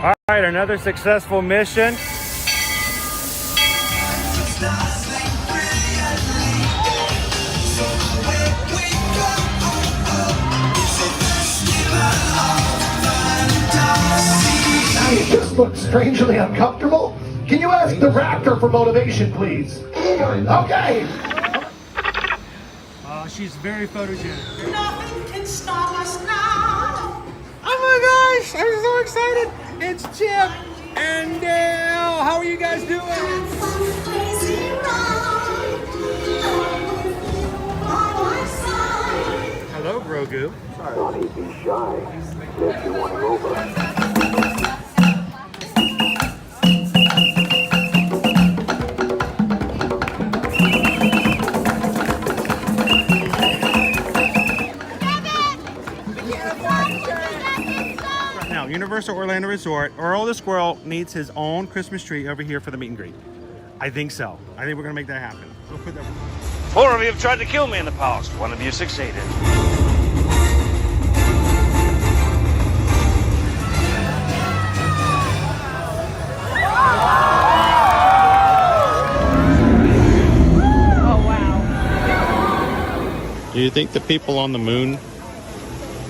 All right, another successful mission. Now you just look strangely uncomfortable. Can you ask the Raptor for motivation, please? Okay. She's very photogenic. Nothing can stop us now. Oh my gosh, I'm so excited. It's Chip and Dale. How are you guys doing? Hello, Grogu. Don't be shy. If you want to over. Universal Orlando Resort, Earl the Squirrel needs his own Christmas tree over here for the meet and greet. I think so. I think we're gonna make that happen. We'll put that. 4 of you have tried to kill me in the past. 1 of you succeeded. Oh, wow. Do you think the people on the moon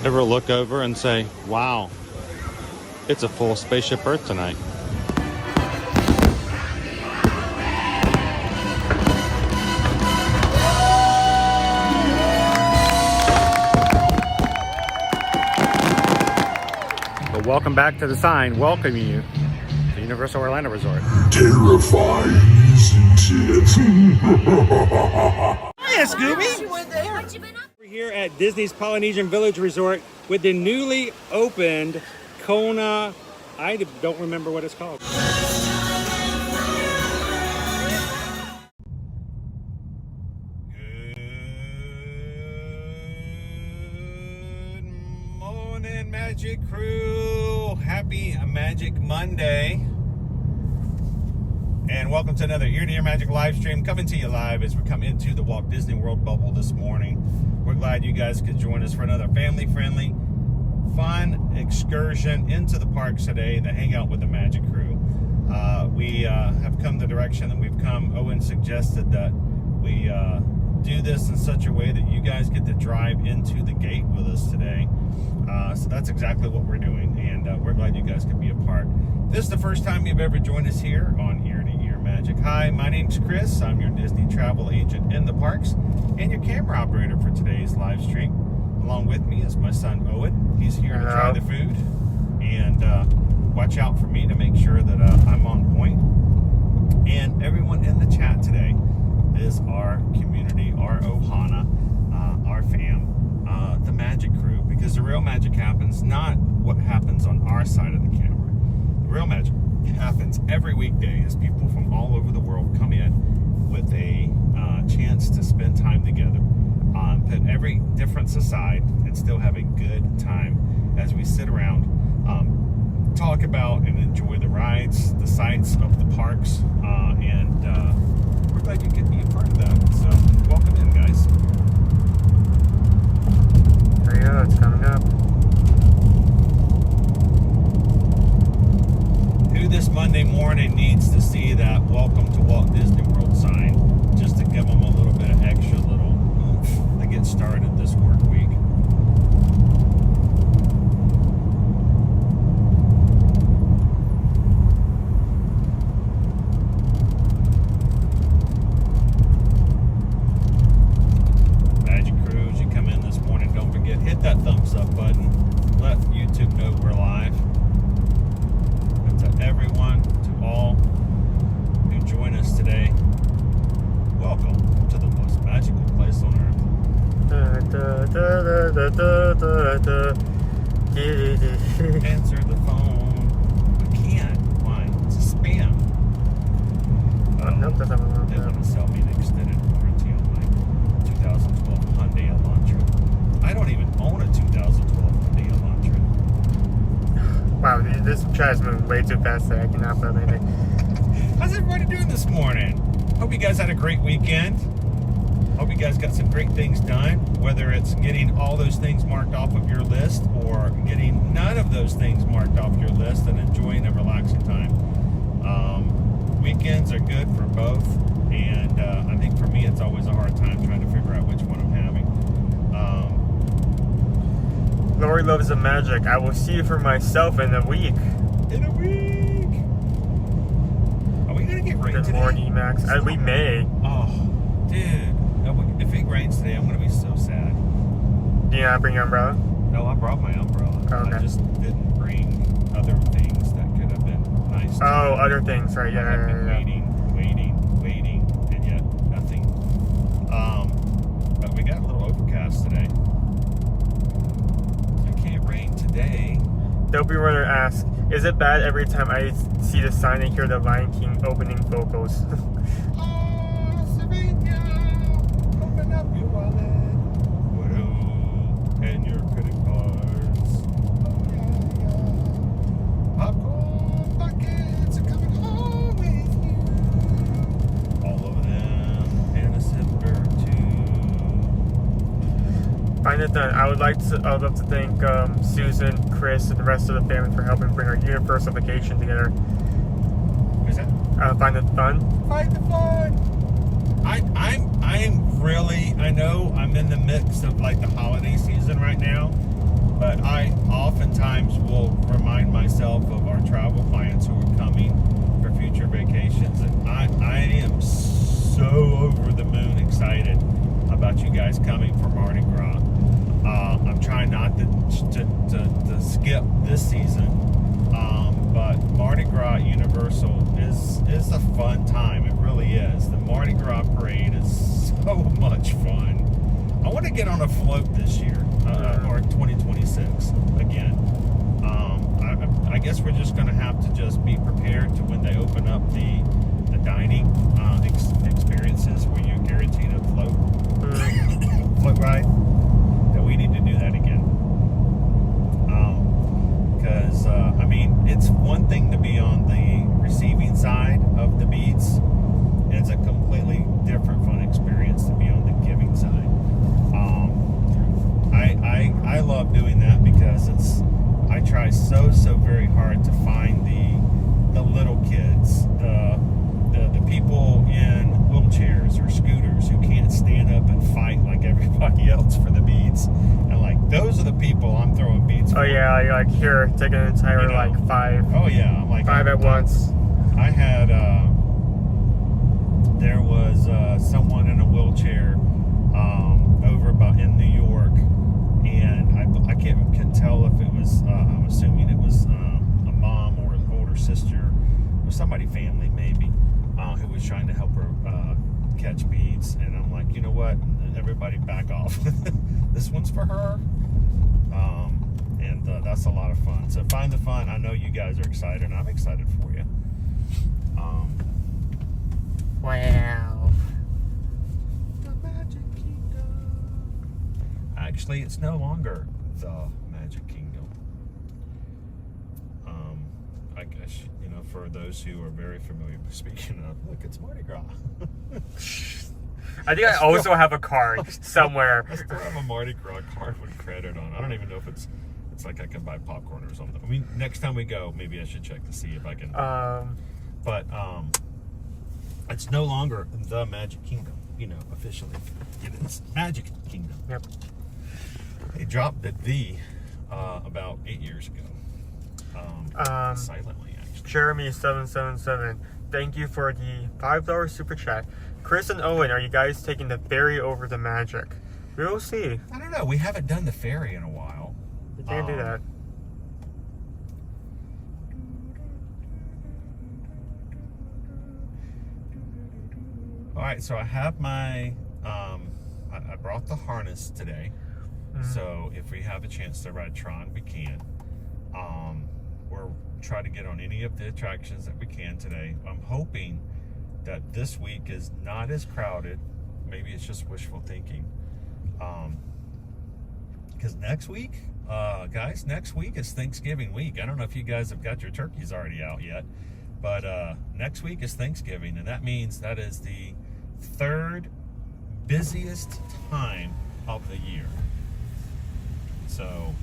ever look over and say, wow, it's a full spaceship Earth tonight? But welcome back to the sign welcoming you to Universal Orlando Resort. Terrifying, isn't it? Hiya, Scooby! We're here at Disney's Polynesian Village Resort with the newly opened Kona, I don't remember what it's called. Good morning, Magic Crew. Happy Magic Monday. And welcome to another Ear to Ear Magic live stream, coming to you live as we come into the Walt Disney World bubble this morning. We're glad you guys could join us for another family-friendly, fun excursion into the parks today to hang out with the Magic Crew. We have come the direction that we've come. Owen suggested that we do this in such a way that you guys get to drive into the gate with us today. So that's exactly what we're doing, and we're glad you guys could be a part. If this is the first time you've ever joined us here on Ear to Ear Magic. Hi, my name's Chris. I'm your Disney travel agent in the parks and your camera operator for today's live stream. Along with me is my son Owen. He's here to try the food and watch out for me to make sure that I'm on point. And everyone in the chat today is our community, our Ohana, our fam, the Magic Crew, because the real magic happens not what happens on our side of the camera. The real magic happens every weekday as people from all over the world come in with a chance to spend time together. Put every difference aside and still have a good time as we sit around, talk about and enjoy the rides, the sights of the parks, and we're glad you could be a part of that. So welcome in, guys. There you go, it's coming up. Who this Monday morning needs to see that welcome to Walt Disney World sign just to give them a little bit of extra little oomph to get started this work week. Magic Crew, as you come in this morning, don't forget, hit that thumbs up button. Let YouTube know we're live. And to everyone, to all who join us today, welcome to the most magical place on earth. Answer the phone. I can't. Why? It's a spam. They want to sell me an extended warranty on my 2012 Hyundai Elantra. I don't even own a 2012 Hyundai Elantra. Wow, this trash moving way too fast that I cannot follow anything. How's everybody doing this morning? Hope you guys had a great weekend. Hope you guys got some great things done, whether it's getting all those things marked off of your list or getting none of those things marked off your list and enjoying Corey loves the magic. I will see you for myself in a week. In a week. Are we gonna get rain Good today? morning, Max. We may. Oh, dude. If it rains today, I'm gonna be so sad. Do you not bring your umbrella? No, I brought my umbrella. Okay. I just didn't bring other things that could have been nice. to Oh, have. other things, right? I have been Yeah. waiting, and yet nothing. But we got a little overcast today. It can't rain today. Dopey Runner asks, is it bad every time I see the sign and hear the Lion King opening vocals? Oh, Savannah, open up your wallet. Whoa, and your credit cards. Oh, yeah. Popcorn buckets are coming home with you. All of them, and a zipper too. Find it done. I'd love to thank Susan, Chris, and the rest of the family for helping bring our universal vacation together. Who's that? Find it fun. Find the fun. I'm really, I know I'm in the mix of like the holiday season right now, but I oftentimes will remind myself of our travel clients who are coming for future vacations, and I am so over the moon excited about you guys coming for Mardi Gras. I'm trying not to skip this season, but Mardi Gras Universal is a fun time. It really is. The Mardi Gras parade is so much fun. I want to get on a float this year, or 2026 again. I guess we're just going to have to just be prepared to when they open up the dining experiences where you're guaranteed a float ride. That we need to do that again. Because I mean, it's one thing to be on the receiving side of the beads. It's a completely different fun experience to be on the giving side. I love doing that because I try so very hard to find the little kids, the people in wheelchairs or scooters who can't stand up and fight like everybody else for the beads, and like those are the people I'm throwing beads for. Oh yeah, you're like here, take an entire like 5. Oh yeah, I'm like 5 at once. I had there was someone in a wheelchair over about in New York, and I can tell if it was I'm assuming it was a mom or an older sister or somebody family maybe who was trying to help her catch beads, and I'm like, you know what, everybody back off. This one's for her. And that's a lot of fun. So find the fun. I know you guys are excited, and I'm excited for you. Wow. The Magic Kingdom. Actually, it's no longer the Magic Kingdom. I guess, you know, for those who are very familiar with speaking of, look, it's Mardi Gras. I think I also have a card somewhere. I still have a Mardi Gras card with credit on. I don't even know if it's like I can buy popcorn or something. I mean, next time we go, maybe I should check to see if I can. But it's no longer the Magic Kingdom, you know, officially. It is Magic Kingdom. Yep. They dropped the about 8 years ago. Silently, actually. Jeremy777, thank you for the $5 super chat. Chris and Owen, are you guys taking the ferry over the Magic? We'll see. I don't know. We haven't done the ferry in a while. We can't do that. All right, so I have my, I brought the harness today. So if we have a chance to ride Tron, we can. Or try to get on any of the attractions that we can today. I'm hoping that this week is not as crowded. Maybe it's just wishful thinking. Because next week, guys, next week is Thanksgiving week. I don't know if you guys have got your turkeys already out yet, but next week is Thanksgiving, and that means that is the third busiest time of the year. So,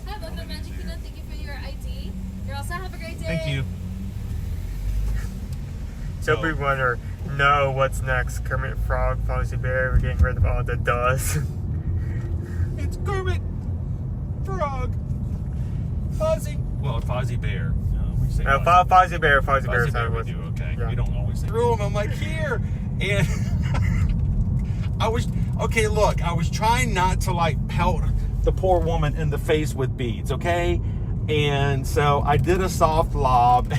Have a good Magic Kingdom. Thank you for your ID. You also have a great day. thank you. So we wonder, no, what's next? Kermit Frog, Fozzie Bear, we're getting rid of all the does. It's Kermit Frog. Fozzie. Well, Fozzie Bear. We say Fozzie Bear. Fozzie Bear Bear we do, okay. Yeah. We don't always say through them. I'm like, here. And I was trying not to like pelt the poor woman in the face with beads, okay? And so I did a soft lob.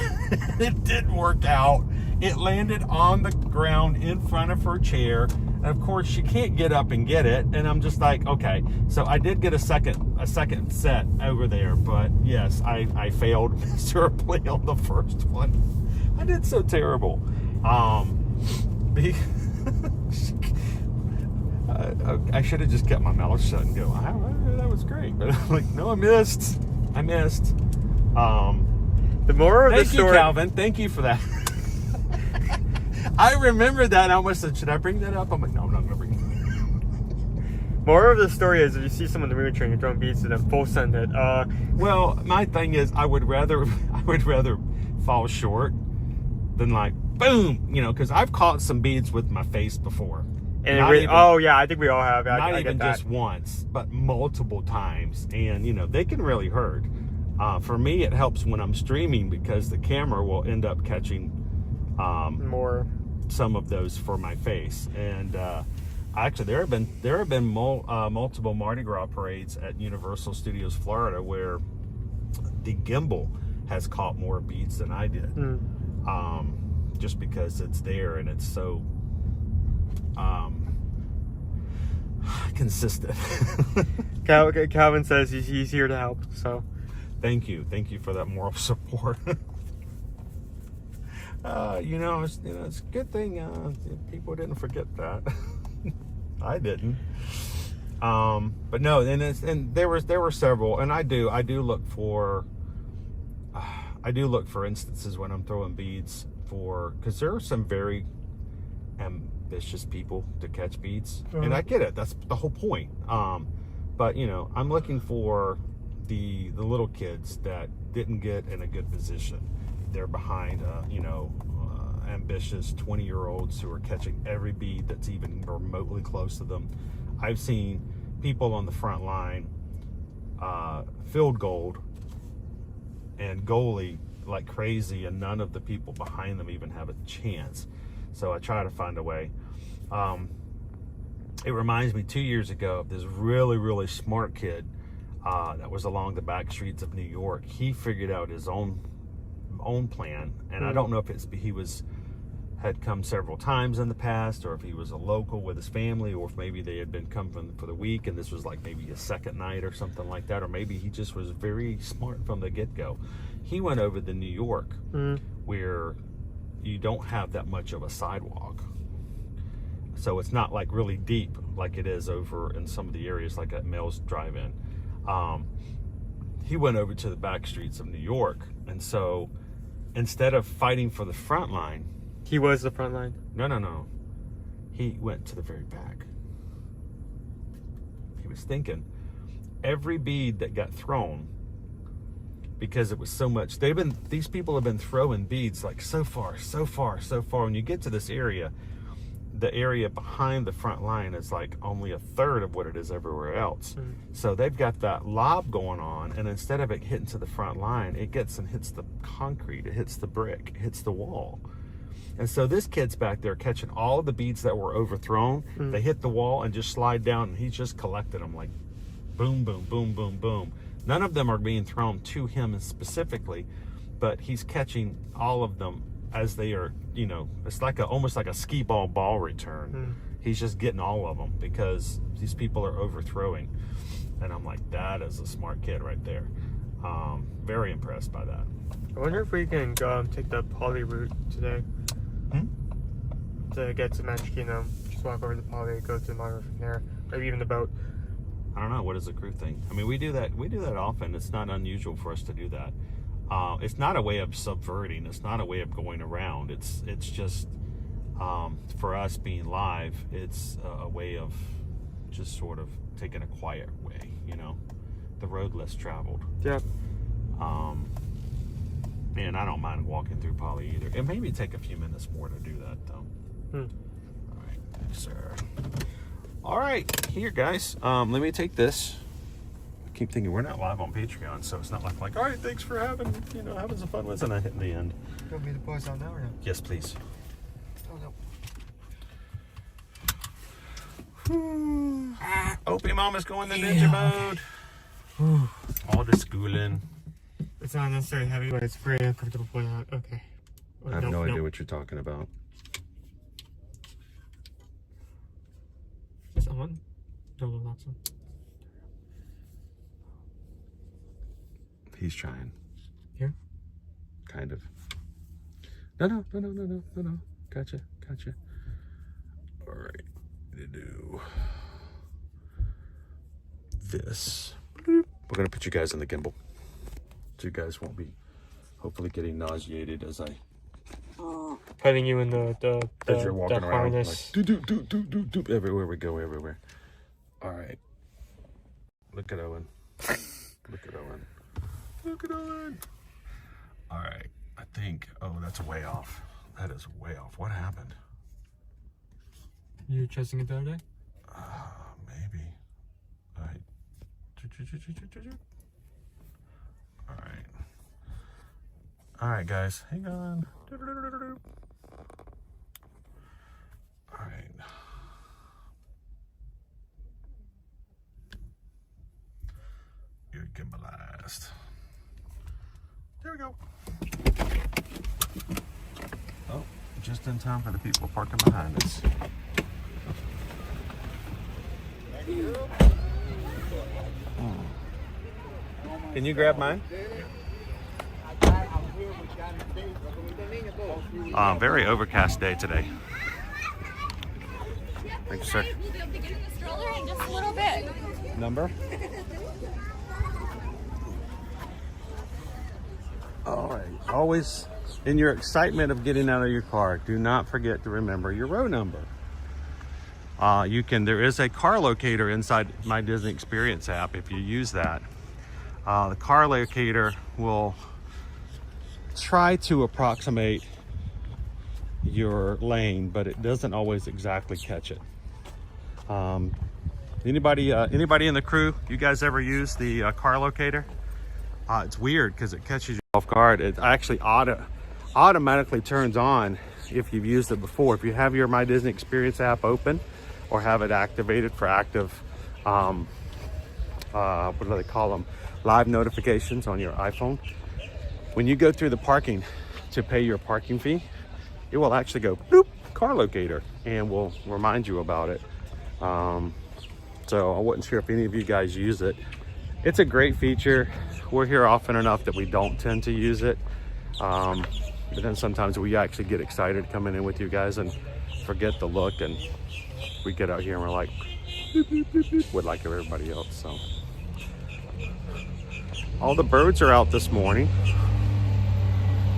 It didn't work out. It landed on the ground in front of her chair. And of course, she can't get up and get it. And I'm just like, okay. So I did get a second set over there. But yes, I failed miserably on the first one. I did so terrible. I should have just kept my mouth shut and go, that was great. But I'm like, no, I missed. The moral of the story. Thank you, Calvin. Thank you for that. I remember that. I almost said, should I bring that up? I'm like, no, I'm not going to bring it up. Moral of the story is, if you see someone in the movie train, you're throwing beads to them, full send it. Well, my thing is, I would rather fall short than like, boom, because I've caught some beads with my face before. And I think we all have. Not even just once, but multiple times. And, they can really hurt. For me, it helps when I'm streaming because the camera will end up catching some of those for my face. And actually, there have been multiple Mardi Gras parades at Universal Studios Florida where the gimbal has caught more beads than I did. Just because it's there and it's so consistent. Calvin says he's here to help, so thank you for that moral support. It's a good thing people didn't forget that. I didn't. But no, and there were several, and I do look for instances when I'm throwing beads because there are some very ambitious people to catch beads, and I get it. That's the whole point. But I'm looking for the little kids that didn't get in a good position. They're behind, ambitious 20-year-olds who are catching every bead that's even remotely close to them. I've seen people on the front line field gold and goalie like crazy, and none of the people behind them even have a chance. So I try to find a way. It reminds me 2 years ago of this really, really smart kid that was along the back streets of New York. He figured out his own plan, and I don't know if he had come several times in the past, or if he was a local with his family, or if maybe they had been coming for the week and this was like maybe a second night or something like that, or maybe he just was very smart from the get-go. He went over to New York where you don't have that much of a sidewalk, so it's not like really deep like it is over in some of the areas like at Mel's Drive-In. He went over to the back streets of New York, and so instead of fighting for the front line, he was the front line. No. He went to the very back. He was thinking every bead that got thrown, because it was so much. These people have been throwing beads like so far. When you get to this area, the area behind the front line is like only a third of what it is everywhere else. So they've got that lob going on, and instead of it hitting to the front line, it gets and hits the concrete, it hits the brick, it hits the wall. And so this kid's back there catching all of the beads that were overthrown. They hit the wall and just slide down, and he's just collected them like boom, boom, boom, boom, boom. None of them are being thrown to him specifically, but he's catching all of them as they are, it's like almost like a skee ball return. He's just getting all of them because these people are overthrowing. And I'm like, that is a smart kid right there. Very impressed by that. I wonder if we can take the Poly route today to get to Magic Kingdom. Just walk over to Poly, go to the monorail from there, maybe even the boat. I don't know. What is the crew thing? I mean, we do that often. It's not unusual for us to do that. It's not a way of subverting. It's not a way of going around. It's just for us being live. It's a way of just sort of taking a quiet way. The road less traveled. Yeah. Man, I don't mind walking through Poly either. It maybe take a few minutes more to do that though. All right, thanks, sir. All right, here guys. Let me take this. I keep thinking we're not live on Patreon, so it's not like all right, thanks for having some fun with us, and I hit in the end. You want me to pause on now or not? Yes, please. Oh no. Opie Mama's going to ninja mode. All the schooling. It's not necessarily heavy, but it's very uncomfortable pulling out. Okay. I have no idea what you're talking about. Is this on? No, not on. He's trying. Here? Kind of. No. Gotcha. All right. To do this. We're gonna put you guys in the gimbal, so you guys won't be hopefully getting nauseated as I Putting you in the as you're walking the around. harness. Like, do everywhere we go, everywhere. All right. Look at Owen. Look at Owen. All right. I think. Oh, that's way off. That is way off. What happened? You were testing it the other day? Maybe. All right. All right, guys. Hang on. All right. You're gimbalized. There we go. Oh, just in time for the people parking behind us. Can you grab mine? Very overcast day today. Thank you, sir. We'll be able to get in the stroller in just a little bit. Number? All right. Always, in your excitement of getting out of your car, do not forget to remember your row number. There is a car locator inside My Disney Experience app. If you use that, the car locator will try to approximate your lane, but it doesn't always exactly catch it. Anybody in the crew, you guys ever use the car locator? It's weird because it catches you off guard. It actually automatically turns on if you've used it before. If you have your My Disney Experience app open or have it activated for active, what do they call them? Live notifications on your iPhone. When you go through the parking to pay your parking fee, it will actually go boop, car locator, and will remind you about it. So I wasn't sure if any of you guys use it. It's a great feature. We're here often enough that we don't tend to use it. But then sometimes we actually get excited coming in with you guys and forget the look, and we get out here and we're like, boop, boop, boop, boop, with like everybody else. So all the birds are out this morning.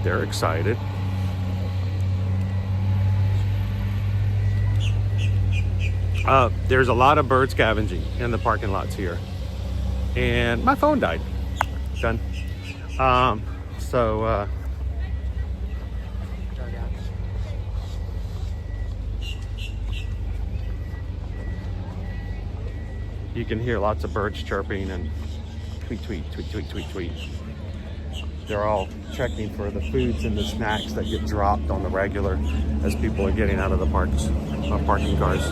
They're excited. There's a lot of bird scavenging in the parking lots here, and my phone died. Done. You can hear lots of birds chirping and tweet, tweet, tweet, tweet, tweet, tweet. They're all checking for the foods and the snacks that get dropped on the regular as people are getting out of the parking cars.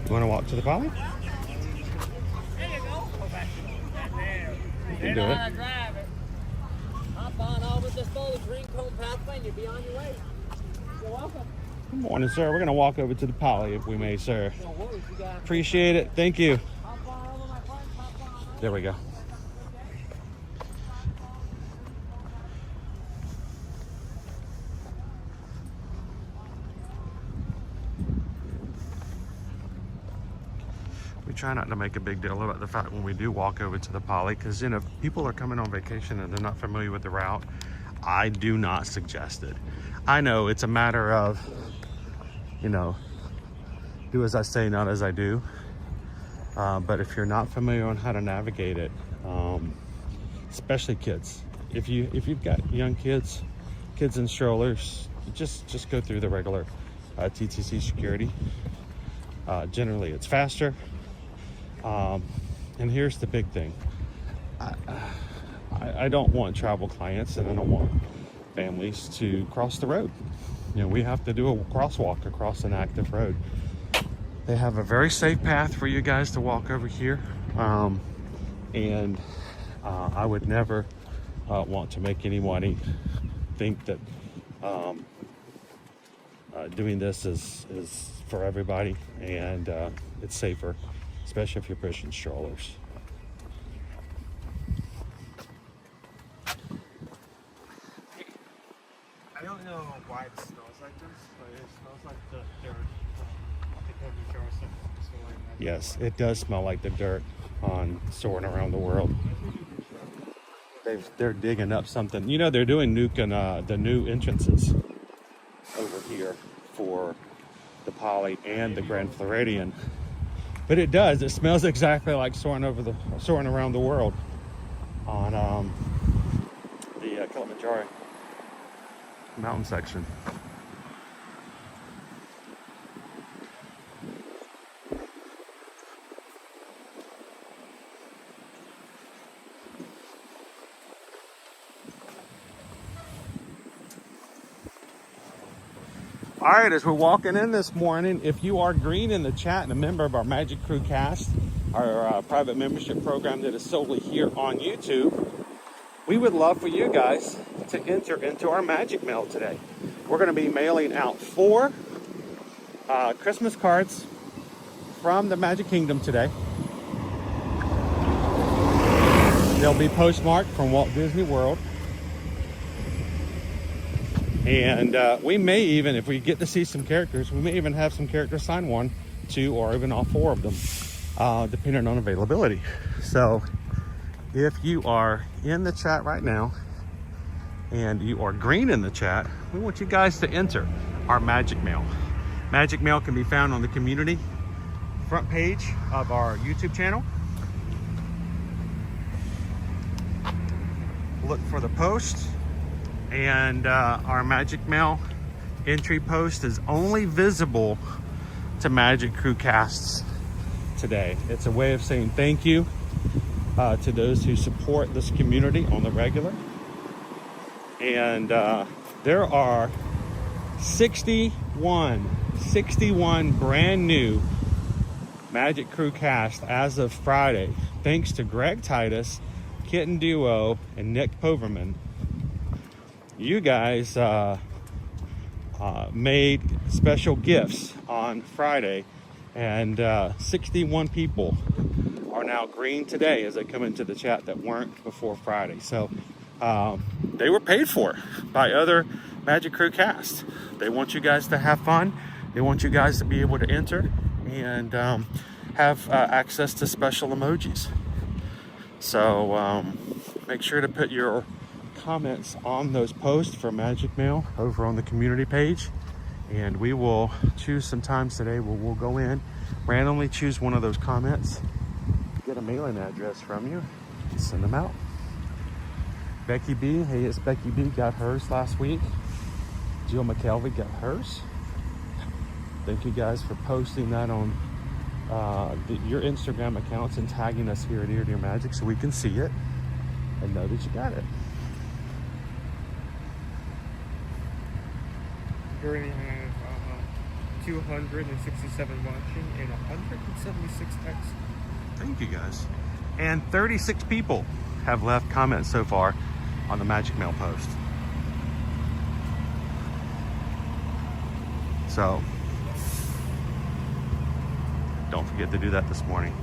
You want to walk to the poly? There you go. Go back there. You can do it. Drive it. Hop on over this little green cone pathway and you'll be on your way. You're welcome. Good morning, sir. We're going to walk over to the poly if we may, sir. No worries, you got it. Appreciate it. Thank you. Hop on over, my friend. Hop on over. There we go. we try not to make a big deal about the fact when we do walk over to the poly, because you know, if people are coming on vacation and they're not familiar with the route, I do not suggest it. I know it's a matter of, you know, do as I say, not as I do. But if you're not familiar on how to navigate it, especially kids, if you've got young kids in strollers, just go through the regular TTC security. Generally, it's faster. And here's the big thing: I don't want travel clients, and I don't want families to cross the road. You know, we have to do a crosswalk across an active road. They have a very safe path for you guys to walk over here. And I would never want to make anybody think that doing this is for everybody, and it's safer, especially if you're pushing strollers. I don't know why it smells like this, but it smells like the dirt. Yes, it does smell like the dirt on Soaring Around the World. They're digging up something. You know, they're doing the new entrances over here for the Poly and the Grand Floridian. But it does. It smells exactly like Soaring Around the World on the Kilimanjaro mountain section. All right, as we're walking in this morning, if you are green in the chat and a member of our Magic Crew cast, our private membership program that is solely here on YouTube, we would love for you guys to enter into our Magic Mail today. We're going to be mailing out 4 Christmas cards from the Magic Kingdom today. They'll be postmarked from Walt Disney World. And we may even, if we get to see some characters, we may even have some characters sign 1, 2, or even all 4 of them, depending on availability. So if you are in the chat right now and you are green in the chat, we want you guys to enter our Magic Mail. Magic Mail can be found on the community front page of our YouTube channel. Look for the post. And our Magic Mail entry post is only visible to Magic Crew casts today. It's a way of saying thank you to those who support this community on the regular. And there are 61 brand new Magic Crew cast as of Friday, thanks to Greg Titus, Kitten Duo, and Nick Poverman. You guys made special gifts on Friday, and 61 people are now green today as they come into the chat that weren't before Friday. So they were paid for by other Magic Crew cast. They want you guys to have fun. They want you guys to be able to enter and have access to special emojis. So make sure to put your comments on those posts for Magic Mail over on the community page, and we will choose some times today where we'll go in, randomly choose one of those comments, get a mailing address from you, and send them out. Becky B, hey, it's Becky B, got hers last week. Jill McKelvey got hers. Thank you guys for posting that on your Instagram accounts and tagging us here at Ear to Your Magic so we can see it and know that you got it. We already have 267 watching and 176 texts. Thank you guys. And 36 people have left comments so far on the Magic Mail post. So don't forget to do that this morning.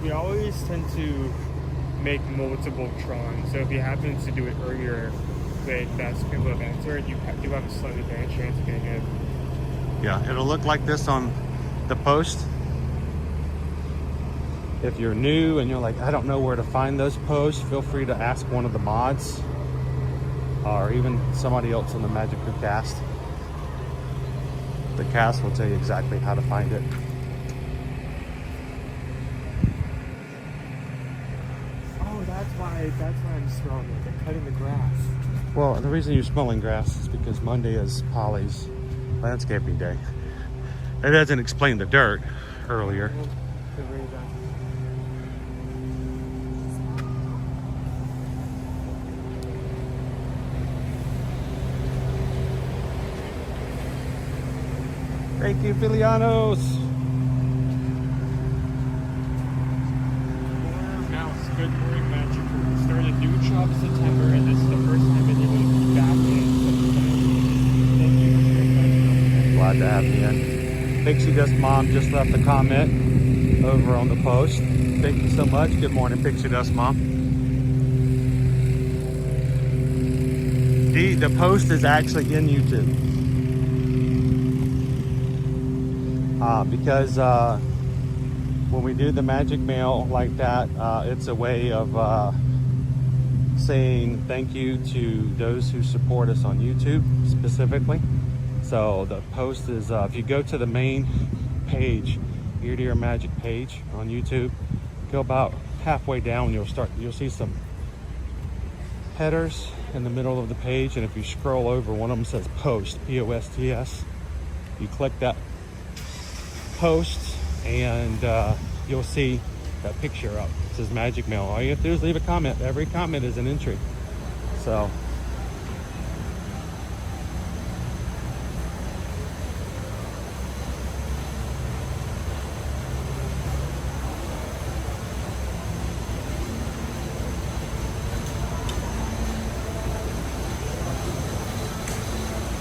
We always tend to make multiple Trons, so if you happen to do it earlier with that people have answered, you do have a slightly better chance of getting it. Yeah, it'll look like this on the post. If you're new and you're like, I don't know where to find those posts, feel free to ask one of the mods or even somebody else on the Magic Crew cast. The cast will tell you exactly how to find it. Oh, that's why I'm smelling it. They're cutting the grass. Well, the reason you're smelling grass is because Monday is Polly's landscaping day. It doesn't explain the dirt earlier. It really does. Thank you, Filianos. Now it's Good Morning Magic. We started a new job in September, and this is the first time I've been able to be back in. Thank you. Glad to have you in. Pixie Dust Mom just left a comment over on the post. Thank you so much. Good morning, Pixie Dust Mom. The post is actually in YouTube. Because when we do the magic mail like that, it's a way of saying thank you to those who support us on YouTube specifically. So the post is, if you go to the main page, Ear to Ear Magic page on YouTube, go about halfway down, you'll see some headers in the middle of the page, and if you scroll over, one of them says post, P-O-S-T-S. You click that post and you'll see that picture up. It says Magic Mail. All you have to do is leave a comment. Every comment is an entry. So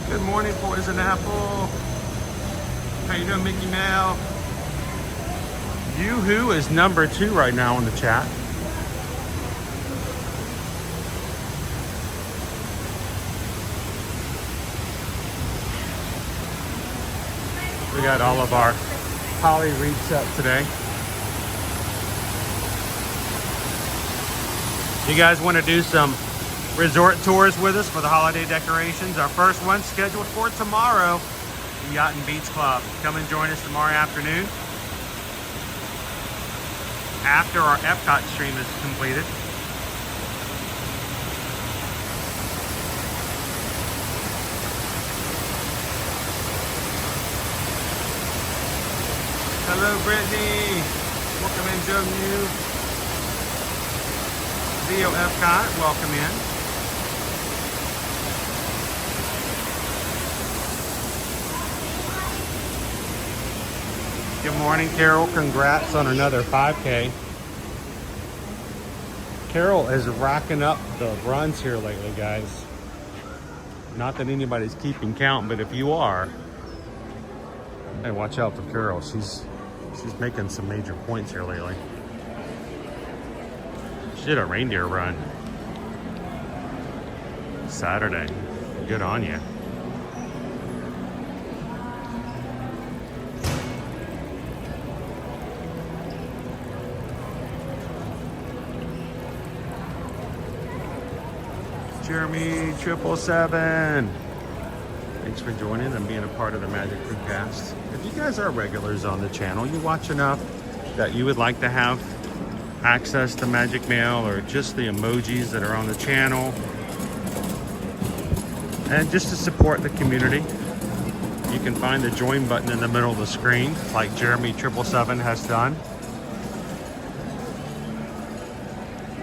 good morning, Poison Apple. How you doing, Mickey Mel? Yoo-hoo is number 2 right now in the chat. We got all of our Holly Reed set today. You guys want to do some resort tours with us for the holiday decorations? Our first one's scheduled for tomorrow. Yacht and Beach Club. Come and join us tomorrow afternoon after our Epcot stream is completed. Hello, Brittany. Welcome in, Joe New. Theo Epcot, welcome in. Good morning, Carol. Congrats on another 5K. Carol is racking up the runs here lately, guys. Not that anybody's keeping count, but if you are, hey, watch out for Carol. She's making some major points here lately. She did a reindeer run Saturday. Good on you. Jeremy 777. Thanks for joining and being a part of the Magic Crew cast. If you guys are regulars on the channel, you watch enough that you would like to have access to Magic Mail or just the emojis that are on the channel, and just to support the community, you can find the join button in the middle of the screen like Jeremy 777 has done.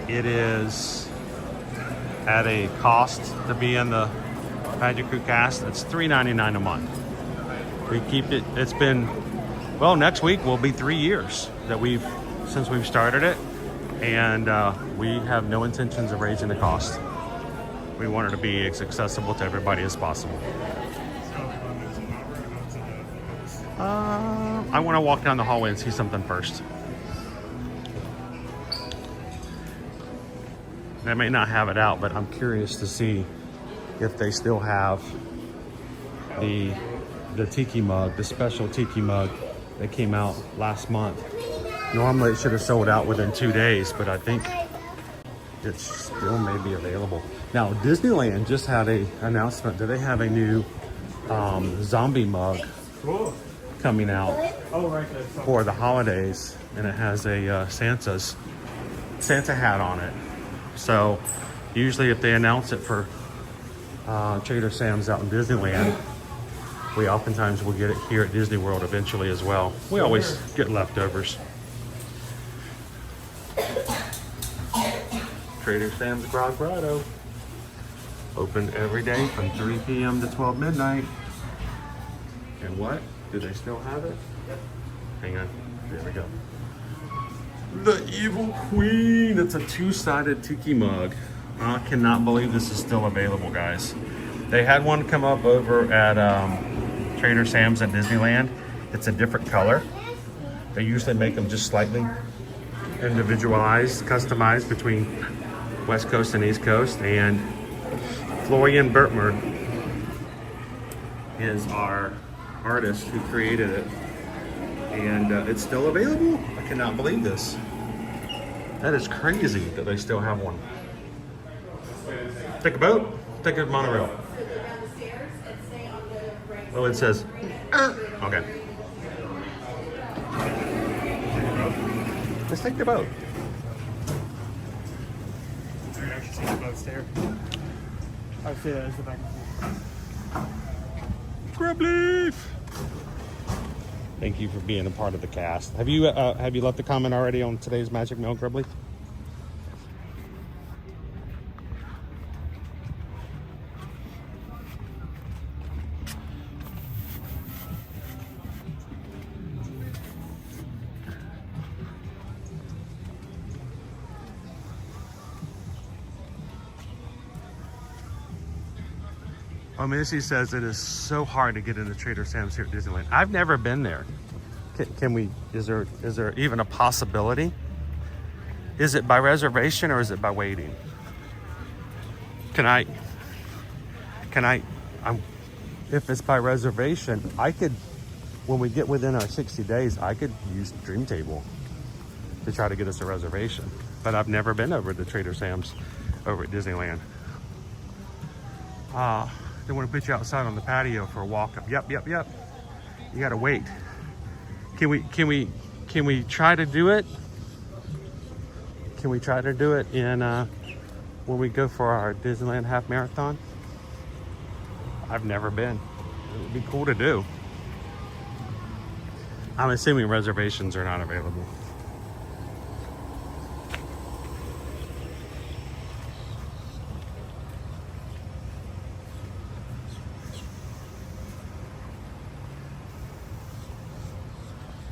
It is at a cost to be in the Magic Crew cast. It's $3.99 a month. We keep it. It's been, well, next week will be 3 years that since we've started it, and we have no intentions of raising the cost. We want it to be as accessible to everybody as possible. I want to walk down the hallway and see something first. They may not have it out, but I'm curious to see if they still have the the tiki mug, the special tiki mug that came out last month. Normally it should have sold out within 2 days, but I think it still may be available. Now, Disneyland just had a announcement that they have a new zombie mug coming out for the holidays, and it has a Santa hat on it. So usually if they announce it for Trader Sam's out in Disneyland, we oftentimes will get it here at Disney World eventually as well. We always get leftovers. Trader Sam's Grog Grotto. Open every day from 3 p.m. to 12 midnight. And what? Do they still have it? Hang on. There we go. The Evil Queen. It's a 2-sided tiki mug. I cannot believe this is still available, guys. They had one come up over at Trader Sam's at Disneyland. It's a different color. They usually make them just slightly individualized, customized between West Coast and East Coast. And Florian Bertmer is our artist who created it. And it's still available. I cannot believe this. That is crazy that they still have one. Take a boat, take a monorail. Oh, it says, okay. Let's take the boat. I actually see the boats there. I see that as the back. Grub leaf. Thank you for being a part of the cast. Have you left a comment already on today's Magic Mail, Grub leaf? Oh, Missy says it is so hard to get into Trader Sam's here at Disneyland. I've never been there. Can we, is there even a possibility? Is it by reservation or is it by waiting? If it's by reservation, I could, when we get within our 60 days, I could use Dream Table to try to get us a reservation. But I've never been over to Trader Sam's over at Disneyland. They want to put you outside on the patio for a walk up. Yep. You gotta wait. Can we try to do it? Can we try to do it in when we go for our Disneyland half marathon? I've never been. It would be cool to do. I'm assuming reservations are not available.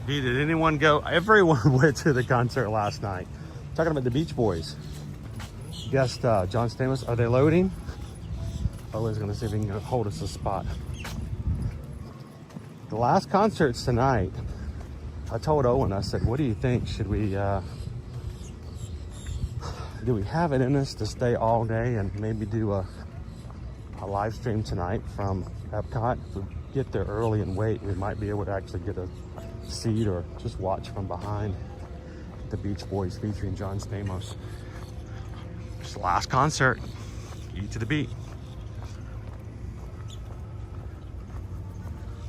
Did anyone go? Everyone went to the concert last night. Talking about the Beach Boys. Guest John Stamos. Are they loading? Owen's gonna see if he can hold us a spot. The last concert's tonight. I told Owen, I said, what do you think? Should we, do we have it in us to stay all day and maybe do a live stream tonight from Epcot? If we get there early and wait, we might be able to actually get a seat or just watch from behind the Beach Boys featuring John Stamos. It's the last concert. E to the beat.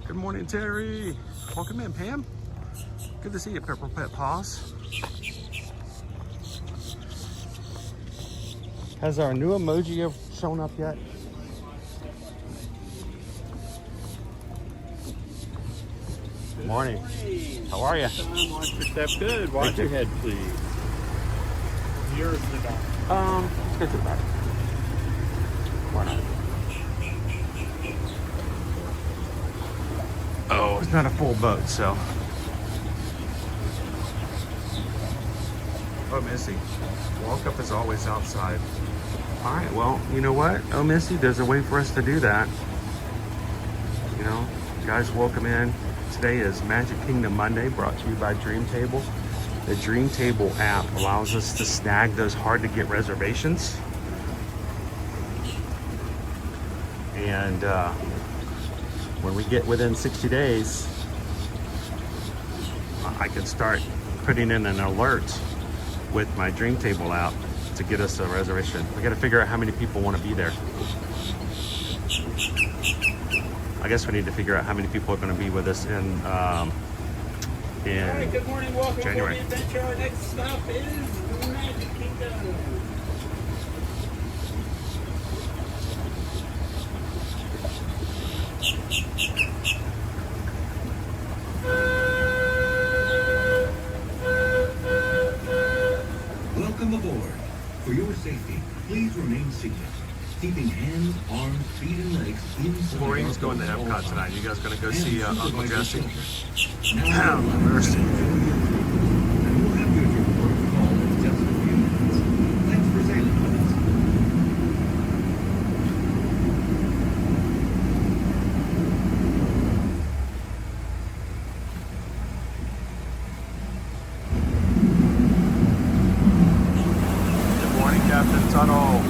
Good morning, Terry. Welcome in, Pam. Good to see you, Purple Pet Paws. Has our new emoji shown up yet? Good morning. How are you? Watch your step. Good. Watch your head, please. Yours or the back? Let's go to the back. Why not? Oh, it's not a full boat, so. Oh, Missy. Walk up is always outside. All right, well, you know what? Oh, Missy, there's a way for us to do that. You know, guys, welcome in. Today is Magic Kingdom Monday, brought to you by Dream Table. The Dream Table app allows us to snag those hard-to-get reservations. And when we get within 60 days, I can start putting in an alert with my Dream Table app to get us a reservation. We got to figure out how many people want to be there. I guess we need to figure out how many people are going to be with us in Good morning, welcome January. to the adventure. Our next stop is Magic Kingdom. Welcome aboard. For your safety, please remain seated, keeping hands, arms, feet, and legs inside. Maureen's going to Epcot tonight. You guys going to go see Uncle Jesse? Now, Mercy. and we'll have you at your port of call in just a few minutes. Thanks for sailing with us. Good morning, Captain Tuttle.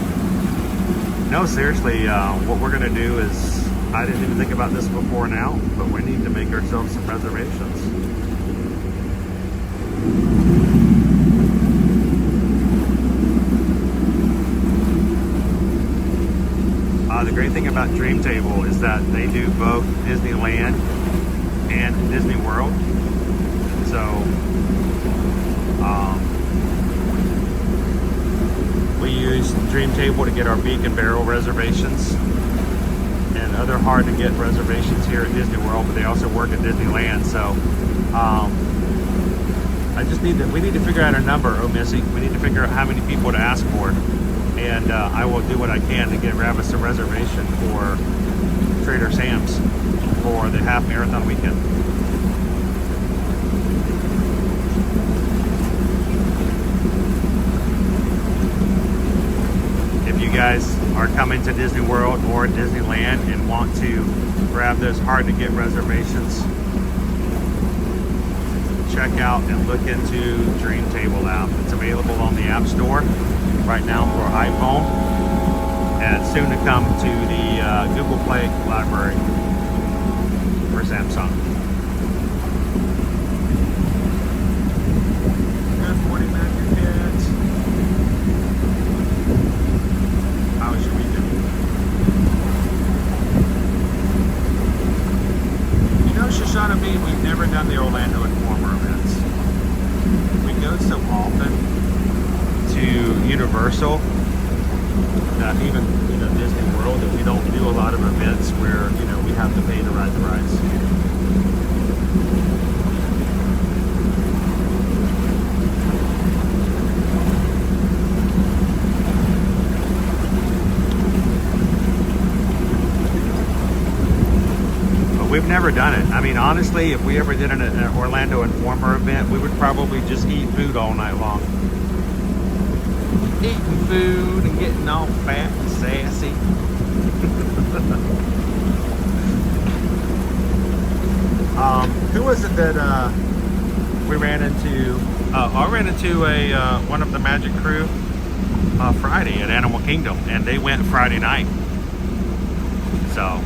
No, seriously, what we're going to do is, I didn't even think about this before now, but we need to make ourselves some reservations. The great thing about Dream Table is that they do both Disneyland and Disney World. So, we use Dream Table to get our Beacon Barrel reservations and other hard to get reservations here at Disney World, but they also work at Disneyland. So we need to figure out our number, oh Missy. We need to figure out how many people to ask for. And I will do what I can to grab us a reservation for Trader Sam's for the half marathon weekend. If you guys are coming to Disney World or Disneyland and want to grab those hard to get reservations, check out and look into Dream Table app. It's available on the App Store right now for iPhone, and soon to come to the Google Play library for Samsung. Good morning, Magic Kids. How was your weekend? You know, Shoshana B, we've never done the Orlando Informer events. We go so often to Universal, even Disney World, that we don't do a lot of events where we have to pay to ride the rides. But we've never done it. I mean, honestly, if we ever did an Orlando Informer event, we would probably just eat food all night long. Eating food and getting all fat and sassy. Who was it that we ran into? I ran into one of the Magic crew Friday at Animal Kingdom, and they went Friday night. So.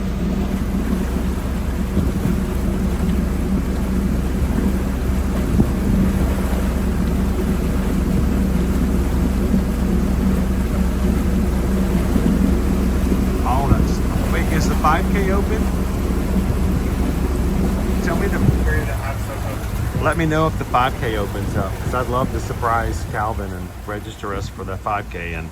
Is the 5K open? Tell me let me know if the 5K opens up, because I'd love to surprise Calvin and register us for the 5K. And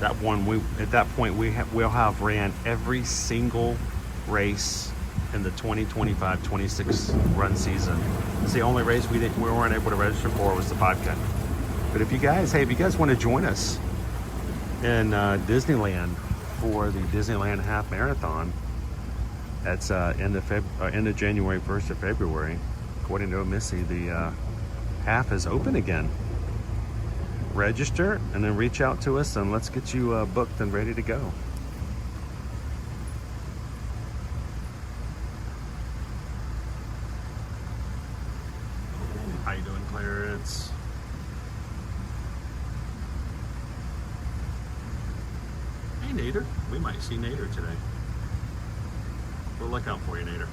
that one, at that point we'll have ran every single race in the 2025-26 run season. It's the only race we weren't able to register for was the 5K. But if you guys want to join us in Disneyland for the Disneyland Half Marathon, that's end of January, 1st of February. According to Missy, the half is open again. Register and then reach out to us, and let's get you booked and ready to go. How you doing, Clarence? Hey, Nader. We might see Nader today. We'll look out for you, Nader.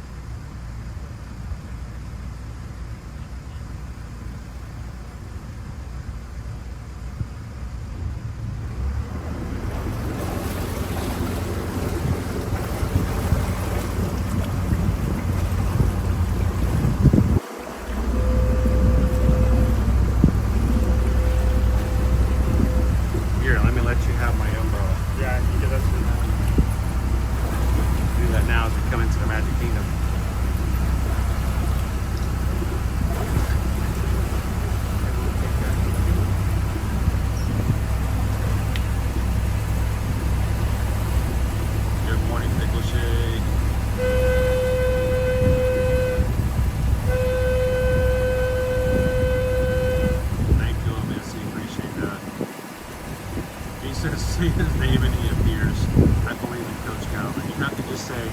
Here, let me let you have my umbrella. Yeah, you get us in that. Do that now as we come into the Magic Kingdom. Good morning, Pickle Shake. Thank you, Missy. Appreciate that. He says, see his name and he appears. I believe in Coach Calvin. You have to just say,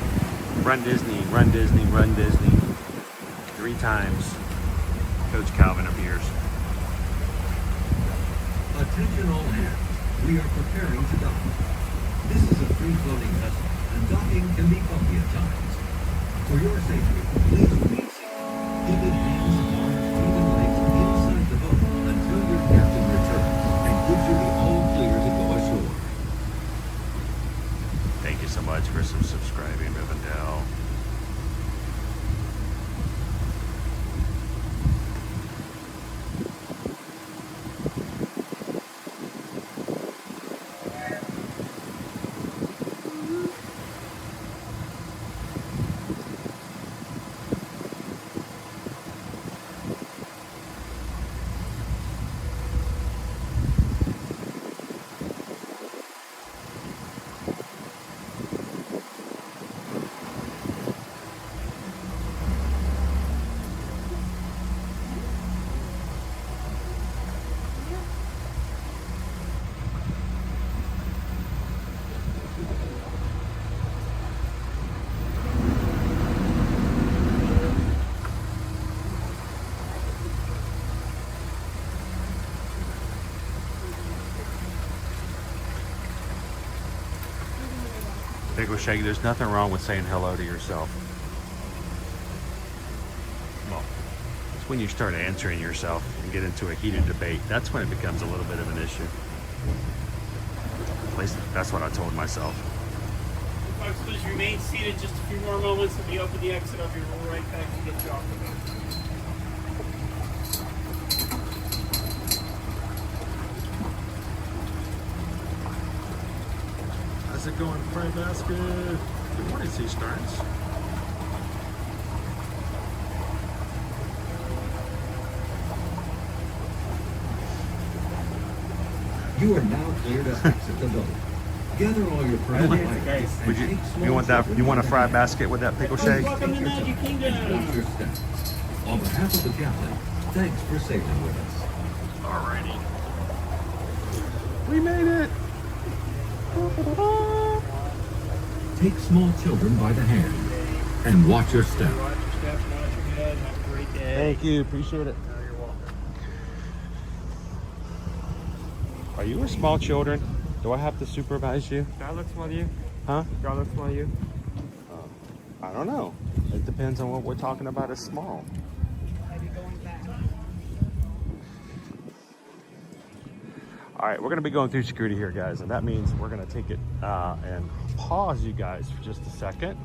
run Disney, run Disney, run Disney. 3 times, Coach Calvin appears. Attention all hands. We are preparing to dock. This is a free-floating vessel, and docking can be bumpy at times. For your safety, please remain seated. Keeping hands, arms, feet, and legs inside the boat until your captain returns and gives you the all clear to go ashore. Thank you so much for subscribing, Rivendell. Pickle Shake, there's nothing wrong with saying hello to yourself. Well, it's when you start answering yourself and get into a heated debate. That's when it becomes a little bit of an issue. At least that's what I told myself. Folks, please remain seated just a few more moments and we open the exit of your roll right back to get you off the boat. How's it going, Fry Basket? Good morning, Sea Starns. You are now clear to exit the boat. Gather all your personal items. Would you want that? You want a Fry Basket with that Pickle Shake? Welcome to Magic Kingdom. Watch your steps. On behalf of the captain, thanks for sailing with us. Alrighty. We made it. Take small children by the hand and watch your step. Watch your steps, watch your head. Have a great day. Thank you. Appreciate it. You're welcome. Are you a small children? Do I have to supervise you? Do I look small to you? Huh? Do I look small to you? I don't know. It depends on what we're talking about as small. All right, we're going to be going through security here, guys, and that means we're going to take it and pause you guys for just a second.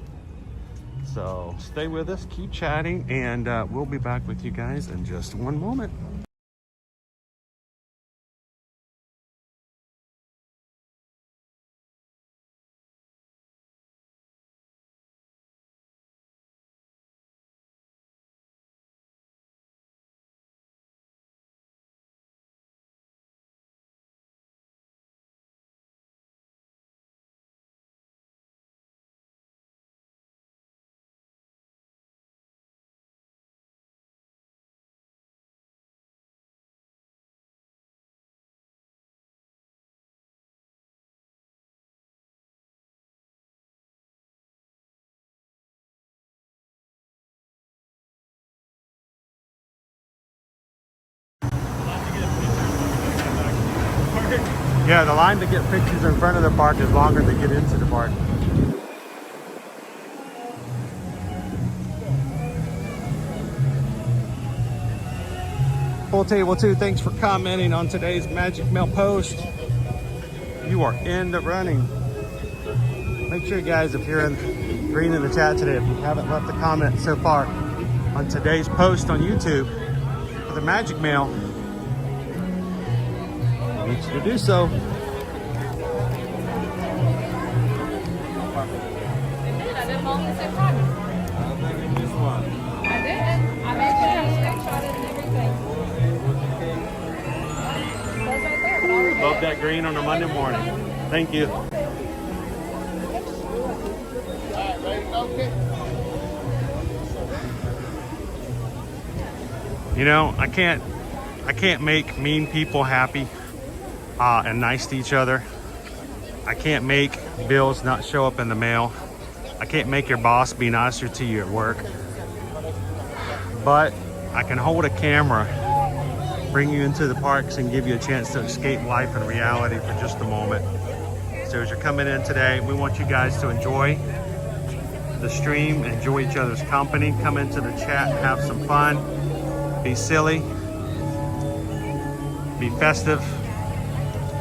So stay with us, keep chatting, and we'll be back with you guys in just one moment. Yeah, the line to get pictures in front of the park is longer to get into the park. Full Table 2, thanks for commenting on today's Magic Mail post. You are in the running. Make sure, guys, if you're reading in the chat today, if you haven't left a comment so far on today's post on YouTube for the Magic Mail, I need you to do so. I didn't all the same time. I did. I made sure I screenshotted and everything. It says right there, but I'll read Love it. that green on a Monday morning. Thank you. You know, I can't make mean people happy and nice to each other. I can't make bills not show up in the mail. I can't make your boss be nicer to you at work. But I can hold a camera, bring you into the parks, and give you a chance to escape life and reality for just a moment. So as you're coming in today, we want you guys to enjoy the stream, enjoy each other's company, come into the chat, have some fun, be silly, be festive,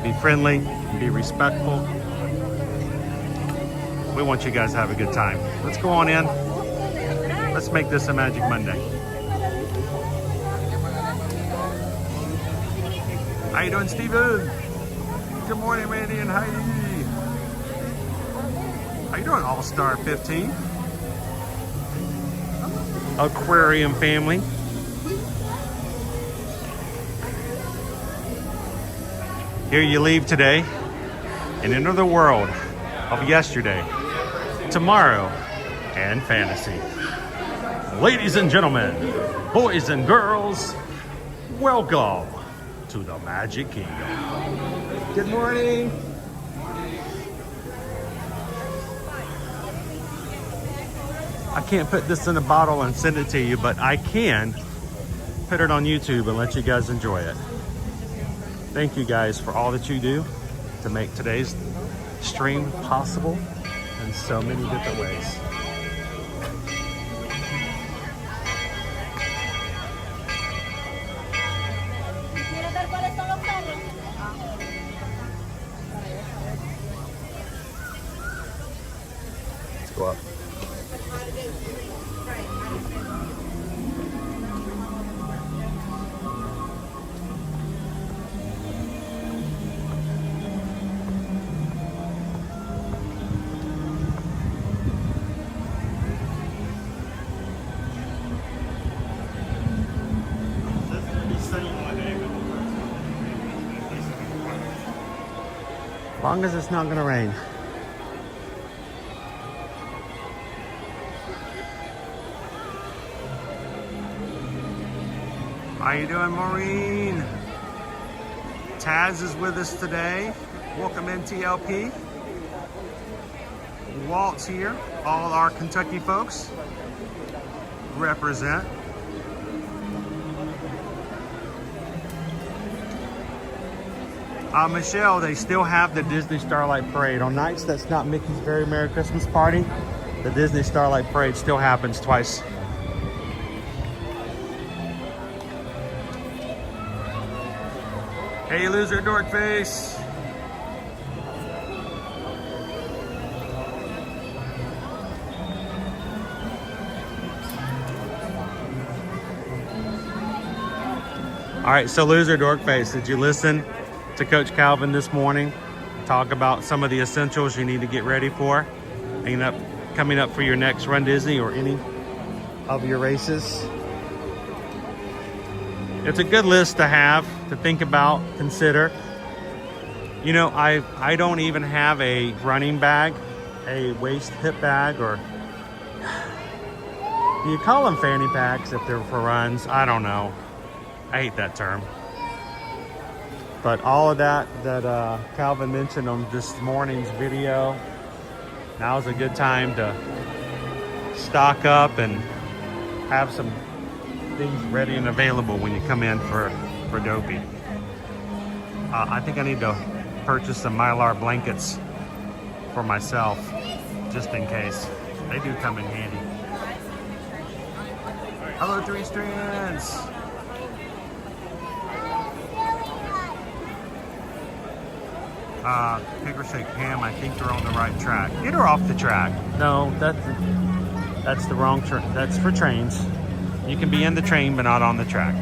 be friendly, be respectful. We want you guys to have a good time. Let's go on in. Let's make this a Magic Monday. How you doing, Steven? Good morning, Randy and Heidi. How you doing, All-Star 15? Aquarium family. Here you leave today and enter the world of yesterday, tomorrow, and fantasy. Ladies and gentlemen, boys and girls, welcome to the Magic Kingdom. Good morning. I can't put this in a bottle and send it to you, but I can put it on YouTube and let you guys enjoy it. Thank you guys for all that you do to make today's stream possible in so many different ways. Let's go up. As long as it's not going to rain. How you doing, Maureen? Taz is with us today. Welcome in, TLP. Walt's here. All our Kentucky folks represent. Michelle, they still have the Disney Starlight Parade. On nights that's not Mickey's Very Merry Christmas Party, the Disney Starlight Parade still happens twice. Hey, loser dork face. All right, so loser dork face, did you listen to Coach Calvin this morning talk about some of the essentials you need to get ready for coming up for your next Run Disney or any of your races? It's a good list to have, to think about, consider. You know, I don't even have a running bag, a waist hip bag, or do you call them fanny packs if they're for runs? I don't know. I hate that term. But all of that Calvin mentioned on this morning's video, now's a good time to stock up and have some things ready and available when you come in for Dopey. I think I need to purchase some Mylar blankets for myself, just in case. They do come in handy. Hello, Three Strands. Pick or shake Pam, I think they're on the right track. Get her off the track. No, that's the wrong track. That's for trains. You can be in the train, but not on the track.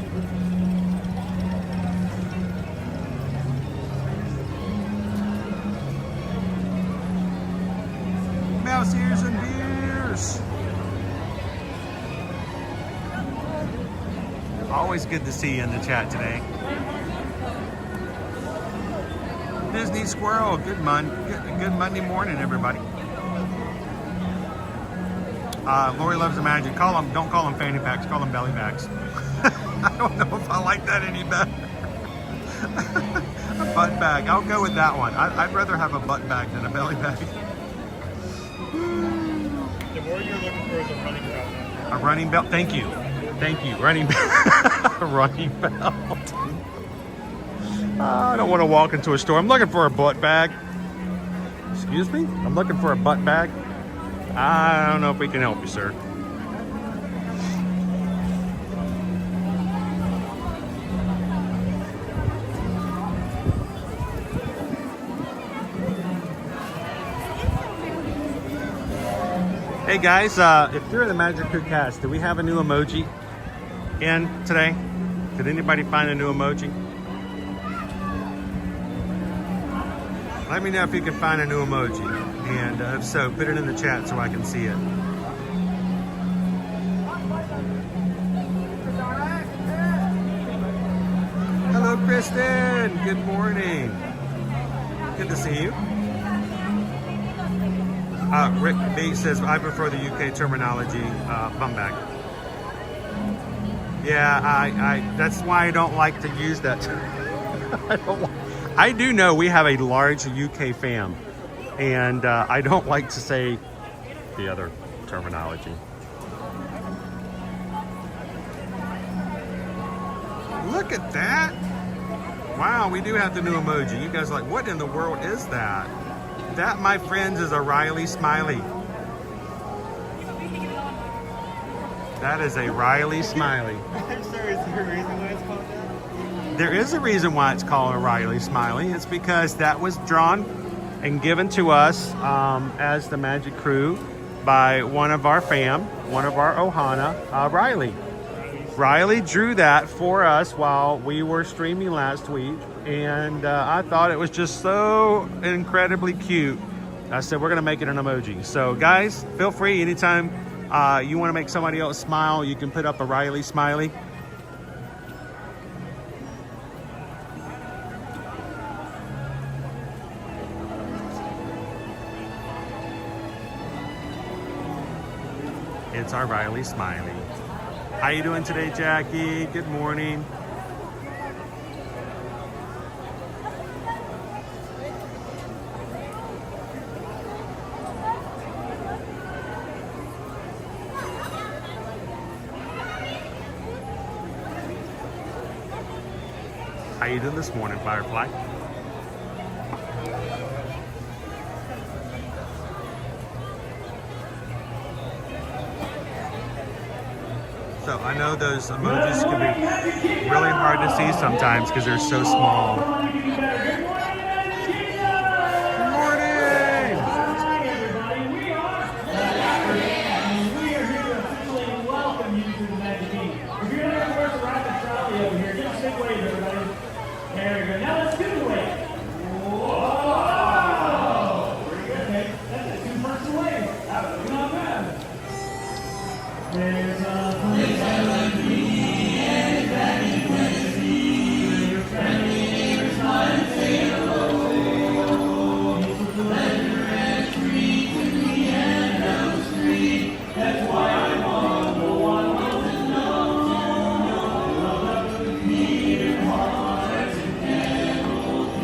Mouse ears and beers. Always good to see you in the chat today. Disney Squirrel, good Monday morning, everybody. Lori loves the magic. Don't call them fanny packs, call them belly bags. I don't know if I like that any better. A butt bag, I'll go with that one. I'd rather have a butt bag than a belly bag. The word you're looking for is a running belt. A running belt, thank you, running belt. A running belt. I don't want to walk into a store. I'm looking for a butt bag. Excuse me? I'm looking for a butt bag. I don't know if we can help you, sir. Hey guys, if you're in the Magic Crew cast, do we have a new emoji in today? Did anybody find a new emoji? Let me know if you can find a new emoji, and if so, put it in the chat so I can see it. Hello, Kristen. Good morning. Good to see you. Rick B says, I prefer the UK terminology, bum bag. Yeah, that's why I don't like to use that term. I do know we have a large UK fam, and I don't like to say the other terminology. Look at that. Wow, we do have the new emoji. You guys are like, what in the world is that? That, my friends, is a Riley Smiley. That is a Riley Smiley. I'm sorry, is there a reason why it's called that? There is a reason why it's called a Riley Smiley. It's because that was drawn and given to us as the Magic Crew by one of our Ohana, Riley. Riley drew that for us while we were streaming last week, and I thought it was just so incredibly cute. I said, we're going to make it an emoji. So guys, feel free anytime you want to make somebody else smile, you can put up a Riley Smiley. It's our Riley Smiley. How you doing today, Jackie? Good morning. How you doing this morning, Firefly? So I know those emojis can be really hard to see sometimes because they're so small. Good morning! Hi everybody, we are here to officially welcome you to the Magic Kingdom. If you're going to work the rapid trolley over here, give us a big wave, everybody. There we go. Now let's do the wave. Whoa! Okay, that's a 2-person wave. That was not bad. There's a place I love to be, and that is when to see your family neighbors smile and say hello. It's a pleasure and a treat to the end of the street. That's why I want no one to know. Love with me in hearts and candles.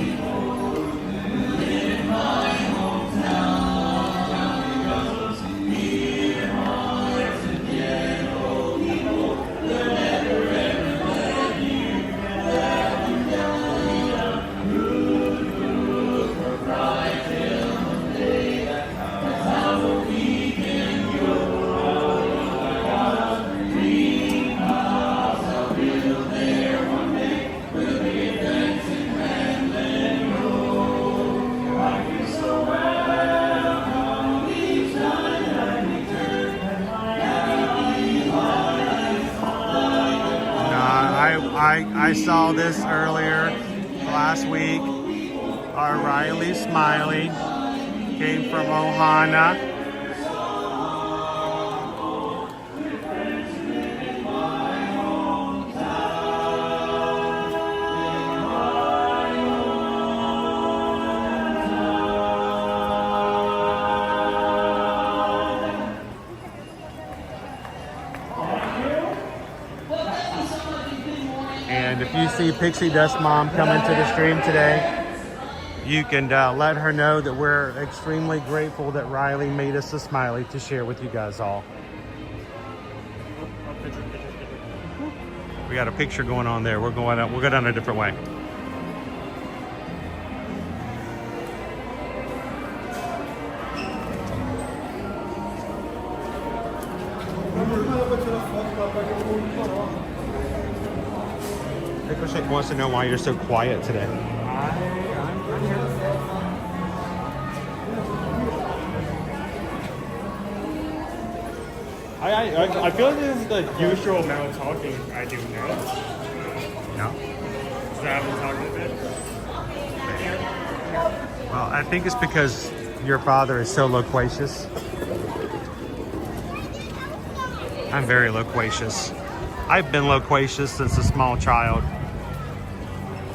I saw this earlier last week. Our Riley Smiley came from Ohana. And if you see Pixie Dust Mom come into the stream today, you can let her know that we're extremely grateful that Riley made us a smiley to share with you guys all. We got a picture going on there. We'll go down a different way. Pecos wants to know why you're so quiet today. I feel like this is the usual amount of talking I do now. No? So I've been talking a bit. Well, I think it's because your father is so loquacious. I'm very loquacious. I've been loquacious since a small child.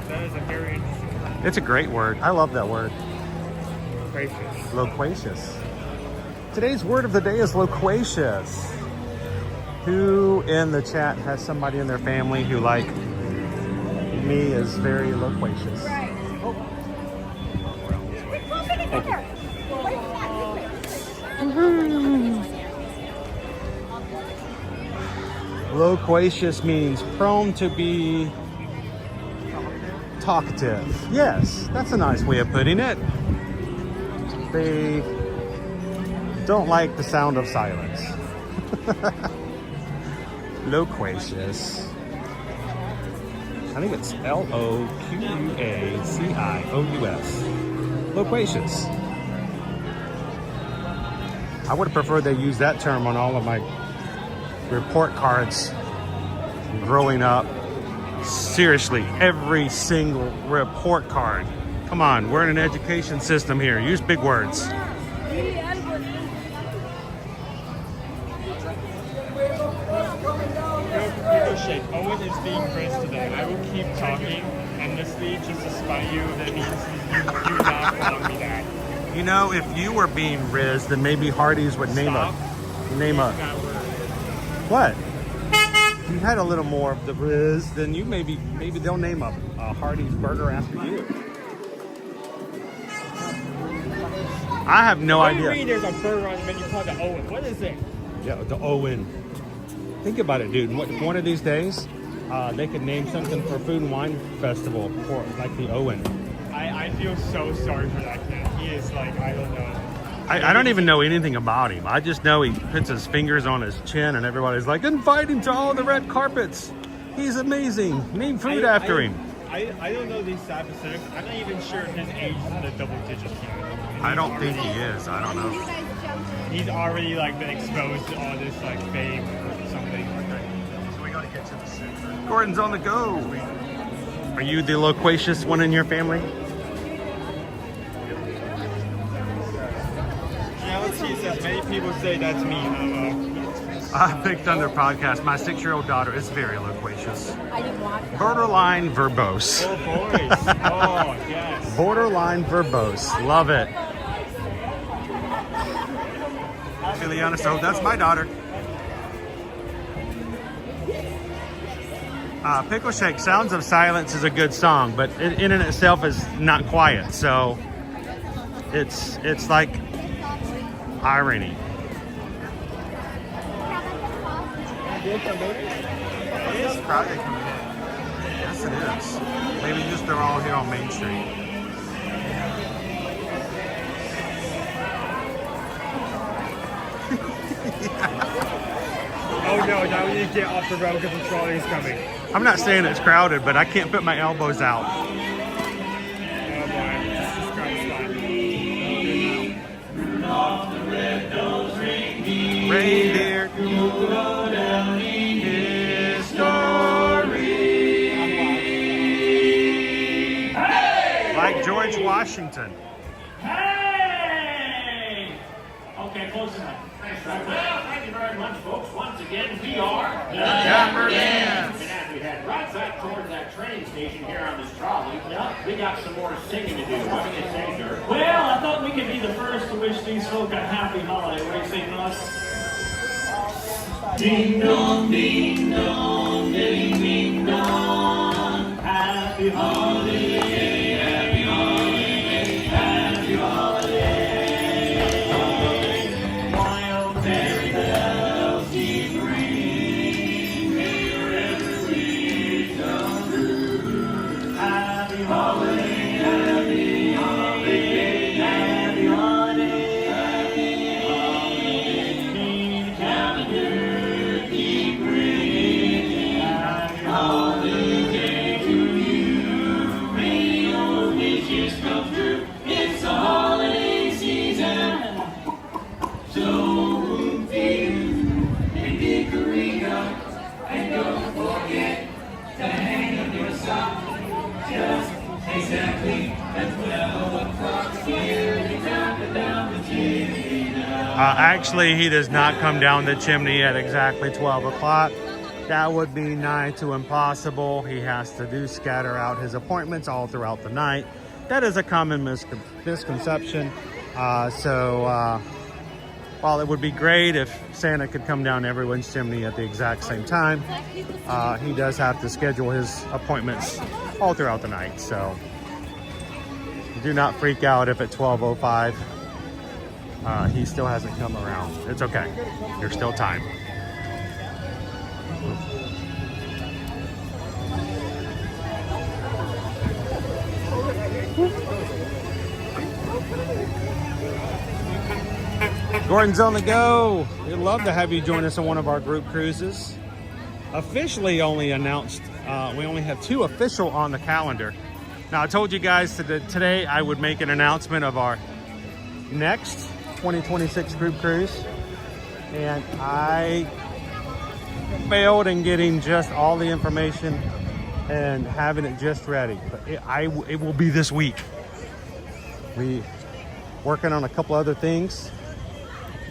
That is a very interesting word. It's a great word. I love that word. Gracious. Loquacious. Today's word of the day is loquacious. Who in the chat has somebody in their family who, like me, is very loquacious? Right. Loquacious means prone to be talkative. Yes, that's a nice way of putting it. They don't like the sound of silence. Loquacious. I think it's L-O-Q-U-A-C-I-O-U-S. Loquacious. I would have preferred they use that term on all of my report cards growing up. Seriously, every single report card. Come on, we're in an education system here. Use big words. Owen is being Chris today. I will keep talking endlessly just to spite you. That means you not calling me that. You know, if you were being Riz, then maybe Hardee's would name a what? If you had a little more of the Riz, then you maybe they'll name a Hardee's burger after you. I have no idea. What do you mean there's a burger on the menu called the Owen? What is it? Yeah, the Owen. Think about it, dude. One of these days, they could name something for Food and Wine Festival for like the Owen. I feel so sorry for that kid. He is like, I don't know. I don't even know anything about him. I just know he puts his fingers on his chin and everybody's like, invite him to all the red carpets. He's amazing. Name food after him. I don't know these specifics. I'm not even sure if his age is in the double digits yet. I don't think he is. I don't know. He's already like been exposed to all this like fame or something. So we gotta get to the center. Gordon's on the go. Are you the loquacious one in your family? Yeah, let's see. Says many people say that's me. Big Thunder podcast. My 6-year-old daughter is very loquacious. I didn't watch it. Borderline verbose. Oh, boys. Oh, yes. Borderline verbose. Love it. Juliana, so that's my daughter. Pickle Shake, Sounds of Silence is a good song, but it in and itself is not quiet. So it's like irony. It is crowded coming in. Yes, it is. Maybe just they're all here on Main Street. Oh no, now we need to get off the road because the trolley is coming. I'm not saying it's crowded, but I can't put my elbows out. Oh boy, this is Reindeer, history. George Washington. Hey! Okay, close enough. Well, thank you very much, folks. Once again, we are the Yapper Dance. And as we head right back towards that train station here on this trolley, we got some more singing to do. What do you say, sir? Well, I thought we could be the first to wish these folk a happy holiday. What do you say, Ross? Ding dong, ding dong, ding ding dong. Happy holiday, happy holiday, happy holiday. While merry bells keep ringing, may your every wish come true. Happy holiday, happy holiday, happy holiday, happy holiday. May the calendar keep ringing. Happy holiday to you. May your wishes come true. It's the holiday season. So move you and hickory nuts. And don't forget to hang up your sock. Just exactly at 12 o'clock. Here we count down the chimney now. Actually, he does not come down the chimney at exactly 12 o'clock. That would be nigh to impossible. He has to scatter out his appointments all throughout the night. That is a common misconception. While it would be great if Santa could come down everyone's chimney at the exact same time, he does have to schedule his appointments all throughout the night. So do not freak out if at 12:05 he still hasn't come around. It's okay. There's still time. Gordon's on the go. We'd love to have you join us on one of our group cruises. Officially only announced, we only have 2 official on the calendar. Now, I told you guys that today I would make an announcement of our next 2026 group cruise. And I failed in getting just all the information and having it just ready. But it will be this week. We working on a couple other things.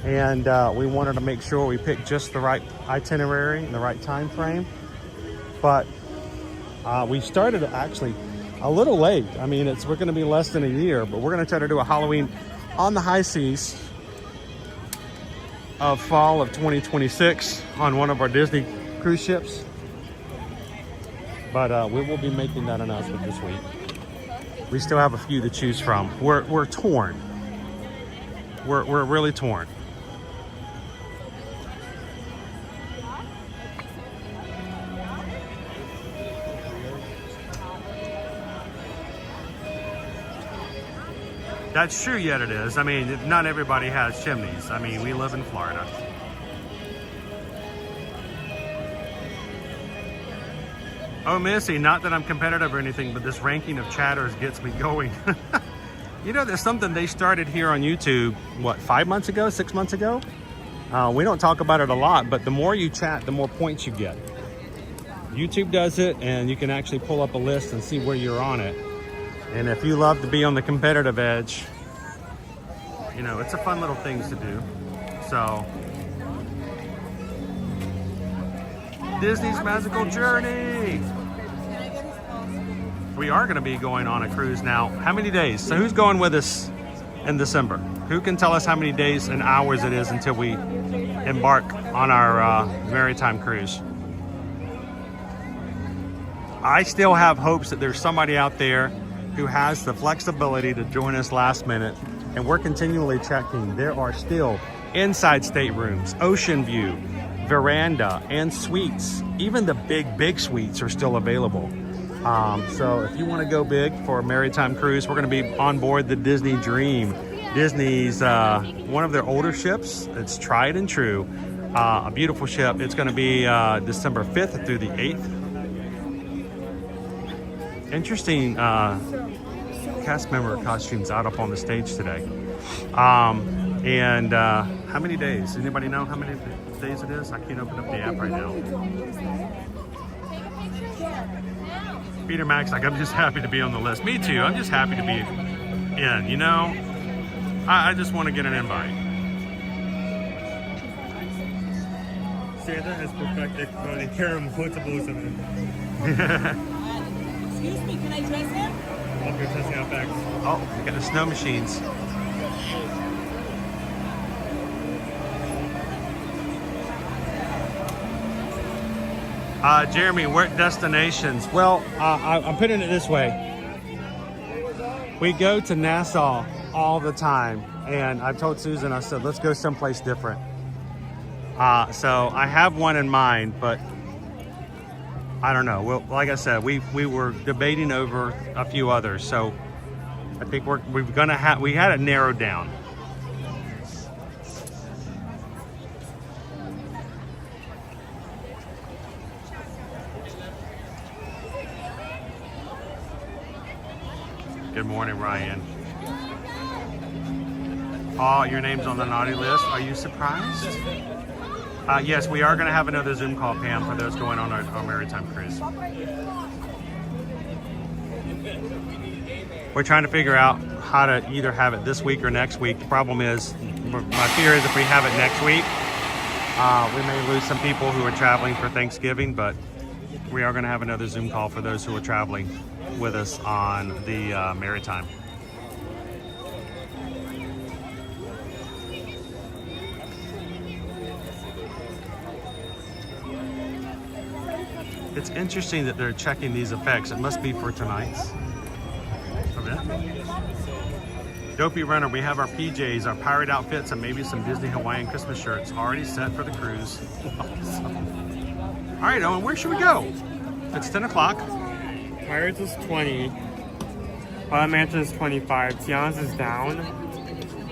And we wanted to make sure we picked just the right itinerary and the right time frame. But we started actually a little late. I mean, we're going to be less than a year, but we're going to try to do a Halloween on the high seas of fall of 2026 on one of our Disney cruise ships. But we will be making that announcement this week. We still have a few to choose from. We're torn. We're really torn. That's true, yet it is. I mean, not everybody has chimneys. I mean, we live in Florida. Oh, Missy, not that I'm competitive or anything, but this ranking of chatters gets me going. You know, there's something they started here on YouTube, what, 5 months ago, 6 months ago? We don't talk about it a lot, but the more you chat, the more points you get. YouTube does it, and you can actually pull up a list and see where you're on it. And if you love to be on the competitive edge, you know, it's a fun little thing to do. So, Disney's Magical Journey. We are going to be going on a cruise now. How many days? So who's going with us in December? Who can tell us how many days and hours it is until we embark on our maritime cruise? I still have hopes that there's somebody out there who has the flexibility to join us last minute, and we're continually checking. There are still inside staterooms, ocean view, veranda, and suites. Even the big suites are still available. So if you want to go big for a maritime cruise, we're going to be on board the Disney Dream. Disney's one of their older ships. It's tried and true. A beautiful ship. It's going to be December 5th through the 8th. Interesting cast member costumes out up on the stage today. How many days? Anybody know how many days it is? I can't open up the app right now. Peter Max, like, I'm just happy to be on the list. Me too. I'm just happy to be in, you know? I just want to get an invite. Santa has perfected clothing. Here are multiples of them. Excuse me, can I dress him? Oh, you're testing out bags. Oh, we got the snow machines. Jeremy, we're at destinations. Well, I'm putting it this way. We go to Nassau all the time, and I've told Susan, I said, let's go someplace different. So I have one in mind, but I don't know. Well, like I said, we were debating over a few others, so I think we had it narrowed down. Good morning, Ryan. Oh, your name's on the naughty list. Are you surprised? Yes, we are going to have another Zoom call, Pam, for those going on our maritime cruise. We're trying to figure out how to either have it this week or next week. The problem is, my fear is if we have it next week, we may lose some people who are traveling for Thanksgiving, but we are going to have another Zoom call for those who are traveling with us on the maritime. It's interesting that they're checking these effects. It must be for tonight's event. Dopey Runner, we have our PJs, our pirate outfits, and maybe some Disney Hawaiian Christmas shirts already set for the cruise. Awesome. All right, Owen, where should we go? It's 10 o'clock. Pirates is 20. Wild Mansion is 25. Tiana's is down.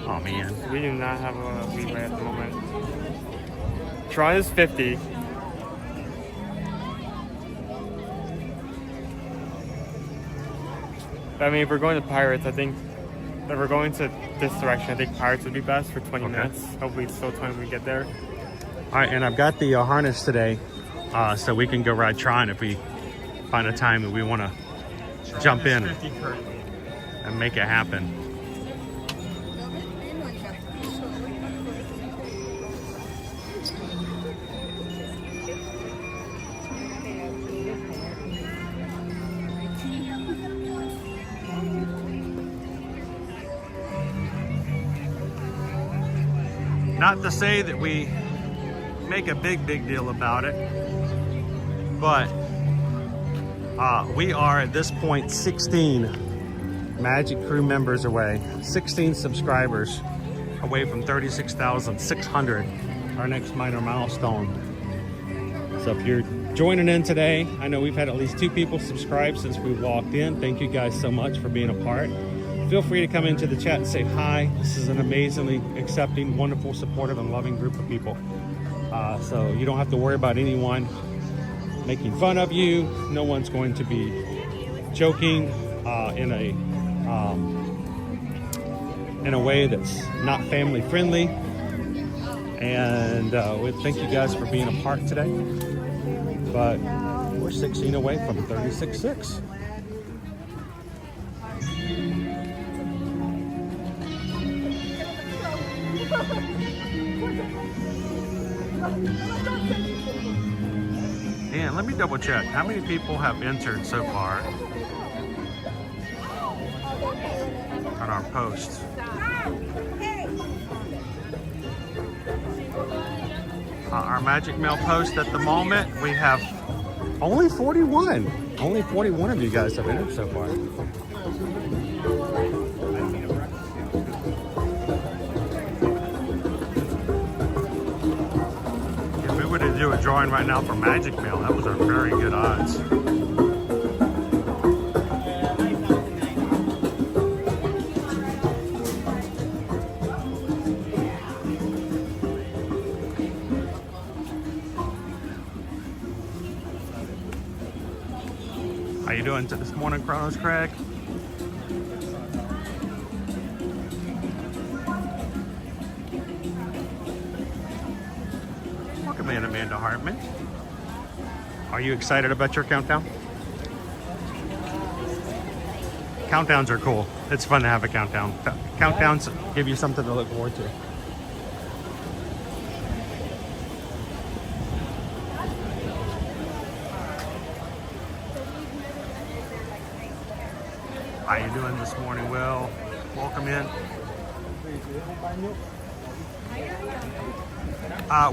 Oh, man. We do not have a leeway at the moment. Tron is 50. I mean, if we're going to Pirates, I think if we're going to this direction, I think Pirates would be best for 20 minutes. Hopefully it's still 20 when we get there. All right, and I've got the harness today, so we can go ride Tron if we find a time that we want to jump in and make it happen. Not to say that we make a big deal about it, but we are at this point 16 Magic Crew members away, 16 subscribers away from 36,600, our next minor milestone. So if you're joining in today, I know we've had at least 2 people subscribe since we walked in. Thank you guys so much for being a part. Feel free to come into the chat and say hi. This is an amazingly accepting, wonderful, supportive, and loving group of people. So you don't have to worry about anyone making fun of you. No one's going to be joking in a way that's not family friendly. And we thank you guys for being a part today. But we're 16 away from 36.6. And let me double check. How many people have entered so far on our post? Our Magic Mail post at the moment, we have only 41. Only 41 of you guys have entered so far. To do a drawing right now for Magic Mail, that was a very good odds. How you doing this morning, Chronos Craig? And Amanda Hartman. Are you excited about your countdown? Countdowns are cool. It's fun to have a countdown. Countdowns give you something to look forward to. How you doing this morning, Will? Welcome in.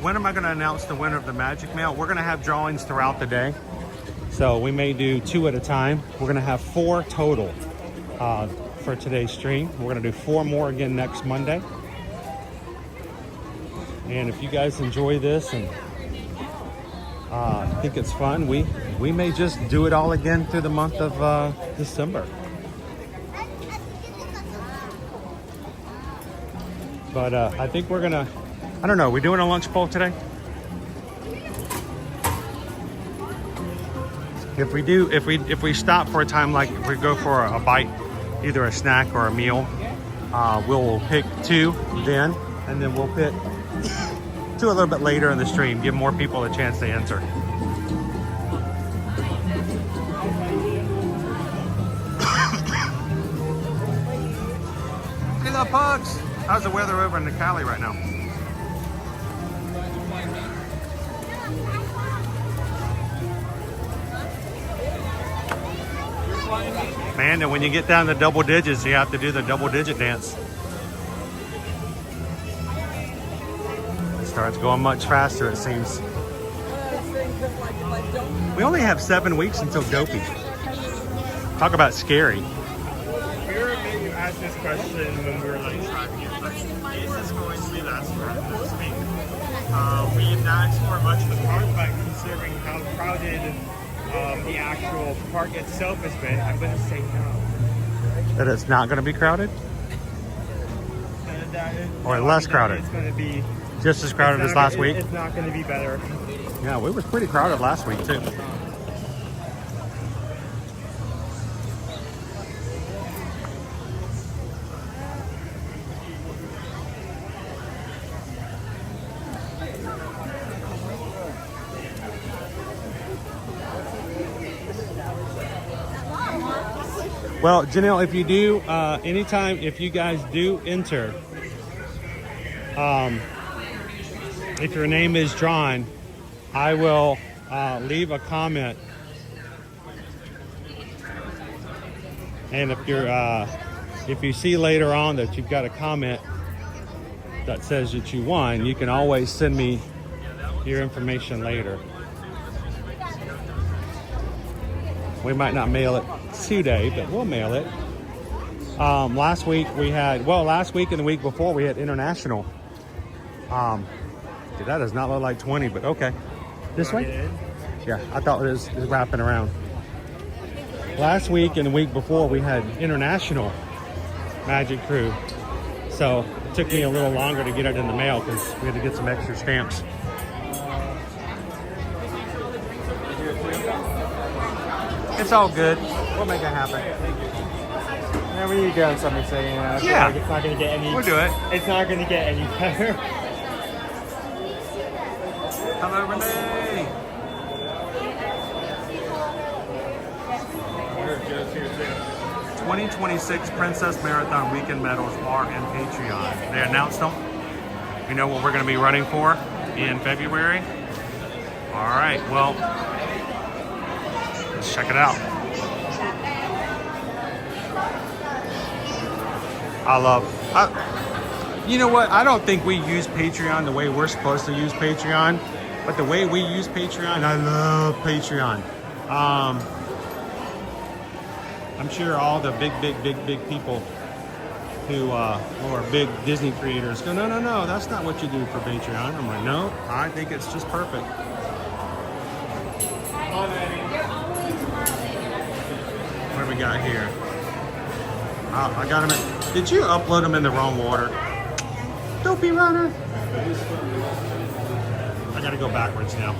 When am I going to announce the winner of the Magic Mail? We're going to have drawings throughout the day. So we may do 2 at a time. We're going to have 4 total for today's stream. We're going to do 4 more again next Monday. And if you guys enjoy this and think it's fun, we may just do it all again through the month of December. But I think we're gonna, I don't know, we doing a lunch poll today? If we do, if we stop for a time, like if we go for a bite, either a snack or a meal, we'll pick 2 then, and then we'll pick 2 a little bit later in the stream, give more people a chance to enter. Hey, little pugs. How's the weather over in the Cali right now? Man, and when you get down to double digits, you have to do the double digit dance. It starts going much faster, it seems. We only have 7 weeks until Dopey. Talk about scary. We were maybe asked this question when we were like tracking it, but is this going to be last year this week? We have not explored much of the park, but considering how crowded the actual park itself has been, I'm going to say no. That it's not going to be crowded? Or less crowded? It's going to be just as crowded as last week? It's not going to be better. Yeah, it was pretty crowded last week too. Well, Janelle, if you do, anytime, if you guys do enter, if your name is drawn, I will leave a comment. And if you see later on that you've got a comment that says that you won, you can always send me your information later. We might not mail it today, but we'll mail it. Last week we had, last week and the week before we had international. That does not look like 20, but okay. This way? Yeah, I thought it was wrapping around. Last week and the week before we had international Magic Crew. So it took me a little longer to get it in the mail because we had to get some extra stamps. It's all good. We'll make it happen. Yeah, we need to get on something saying yeah. Like it's not going to get any. We'll do it. It's not going to get any better. Hello, Renee. 2026 Princess Marathon Weekend medals are in Patreon. They announced them. You know what we're going to be running for in February? All right, well, let's check it out. You know what? I don't think we use Patreon the way we're supposed to use Patreon, but the way we use Patreon, I love Patreon. I'm sure all the big people who are big Disney creators go, no, that's not what you do for Patreon. I'm like, no, I think it's just perfect. What do we got here? I got them in. Did you upload them in the wrong water? Dopey runner. I gotta go backwards now.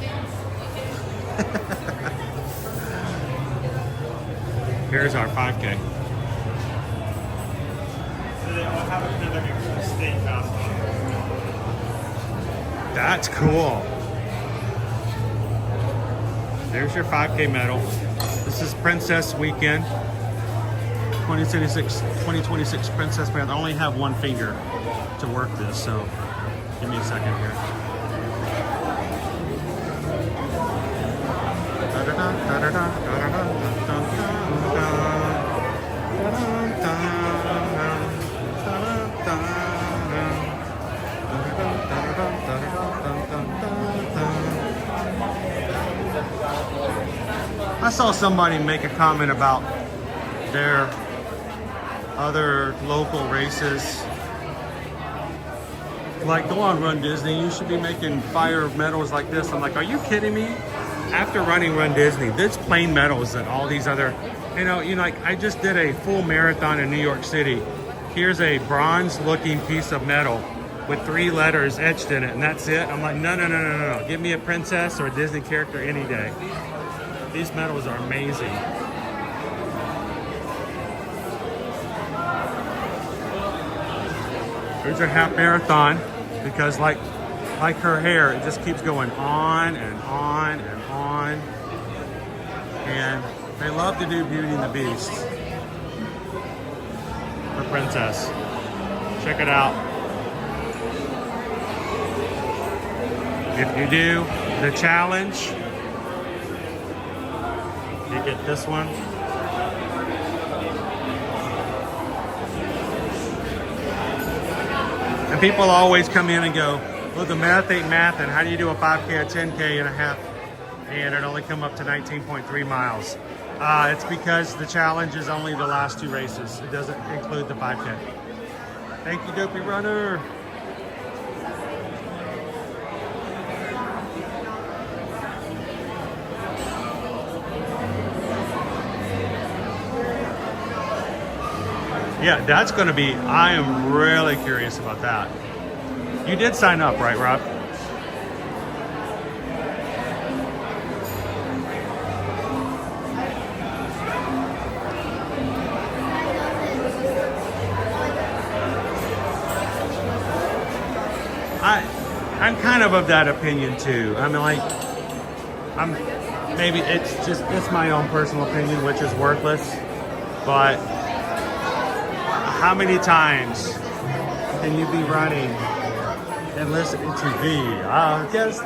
Here's our 5K. So they all have another state costume. That's cool. There's your 5K medal. This is Princess Weekend. 2026 Princess Band. I only have one finger to work this, so give me a second here. I saw somebody make a comment about their other local races. Like, go on Run Disney, you should be making fire medals like this. I'm like, are you kidding me? After running Run Disney, there's plain medals that all these other, you know, like I just did a full marathon in New York City. Here's a bronze looking piece of metal with 3 letters etched in it, and that's it. I'm like, no. Give me a princess or a Disney character any day. These medals are amazing. Here's her half marathon, because like her hair, it just keeps going on and on and on. And they love to do Beauty and the Beast for Princess. Check it out. If you do the challenge, you get this one. And people always come in and go, well, the math ain't math, and how do you do a 5K, a 10K, and a half, and it only come up to 19.3 miles? It's because the challenge is only the last 2 races. It doesn't include the 5K. Thank you, Dopey Runner. Yeah, that's going to be, I am really curious about that. You did sign up, right, Rob? I'm kind of that opinion too. I mean, like, maybe it's my own personal opinion, which is worthless, but how many times can you be running and listening to our guest,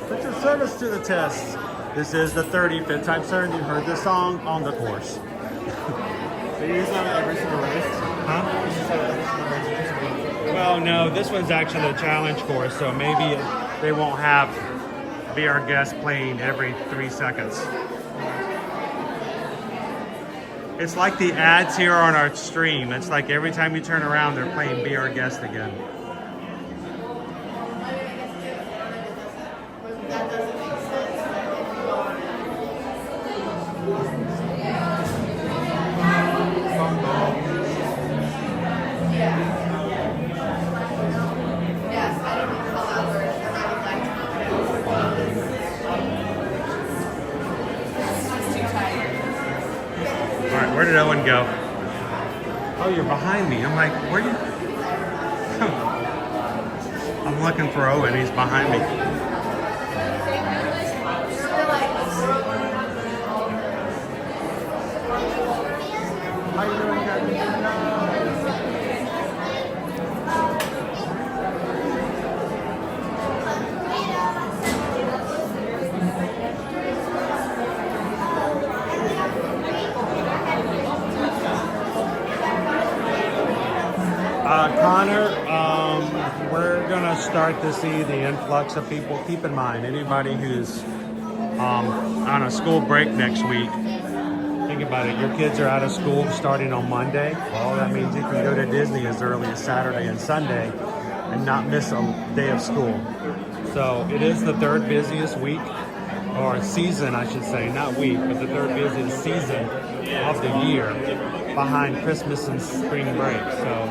put your service to the test. This is the 35th time, sir, and you heard this song on the course. So you use that every single race? Huh? You use that every single race? Well, no, this one's actually a challenge course, so maybe they won't have Be Our Guest playing every 3 seconds. It's like the ads here on our stream. It's like every time you turn around, they're playing Be Our Guest again. Where did Owen go? Oh, you're behind me. I'm like, where you? I'm looking for Owen. He's behind me. How you doing, Connor, we're gonna start to see the influx of people. Keep in mind, anybody who's on a school break next week, think about it, your kids are out of school starting on Monday. Well, that means you can go to Disney as early as Saturday and Sunday and not miss a day of school. So it is the 3rd busiest week, or season I should say, not week, but the 3rd busiest season of the year, behind Christmas and spring break. So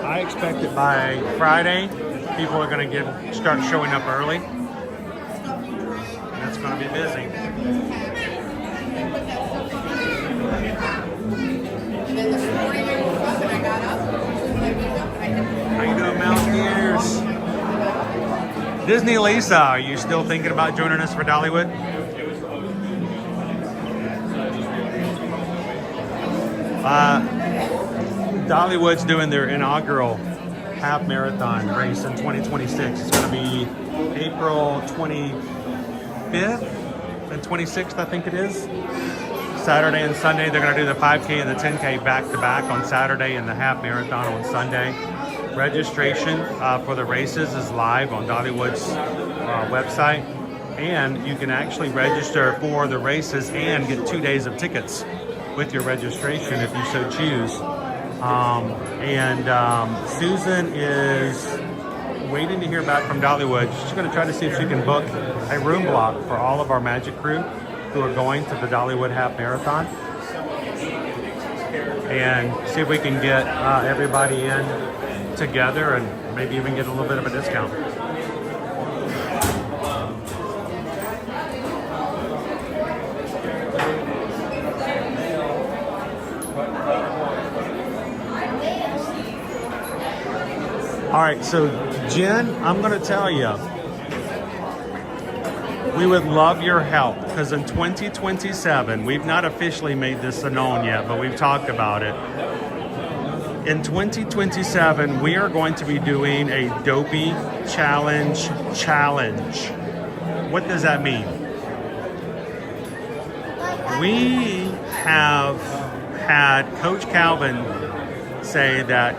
I expect that by Friday, people are going to start showing up early. And it's going to be busy. How you doing, Mountaineers? Disney Lisa, are you still thinking about joining us for Dollywood? Dollywood's doing their inaugural half marathon race in 2026. It's going to be April 25th and 26th, I think it is. Saturday and Sunday, they're going to do the 5K and the 10K back-to-back on Saturday and the half marathon on Sunday. Registration for the races is live on Dollywood's website, and you can actually register for the races and get 2 days of tickets with your registration if you so choose. Susan is waiting to hear back from Dollywood. She's going to try to see if she can book a room block for all of our Magic crew who are going to the Dollywood Half Marathon, and see if we can get everybody in together and maybe even get a little bit of a discount. All right, so Jen, I'm going to tell you, we would love your help because in 2027, we've not officially made this known yet, but we've talked about it. In 2027, we are going to be doing a Dopey Challenge. What does that mean? We have had Coach Calvin say that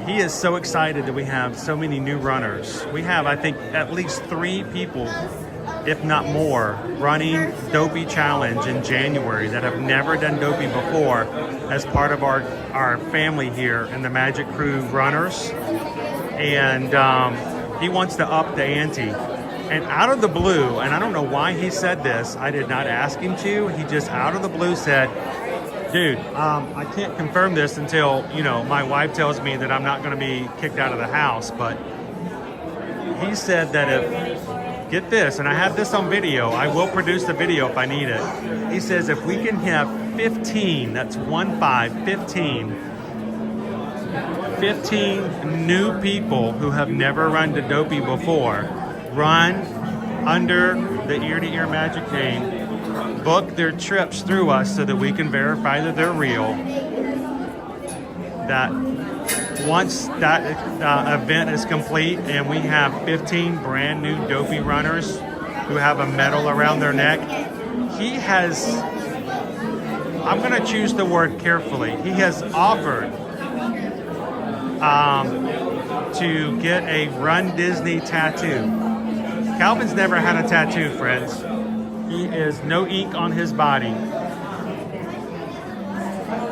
he is so excited that we have so many new runners. We have, I think, at least 3 people, if not more, running Dopey Challenge in January that have never done Dopey before as part of our family here in the Magic Crew runners. And he wants to up the ante. And out of the blue, and I don't know why he said this, I did not ask him to, he just out of the blue said, dude, I can't confirm this until, my wife tells me that I'm not going to be kicked out of the house. But he said that if, get this, and I have this on video, I will produce the video if I need it. He says if we can have 15, that's 15 new people who have never run to Dopey before, run under the ear-to-ear Magic name, book their trips through us so that we can verify that they're real, that once that event is complete and we have 15 brand new Dopey runners who have a medal around their neck, he has, I'm going to choose the word carefully, he has offered to get a Run Disney tattoo. Calvin's never had a tattoo, friends. He is no ink on his body.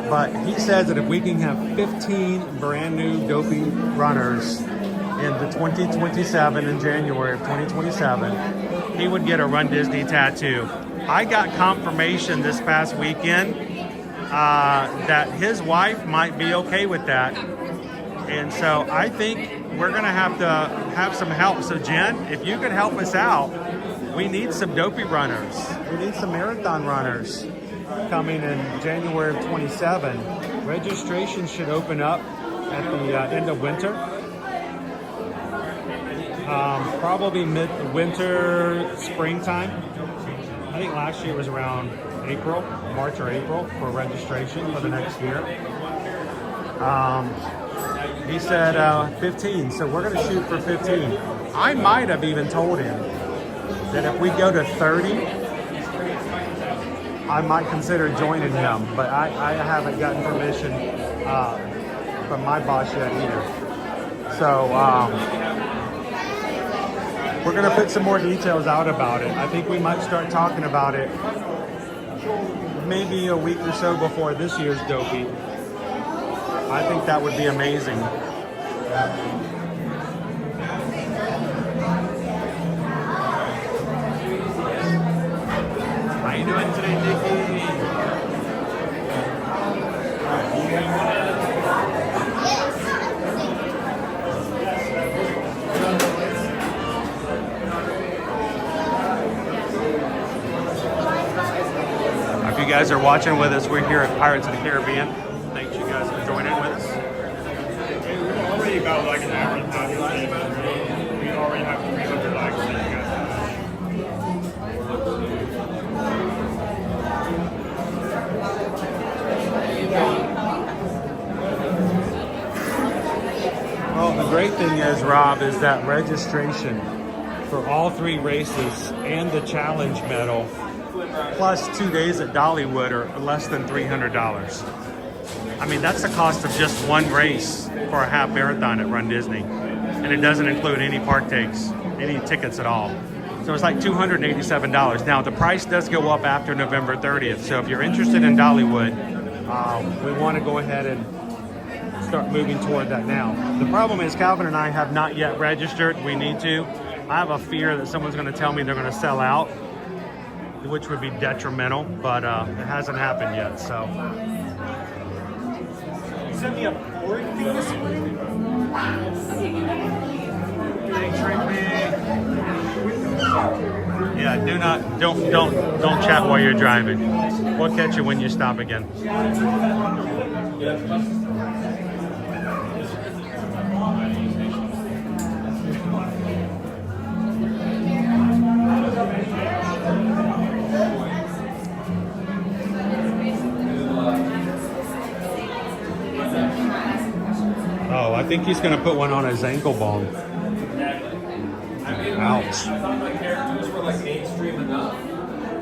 But he says that if we can have 15 brand new Dopey runners in the 2027, in January of 2027, he would get a Run Disney tattoo. I got confirmation this past weekend that his wife might be okay with that. And so I think we're going to have some help. So Jen, if you could help us out, we need some Dopey runners. We need some marathon runners coming in January of 27. Registration should open up at the end of winter. Probably mid-winter, springtime. I think last year was around March or April for registration for the next year. He said 15, so we're going to shoot for 15. I might have even told him that if we go to 30, I might consider joining him, but I haven't gotten permission from my boss yet either. So we're going to put some more details out about it. I think we might start talking about it maybe a week or so before this year's Dopey. I think that would be amazing. How you doing today, Nikki? If you guys are watching with us, we're here at Pirates of the Caribbean. Thanks you guys for joining with us. We're already about like an hour and a half. We already have 300 likes. So you guys have. great thing is, Rob, is that registration for all 3 races and the challenge medal, plus 2 days at Dollywood, are less than $300. I mean, that's the cost of just one race for a half marathon at Run Disney. And it doesn't include any park takes, any tickets at all. So it's like $287. Now, the price does go up after November 30th. So if you're interested in Dollywood, we want to go ahead and start moving toward that now. The problem is Calvin and I have not yet registered. We need to. I have a fear that someone's going to tell me they're going to sell out, which would be detrimental, but it hasn't happened yet, so. Send me a board, please. Thanks, yeah, don't chat while you're driving. We'll catch you when you stop again. Oh, I think he's going to put one on his ankle bone. Ouch.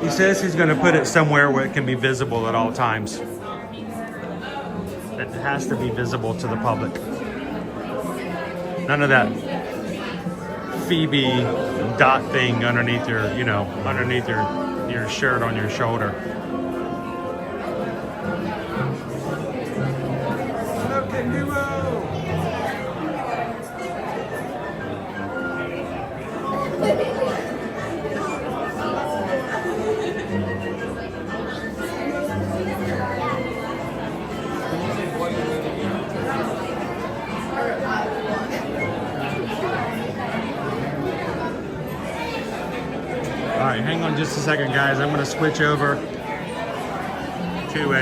He says he's going to put it somewhere where it can be visible at all times. It has to be visible to the public. None of that Phoebe dot thing underneath your, underneath your shirt on your shoulder. All right, hang on just a second, guys. I'm going to switch over to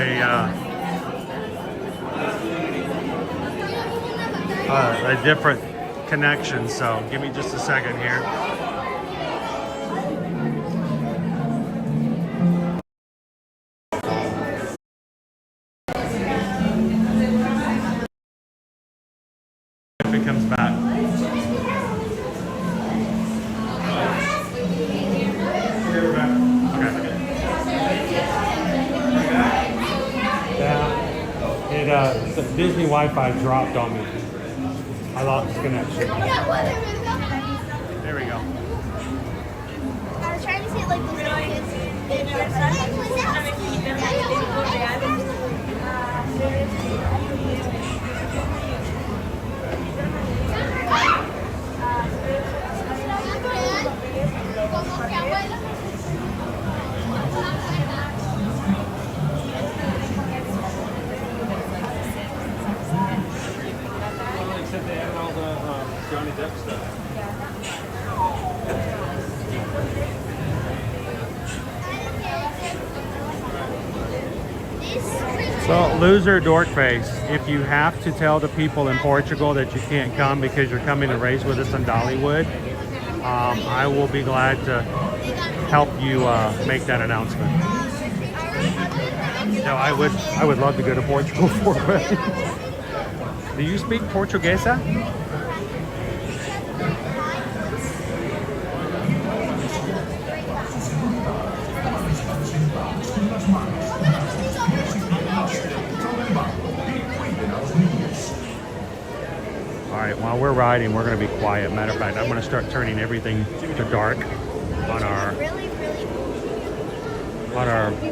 a different connection. So give me just a second here. If it comes back. The Disney Wi-Fi dropped on me. I lost connection. There we go. I was trying to see it like the Except they added all the Johnny Depp stuff. So, loser dork face, if you have to tell the people in Portugal that you can't come because you're coming to race with us in Dollywood, I will be glad to help you make that announcement. No, I would love to go to Portugal for it. Do you speak Portuguesa? All right, while we're riding, we're going to be quiet. Matter of fact, I'm going to start turning everything to dark on our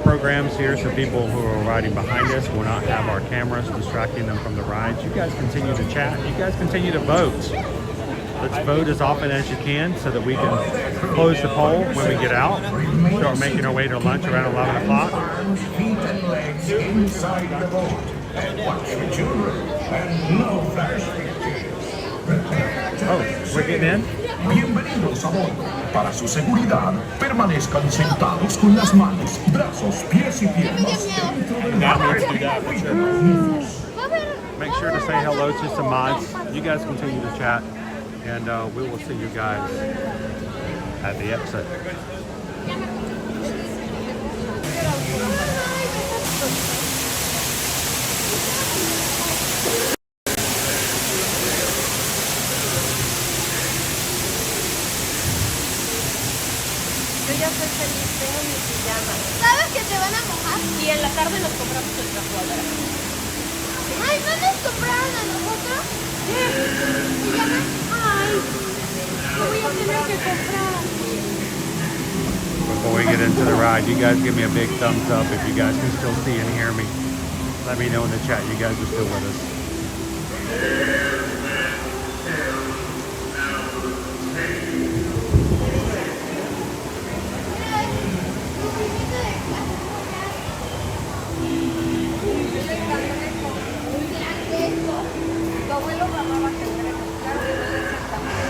programs here, so people who are riding behind us will not have our cameras distracting them from the rides. You guys continue to chat. You guys continue to vote. Let's vote as often as you can so that we can close the poll when we get out. Start making our way to lunch around 11 o'clock. Feet and legs inside the boat. And watch the children. And no flash pictures. Oh, we're getting in? Bienvenidos a bordo. Para su seguridad, permanezcan sentados con las manos, brazos, pies y piernas dentro del barco. Make sure to say hello to some mods. You guys continue to chat, and we will see you guys at the exit. Tengo mi pijama. ¿Sabes que te van a mojar? Y en la tarde nos compramos nuestra jugadora. Ay, ¿no nos compraron a nosotros? ¿Pijama? Ay, lo voy a tener que comprar. Before we get into the ride, you guys give me a big thumbs up if you guys can still see and hear me. Let me know in the chat you guys are still with us. Tu abuelo mamaba cangrejo. Claro que no es exactamente.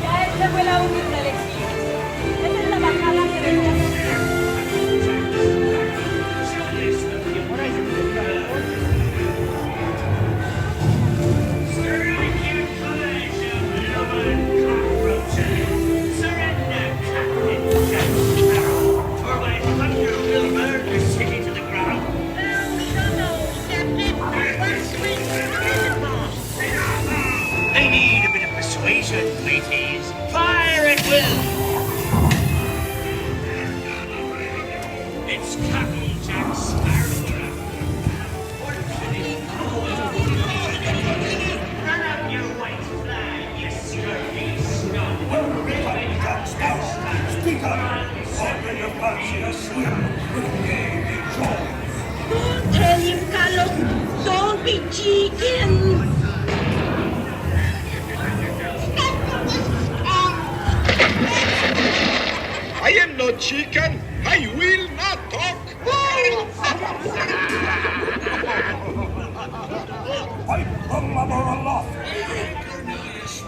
Ya esta fue la única lección. Esta es la bajada que venía. They need a bit of persuasion, mateys. Fire at will! It's Captain Jack Sparrow. Run up your white flag, you scurvy scum. Jack Sparrow, speak up! Open your conscience. Don't tell him, Carlos. Don't be cheeking. I am no chicken. I will not talk. I come aloft.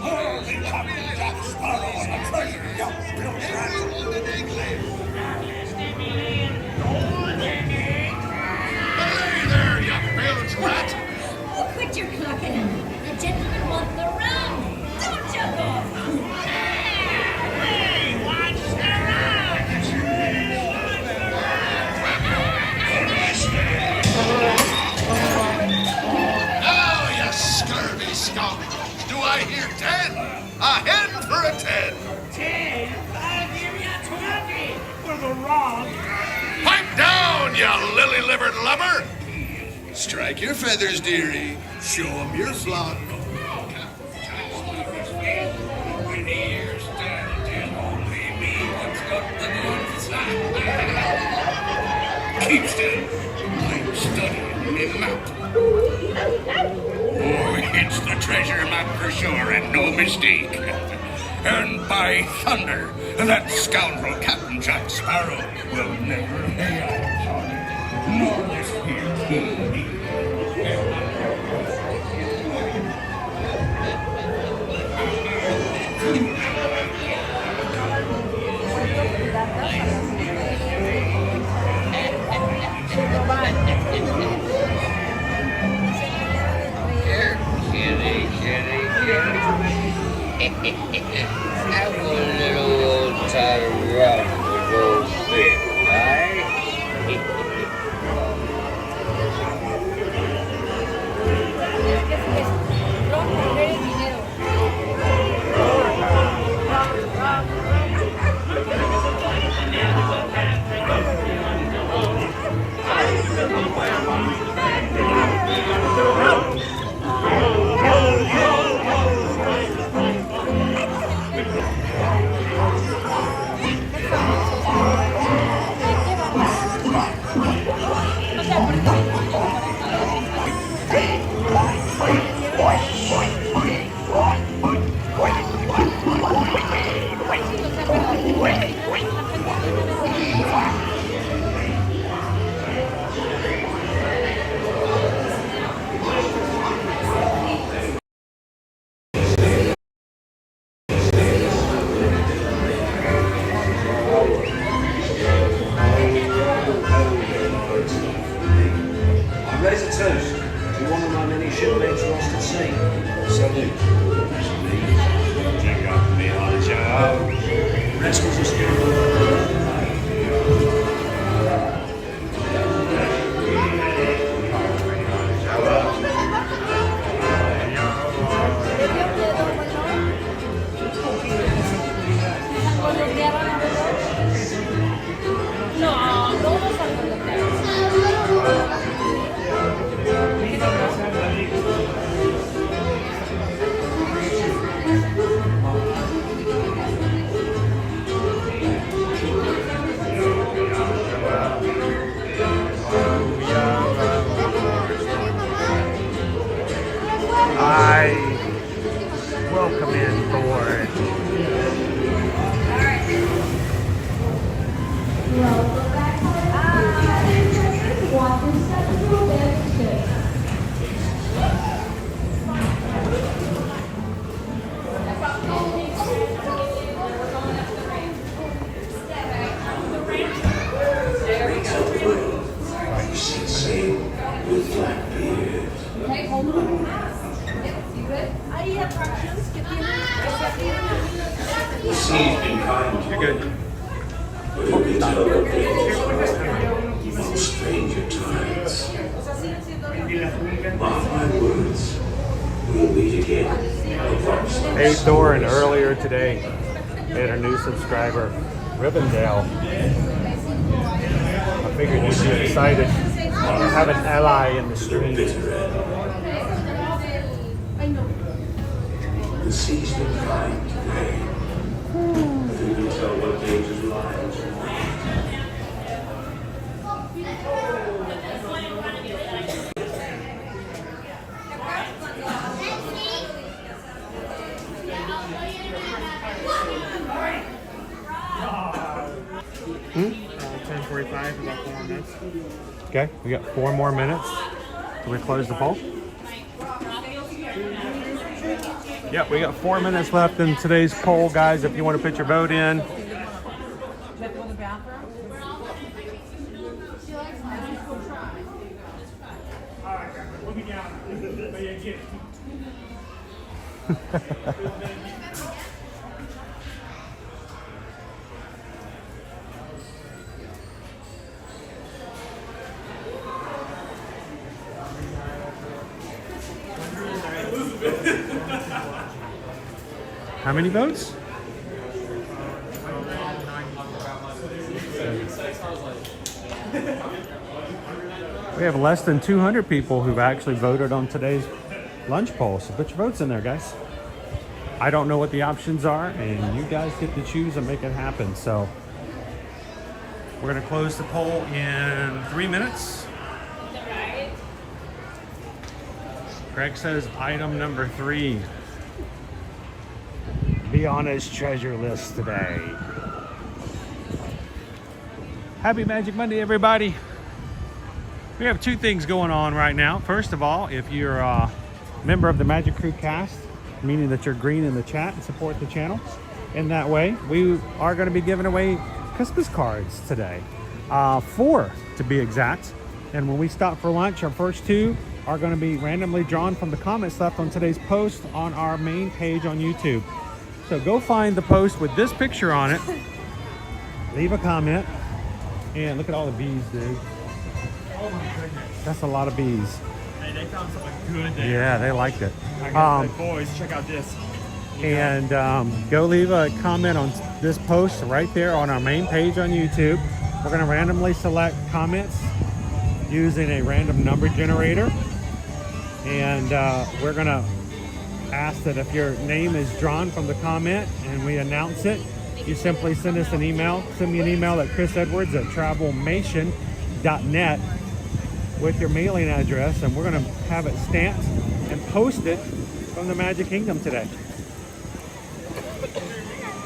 Early Captain Jack Sparrow on the treasure yacht built Hey there, you bilge rat. Oh, quit your clucking. The gentlemen want the rum. Don't jump off. Hey, watch the Now, you scurvy skunk. Do I hear 10? A hen for a 10. 10. I'll give you 20 for the wrong. Pipe down, you lily-livered lubber. Strike your feathers, dearie. Show 'em your flock. Keep still. I'm studying the map. Oh, it's the treasure map for sure, and no mistake. And by thunder, that scoundrel Captain Jack Sparrow will never lay eyes on it, nor this here king. Have a little old time run with old Bill, right? toast to one of my many shipmates lost at sea. Salute. You got me on a job. Rest is a skill. I welcome in board. The sea's been kind. You're good. On stranger times. Mark my words, we'll meet again. Hey, Thorin, earlier today, we had a new subscriber, Rivendell. I figured you'd be excited to have an ally in the stream. The sea's been kind today. You can tell what danger's lying. Hmm? 10:45, about 4 more minutes. Okay, we got 4 more minutes. Do we close the poll? Yep, we got 4 minutes left in today's poll, guys. If you want to put your vote in. How many votes? We have less than 200 people who've actually voted on today's lunch poll, so put your votes in there, guys. I don't know what the options are, and you guys get to choose and make it happen. So we're going to close the poll in 3 minutes. Greg says item number 3. Be on his treasure list today. Happy Magic Monday, everybody. We have 2 things going on right now. First of all, if you're a member of the Magic Crew cast, meaning that you're green in the chat and support the channel in that way, we are going to be giving away Christmas cards today. 4 to be exact. And when we stop for lunch, our first 2 are going to be randomly drawn from the comments left on today's post on our main page on YouTube. So go find the post with this picture on it, leave a comment, and look at all the bees, dude. Oh my goodness. That's a lot of bees. Hey, they found something good there. Yeah, they liked it. I guess the boys, check out this. And go leave a comment on this post right there on our main page on YouTube. We're going to randomly select comments using a random number generator. And we're going to ask that if your name is drawn from the comment and we announce it, you simply send us an email. Send me an email at chrisedwards@travelmation.net with your mailing address, and we're going to have it stamped and posted from the Magic Kingdom today.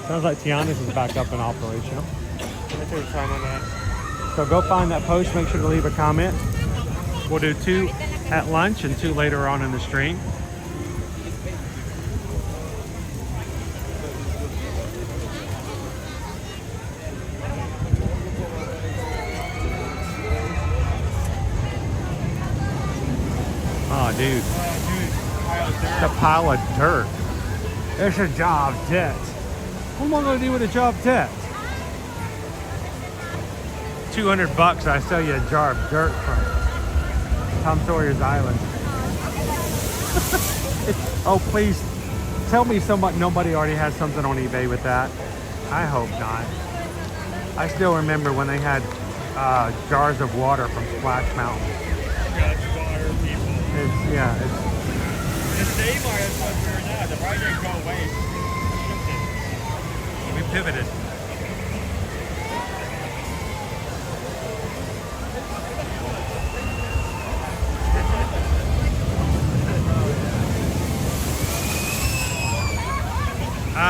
Sounds like Tiana's is back up and operational. Let me take time on that. So go find that post, make sure to leave a comment. We'll do 2 at lunch and 2 later on in the stream. Oh, dude. It's a pile of dirt. It's a jar of dirt. What am I going to do with a jar of dirt? $200, I sell you a jar of dirt from Tom Sawyer's Island. Oh, please tell me nobody already has something on eBay with that. I hope not. I still remember when they had jars of water from Splash Mountain. Water people. The same are as what we're now. The price didn't go away. We pivoted.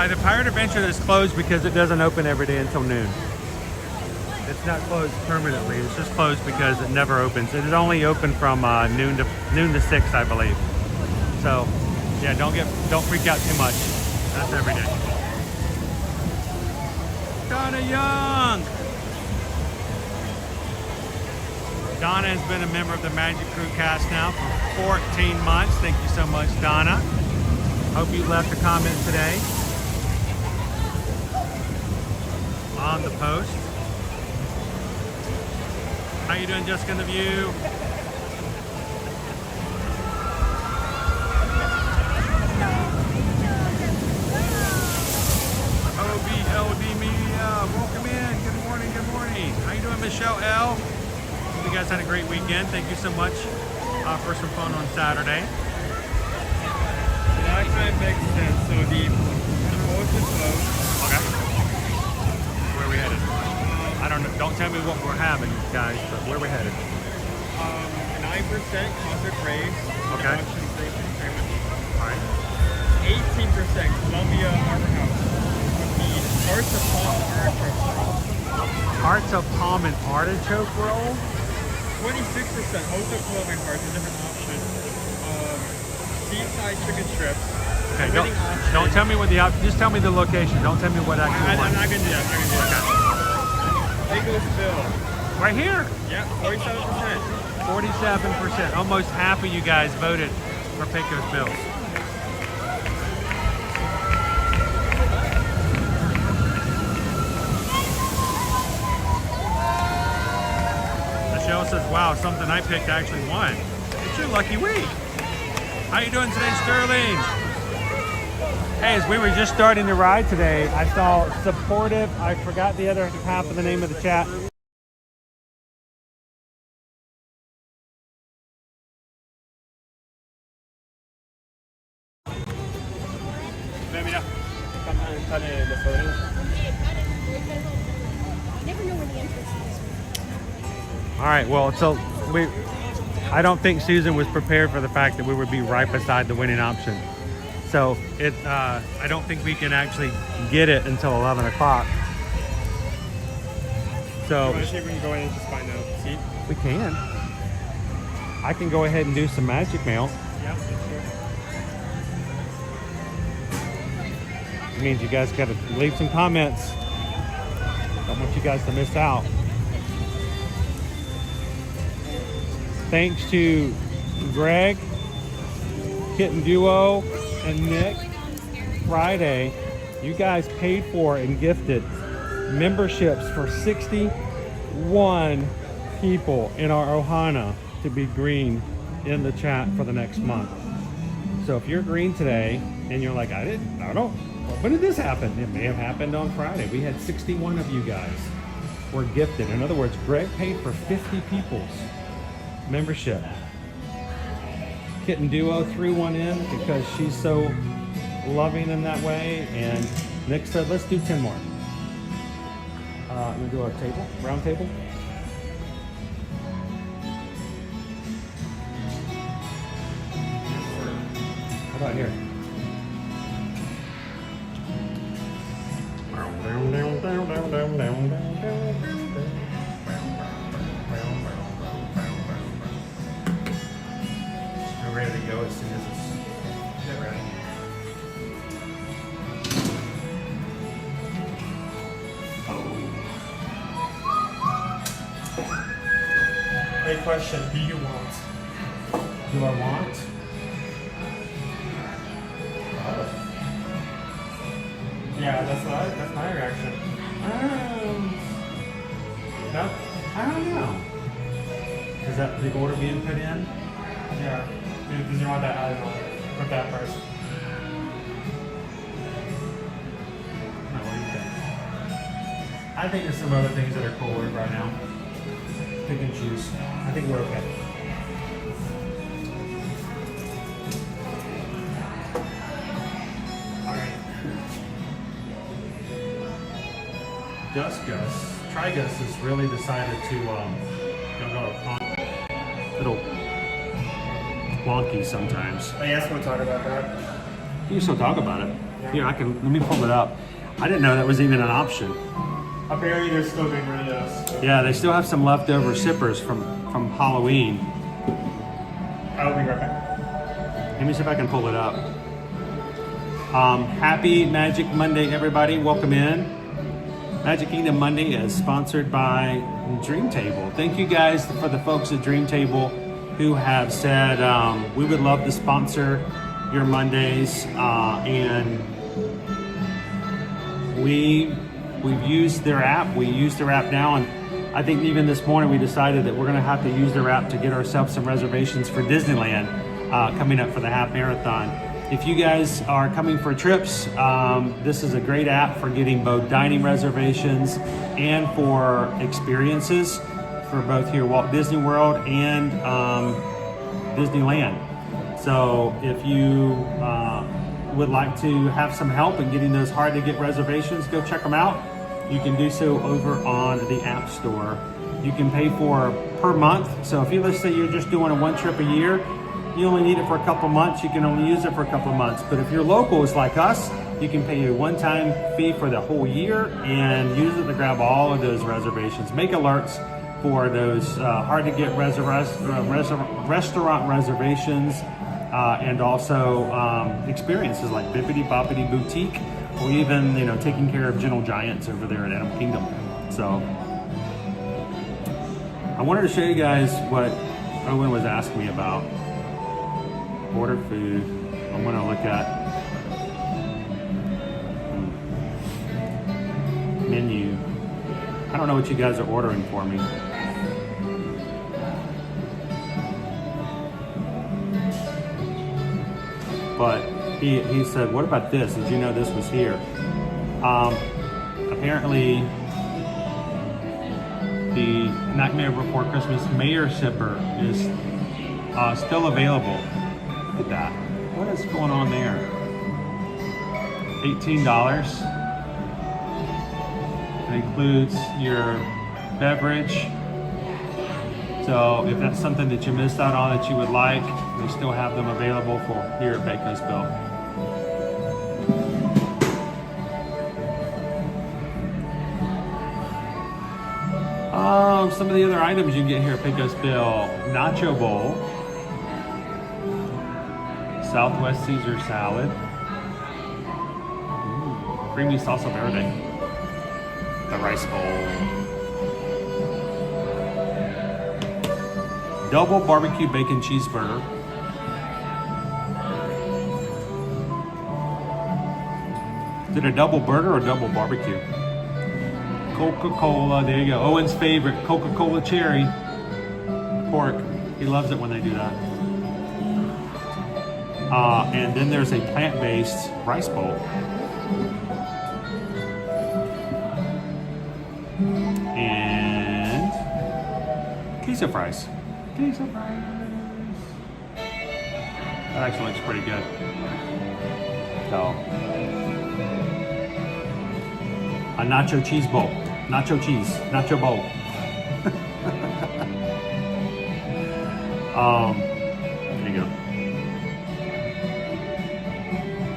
The Pirate Adventure is closed because it doesn't open every day until noon. It's not closed permanently. It's just closed because it never opens. It is only open from noon to 6, I believe. So, yeah, don't freak out too much. That's every day. Donna Young. Donna has been a member of the Magic Crew cast now for 14 months. Thank you so much, Donna. Hope you left a comment today on the post. How you doing, Jessica in the View? OBLD Media, welcome in. Good morning, good morning. How you doing, Michelle L? Hope you guys had a great weekend. Thank you so much for some fun on Saturday. That kind of makes sense. So the post is closed. Okay. Where are we headed? I don't know. Don't tell me what we're having, guys, but where are we headed? 9% concert race. Okay. All right. 18% Columbia Harbor House. Hearts of Palm Artichoke. Hearts of Palm and Artichoke roll? 26% Hotel Club and Hearts, a different option. Seaside chicken strips. Okay, don't tell me what the option. Just tell me the location. Don't tell me what actually. I'm not gonna do that. Pecos Bill. Right here. Yeah, 47%. 47%. Almost half of you guys voted for Pecos Bill. Michelle says, "Wow, something I picked actually won. It's your lucky week." How you doing today, Sterling? Hey, as we were just starting the ride today, I saw Supportive. I forgot the other half of the name of the chat. All right, well, so I don't think Susan was prepared for the fact that we would be right beside the winning option. So I don't think we can actually get it until 11 o'clock. So we can go in and just find out. See? We can. I can go ahead and do some magic mail. Yeah, sure. It means you guys got to leave some comments. Don't want you guys to miss out. Thanks to Greg, Kitten Duo, and Nick. Friday, you guys paid for and gifted memberships for 61 people in our Ohana to be green in the chat for the next month. So if you're green today and you're like, I don't know, when did this happen? It may have happened on Friday. We had 61 of you guys were gifted. In other words, Greg paid for 50 people's membership. Kitten Duo threw one in because she's so loving in that way, and Nick said, let's do 10 more. I'm gonna do a table, round table. How about here? We're ready to go as soon as it's ready. Great question. Who you want? do I want? Yeah, that's my reaction. No? I don't know. Is that the order being put in? Yeah. Did you want that? I don't know. Put that first. No, what do you think? I think there's some other things that are cooler right now. Pick and choose. I think we're okay. Gus has really decided to go a little wonky sometimes. I guess we'll talk about that. You can still talk about it. Here, let me pull it up. I didn't know that was even an option. Apparently they're still getting rid of those. Yeah, they still have some leftover sippers from Halloween. I'll be right back. Let me see if I can pull it up. Happy Magic Monday, everybody. Welcome in. Magic Kingdom Monday is sponsored by Dream Table. Thank you guys for the folks at Dream Table who have said we would love to sponsor your Mondays, and we've used their app. We use their app now, and I think even this morning we decided that we're going to have to use their app to get ourselves some reservations for Disneyland coming up for the half marathon. If you guys are coming for trips, this is a great app for getting both dining reservations and for experiences for both here Walt Disney World and Disneyland. So if you would like to have some help in getting those hard to get reservations, go check them out. You can do so over on the App Store. You can pay for per month. So if you let's say you're just doing a one trip a year, you only need it for a couple months, you can only use it for a couple of months. But if you're locals like us, you can pay a one-time fee for the whole year and use it to grab all of those reservations. Make alerts for those hard-to-get restaurant reservations and also experiences like Bippity Boppity Boutique, or even taking care of Gentle Giants over there at Animal Kingdom. So I wanted to show you guys what Owen was asking me about. Order food. I'm going to look at menu. I don't know what you guys are ordering for me. But he said, what about this? Did you know this was here? Apparently the Nightmare Before Christmas Mayor Sipper is still available. Look at that. What is going on there? $18. It includes your beverage. So if that's something that you missed out on that you would like, we still have them available for here at Pecos Bill. Some of the other items you can get here at Pecos Bill: Nacho Bowl, Southwest Caesar salad, creamy salsa verde, the rice bowl, double barbecue bacon cheeseburger, is it a double burger or double barbecue? Coca-Cola, there you go. Owen's favorite, Coca-Cola cherry pork. He loves it when they do that. And then there's a plant-based rice bowl. And queso fries. Queso fries. That actually looks pretty good. So, a nacho cheese bowl. Nacho cheese. Nacho bowl. There you go.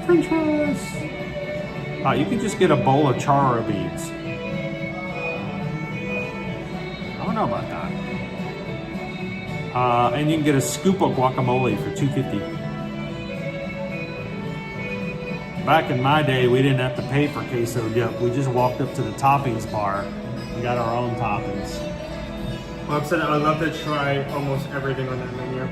French fries. You can just get a bowl of charro beans. I don't know about that. And you can get a scoop of guacamole for $2.50. Back in my day, we didn't have to pay for queso dip. We just walked up to the toppings bar and got our own toppings. Well, I'd love to try almost everything on that menu.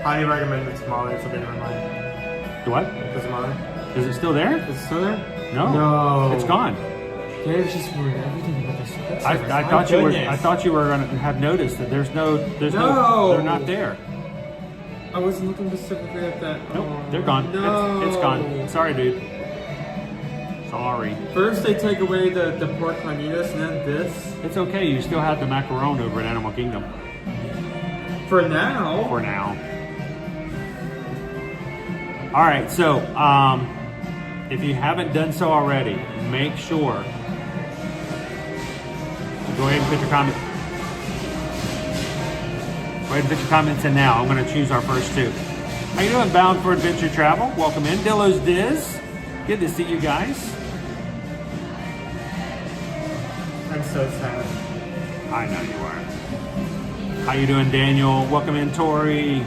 Highly recommend the tamale if anyone like. The what? The tamale. Is it still there? Is it still there? No. No. It's gone. They've just ruined everything about this. I thought you were. I thought you were gonna have noticed that there's no. They're not there. I wasn't looking specifically at that. Nope, Oh, they're gone. No. It's gone. Sorry, dude. Sorry. First they take away the pork carnitas and then this. It's okay. You still have the macaron over at Animal Kingdom. For now. For now. All right. So, if you haven't done so already, make sure to go ahead and put your comment. Go ahead and put your comments in now. I'm going to choose our first two. How you doing, Bound for Adventure Travel? Welcome in. Dillo's Diz. Good to see you guys. I'm so sad. I know you are. How you doing, Daniel? Welcome in, Tori.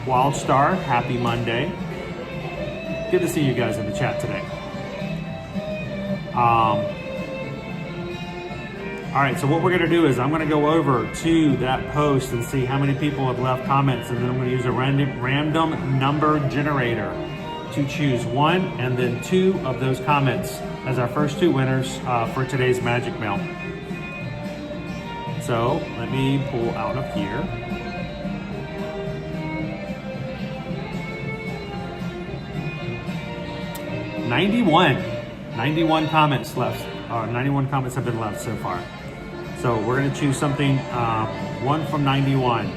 Wildstar, happy Monday. Good to see you guys in the chat today. All right, so what we're gonna do is I'm gonna go over to that post and see how many people have left comments, and then I'm gonna use a random number generator to choose one and then two of those comments as our first two winners for today's Magic Mail. So let me pull out of here. $91 comments left. 91 comments have been left so far. So we're going to choose something, one from 91.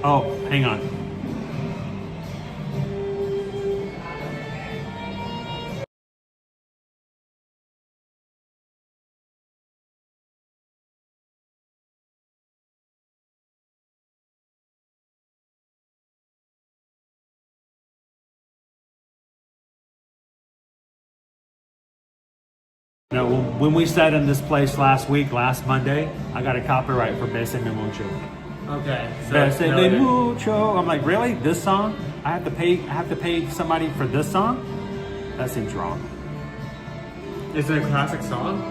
Oh, hang on. No, when we sat in this place last Monday, I got a copyright for Besame Mucho. Okay. So Besame Mucho. I'm like, really? This song? I have to pay somebody for this song? That seems wrong. Is it a classic song?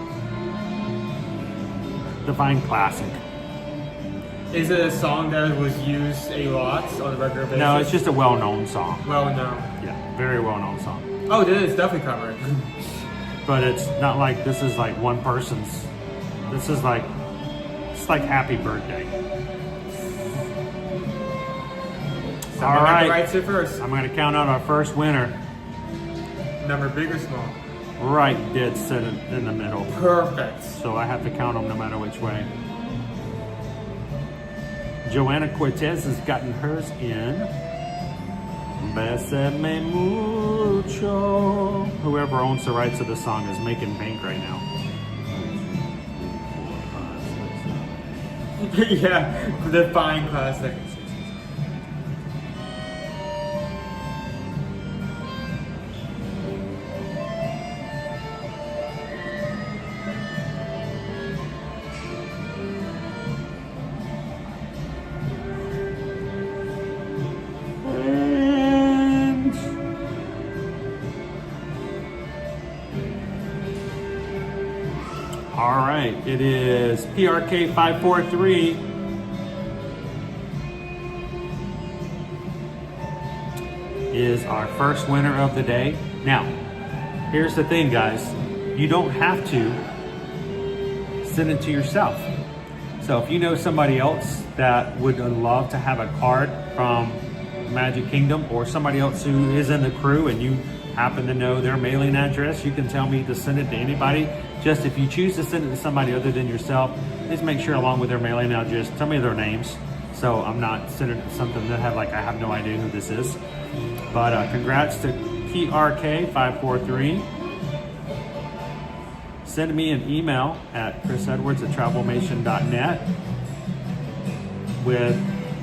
Divine classic. Is it a song that was used a lot on a regular basis? No, it's just a well-known song. Well-known. Yeah, very well-known song. Oh, then it's definitely covered. But it's not like this is like one person's. This is like, it's like Happy Birthday. All right. Right to first. I'm going to count out our first winner. Number big or small? Right dead center in the middle. Perfect. So I have to count them no matter which way. Joanna Cortez has gotten hers in. Besame mucho. Whoever owns the rights to the song is making bank right now. Yeah, the fine classic. All right, it is PRK 543. Is our first winner of the day. Now, here's the thing, guys. You don't have to send it to yourself. So if you know somebody else that would love to have a card from Magic Kingdom, or somebody else who is in the crew and you happen to know their mailing address, you can tell me to send it to anybody. Just if you choose to send it to somebody other than yourself, please make sure along with their mailing address, tell me their names. So I'm not sending it to something that I have no idea who this is. But congrats to PRK543. Send me an email at chrisedwards@travelmation.net with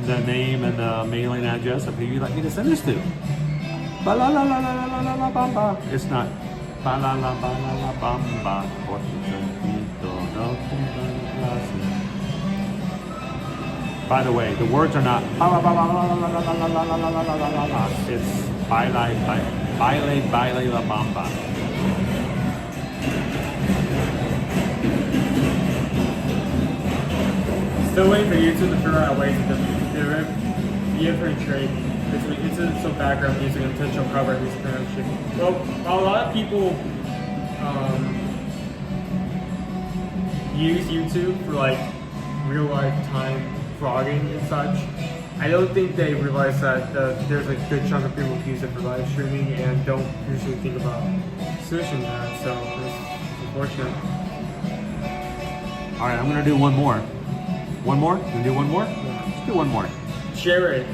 the name and the mailing address of who you'd like me to send this to. Ba-la-la-la-la-la-la-la-bamba. It's not ba-la-la-ba-la-la-bamba. By the way, the words are not it's baile la bamba. Still waiting for YouTube to figure out ways to differentiate between incidental background music and intentional cover music production. Well, while a lot of people use YouTube for like real life time vlogging and such, I don't think they realize that there's a good chunk of people who use it for live streaming and don't usually think about switching that, so it's unfortunate. All right, I'm gonna do one more. One more? Gonna do one more? Let's do one more. Jared,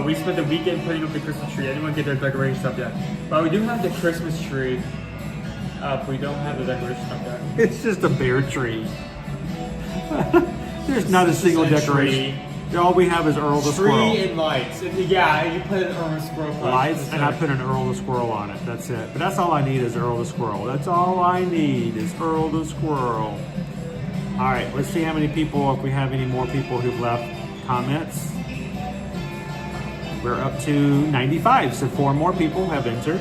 we spent the weekend putting up the Christmas tree. I didn't want to get their decoration up yet, but we do have the Christmas tree up. We don't have the decoration up yet. It's just a bare tree. There's not a single decoration. All we have is Earl the Squirrel. Tree and lights. Yeah, you put an Earl the Squirrel. Lights, and I put an Earl the Squirrel on it. That's it. But that's all I need is Earl the Squirrel. That's all I need is Earl the Squirrel. All right, let's see how many people, if we have any more people who've left comments. We're up to 95, so 4 more people have entered.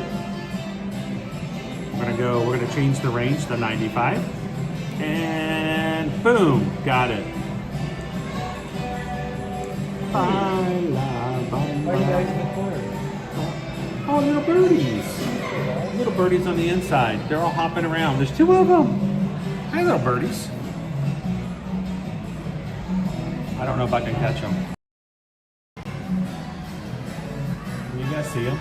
We're gonna change the range to 95. And boom, got it. Oh, little birdies. Little birdies on the inside. They're all hopping around. There's 2 of them. Hi, little birdies. I don't know if I can catch them. You guys see them?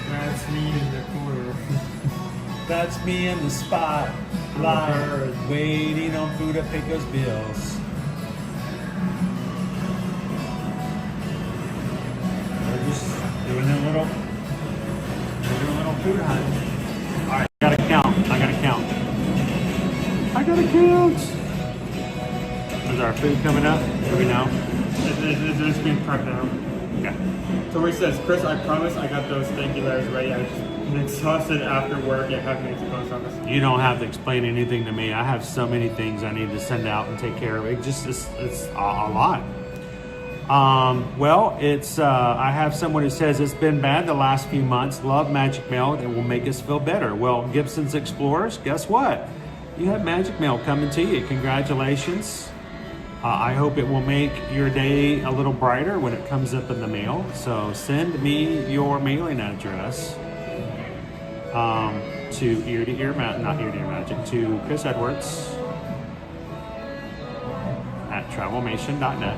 That's me in the corner. That's me in the spotlight, waiting on food at Pecos Bill's. They're just doing a little food hunt. All right, I gotta count. Is our food coming up? Do we know? It's being prepped now. Okay. So he says, Chris, I promise I got those thank you letters ready. I am exhausted after work at having to post office. You don't have to explain anything to me. I have so many things I need to send out and take care of. It's a lot. Well, I have someone who says it's been bad the last few months. Love Magic Mail. It will make us feel better. Well, Gibson's Explorers, guess what? You have Magic Mail coming to you. Congratulations. I hope it will make your day a little brighter when it comes up in the mail. So send me your mailing address to to Chris Edwards at travelmation.net.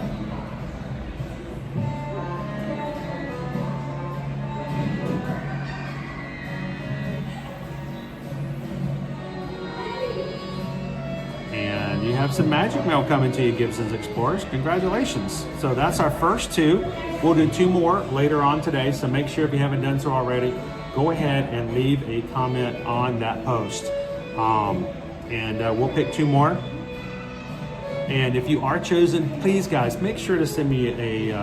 And you have some Magic Mail coming to you, Gibson's Explorers. Congratulations. So that's our first 2. We'll do 2 more later on today. So make sure if you haven't done so already, go ahead and leave a comment on that post. And we'll pick 2 more. And if you are chosen, please guys, make sure to send me a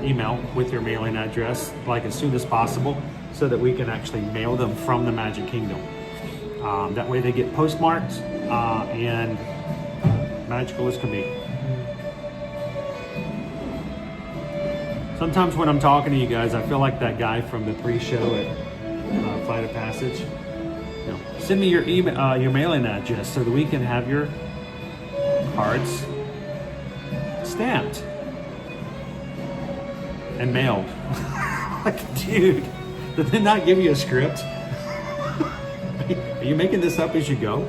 email with your mailing address like as soon as possible so that we can actually mail them from the Magic Kingdom. That way they get postmarked and magical as can be. Sometimes when I'm talking to you guys, I feel like that guy from the pre-show at Flight of Passage. You know, send me your email, your mailing address so that we can have your cards stamped and mailed. Like, dude, did they not give you a script? Are you making this up as you go?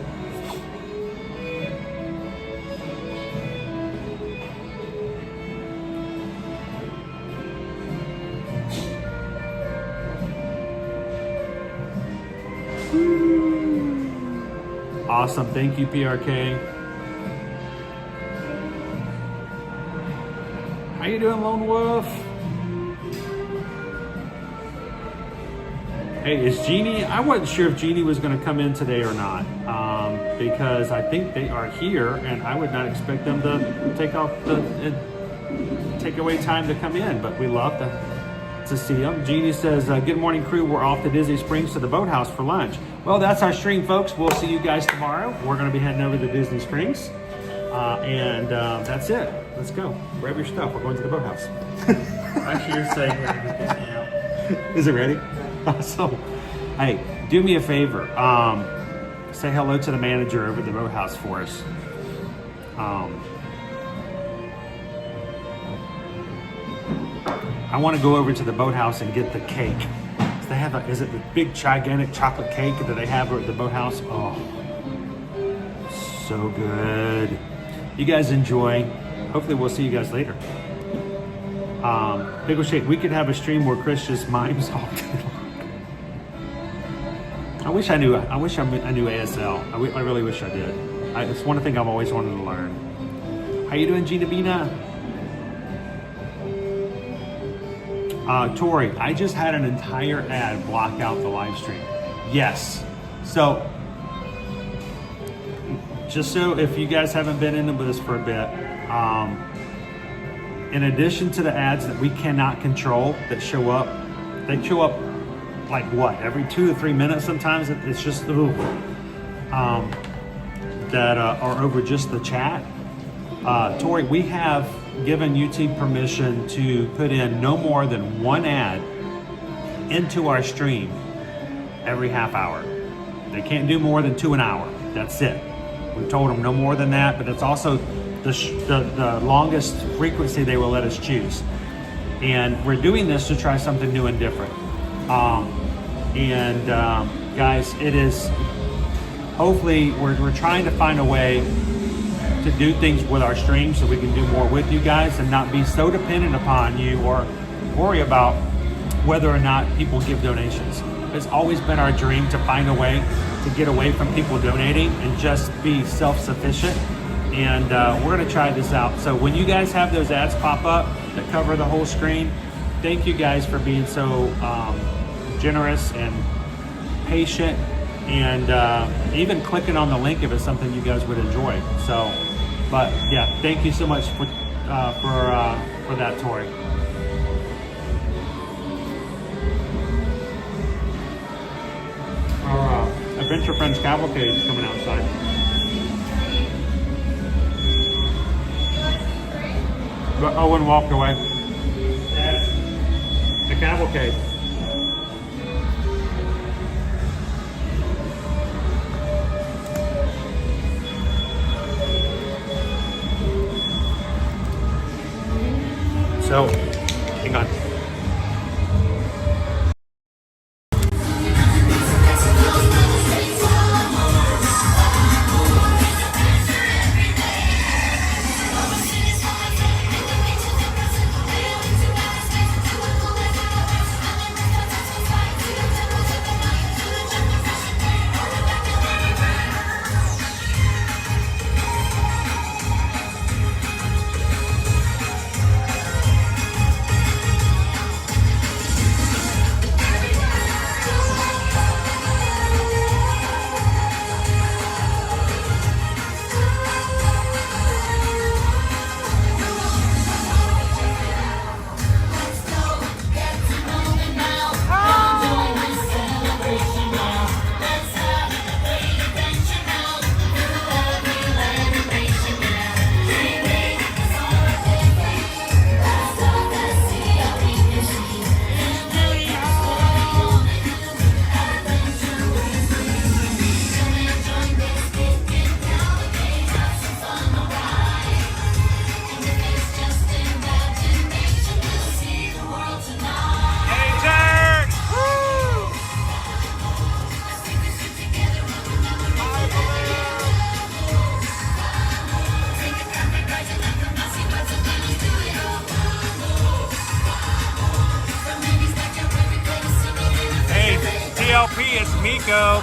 Awesome. Thank you, PRK. How you doing, Lone Wolf? Hey, is Jeannie? I wasn't sure if Jeannie was going to come in today or not, because I think they are here, and I would not expect them to take away time to come in. But we love to see them. Jeannie says, "Good morning, crew. We're off to Disney Springs to the boathouse for lunch." Well, that's our stream, folks. We'll see you guys tomorrow. We're going to be heading over to Disney Springs, and that's it. Let's go. Grab your stuff. We're going to the boathouse. Actually, you're saying that. Is it ready? Awesome. Hey, do me a favor. Say hello to the manager over at the boathouse for us. I want to go over to the boathouse and get the cake. They have is it the big gigantic chocolate cake that they have at the boathouse? Oh, so good. You guys enjoy. Hopefully we'll see you guys later. Pickle Shake, we could have a stream where Chris just mimes all day long. I wish I knew ASL. I really wish I did. It's one thing I've always wanted to learn. How you doing, Gina Bina? Tori, I just had an entire ad block out the live stream. Yes. So, just so if you guys haven't been in with us for a bit, in addition to the ads that we cannot control that show up, they show up like what, every 2 to 3 minutes sometimes. It's just, that are over just the chat. Tori, we have given YouTube permission to put in no more than 1 ad into our stream every half hour. They can't do more than 2 an hour. That's it. We've told them no more than that, but it's also the longest frequency they will let us choose. And we're doing this to try something new and different. Guys, it is, hopefully we're trying to find a way to do things with our stream so we can do more with you guys and not be so dependent upon you or worry about whether or not people give donations. It's always been our dream to find a way to get away from people donating and just be self-sufficient. And we're going to try this out. So when you guys have those ads pop up that cover the whole screen, thank you guys for being so generous and patient, and even clicking on the link if it's something you guys would enjoy. So, but yeah, thank you so much for that, Tori. Our Adventure Friends Cavalcade is coming outside. But Owen walked away. The cavalcade. So, hang on. It's Miko.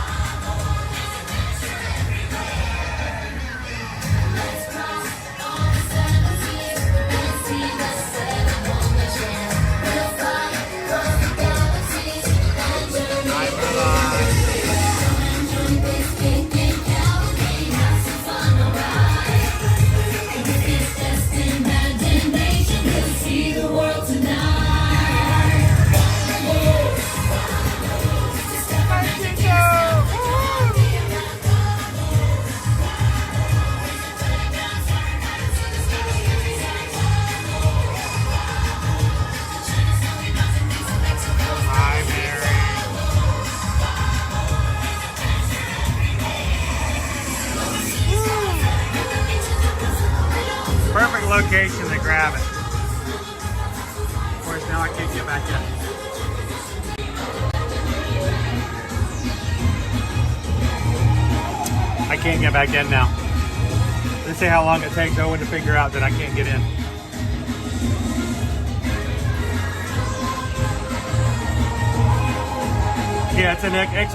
can't get back in now. Let's see how long it takes Owen to figure out that I can't get in. Yeah, it's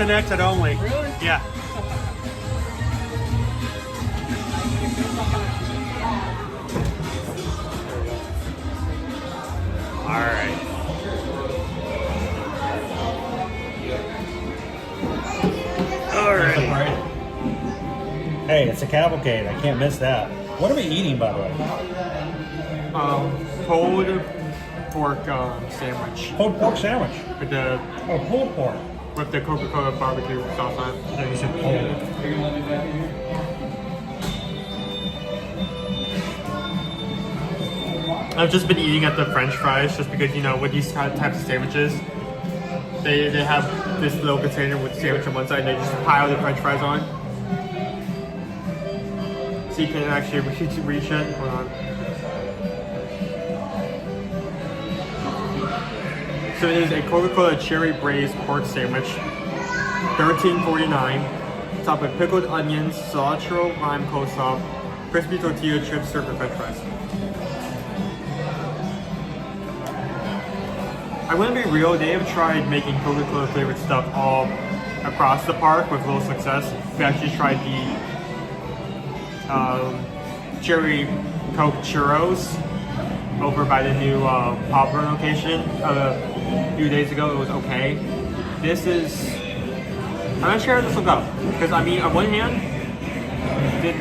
an exit only. Really? Yeah. All right. All right. Hey, it's a cavalcade. I can't miss that. What are we eating, by the way? Pulled pork sandwich. Pulled pork sandwich. With the pulled pork. With the Coca-Cola barbecue sauce on it. I thought you said pulled. I've just been eating at the French fries just because, you know, with these types of sandwiches, they have this little container with sandwich on one side and they just pile the French fries on. So you can actually reach it. Hold on. So it is a Coca-Cola cherry braised pork sandwich, $13.49. Topped with pickled onions, cilantro, lime coleslaw, crispy tortilla chips served with French fries. I'm gonna be real, they have tried making Coca-Cola flavored stuff all across the park with little success. We actually tried the cherry Coke churros over by the new Poplar location a few days ago. It was okay. This is, I'm not sure how this will go. Because I mean, on one hand,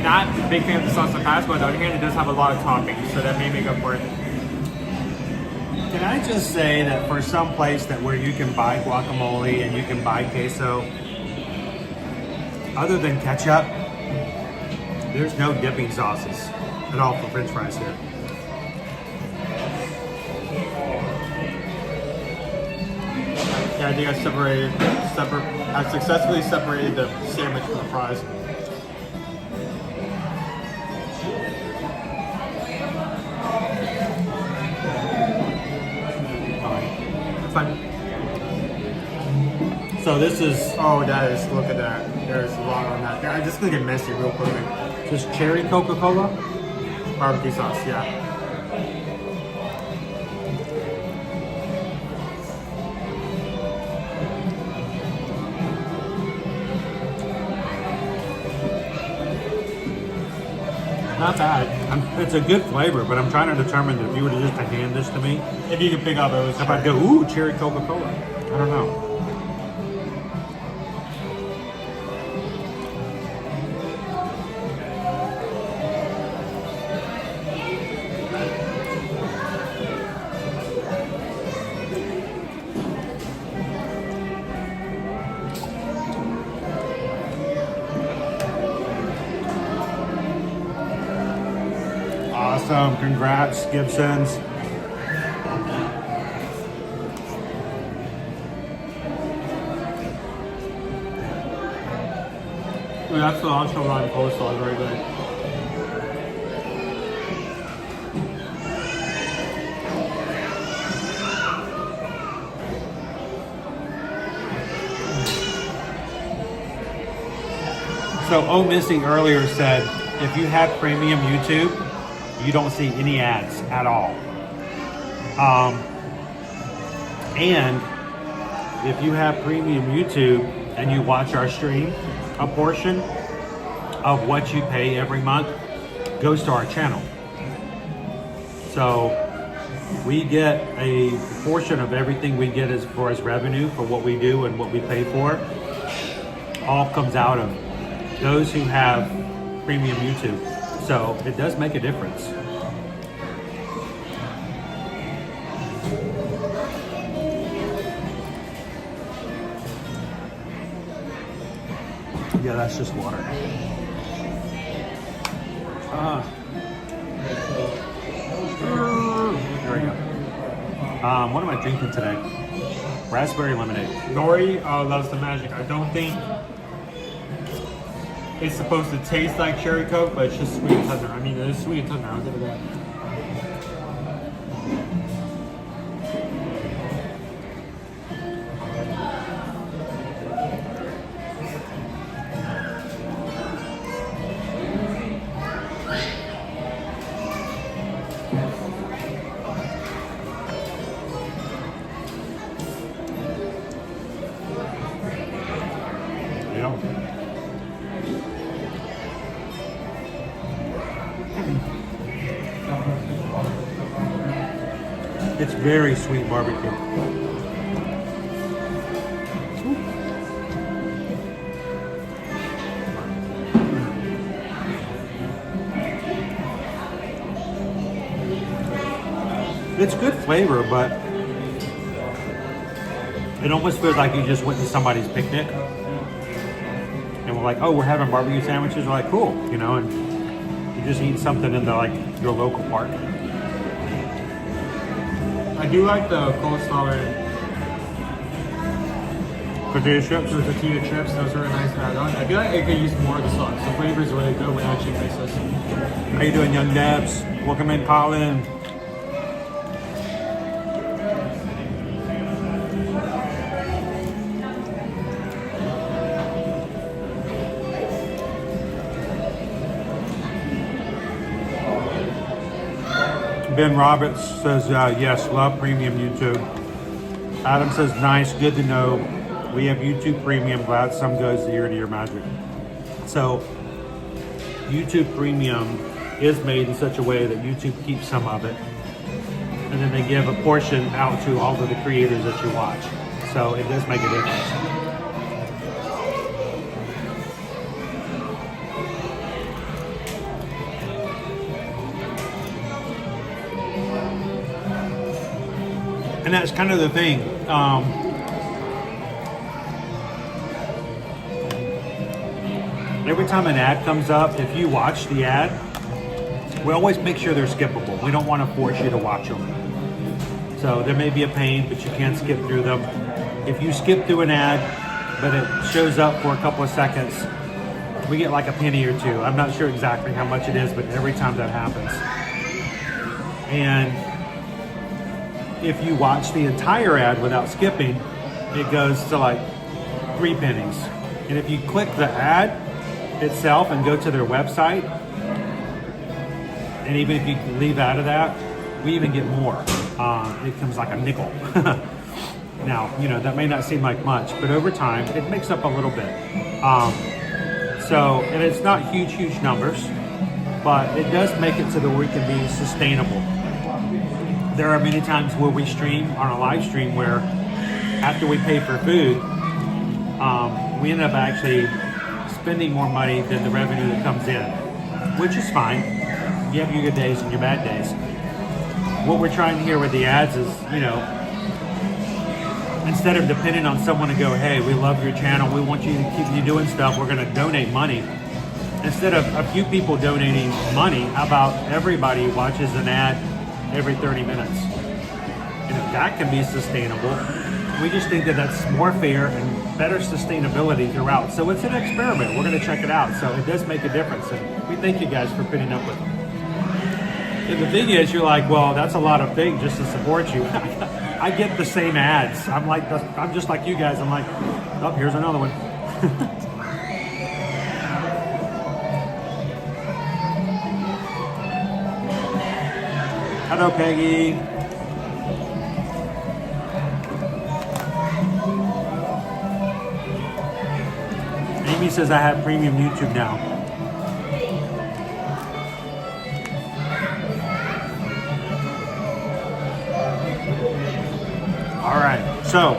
not a big fan of the sauce in the past, but on the other hand, it does have a lot of toppings, so that may make up for it. Can I just say that for some place that where you can buy guacamole and you can buy queso, other than ketchup, there's no dipping sauces at all for French fries here. Yeah, I think I successfully separated the sandwich from the fries. Fine. So this is, oh, that is, look at that. There's a lot on that. I'm just gonna get messy real quickly. just cherry Coca-Cola? Barbecue sauce, yeah. Not bad. It's a good flavor, but I'm trying to determine if you were to just to hand this to me, If you could pick up, it was if I'd go, ooh, cherry Coca-Cola. I don't know. Awesome. Congrats, Gibsons. Ooh, that's cilantro lime coleslaw is very good. So, Oh Missy earlier said, if you have premium YouTube, you don't see any ads at all. And if you have premium YouTube and you watch our stream, a portion of what you pay every month goes to our channel. So we get a portion of everything we get as far as revenue for what we do and what we pay for, all comes out of those who have premium YouTube. So it does make a difference. Yeah, that's just water. There we go. What am I drinking today? Raspberry lemonade. Nori loves the magic. I don't think it's supposed to taste like cherry Coke, but it's just sweet and tender. I mean, it is sweet and tender. I'll give it that. yum. It's very sweet barbecue. It's good flavor, but it almost feels like you just went to somebody's picnic and we're like, oh, we're having barbecue sandwiches. We're like, cool, you know, and you just eat something in the like your local park. I do like the coleslaw and Tortilla chips. the tortilla chips. Those are a nice add-on. I feel like it could use more of the sauce. The flavor is really good without chili sauce. How you doing, young Dabs? Welcome in, Colin. Ben Roberts says, yes, love premium YouTube. Adam says, nice, good to know. We have YouTube Premium. Glad some goes to ear magic. So, YouTube Premium is made in such a way that YouTube keeps some of it. And then they give a portion out to all of the creators that you watch. So, it does make a difference. And that's kind of the thing. Every time an ad comes up, if you watch the ad, we always make sure they're skippable. We don't want to force you to watch them. So there may be a pain, but you can skip through them. If you skip through an ad, but it shows up for a couple of seconds, we get like a penny or two. I'm not sure exactly how much it is, but every time that happens. And if you watch the entire ad without skipping, it goes to like 3 pennies. And if you click the ad itself and go to their website, and even if you leave out of that, we even get more. It comes like a nickel. Now, you know, that may not seem like much, but over time, it makes up a little bit. And it's not huge numbers, but it does make it so that we can be sustainable. There are many times where we stream on a live stream where after we pay for food, we end up actually spending more money than the revenue that comes in, which is fine. You have your good days and your bad days. What we're trying here with the ads is, you know, instead of depending on someone to go, hey, we love your channel, we want you to keep you doing stuff, we're going to donate money. Instead of a few people donating money, how about everybody watches an ad every 30 minutes? And if that can be sustainable, we just think that that's more fair and better sustainability throughout. So it's an experiment. We're going to check it out. So it does make a difference. And we thank you guys for putting up with it. And the thing is, you're like, well, that's a lot of things just to support you. I get the same ads. I'm just like you guys. I'm like, oh, here's another one. Hello, Peggy. Amy says I have premium YouTube now. All right, so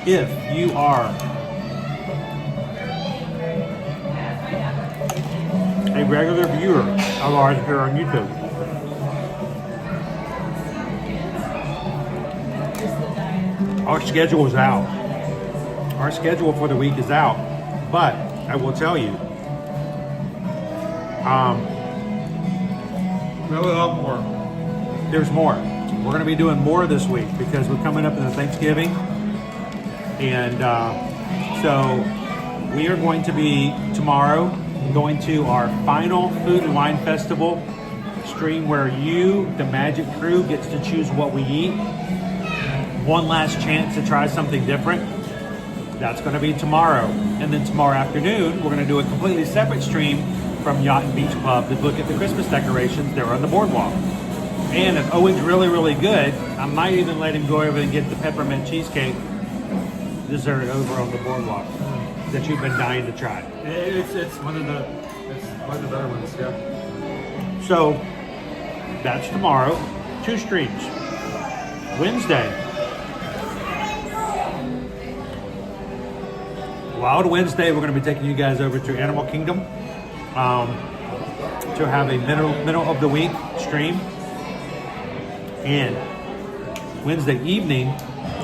if you are a regular viewer of ours here on YouTube, our schedule is out. Our schedule for the week is out, but I will tell you, Really a lot more. There's more. We're going to be doing more this week because we're coming up into Thanksgiving, and so we are going to be tomorrow going to our final Food and Wine Festival stream where you, the Magic Crew, gets to choose what we eat. One last chance to try something different. That's going to be tomorrow. And then tomorrow afternoon, we're going to do a completely separate stream from Yacht and Beach Club to look at the Christmas decorations there on the boardwalk. And if Owen's really, really good, I might even let him go over and get the peppermint cheesecake dessert over on the boardwalk that you've been dying to try? It's one of the better ones, yeah. So that's tomorrow. 2 streams. Wednesday. Wild Wednesday, we're going to be taking you guys over to Animal Kingdom to have a middle of the week stream. And Wednesday evening,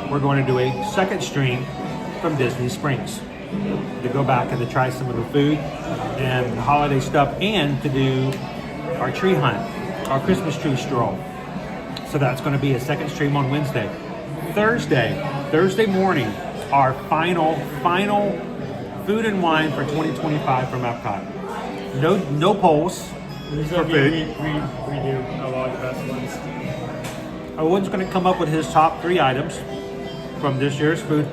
we're going to do a second stream from Disney Springs to go back and to try some of the food and the holiday stuff, and to do our tree hunt, our Christmas tree stroll. So that's going to be a second stream on Wednesday. Thursday morning, our final food and wine for 2025 from Epcot. No polls for food. We do a lot of the best ones. Owen's going to come up with his top 3 items from this year's food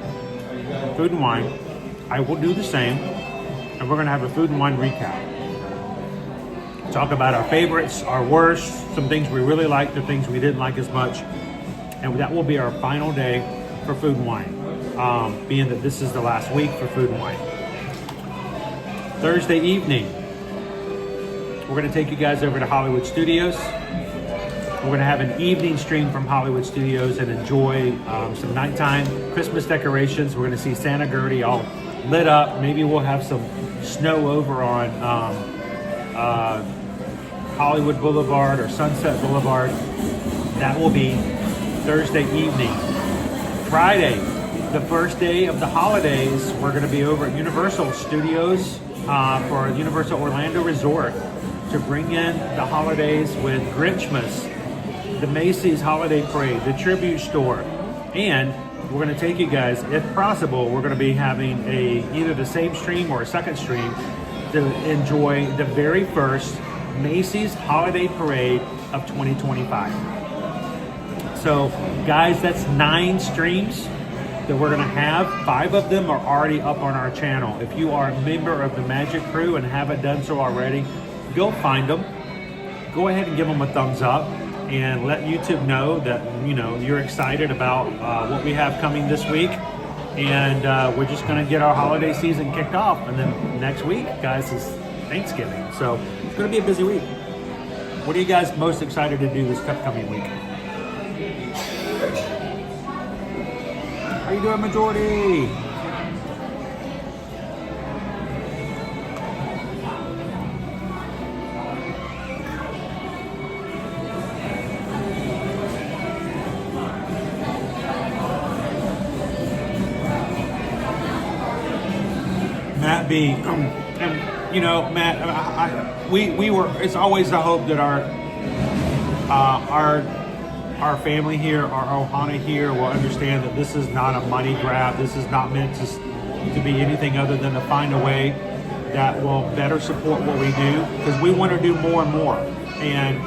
and wine. I will do the same, and we're going to have a food and wine recap. Talk about our favorites, our worst, some things we really liked, the things we didn't like as much, and that will be our final day for food and wine, being that this is the last week for food and wine. Thursday evening, we're going to take you guys over to Hollywood Studios. We're going to have an evening stream from Hollywood Studios and enjoy some nighttime Christmas decorations. We're going to see Santa Gertie all lit up. Maybe we'll have some snow over on Hollywood Boulevard or Sunset Boulevard. That will be Thursday evening. Friday, the first day of the holidays, we're going to be over at Universal Studios for Universal Orlando Resort to bring in the holidays with Grinchmas, the Macy's Holiday Parade, the Tribute Store, and we're going to take you guys, if possible, we're going to be having either the same stream or a second stream to enjoy the very first Macy's Holiday Parade of 2025. So, guys, that's 9 streams that we're going to have. 5 of them are already up on our channel. If you are a member of the Magic Crew and haven't done so already, go find them. Go ahead and give them a thumbs up and let YouTube know that you're excited about what we have coming this week. And we're just going to get our holiday season kicked off. And then next week, guys, is Thanksgiving. So it's going to be a busy week. What are you guys most excited to do this upcoming week? How you doing, Majority? Matt B. And Matt, we were. It's always the hope that our family here, our Ohana here, will understand that this is not a money grab. This is not meant to be anything other than to find a way that will better support what we do, because we want to do more and more. And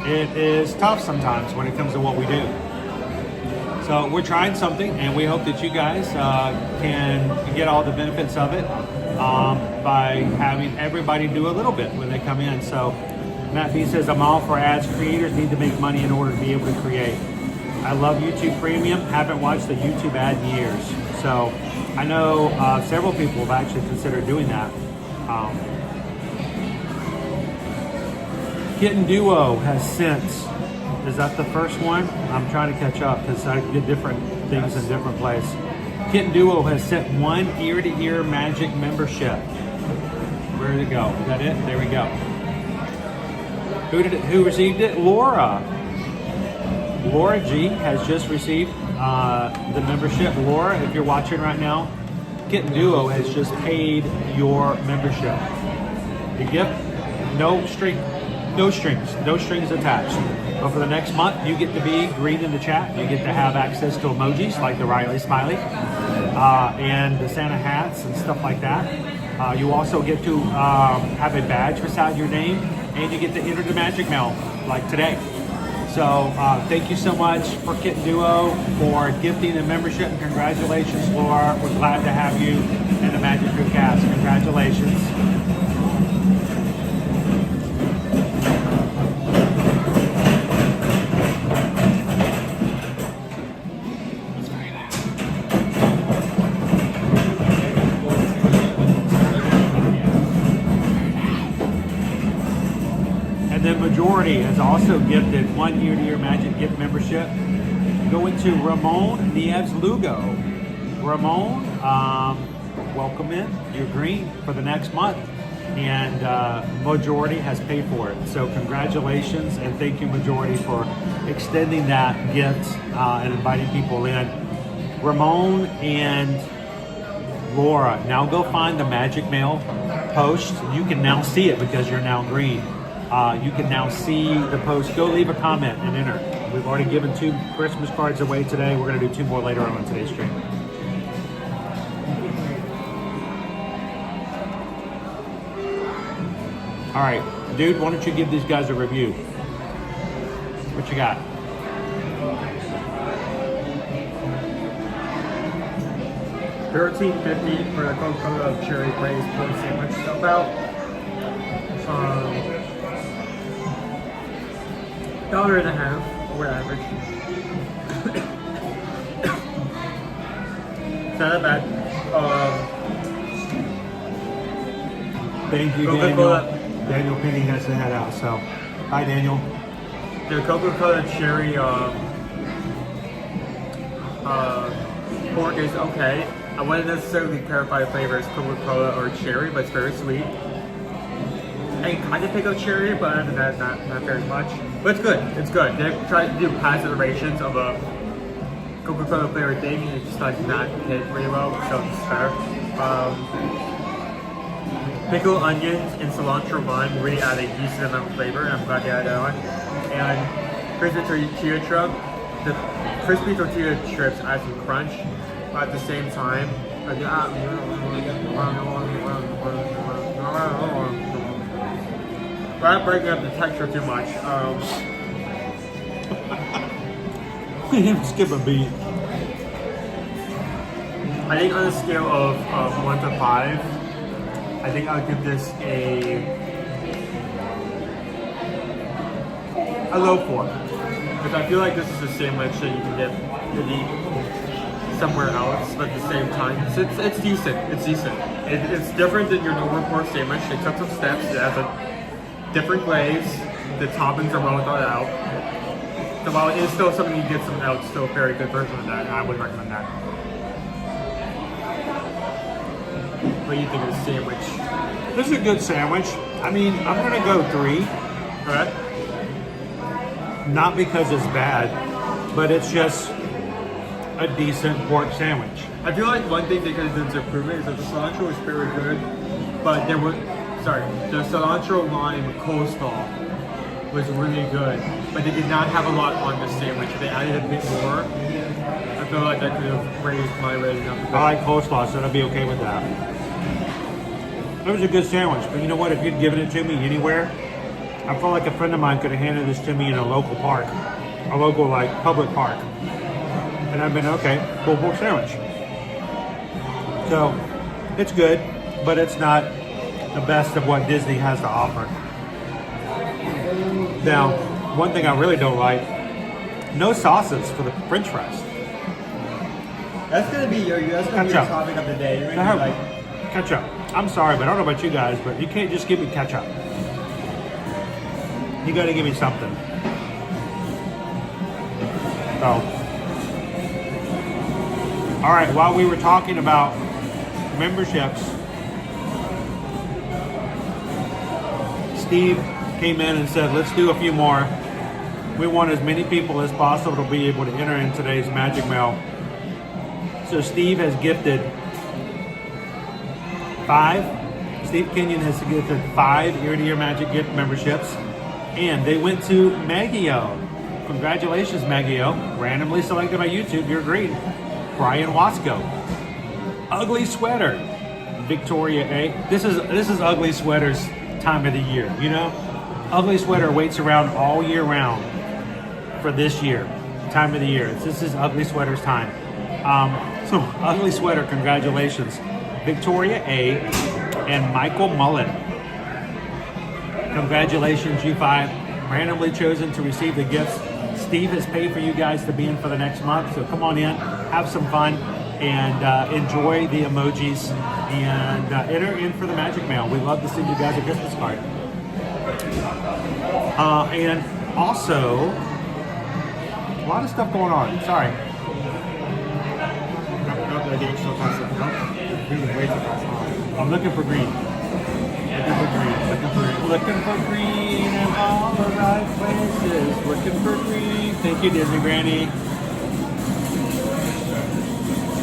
it is tough sometimes when it comes to what we do. So we're trying something, and we hope that you guys can get all the benefits of it by having everybody do a little bit when they come in. So Matt B says, I'm all for ads. Creators need to make money in order to be able to create. I love YouTube Premium. Haven't watched the YouTube ad in years. So I know several people have actually considered doing that. Kitten Duo has sent, is that the first one? I'm trying to catch up because I get different things in different places. Kitten Duo has sent 1 ear-to-ear magic membership. Where did it go? Is that it? There we go. Who received it? Laura. Laura G has just received the membership. Laura, if you're watching right now, Kitten Duo has just paid your membership. The gift, no strings attached. But for the next month, you get to be green in the chat. You get to have access to emojis like the Riley Smiley and the Santa hats and stuff like that. You also get to have a badge beside your name, and you get to enter the Magic Mail like today. So thank you so much for Kitten Duo for gifting the membership, and congratulations, Laura. We're glad to have you in the Magic Crew cast. Congratulations. Majority has also gifted 1 ear-to-ear Magic gift membership. Going to Ramon Nieves Lugo. Ramon, welcome in. You're green for the next month. And Majority has paid for it. So congratulations and thank you, Majority, for extending that gift and inviting people in. Ramon and Laura, now go find the Magic Mail post. You can now see it because you're now green. You can now see the post. Go leave a comment and enter. We've already given 2 Christmas cards away today. We're going to do 2 more later on today's stream. All right, dude, why don't you give these guys a review? What you got? $13.50 for the Coca-Cola cherry glazed pork sandwich. About $1.50, we're average. It's not that bad. Thank you, Daniel. Daniel Penny has to head out, so hi, Daniel. The Coca-Cola cherry pork is okay. I wouldn't necessarily clarify the flavor as Coca-Cola or cherry, but it's very sweet. I kind of pick up cherry, but other than that, not very much. But it's good. It's good. They tried to do past iterations of a Coca-Cola flavored thing, and it just like not hit really well, so it's fair. Pickled onions and cilantro lime really add a decent amount of flavor, and I'm glad they added that on. And crispy tortilla chip, the crispy tortilla strips add some crunch, but at the same time, without breaking up the texture too much. We didn't skip a beat. I think on a scale of 1 to 5, I think I'll give this a low 4. Because I feel like this is a sandwich that you can get maybe somewhere else, but at the same time, it's decent. It's decent. It's different than your normal pork sandwich. They took some steps. It has a different glaze. The toppings are well thought out. So while it is still something you get some out, it's still a very good version of that, and I would recommend that. What do you think of the sandwich? This is a good sandwich. I mean, I'm gonna go 3. Alright. Not because it's bad, but it's just a decent pork sandwich. I feel like one thing they could have done to improve it is that the cilantro was very good, but the cilantro lime coleslaw was really good, but they did not have a lot on the sandwich. If they added a bit more, I feel like that could have raised my rating up a bit. I like coleslaw, so I'd be okay with that. It was a good sandwich, but you know what? If you'd given it to me anywhere, I felt like a friend of mine could have handed this to me in a local park, a local like public park, and I've been okay, cool pork sandwich. So it's good, but it's not the best of what Disney has to offer. Now, one thing I really don't like, no sauces for the French fries. That's gonna be your topic of the day. You're gonna be like ketchup. I'm sorry, but I don't know about you guys, but you can't just give me ketchup. You gotta give me something. So, all right, while we were talking about memberships, Steve came in and said, let's do a few more. We want as many people as possible to be able to enter in today's Magic Mail. So Steve has gifted 5. Steve Kenyon has gifted 5 ear-to-ear Magic gift memberships. And they went to Maggio. Congratulations, Maggio. Randomly selected by YouTube, you're green. Brian Wasco. Ugly Sweater. Victoria A. This is Ugly Sweater's time of the year, you know? Ugly Sweater waits around all year round for this year, time of the year. This is Ugly Sweater's time. So Ugly Sweater, congratulations. Victoria A. and Michael Mullen. Congratulations, you 5. Randomly chosen to receive the gifts. Steve has paid for you guys to be in for the next month, so come on in, have some fun, and enjoy the emojis, and enter in for the Magic Mail. We'd love to send you guys a Christmas card. And also, a lot of stuff going on. Sorry. I'm looking for green. Looking for green in all the right places. Looking for green. Thank you, Disney Granny.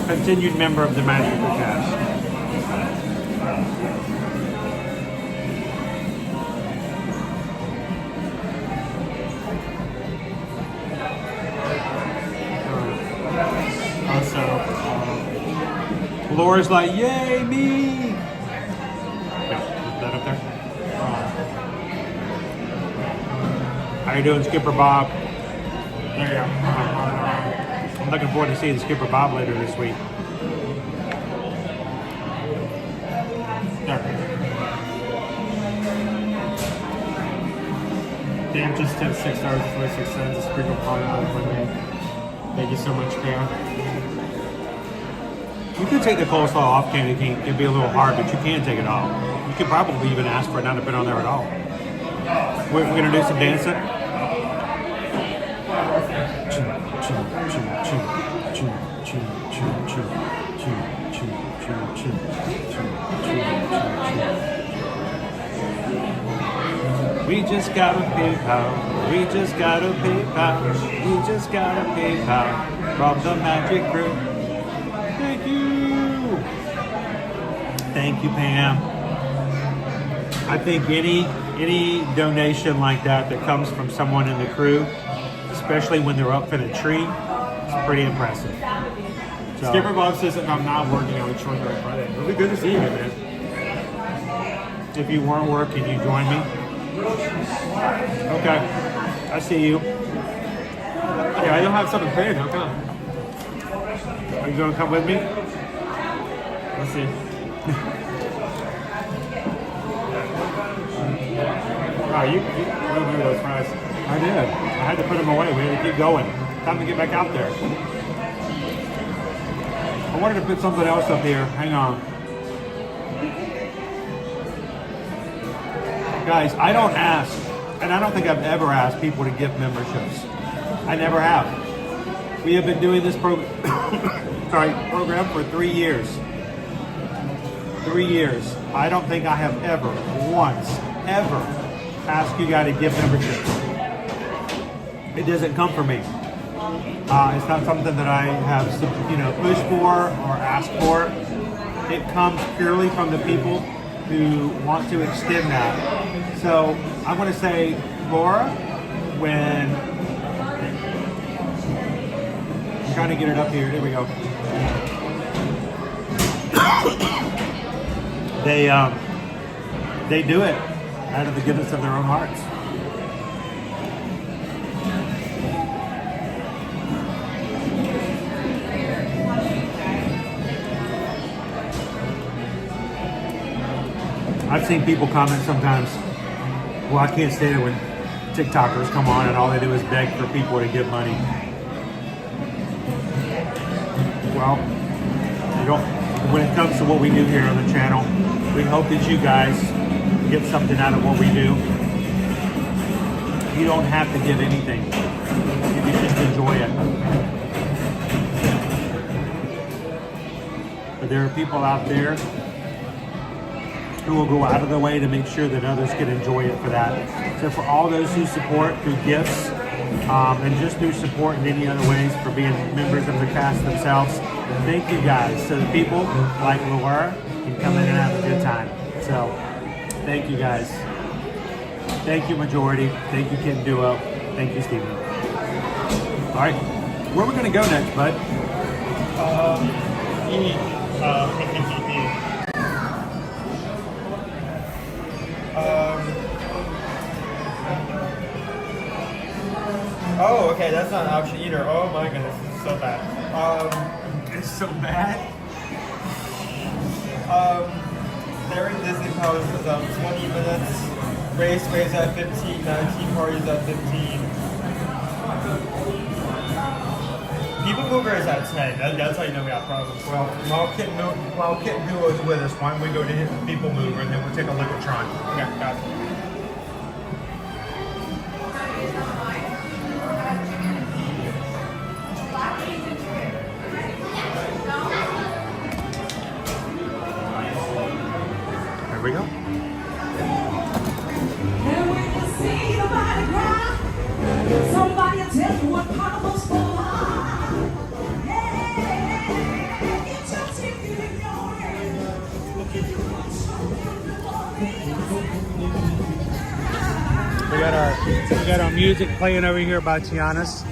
Continued member of the Magical Cast. Also, Laura's like, yay, me! Yeah, that up there. How you doing, Skipper Bob? There you go. I'm looking forward to seeing Skipper Bob later this week. There. Dan just tipped $6.26. Sprinkle pot out of my name. Thank you so much, Cam. You could take the coleslaw off, candy cane. It'd be a little hard, but you can take it off. You could probably even ask for it not to put on there at all. We're gonna do some dancing. We just got a PayPal. We just got a PayPal. We just got a PayPal from the Magic Crew. Thank you. Thank you, Pam. I think any donation like that comes from someone in the crew, especially when they're up for the tree, it's pretty impressive. So, Skipper Bob says that I'm not working on the short drive Friday. It'll be good to see you, man. if you weren't working, you join me. Okay, I see you. Yeah, I don't have something planned. How come? Are you gonna come with me? Let's see. Wow, you remember those fries? I did. I had to put them away. We had to keep going. Time to get back out there. I wanted to put something else up here. Hang on. Guys, I don't ask, and I don't think I've ever asked people to gift memberships. I never have. We have been doing this program for 3 years. 3 years. I don't think I have ever, once, ever asked you guys to gift memberships. It doesn't come from me. It's not something that I have, pushed for or asked for. It comes purely from the people who want to extend that. So I'm going to say, Laura, when I'm trying to get it up here, there we go. They do it out of the goodness of their own hearts. I've seen people comment sometimes, well, I can't stand it when TikTokers come on and all they do is beg for people to give money. Well, when it comes to what we do here on the channel, we hope that you guys get something out of what we do. You don't have to give anything. You can just enjoy it. But there are people out there who will go out of their way to make sure that others can enjoy it for that. So for all those who support through gifts, and just through support in any other ways for being members of the cast themselves, thank you guys. So the people like Laura can come in and have a good time. So thank you guys. Thank you, Majority. Thank you, Kid Duo. Thank you, Steven. All right, where are we gonna go next, bud? Oh, okay, that's not an option either. Oh my goodness, this is so bad. It's so bad. They're in Disney Palace is 20 minutes. Raceways at 15, 19 parties at 15. People Mover is at 10. That's how you know we have problems. Well, while Kit Duo is with us, why don't we go to People Mover and then we'll take a look at Tron. Okay, got it. we go. And when you see nobody cry, somebody will tell you what carnival's for. Yeah, get your ticket in your hand. If you want We got our music playing over here by Tiana's.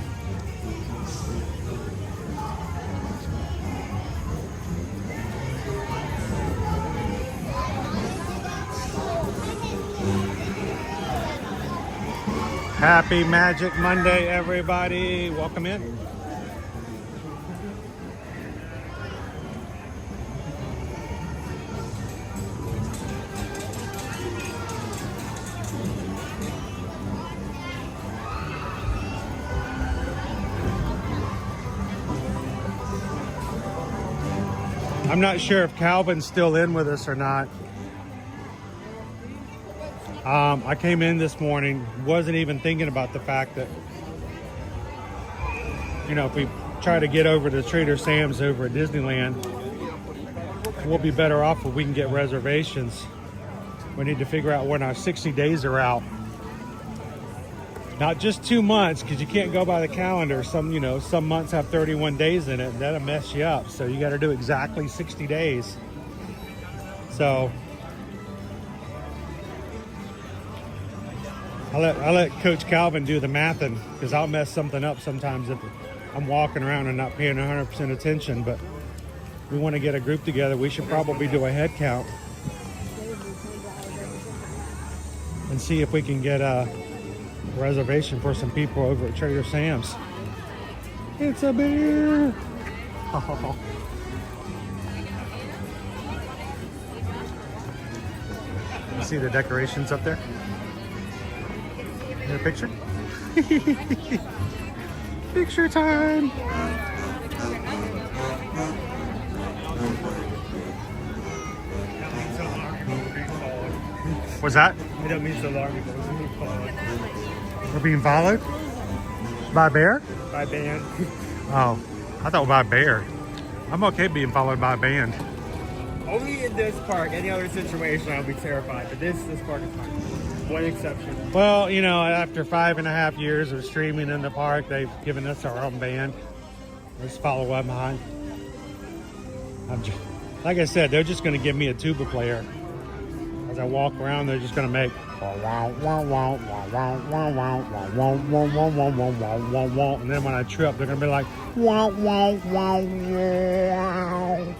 Happy Magic Monday, everybody. Welcome in. I'm not sure if Calvin's still in with us or not. I came in this morning, wasn't even thinking about the fact that, you know, if we try to get over to Trader Sam's over at Disneyland, we'll be better off if we can get reservations. We need to figure out when our 60 days are out. Not just 2 months, because you can't go by the calendar. Some months have 31 days in it, and that'll mess you up. So you got to do exactly 60 days. So I'll let Coach Calvin do the mathing, because I'll mess something up sometimes if I'm walking around and not paying 100% attention. But we want to get a group together. We should probably do a head count and see if we can get a reservation for some people over at Trader Sam's. It's a bear. Oh. You see the decorations up there? In a picture? Picture time. What's that? I don't mean so long ago. We're being followed? By a bear? By a band. Oh, I thought by a bear. I'm okay being followed by a band. Only in this park. Any other situation, I'll be terrified. But this park is fine. One exception. Well, you know, after 5.5 years of streaming in the park, they've given us our own band. Let's follow up behind. Like I said, they're just going to give me a tuba player. As I walk around, they're just going to make and then when I trip, they're going to be like wow, wow, wow, wow.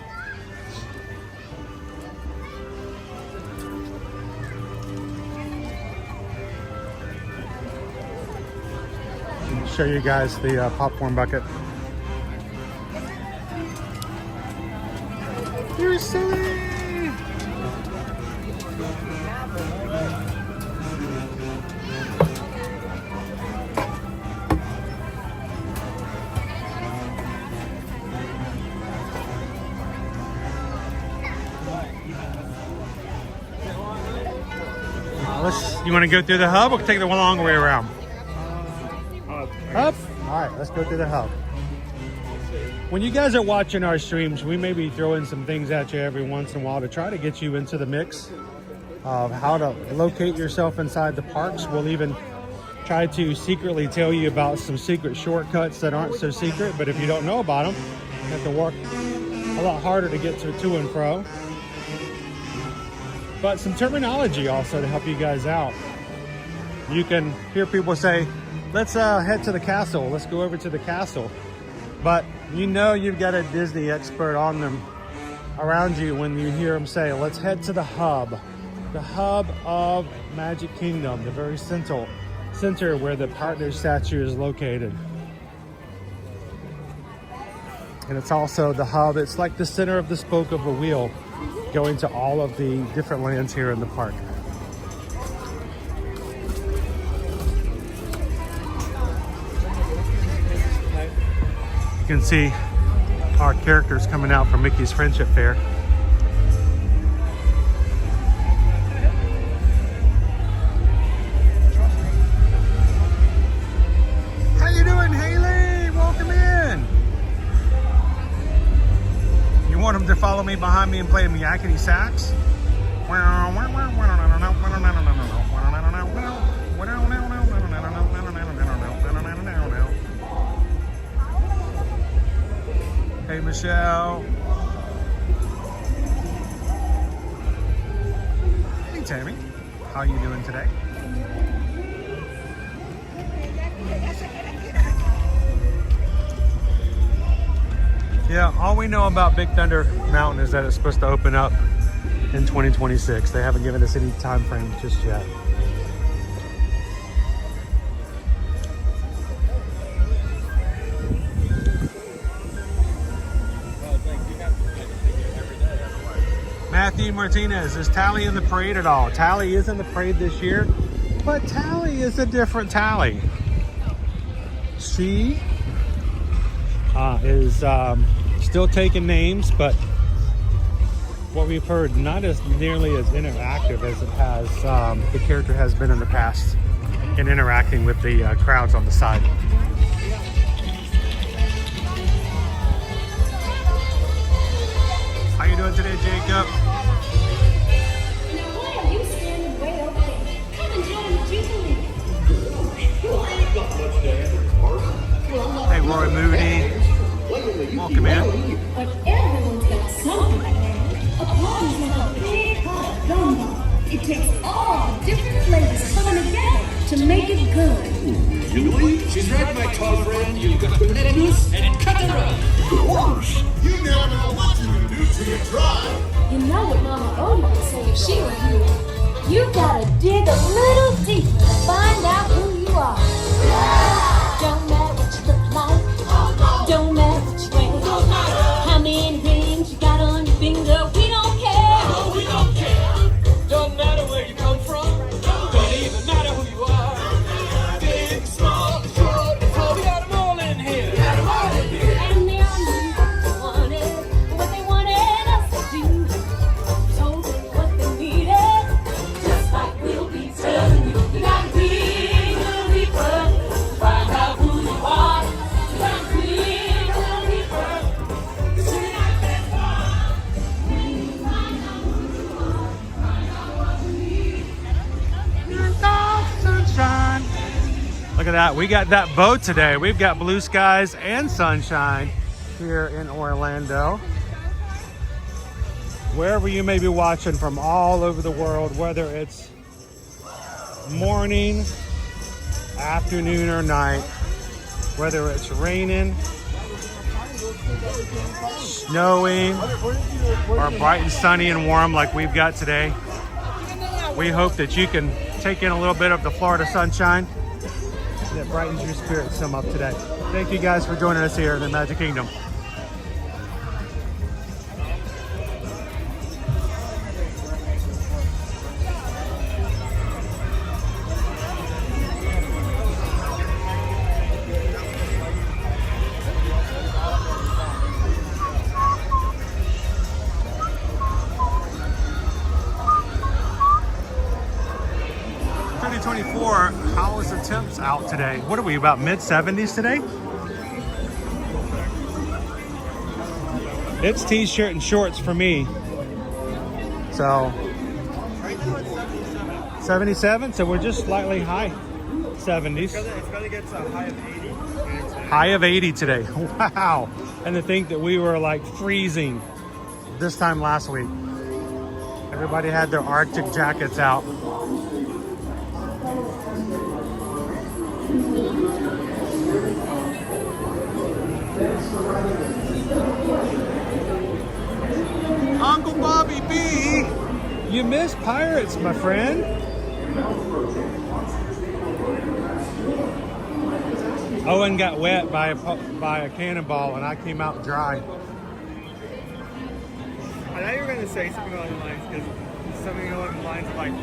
Show you guys the popcorn bucket. You're silly. You want to go through the hub or take the long way around? Hub? All right, let's go through the hub. When you guys are watching our streams, we may be throwing some things at you every once in a while to try to get you into the mix of how to locate yourself inside the parks. We'll even try to secretly tell you about some secret shortcuts that aren't so secret, but if you don't know about them, you have to work a lot harder to get to and fro. But some terminology also to help you guys out. You can hear people say, let's head to the castle. Let's go over to the castle. But you know you've got a Disney expert on them around you when you hear them say, let's head to the hub of Magic Kingdom, the very center where the partner statue is located. And it's also the hub. It's like the center of the spoke of a wheel going to all of the different lands here in the park. You can see our characters coming out from Mickey's Friendship Fair. How you doing, Haley? Welcome in. You want them to follow me behind me and play me yakety sax? Hey, Michelle. Hey, Tammy. How you doing today? Yeah, all we know about Big Thunder Mountain is that it's supposed to open up in 2026. They haven't given us any time frame just yet. Matthew Martinez, is Tally in the parade at all? Tally is in the parade this year, but Tally is a different Tally. She is still taking names, but what we've heard, not as nearly as interactive as it has the character has been in the past in interacting with the crowds on the side. How you doing today, Jacob? Now, why are you standing way over there? Come and join the Jubilee. Hey, Roy Moody. Welcome in. But everyone's got something. A party's like a big hot gumbo. It takes all different flavors coming together to make it good. Julie? She's right, my tall friend. You've got the lettuce and cut her up. Gosh, you never know what you can do till you try. You know what Mama Odie would say if she were here. You gotta dig a little deeper to find out who you are. Don't matter what you look like. Don't matter what you wear. How many rings you got on your finger. We don't care. No, we don't care. Don't matter where you come from. Don't even matter who you are. Big, small, short, tall, we got them all in here. We got them all in here. And they all knew what they wanted us to do. Told them what they needed. Just like we'll be telling you. You gotta dig a little deeper. Find out who you are. You gotta dig a little deeper. Sunshine. Look at that. We got that boat today. We've got blue skies and sunshine here in Orlando. Wherever you may be watching from all over the world, whether it's morning, afternoon, or night, whether it's raining, snowing, or bright and sunny and warm like we've got today, we hope that you can take in a little bit of the Florida sunshine that brightens your spirit some up today. Thank you guys for joining us here in the Magic Kingdom. How is the temps out today? What are we, about mid-70s today? It's t-shirt and shorts for me. So 77, so we're just slightly high 70s. It's gonna get to a high of 80. High of 80 today. Wow. And to think that we were like freezing this time last week. Everybody had their Arctic jackets out. Uncle Bobby B, you missed Pirates, my friend. Owen got wet by a cannonball, and I came out dry. I thought you were going to say something along the lines, because something along the lines of like,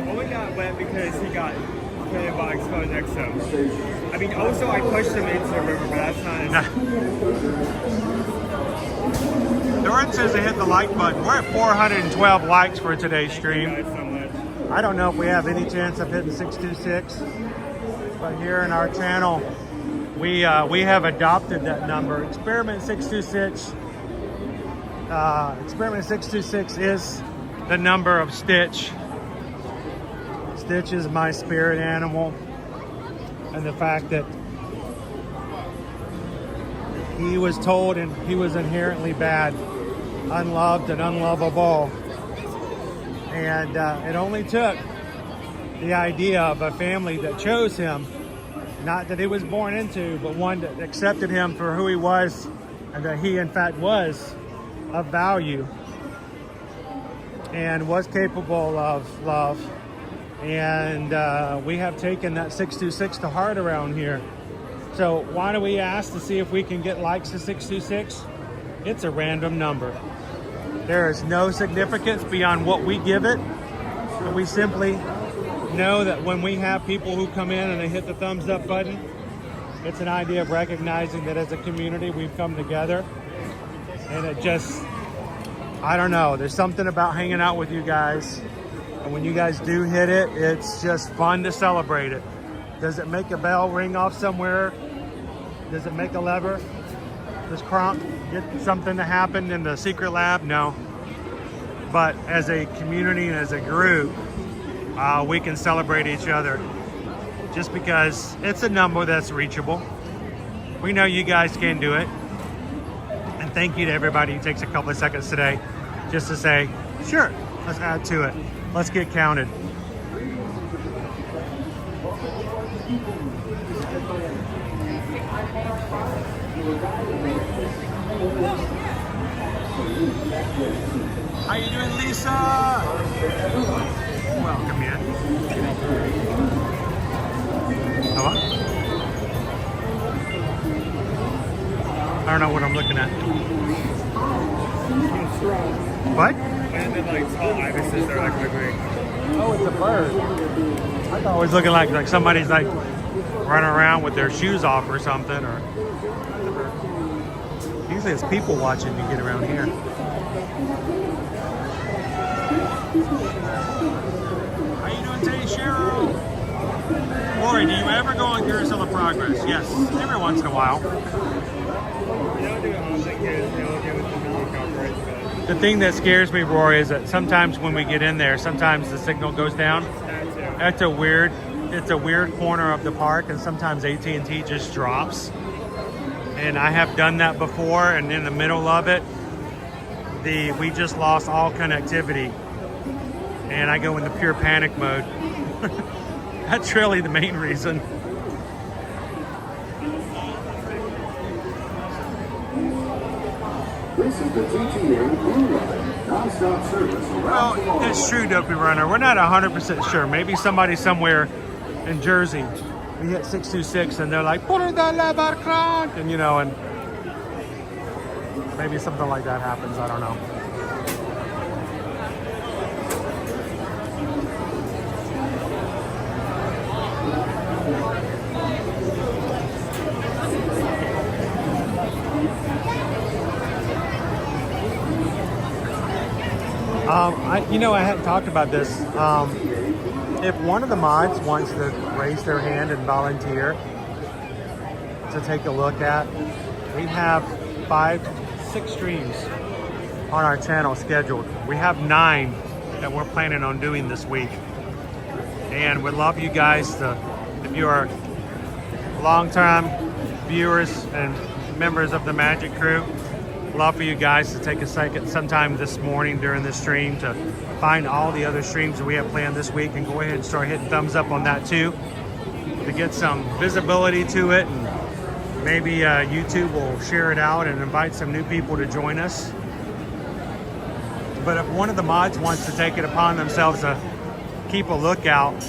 Owen got wet because he got cannonball exposed exo. I mean, also I pushed him into the river, but that's not as... Doran says to hit the like button. We're at 412 likes for today's stream. Thank you guys so much. I don't know if we have any chance of hitting 626, but here in our channel, we have adopted that number. Experiment 626. Experiment 626 is the number of Stitch. Stitch is my spirit animal, and the fact that he was told and he was inherently bad, unloved and unlovable. And it only took the idea of a family that chose him, not that he was born into, but one that accepted him for who he was, and that he in fact was of value and was capable of love. And we have taken that 626 to heart around here. So why do we ask to see if we can get likes to 626? It's a random number. There is no significance beyond what we give it. And we simply know that when we have people who come in and they hit the thumbs up button, it's an idea of recognizing that as a community we've come together. And it just, I don't know, there's something about hanging out with you guys. And when you guys do hit it, it's just fun to celebrate it. Does it make a bell ring off somewhere? Does it make a lever? Does Kronk get something to happen in the secret lab? No. But as a community and as a group, we can celebrate each other just because it's a number that's reachable. We know you guys can do it. And thank you to everybody who takes a couple of seconds today just to say, sure, let's add to it. Let's get counted. How you doing, Lisa? Welcome in. Hello? I don't know what I'm looking at. What? And then like tall ibises, they're like wiggly. Oh, it's a bird. I thought it was looking like somebody's like running around with their shoes off or something. Or usually it's people watching me get around here. How you doing today, Cheryl? Rory, do you ever go on Carousel of Progress? Yes, every once in a while. We don't do it often because we don't get with the million copyrights, but The thing that scares me, Rory, is that sometimes when we get in there, sometimes the signal goes down. It's a weird corner of the park, and sometimes AT&T just drops. And I have done that before, and in the middle of it, we just lost all connectivity. And I go into pure panic mode. That's really the main reason. This is the TTA Blue Line, non-stop service around the Well, it's true, Dopey Runner. We're not 100% sure. Maybe somebody somewhere in Jersey, we hit 626 and they're like, and you know, and maybe something like that happens. I don't know. I hadn't talked about this. If one of the mods wants to raise their hand and volunteer to take a look at, we have 6 streams on our channel scheduled. We have 9 that we're planning on doing this week. And we'd love you guys to, if you are long-time viewers and members of the Magic Crew, love for you guys to take a second sometime this morning during the stream to find all the other streams that we have planned this week and go ahead and start hitting thumbs up on that too to get some visibility to it, and maybe YouTube will share it out and invite some new people to join us. But if one of the mods wants to take it upon themselves to keep a lookout,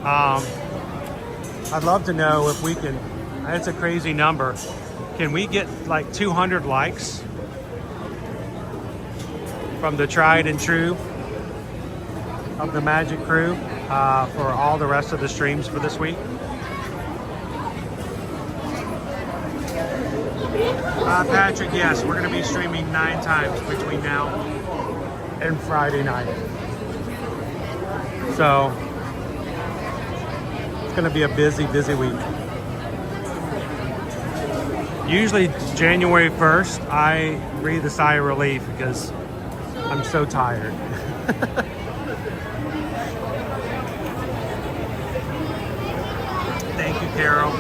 I'd love to know if we can. That's a crazy number. Can we get like 200 likes from the tried and true of the Magic Crew for all the rest of the streams for this week? Patrick, yes, we're going to be streaming 9 times between now and Friday night. So it's going to be a busy, busy week. Usually January 1st, I breathe a sigh of relief because I'm so tired. Thank you, Carol.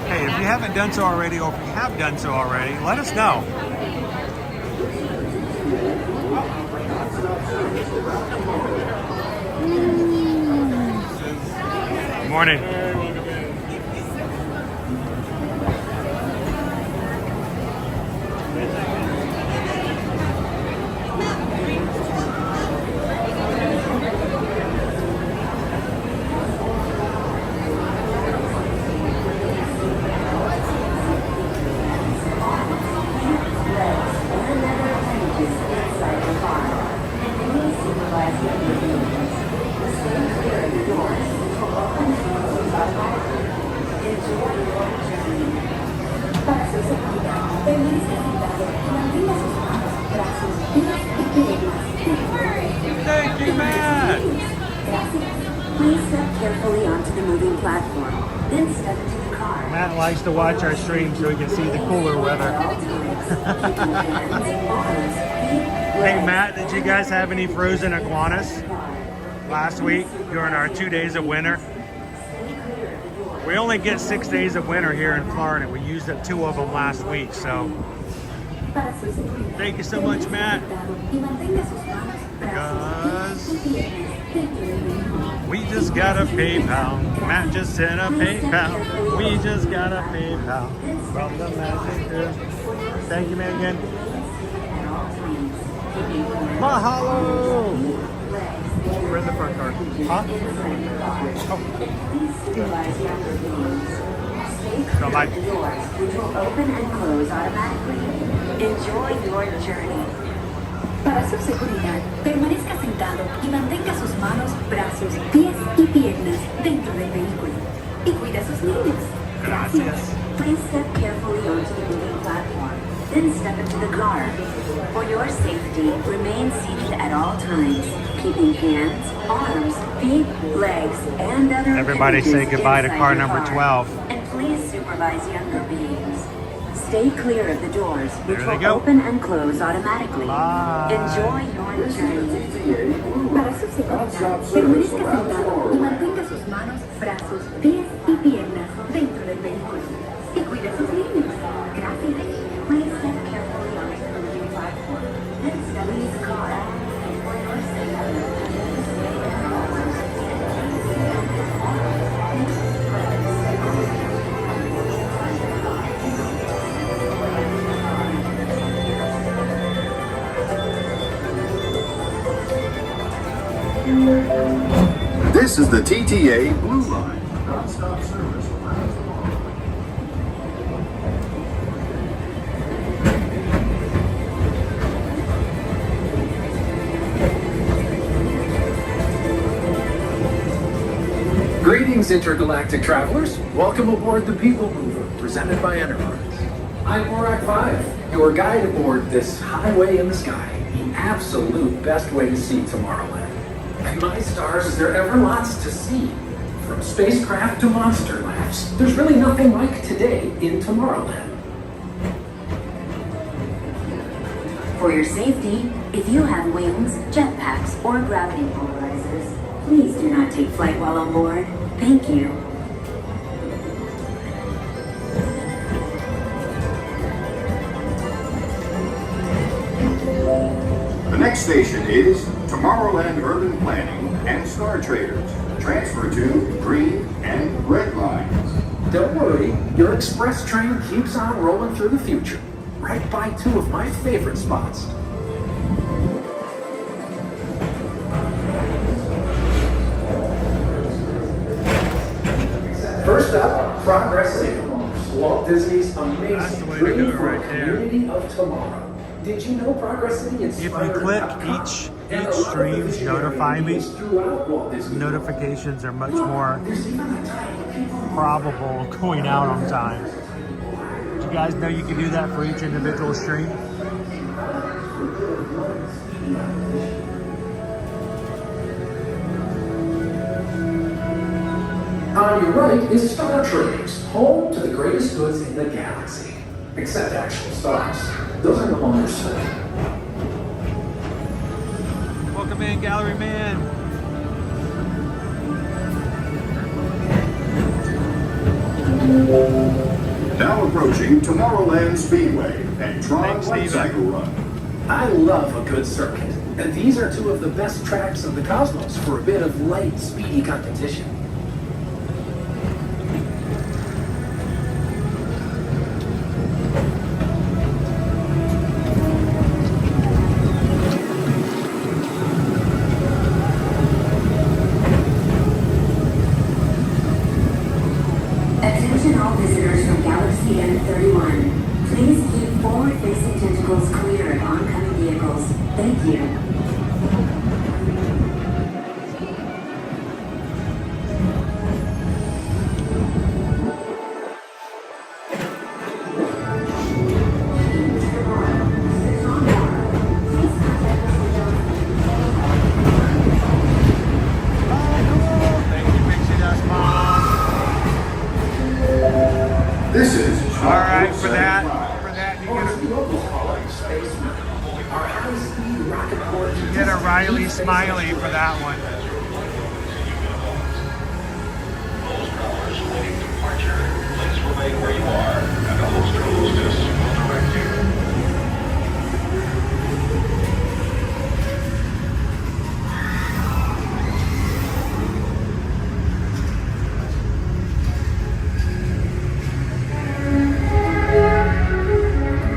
Hey, if you haven't done so already, or if you have done so already, let us know. Good morning. Thank you, Matt. Please step carefully onto the moving platform, then step into the car. Matt likes to watch our stream so he can see the cooler weather. Hey, Matt, did you guys have any frozen iguanas last week during our 2 days of winter? We only get 6 days of winter here in Florida. We used up 2 of them last week, so thank you so much, Matt. Because we just got a PayPal. Matt just sent a PayPal. We just got a PayPal from the Magic Group. Thank you, Megan. Mahalo! We're in the front car. Huh? So my Open and close automatically. Enjoy your journey. Para su seguridad, permanezca sentado y mantenga sus manos, brazos, pies y piernas dentro del vehículo. Y cuida a sus niños. Gracias. Please step carefully onto the moving platform, then step into the car. For your safety, remain seated at all times, keeping hands, arms, feet, legs, and other Everybody say appendages goodbye to inside car the number 12. And please supervise younger beings. Stay clear of the doors, which There they will go. open and close automatically. Bye. Enjoy your journey. Para su seguridad, permanezca sentado y mantenga sus manos, brazos, pies y piernas dentro del vehículo. Y cuide a sus niños. Gracias. Please step carefully onto the moving platform, then step into the car. For your safety, This is the TTA Blue Line, non-stop service. Greetings, intergalactic travelers. Welcome aboard the People Mover, presented by Enterprise. I'm Morak 5, your guide aboard this highway in the sky, the absolute best way to see Tomorrowland. And my stars, is there ever lots to see? From spacecraft to monster labs, there's really nothing like today in Tomorrowland. For your safety, if you have wings, jetpacks, or gravity polarizers, please do not take flight while on board. Thank you. The next station is Tomorrowland Urban Planning and Star Traders. Transfer to green and red lines. Don't worry, your express train keeps on rolling through the future, right by 2 of my favorite spots. First up, Progress City, Walt Disney's amazing dream for a community of tomorrow. Did you know Progress City If you inspired click Epcot? each And a lot of stream, the notify me. throughout Walt Disney World. Notifications are much more probable of going out on time. Did you guys know you can do that for each individual stream? On your right is Star Traders, home to the greatest goods in the galaxy. Except actual stars. Those are no longer certain. Welcome in, Gallery Man. Now approaching Tomorrowland Speedway and Tron Light Cycle Run. I love a good circuit, and these are two of the best tracks of the cosmos for a bit of light, speedy competition. Attention all visitors from Galaxy M31. Please keep forward-facing tentacles clear of oncoming vehicles. Thank you. This is All right, for that, you get a Riley Smiley for that one. Please remain where you are, and a host or hostess will direct you.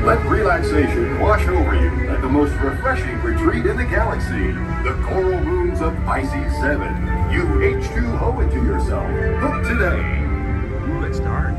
Let relaxation wash over you at the most refreshing retreat in the galaxy, the Coral Rooms of Pisces 7. You H2O it to yourself. Book today. Ooh, it's dark.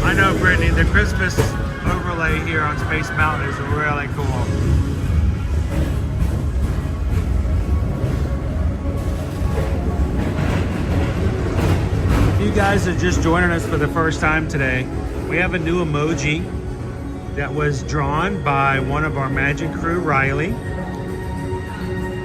I know, Brittany, the Christmas overlay here on Space Mountain is really cool. If you guys are just joining us for the first time today, we have a new emoji that was drawn by one of our Magic Crew, Riley,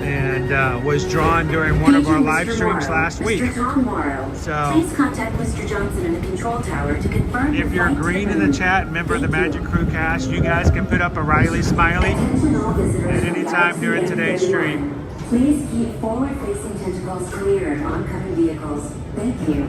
and was drawn during one of our live streams last week. So please contact Mr. Johnson in the control tower to confirm. if you're green in the chat, member of the Magic Crew cast, you guys can put up a Riley smiley at any time during today's stream. Please keep forward-facing tentacles clear of oncoming vehicles. Thank you.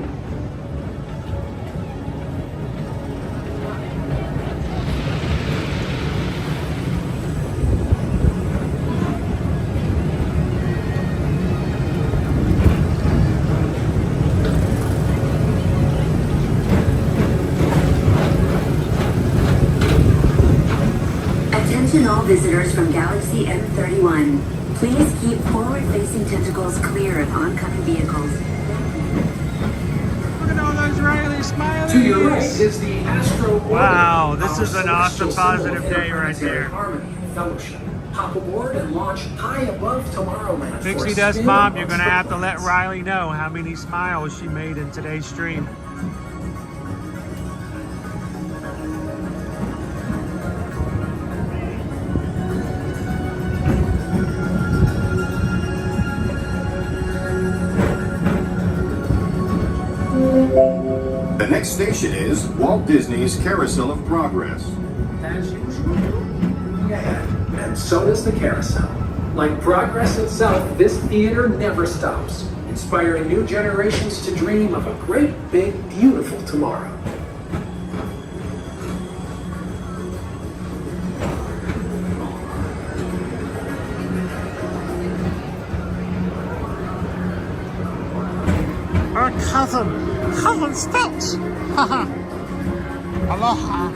Attention all visitors from Galaxy M31. Please keep forward-facing tentacles clear of oncoming vehicles. Look at all those Riley smileys. To your right is the Astro. Wow, this is an awesome positive day right there. Harmony and fellowship. Hop aboard and launch high above Tomorrowland. Pixie Dust Mom, you're going to have to let Riley know how many smiles she made in today's stream. The next station is Walt Disney's Carousel of Progress. As usual, yeah, and so does the carousel. Like progress itself, this theater never stops, inspiring new generations to dream of a great, big, beautiful tomorrow. Cousin Stitch. Aloha.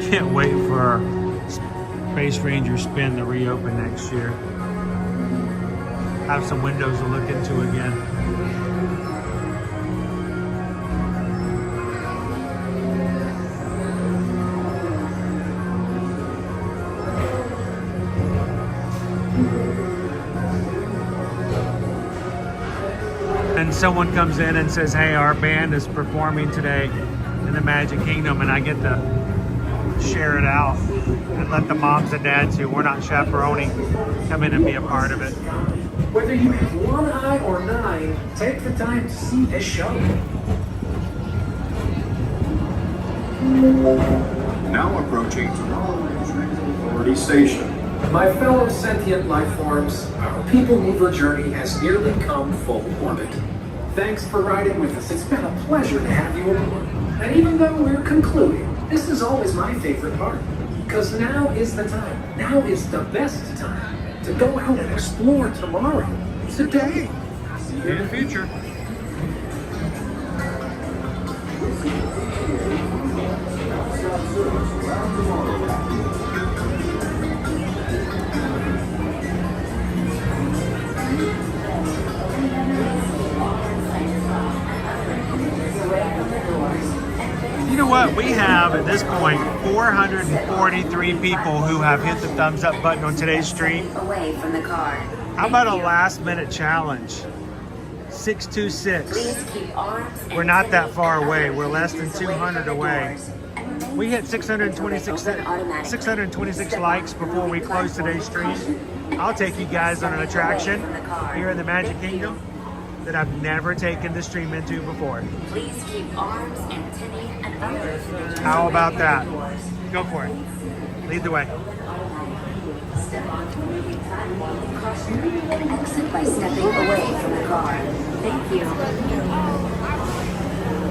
Can't wait for Space Ranger Spin to reopen next year. Have some windows to look into again. And someone comes in and says, hey, our band is performing today in the Magic Kingdom, and I get to share it out and let the moms and dads who we're not chaperoning come in and be a part of it. Whether you have one eye or 9, take the time to see this show. Now approaching Tomorrowland Transit Authority Station. My fellow sentient life forms, our people mover journey has nearly come full orbit. Thanks for riding with us. It's been a pleasure to have you aboard. And even though we're concluding, this is always my favorite part, because now is the time. Now is the best time to go out and explore tomorrow. Today. See you in the future. You know what? We have, at this point, 443 people who have hit the thumbs up button on today's stream. Away from the car. How about a last minute challenge? 626. Please keep arms. We're not that far away. We're less than 200 away. We hit 626 likes before we close today's stream. I'll take you guys on an attraction here in the Magic Kingdom that I've never taken the stream into before. Please keep arms, antennae, and other. How about that? Go for it. Lead the way. Step onto a moving platform and exit by stepping away from the car. Thank you.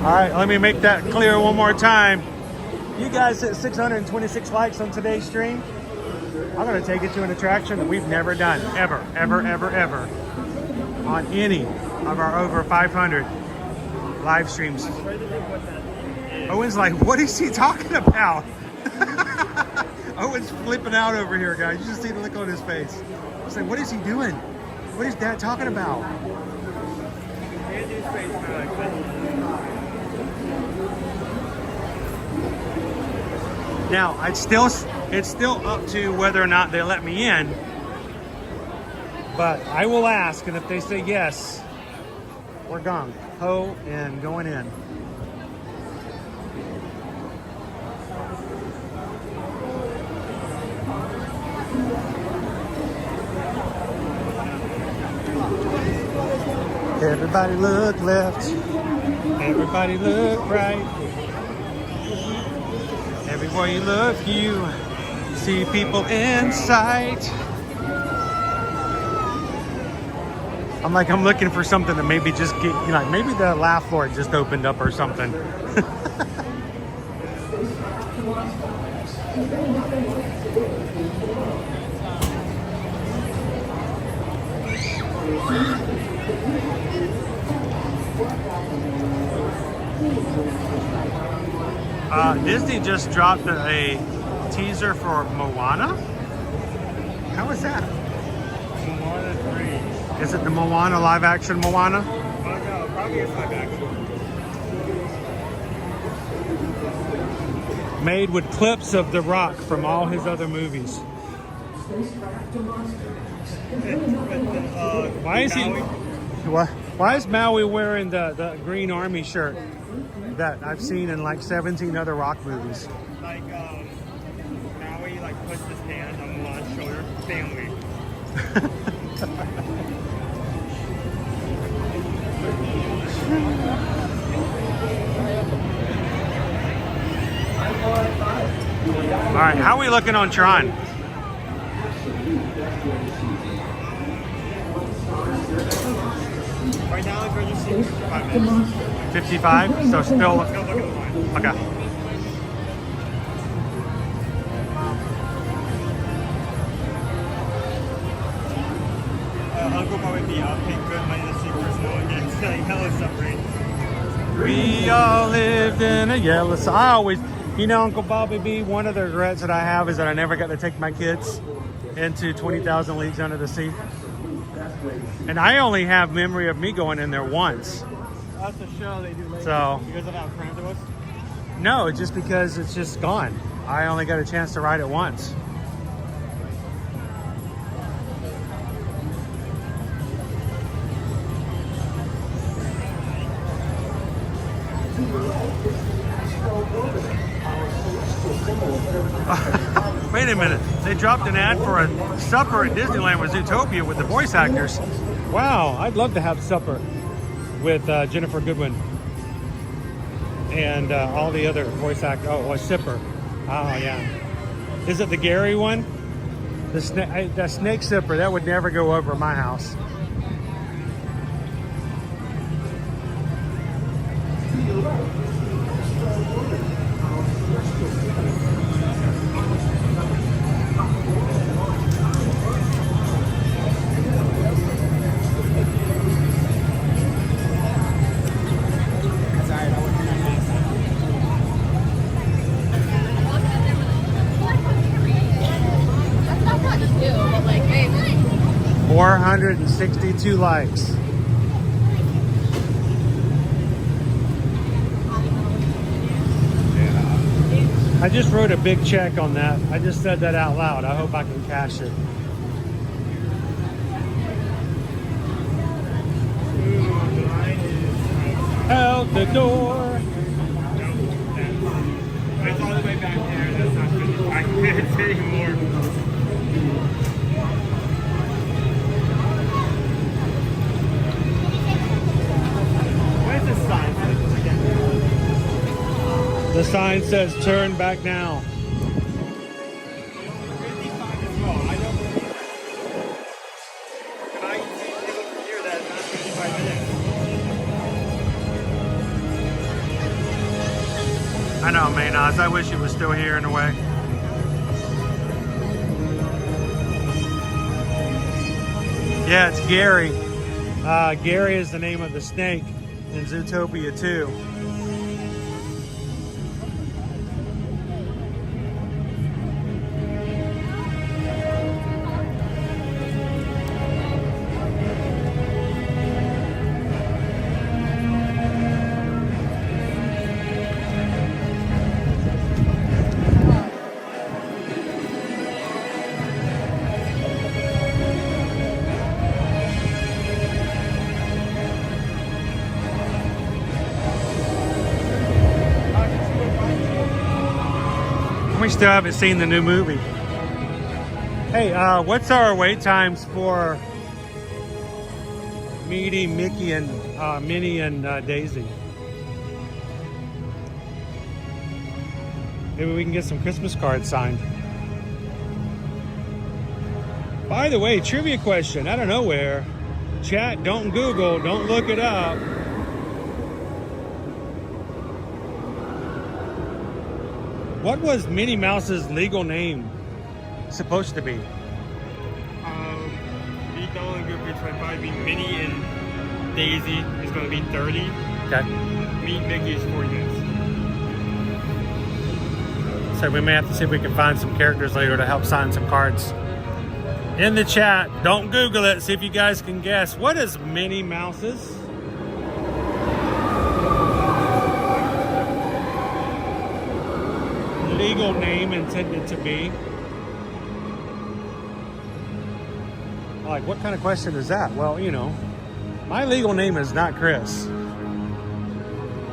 All right, let me make that clear one more time. You guys hit 626 likes on today's stream. I'm going to take it to an attraction that we've never done, ever, on any of our over 500 live streams. Owen's like, what is he talking about? Owen's flipping out over here, guys. You just see the look on his face. I was like, what is he doing? What is Dad talking about? Now, it's still up to whether or not they let me in, but I will ask, and if they say yes, we're gung ho and going in. Everybody look left, everybody look right. Everywhere you look, you see people in sight. I'm looking for something that maybe just get, you know, maybe the laugh floor just opened up or something. Disney just dropped a teaser for Moana. How is that? Moana 3. Is it the Moana live action Moana? Oh no, probably is live action. Made with clips of The Rock from all his other movies. Why is he? Why is Maui wearing the Green Army shirt that I've seen in like 17 other Rock movies? Like Maui puts his hand on Mulan's shoulder. Family. All right, how are we looking on Tron? Right now, it's registered 55 minutes. 55? So still Let's go look at the line. okay. Uncle Bob would be up, pay good money to see Chris and Owen get like hella separated. We all lived in a yellow. So I always, you know, Uncle Bobby B, one of the regrets that I have is that I never got to take my kids into 20,000 Leagues Under the Sea. And I only have memory of me going in there once. That's a show they do later. So, Because of how cramped it was? no, just because it's just gone. I only got a chance to ride it once. Wait a minute. They dropped an ad for a supper at Disneyland with Zootopia with the voice actors. Wow, I'd love to have supper with Jennifer Goodwin and all the other voice actors. Oh, a sipper. Oh, yeah. Is it the Gary one? The snake sipper. That would never go over my house. That's not much too, but like, hey. 462 likes. I just wrote a big check on that. I just said that out loud. I hope I can cash it. Out the door. It's all the way back there. That's not good. I can't take more. Where's the sign? The sign says turn back now. I know, Maynaz. I wish it was still here in a way. Yeah, it's Gary. Gary is the name of the snake in Zootopia 2. We still haven't seen the new movie. Hey, what's our wait times for meeting Mickey and Minnie and Daisy? Maybe we can get some Christmas cards signed. By the way, trivia question out of nowhere. Chat, don't Google, don't look it up. What was Minnie Mouse's legal name supposed to be? Meet Nolan Group, which would probably be Minnie and Daisy is going to be 30. Okay. Meet Mickey is 40 minutes. So we may have to see if we can find some characters later to help sign some cards. In the chat, don't Google it. See if you guys can guess. What is Minnie Mouse's legal name intended to be? Like, what kind of question is that? Well, you know, my legal name is not Chris.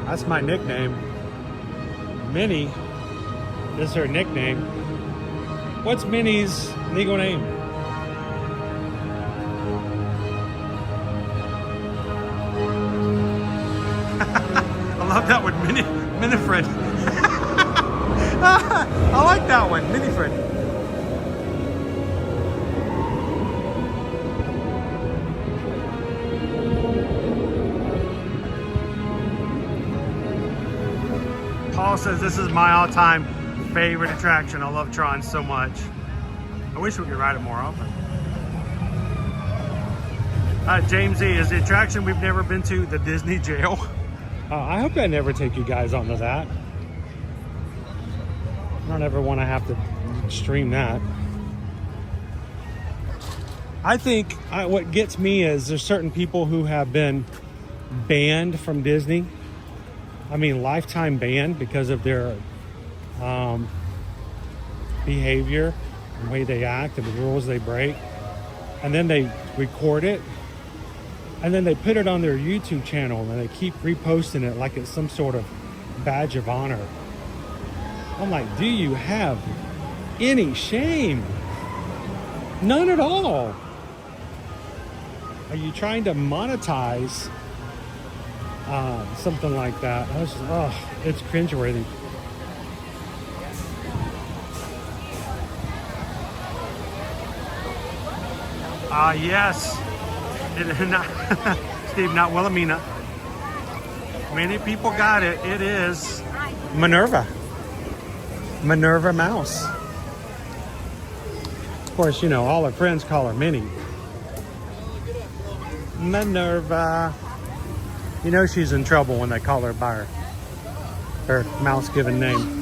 That's my nickname. Minnie is her nickname. What's Minnie's legal name? I love that with Minifred. I like that one, Mini Fred. Paul says this is my all-time favorite attraction. I love Tron so much. I wish we could ride it more often. James E, is the attraction we've never been to the Disney jail? I hope I never take you guys onto that. I don't ever want to have to stream that. I think what gets me is there's certain people who have been banned from Disney. I mean, lifetime banned because of their behavior, the way they act, and the rules they break. And then they record it, and then they put it on their YouTube channel, and they keep reposting it like it's some sort of badge of honor. I'm like, do you have any shame? None at all. Are you trying to monetize something like that? It's cringeworthy. Yes. Steve, not Wilhelmina. Many people got it. It is Minerva. Minerva Mouse. Of course, you know, all her friends call her Minnie. Minerva. You know she's in trouble when they call her by her mouse-given name.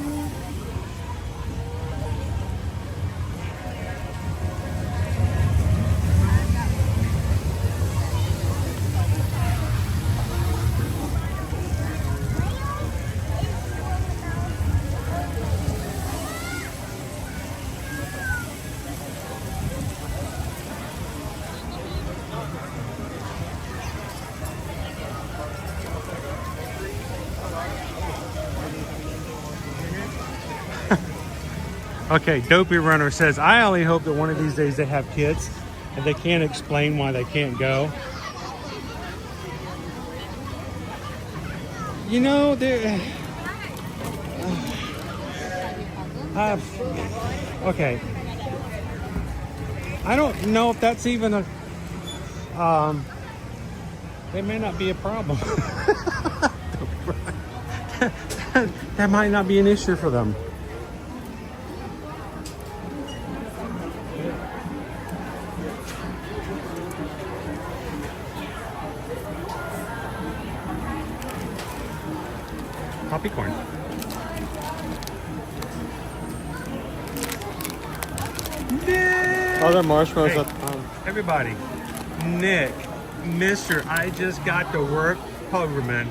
Okay, Dopey Runner says, I only hope that one of these days they have kids and they can't explain why they can't go. You know, they're... okay. I don't know if that's even a... It may not be a problem. That might not be an issue for them. Poppy corn. Nick! Other marshmallows Hey, at everybody, Nick, Mr. I just got to work Pogerman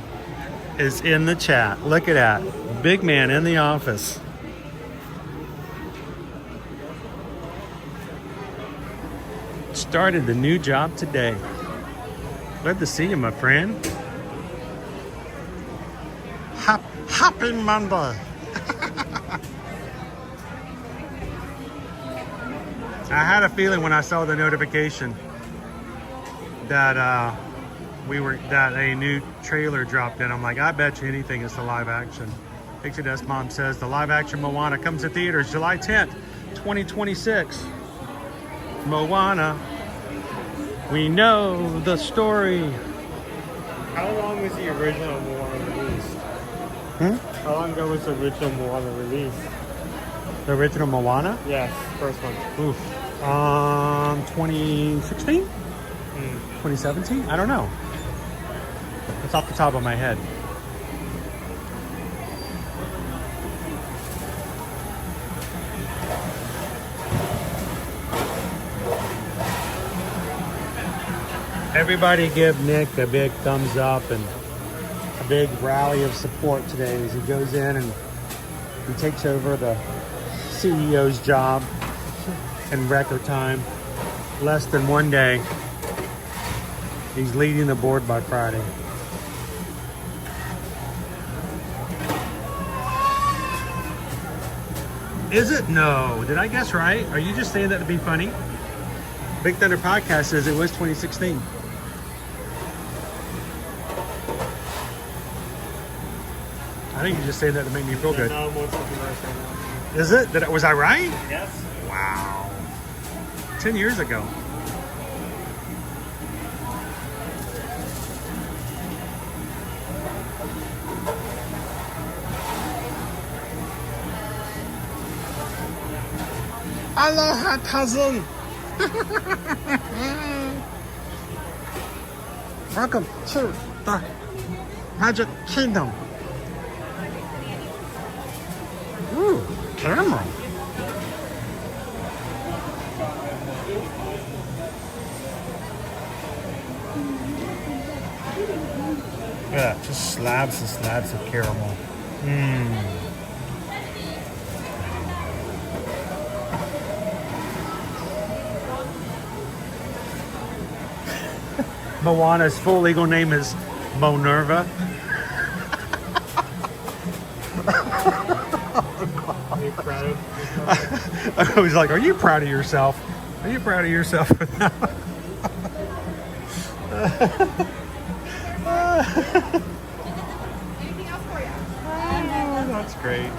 is in the chat. Look at that. Big man in the office. Started the new job today. Glad to see you, my friend. Happy Monday. I had a feeling when I saw the notification that that a new trailer dropped in. I'm like, I bet you anything it's the live action. Pixie Dust Mom says the live action Moana comes to theaters July 10th, 2026. Moana. We know the story. How long was the original Moana released? How long ago was the original Moana released? The original Moana? Yes, first one. Oof. 2016? 2017? I don't know. It's off the top of my head. Everybody give Nick a big thumbs up and a big rally of support today as he goes in and he takes over the CEO's job in record time. Less than one day. He's leading the board by Friday. Is it? No. Did I guess right? Are you just saying that to be funny? Big Thunder Podcast says it was 2016. I think you just saying that to make me feel good. No, more something else right now. Is it? Was I right? Yes. Wow. 10 years ago. Aloha, cousin. Welcome to the Magic Kingdom. Ooh, camera. Yeah, just slabs and slabs of caramel. Mmm. Moana's full legal name is Monerva. Are you proud of yourself? I was like, are you proud of yourself? Are you proud of yourself for that? Anything else for you? Oh, that's great.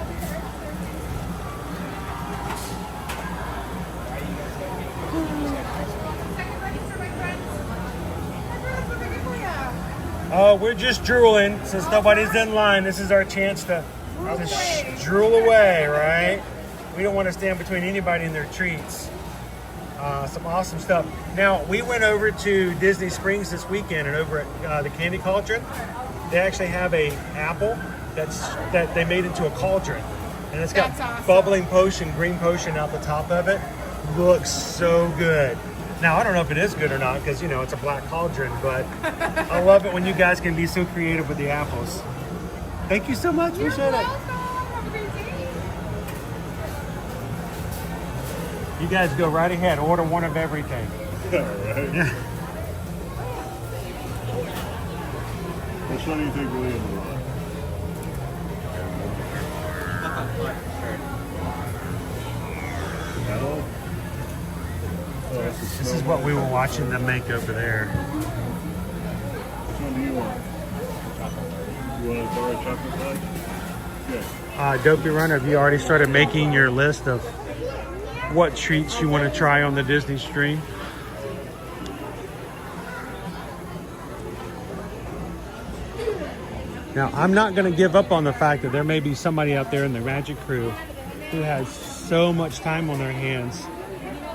Oh, we're just drooling since nobody's in line. This is our chance to drool away, right? We don't want to stand between anybody and their treats. Some awesome stuff. Now, we went over to Disney Springs this weekend, and over at the Candy Cauldron, they actually have a apple that they made into a cauldron, and it's got That's awesome. bubbling potion, green potion out the top of it. Looks so good. Now, I don't know if it is good or not because, you know, it's a black cauldron, but I love it when you guys can be so creative with the apples. Thank you so much. Appreciate it. You guys go right ahead. Order one of everything. All right. Yeah. Which one do you think William will like? Hello? Oh, that's a This is what we were watching them make over there. Which one do you want? You want a bar of chocolate fudge? Good. Dopey Runner, have you already started making your list of what treats you want to try on the Disney stream? Now, I'm not going to give up on the fact that there may be somebody out there in the Magic Crew who has so much time on their hands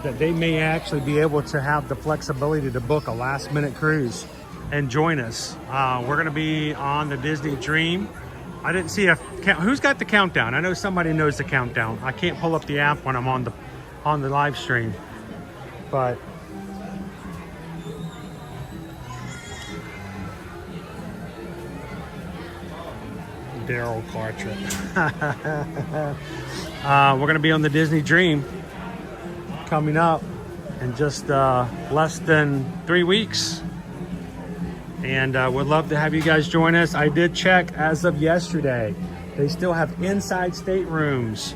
that they may actually be able to have the flexibility to book a last-minute cruise and join us. We're going to be on the Disney Dream. I didn't see a count. Who's got the countdown? I know somebody knows the countdown. I can't pull up the app when I'm on the live stream, but Daryl Cartrip. We're going to be on the Disney Dream coming up in just less than 3 weeks. And would love to have you guys join us. I did check as of yesterday. They still have inside staterooms,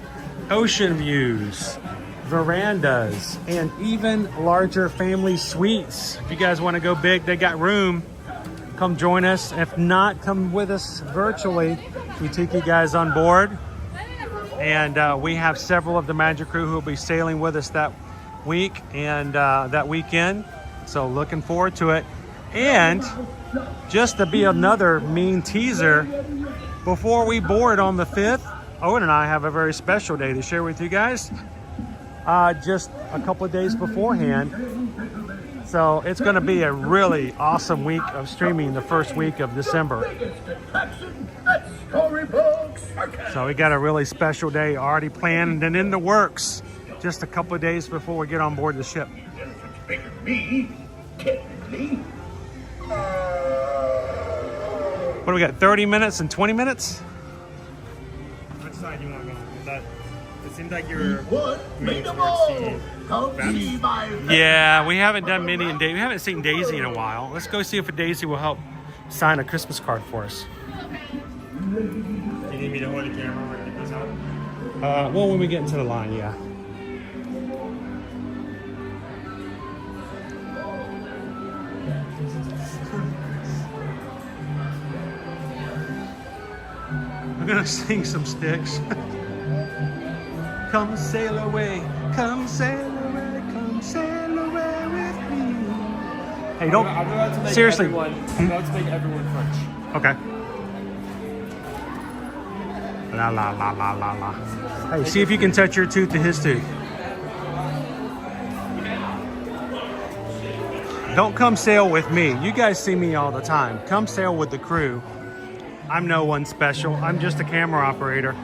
ocean views, verandas, and even larger family suites. If you guys want to go big, they got room. Come join us. If not, come with us virtually. We take you guys on board. And we have several of the Magic Crew who will be sailing with us that week and that weekend. So looking forward to it. And just to be another mean teaser, before we board on the 5th, Owen and I have a very special day to share with you guys. Just a couple of days beforehand. So it's going to be a really awesome week of streaming the first week of December. So we got a really special day already planned and in the works just a couple of days before we get on board the ship. What do we got, 30 minutes and 20 minutes? Which side you want to go on? It seems like you're Yeah, we haven't done Minnie and Daisy. We haven't seen Daisy in a while. Let's go see if a Daisy will help sign a Christmas card for us. Do you need me to hold the camera when I get this out? Well, when we get into the line, yeah. I'm gonna sing some Sticks. Come sail away, come sail away, come sail away with me. Hey, don't. I'm about to make seriously. I'm about to make everyone French. Okay. La la la la la la. Hey, see if you can touch your tooth to his tooth. Don't come sail with me. You guys see me all the time. Come sail with the crew. I'm no one special. I'm just a camera operator.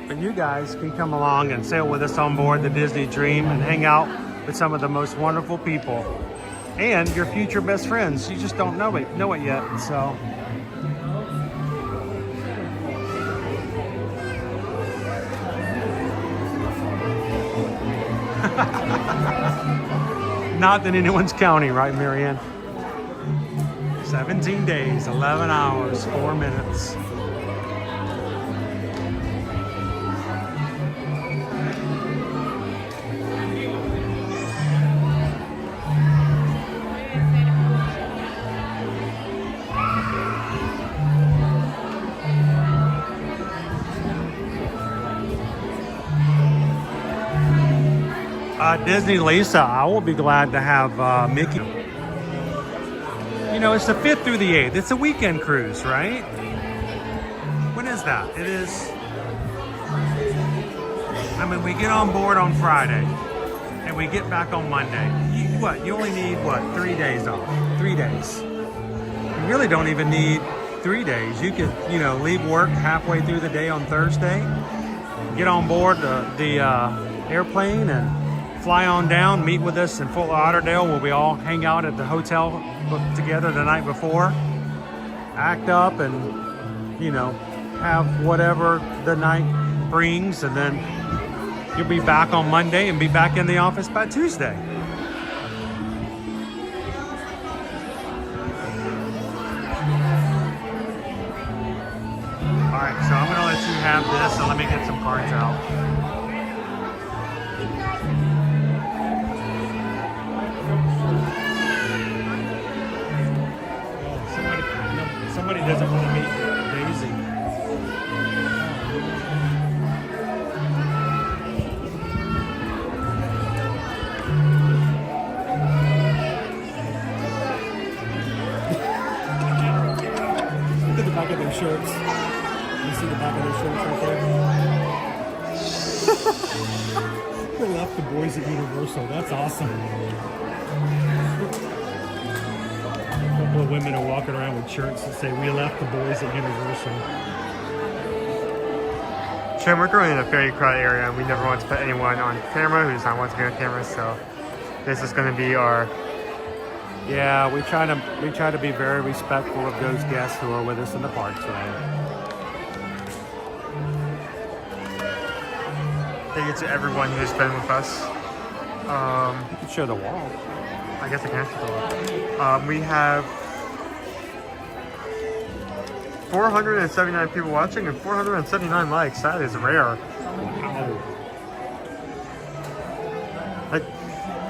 But you guys can come along and sail with us on board the Disney Dream and hang out with some of the most wonderful people and your future best friends. You just don't know it yet. So. Not that anyone's counting, right, Marianne? 17 days, 11 hours, 4 minutes. Disney Lisa, I will be glad to have Mickey. You know, it's the 5th through the 8th. It's a weekend cruise, right? When is that? It is... I mean, we get on board on Friday, and we get back on Monday. You only need, 3 days off? 3 days. You really don't even need 3 days. You could, leave work halfway through the day on Thursday, get on board the airplane, and fly on down, meet with us in Fort Lauderdale where we all hang out at the hotel together the night before, act up and, have whatever the night brings, and then you'll be back on Monday and be back in the office by Tuesday. All right, so I'm gonna let you have this and let me get some cards out. Somebody doesn't want to meet Daisy. Look at the back of their shirts. You see the back of their shirts right there? They left the boys at Universal. That's awesome. Women are walking around with shirts that say, "We left the boys at Universal." Shem, we're going in a very crowded area, and we never want to put anyone on camera who does not want to be on camera. So this is going to be our. Yeah, we try to be very respectful of those guests who are with us in the park today. Thank you to everyone who's been with us. You can show the wall. I guess I can show the wall. We have 479 people watching and 479 likes. That is rare. Wow. Like,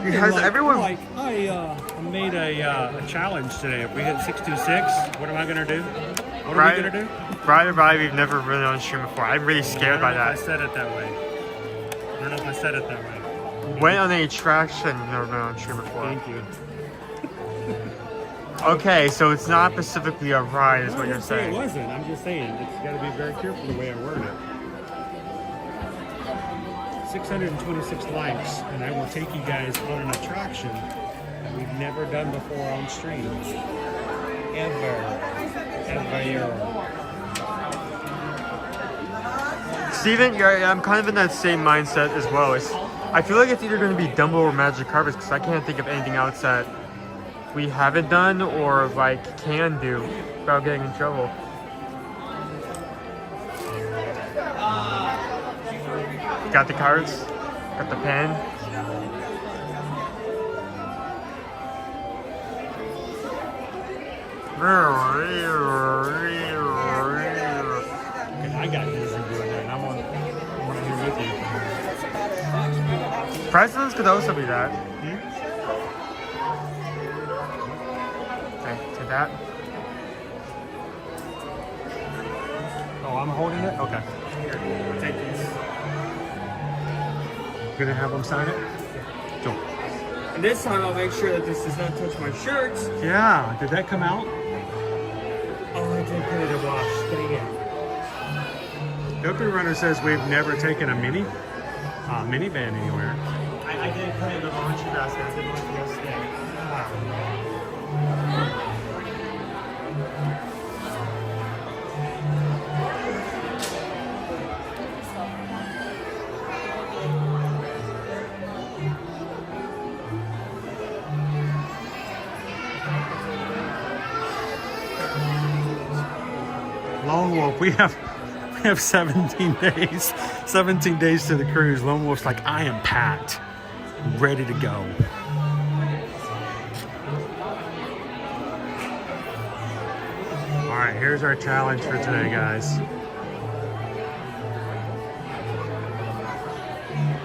has everyone... I made a challenge today. If we hit 626, what am I going to do? What are we going to do? Ride or Ride, we've never really on stream before. I'm really scared by that. I said it that way. I don't know if I said it that way. Went on a attraction, never been on stream before. Thank you. Okay, so it's not specifically a ride, is what you're saying. It wasn't. I'm just saying it's got to be very careful the way I word it. 626 likes, and I will take you guys on an attraction that we've never done before on stream. Ever. Steven, I'm kind of in that same mindset as well. I feel like it's either going to be Dumbo or Magic Carpets, because I can't think of anything else that we haven't done or can do without getting in trouble. Got the cards, got the pen. I got dizzy doing that, and I'm here with you. Presidents could also be that. Okay, take that. Oh, I'm holding it? Okay. Here, I'll take these. Gonna have them sign it? Cool. And this time I'll make sure that this does not touch my shirts. Yeah, did that come out? Oh, I did put it in wash. Dang it. Dopey Runner says we've never taken a minivan anywhere. I did put it in the laundry basket. I didn't want to go stay. Lone Wolf, we have 17 days. 17 days to the cruise. Lone Wolf's like, I am packed, ready to go. All right, here's our challenge for today, guys.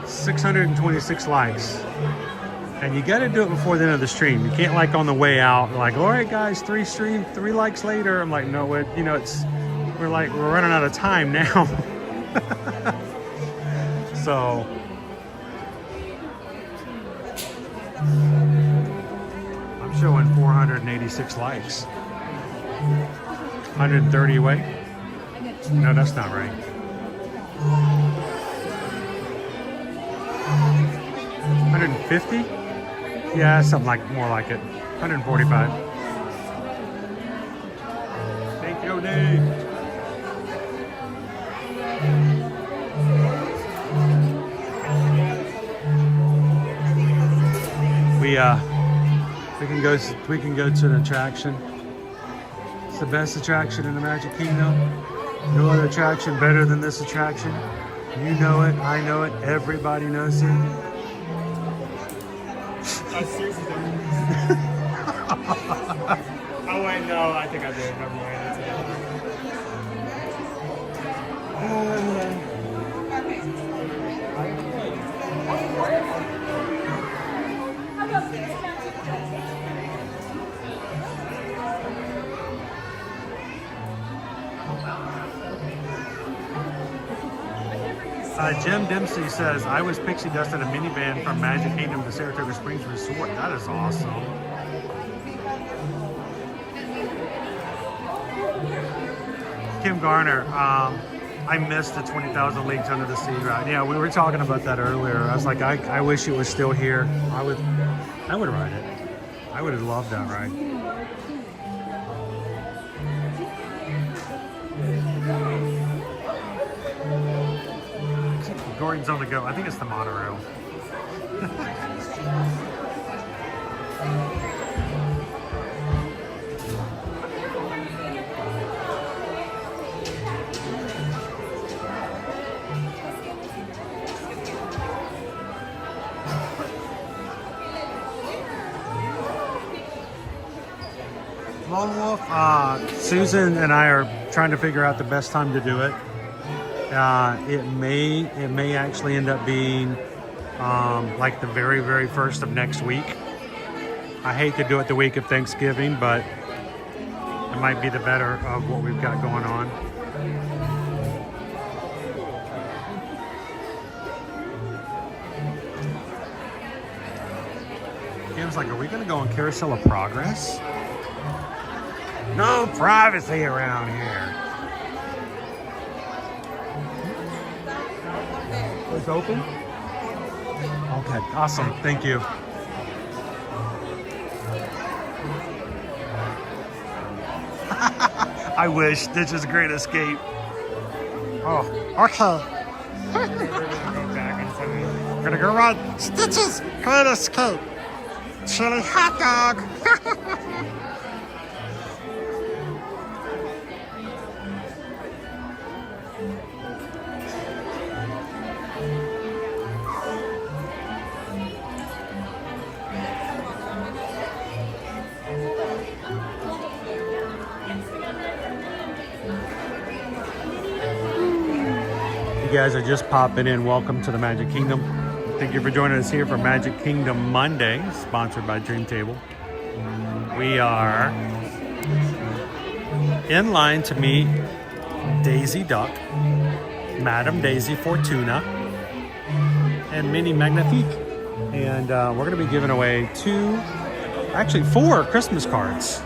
626 likes. And you got to do it before the end of the stream. You can't like on the way out, like, all right, guys, 3 likes later. I'm like, no, we're running out of time now. So I'm showing 486 likes. 130 away. No, that's not right. 150? Yeah, something like more like it. 145. Thank you, Dave. We can go to an attraction. It's the best attraction in the Magic Kingdom. No other attraction better than this attraction. You know it, I know it, everybody knows it. I seriously don't. Oh wait, no, I think I do. Never mind. Jim Dempsey says, I was pixie dust in a minivan from Magic Kingdom to Saratoga Springs Resort. That is awesome. Kim Garner, I missed the 20,000 Leagues Under the Sea ride. Yeah, we were talking about that earlier. I was like, I wish it was still here. I would ride it. I would have loved that ride. Gordon's on the go. I think it's the monorail. Lone Wolf, Susan and I are trying to figure out the best time to do it. It may actually end up being like the very, very first of next week. I hate to do it the week of Thanksgiving, but it might be the better of what we've got going on. Kim's like, are we gonna go on Carousel of Progress? No privacy around here. It's open? Okay, awesome. Thank you. I wish. Ditch's Great Escape. Oh, okay. We're gonna go ride Stitch's Great Escape. Chili hot dog. You guys are just popping in. Welcome to the Magic Kingdom. Thank you for joining us here for Magic Kingdom Monday, sponsored by Dream Table. We are in line to meet Daisy Duck, Madame Daisy Fortuna, and Minnie Magnifique. And we're going to be giving away 4 Christmas cards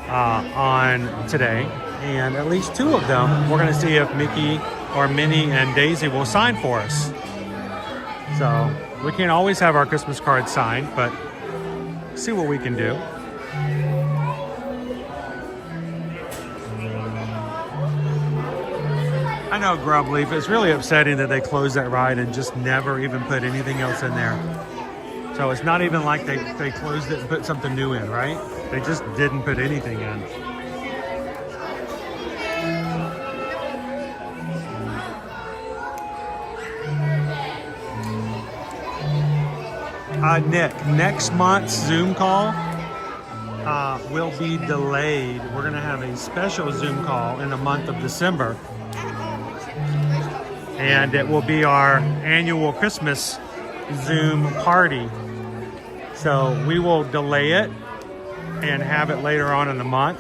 on today. And at least 2 of them, we're going to see if Mickey or Minnie and Daisy will sign for us. So we can't always have our Christmas cards signed, but see what we can do. I know, Grubleaf, it's really upsetting that they closed that ride and just never even put anything else in there. So it's not even like they closed it and put something new in, right? They just didn't put anything in. Nick, next month's Zoom call will be delayed. We're going to have a special Zoom call in the month of December. And it will be our annual Christmas Zoom party. So we will delay it and have it later on in the month.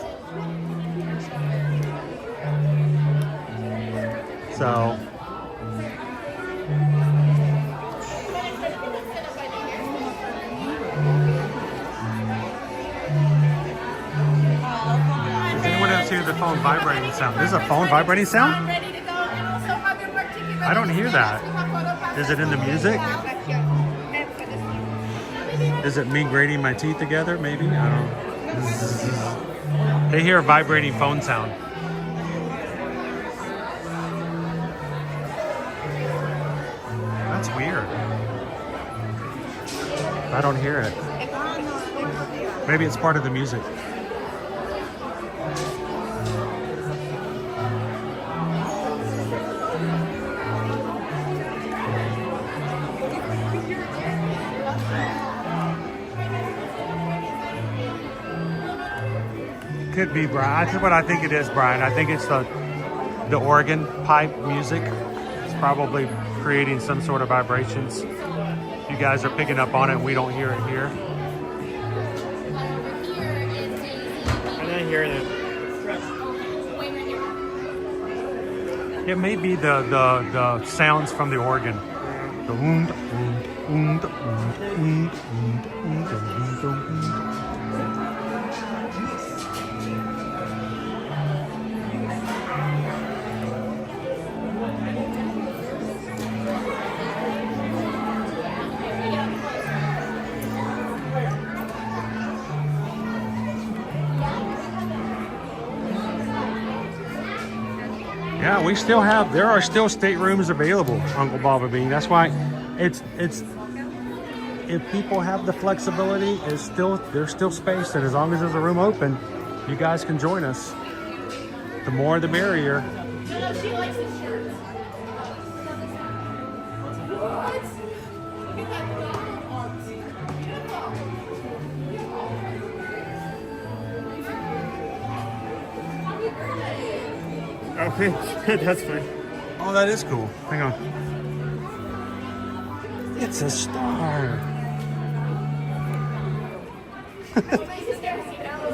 So does anyone else hear the phone vibrating sound? There's a phone vibrating sound? I don't hear that. Is it in the music? Is it me grating my teeth together? Maybe? I don't know. They hear a vibrating phone sound. That's weird. I don't hear it. Maybe it's part of the music. Could be, Brian. That's what I think it is, Brian. I think it's the organ pipe music. It's probably creating some sort of vibrations. You guys are picking up on it and we don't hear it here. I'm not hearing it. It may be the sounds from the organ. The Yeah, we still have, there are still staterooms available, Uncle Baba Bean. That's why it's if people have the flexibility, there's still space, and as long as there's a room open, you guys can join us. The more the merrier. She likes his shirt. What? Okay, that's fine. Oh, that is cool. Hang on. It's a star.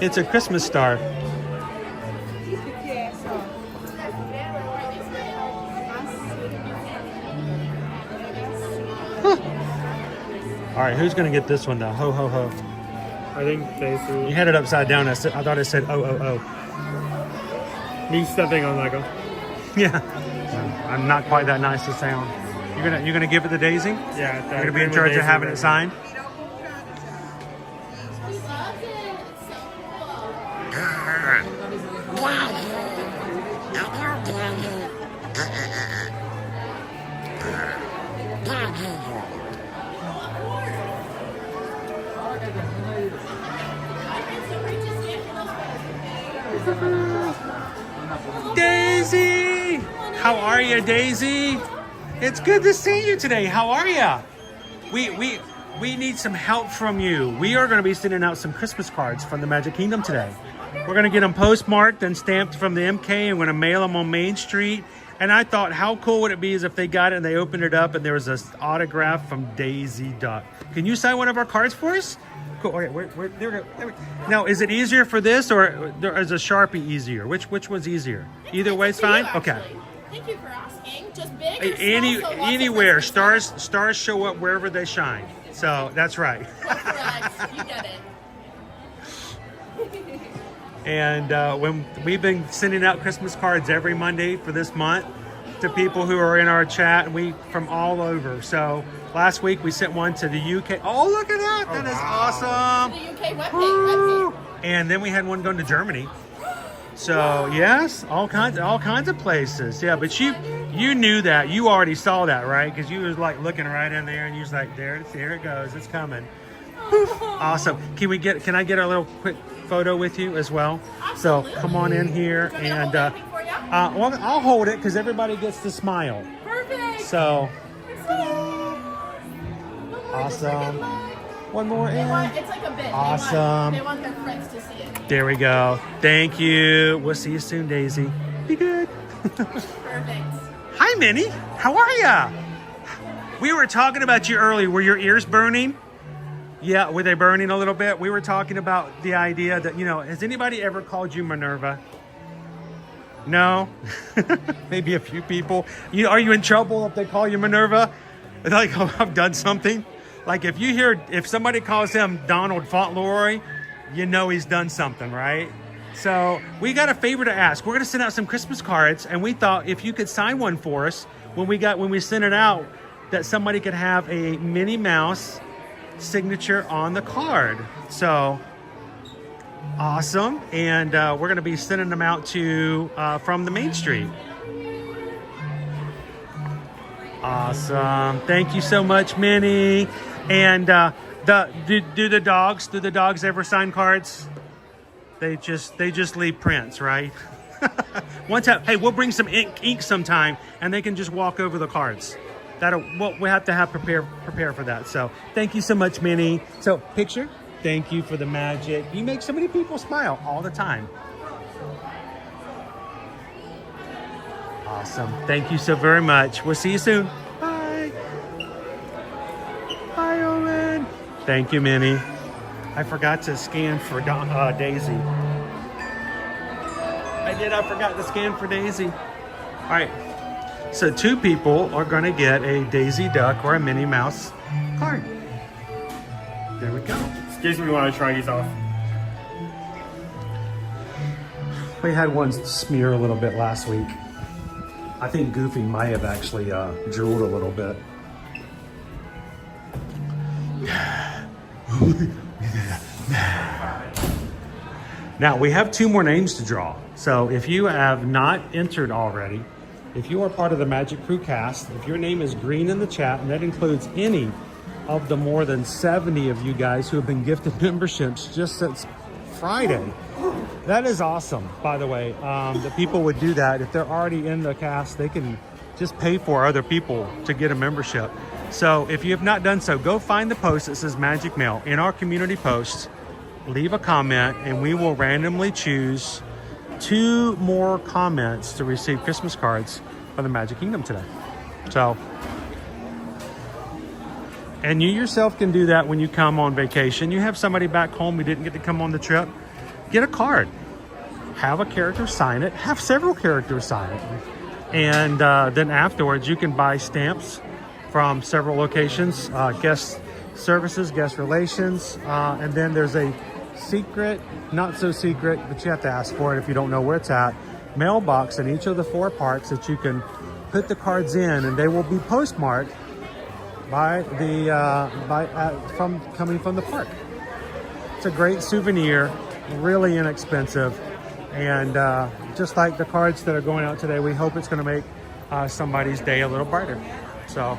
It's a Christmas star. Huh. All right, who's gonna get this one though? Ho ho ho. I think Daisy. You had it upside down. I thought it said oh oh oh. Me stepping on Lego. Yeah. I'm not quite that nice to sound. You're gonna give it to Daisy? Yeah. You're gonna be in charge of having it signed? Daisy! How are you, Daisy? It's good to see you today. How are you? We need some help from you. We are going to be sending out some Christmas cards from the Magic Kingdom today. We're going to get them postmarked and stamped from the MK, and we're going to mail them on Main Street. And I thought, how cool would it be is if they got it and they opened it up and there was an autograph from Daisy Duck. Can you sign one of our cards for us? Cool. Okay, there we go. Now, is it easier for this, or is a Sharpie easier? Which one's easier? Either way, it's fine. Okay. Thank you for asking. Just big or Anywhere. Stars show up wherever they shine. So that's right. Correct. You get it. And when we've been sending out Christmas cards every Monday for this month to people who are in our chat, and we from all over. So last week we sent one to the UK. Oh, look at that! That is awesome. The UK webpage. And then we had one going to Germany. So yes, all kinds of places. Yeah, but you knew that. You already saw that, right? Because you was like looking right in there, and you was like, there it goes. It's coming. Awesome. Can I get a little quick photo with you as well? Absolutely. So come on in here, and well, I'll hold it because everybody gets to smile. Perfect. So awesome. One more in. It's like a bit. Awesome. They want their friends to see it. There we go. Thank you. We'll see you soon, Daisy. Be good. Perfect. Hi, Minnie. How are ya? We were talking about you earlier. Were your ears burning? Yeah, were they burning a little bit? We were talking about the idea that, has anybody ever called you Minerva? No? Maybe a few people. Are you in trouble if they call you Minerva? Like, oh, I've done something? Like if somebody calls him Donald Fauntleroy, he's done something, right? So we got a favor to ask. We're going to send out some Christmas cards, and we thought if you could sign one for us when we sent it out, that somebody could have a Minnie Mouse signature on the card. So awesome. And we're going to be sending them out to from the Main Street. Awesome. Thank you so much, Minnie. And do the dogs ever sign cards? They just leave prints, right? One time, hey, we'll bring some ink sometime, and they can just walk over the cards. We have to prepare for that. So thank you so much, Minnie. So picture. Thank you for the magic. You make so many people smile all the time. Awesome. Thank you so very much. We'll see you soon. Bye. Bye, Owen. Thank you, Minnie. I forgot to scan for Daisy. I forgot to scan for Daisy. All right. So 2 people are going to get a Daisy Duck or a Minnie Mouse card. There we go. Excuse me while I try these off. We had one smear a little bit last week. I think Goofy might have actually drooled a little bit. Now, we have 2 more names to draw. So if you have not entered already, if you are part of the Magic Crew cast, if your name is green in the chat, and that includes any of the more than 70 of you guys who have been gifted memberships just since Friday. That is awesome, by the way, that people would do that. If they're already in the cast, they can just pay for other people to get a membership. So if you have not done so, go find the post that says Magic Mail in our community post, leave a comment, and we will randomly choose 2 more comments to receive Christmas cards for the Magic Kingdom today. So, and you yourself can do that when you come on vacation. You have somebody back home who didn't get to come on the trip, get a card. Have a character sign it. Have several characters sign it. And then afterwards, you can buy stamps from several locations, guest services, guest relations, and then there's a secret, not so secret, but you have to ask for it if you don't know where it's at, mailbox in each of the 4 parks that you can put the cards in, and they will be postmarked by coming from the park. It's a great souvenir, really inexpensive, and just like the cards that are going out today, we hope it's going to make somebody's day a little brighter. So.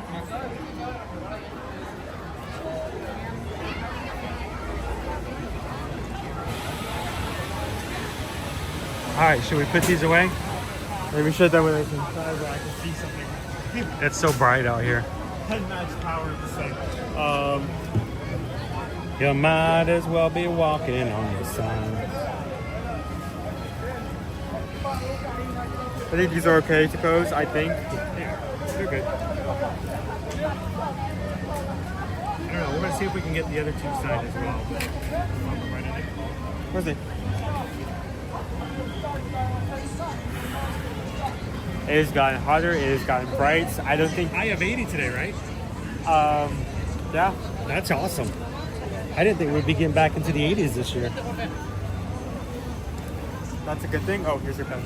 All right, should we put these away? Maybe shut that way I can see something. It's so bright out here. 10 max power at the same. You might as well be walking on the sun. I think these are okay to pose, I think. Yeah, they're good. I don't know. We're gonna see if we can get the other two signed as well. Where's it? It has gotten hotter. It has gotten bright. I don't think I have 80 today, right? Yeah. That's awesome. I didn't think we'd be getting back into the 80s this year. That's a good thing. Oh, here's your pen.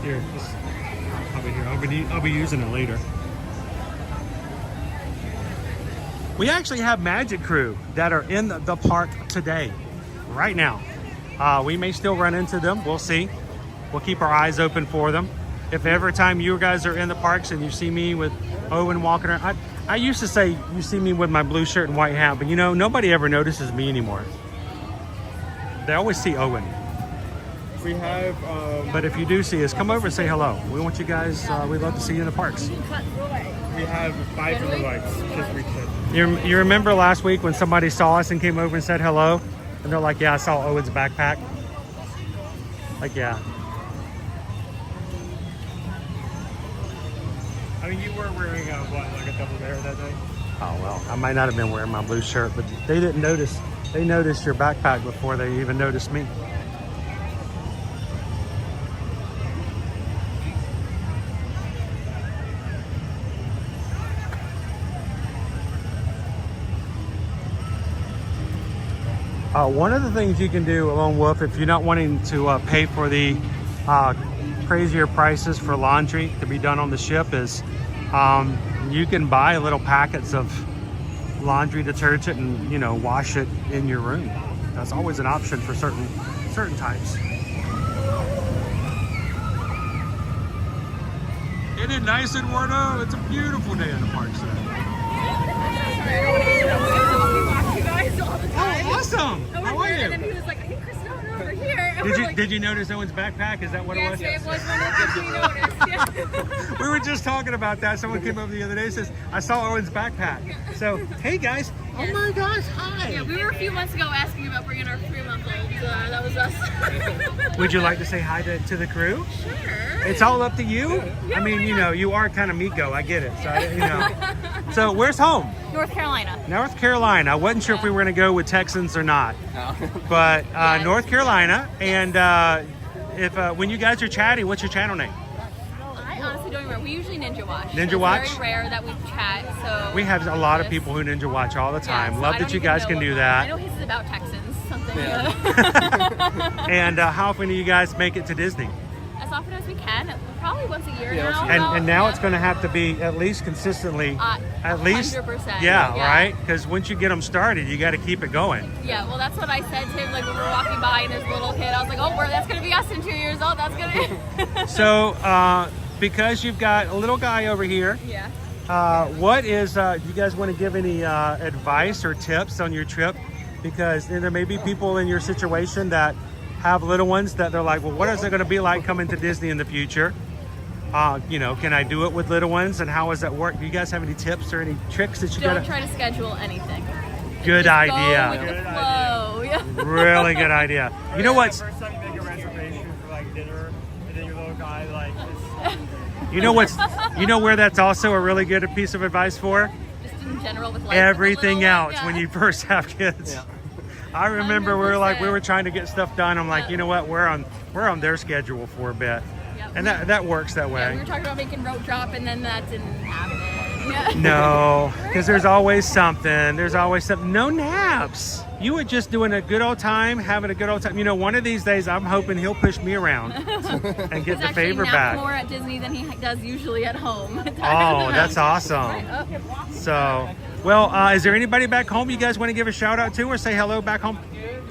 Here, just, I'll be using it later. We actually have Magic Crew that are in the park today, right now. We may still run into them. We'll see. We'll keep our eyes open for them. If every time you guys are in the parks and you see me with Owen walking around, I used to say you see me with my blue shirt and white hat, but you know, nobody ever notices me anymore. They always see Owen. We have, but if you do see us, come over and say hello. We want you guys, we'd love to see you in the parks. We have 500 likes, just reached it. You remember last week when somebody saw us and came over and said hello? And they're like, yeah, I saw Owen's backpack. Like, yeah. I mean, you were wearing like a double bear that day? Oh, well, I might not have been wearing my blue shirt, but they didn't notice. They noticed your backpack before they even noticed me. One of the things you can do, Lone Wolf, if you're not wanting to pay for the crazier prices for laundry to be done on the ship, is you can buy little packets of laundry detergent and, you know, wash it in your room. That's always an option for certain types. Isn't it nice, Eduardo? It's a beautiful day in the park today. Oh, awesome! How are you? And then he was like, I think Chris and Owen are over here. And Did you notice Owen's backpack? Is that what it was? Yes, it was one of the things we noticed. Yeah. We were just talking about that. Someone came over the other day and says, I saw Owen's backpack. So, hey guys. Oh my gosh, hi. Yeah, we were a few months ago asking about bringing our 3-month-olds. That was us. Would you like to say hi to the crew? Sure. It's all up to you. Yeah, I mean, you know, you are kind of Miko. I get it. So, you know. So, where's home? North Carolina. North Carolina. I wasn't sure if we were going to go with Texans or not. No. But North Carolina. And if when you guys are chatting, what's your channel name? I honestly don't remember. We usually Ninja Watch. Ninja so Watch? It's very rare that we chat. So we have a lot of people who Ninja Watch all the time. So Love that you guys can do that. I know his is about Texans. Something. Yeah. And how often do you guys make it to Disney? As often as we can. Probably once a year now. And now it's going to have to be at least consistently. At least. 100%. Yeah, right? Because once you get them started, you got to keep it going. Yeah, well, that's what I said to him. Like when we were walking by and his little kid, I was like, oh, that's going to be us in 2 years old. That's going to be. So, because you've got a little guy over here. Yeah. What is, do you guys want to give any advice or tips on your trip? Because there may be people in your situation that have little ones that they're like, well, what is it going to be like coming to Disney in the future? You know, can I do it with little ones, and how does that work? Do you guys have any tips or any tricks that you got? Don't try to schedule anything. Good idea. Go with the flow. Yeah. Really good idea. You know what's? The first time you make a reservation for like dinner, and then your little guy like. You know what's? You know where that's also a really good piece of advice for? Just in general with life. Everything else when you first have kids. Yeah. I remember we were trying to get stuff done. I'm like, you know what? We're on their schedule for a bit. And that works that way. Yeah, we were talking about making rope drop, and then that didn't happen. Yeah. No, because there's always something. There's always something. No naps. You were just doing a good old time, having a good old time. You know, one of these days, I'm hoping he'll push me around and get the favor back. He's more at Disney than he does usually at home. Oh, that's awesome. So, well, is there anybody back home you guys want to give a shout out to or say hello back home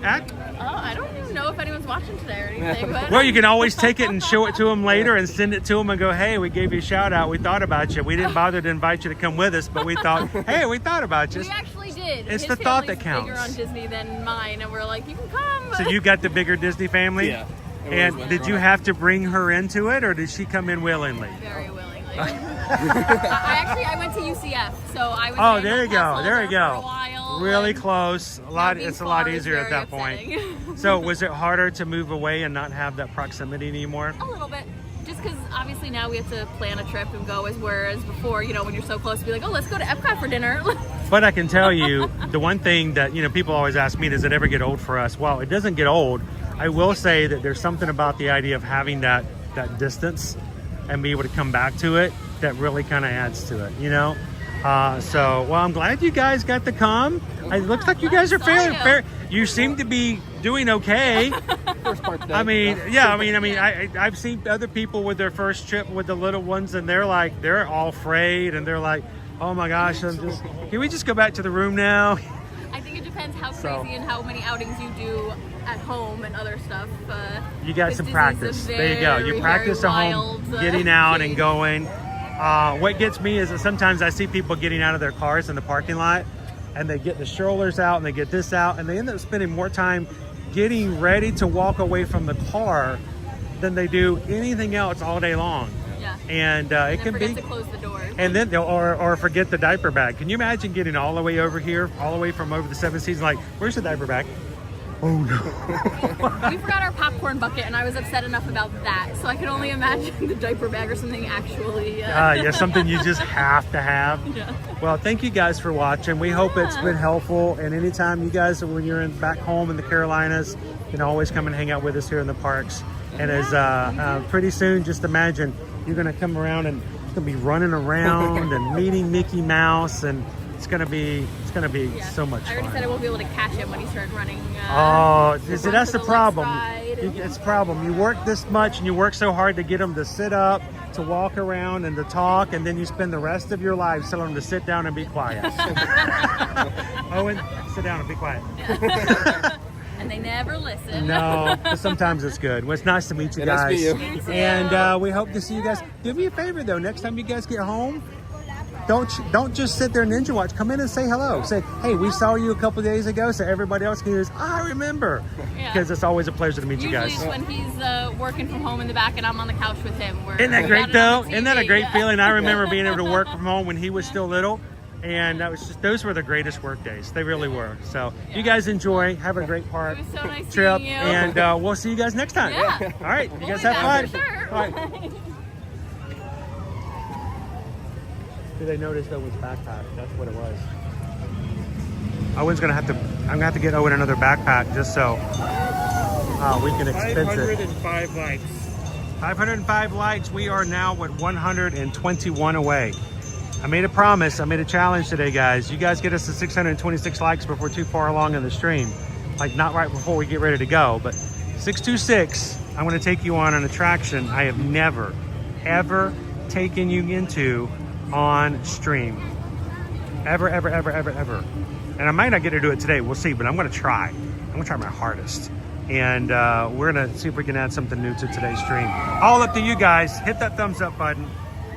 at? I don't even know if anyone's watching today or anything. But well, you can always take it and show it to them later and send it to them and go, hey, we gave you a shout out. We thought about you. We didn't bother to invite you to come with us, but we thought, hey, we thought about you. We actually did. It's His the thought that family's counts. bigger on Disney than mine, and we're like, you can come. So you got the bigger Disney family? Yeah. And did you have to bring her into it, or did she come in willingly? Very willingly. I went to UCF, so I was. Oh, there you go. There you For a go. while, Really close. It's a lot far is easier at very that point. upsetting. So was it harder to move away and not have that proximity anymore? A little bit. just because obviously now we have to plan a trip and go, whereas before, you know, when you're so close, to be like, oh, let's go to Epcot for dinner. But I can tell you, the one thing that, you know, people always ask me, does it ever get old for us? Well, it doesn't get old. I will say that there's something about the idea of having that distance and be able to come back to it that really kind of adds to it, you know? Well, I'm glad you guys got to come. It looks like you guys are fairly fair. You seem to be doing okay. I mean, yeah, I've seen other people with their first trip with the little ones, and they're all afraid, and they're like, oh my gosh, can we just go back to the room now? I think it depends how crazy and how many outings you do at home and other stuff. You got some practice. There you go. You practice at home, getting out and going. What gets me is that sometimes I see people getting out of their cars in the parking lot, and they get the strollers out and they get this out, and they end up spending more time getting ready to walk away from the car than they do anything else all day long. Yeah. And it can be to close the door. And then or forget the diaper bag. Can you imagine getting all the way over here, all the way from over the 7 Seas, like, where's the diaper bag? Oh no. We forgot our popcorn bucket, and I was upset enough about that, so I can only imagine the diaper bag or something actually. Yeah, something you just have to have. Yeah. Well, thank you guys for watching. We hope it's been helpful, and anytime you guys, when you're back home in the Carolinas, you can always come and hang out with us here in the parks. And as pretty soon, just imagine you're going to come around and it's going to be running around and meeting Mickey Mouse, and it's gonna be so much fun. I already said I won't be able to catch him when he started running. That's the problem. It's a problem. You work this much and you work so hard to get him to sit up, to walk around, and to talk, and then you spend the rest of your life telling him to sit down and be quiet. Owen, sit down and be quiet. And they never listen. No, but sometimes it's good. Well, it's nice to meet you guys. Nice to meet you. And we hope to see you guys. Do me a favor though, next time you guys get home, don't just sit there and ninja watch. Come in and say hello. Say, hey, we saw you a couple days ago, so everybody else can use, I remember. Because it's always a pleasure to meet you guys. Usually it's when he's working from home in the back and I'm on the couch with him. Isn't that great though? Isn't that a great feeling? I remember being able to work from home when he was still little. And that was just, those were the greatest work days. They really were. So you guys enjoy. Have a great park so nice trip. You. And we'll see you guys next time. Yeah. All right. You guys have fun. Sure. All right. Did they notice Owen's backpack? That's what it was. Owen's I'm gonna have to get Owen another backpack just so we can expense it. 505 likes. 505 likes. We are now at 121 away. I made a promise. I made a challenge today, guys. You guys get us to 626 likes before too far along in the stream. Like not right before we get ready to go, but 626. I'm gonna take you on an attraction I have never, ever taken you into on stream. Ever. And I might not get to do it today. We'll see, but I'm gonna try. I'm gonna try my hardest. And we're gonna see if we can add something new to today's stream. All up to you guys. Hit that thumbs up button.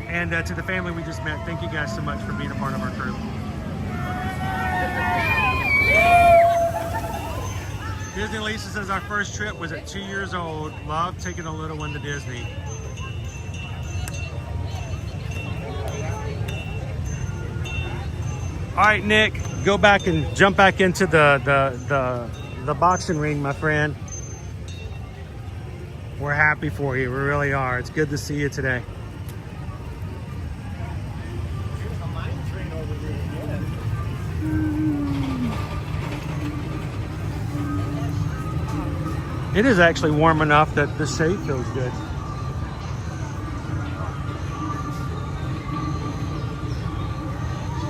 And to the family we just met, thank you guys so much for being a part of our crew. Disney Lisa says our first trip was at 2 years old. Loved taking a little one to Disney. All right, Nick, go back and jump back into the boxing ring, my friend. We're happy for you. We really are. It's good to see you today. It is actually warm enough that the shade feels good.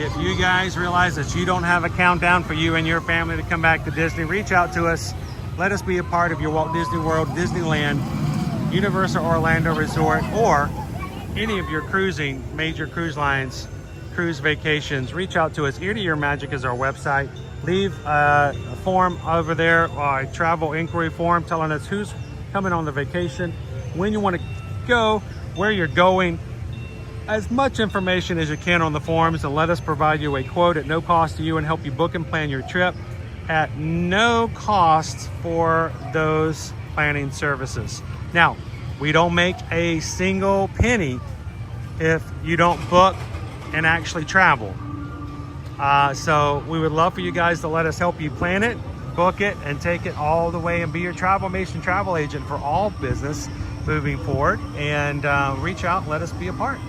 If you guys realize that you don't have a countdown for you and your family to come back to Disney, reach out to us. Let us be a part of your Walt Disney World, Disneyland, Universal Orlando Resort, or any of your cruising, major cruise lines, cruise vacations. Reach out to us. Ear to Your Magic is our website. Leave a form over there, a travel inquiry form telling us who's coming on the vacation, when you want to go, where you're going. As much information as you can on the forms, and let us provide you a quote at no cost to you and help you book and plan your trip at no cost for those planning services. Now, we don't make a single penny if you don't book and actually travel. So we would love for you guys to let us help you plan it, book it, and take it all the way and be your Travelmation travel agent for all business moving forward, and reach out, let us be a part.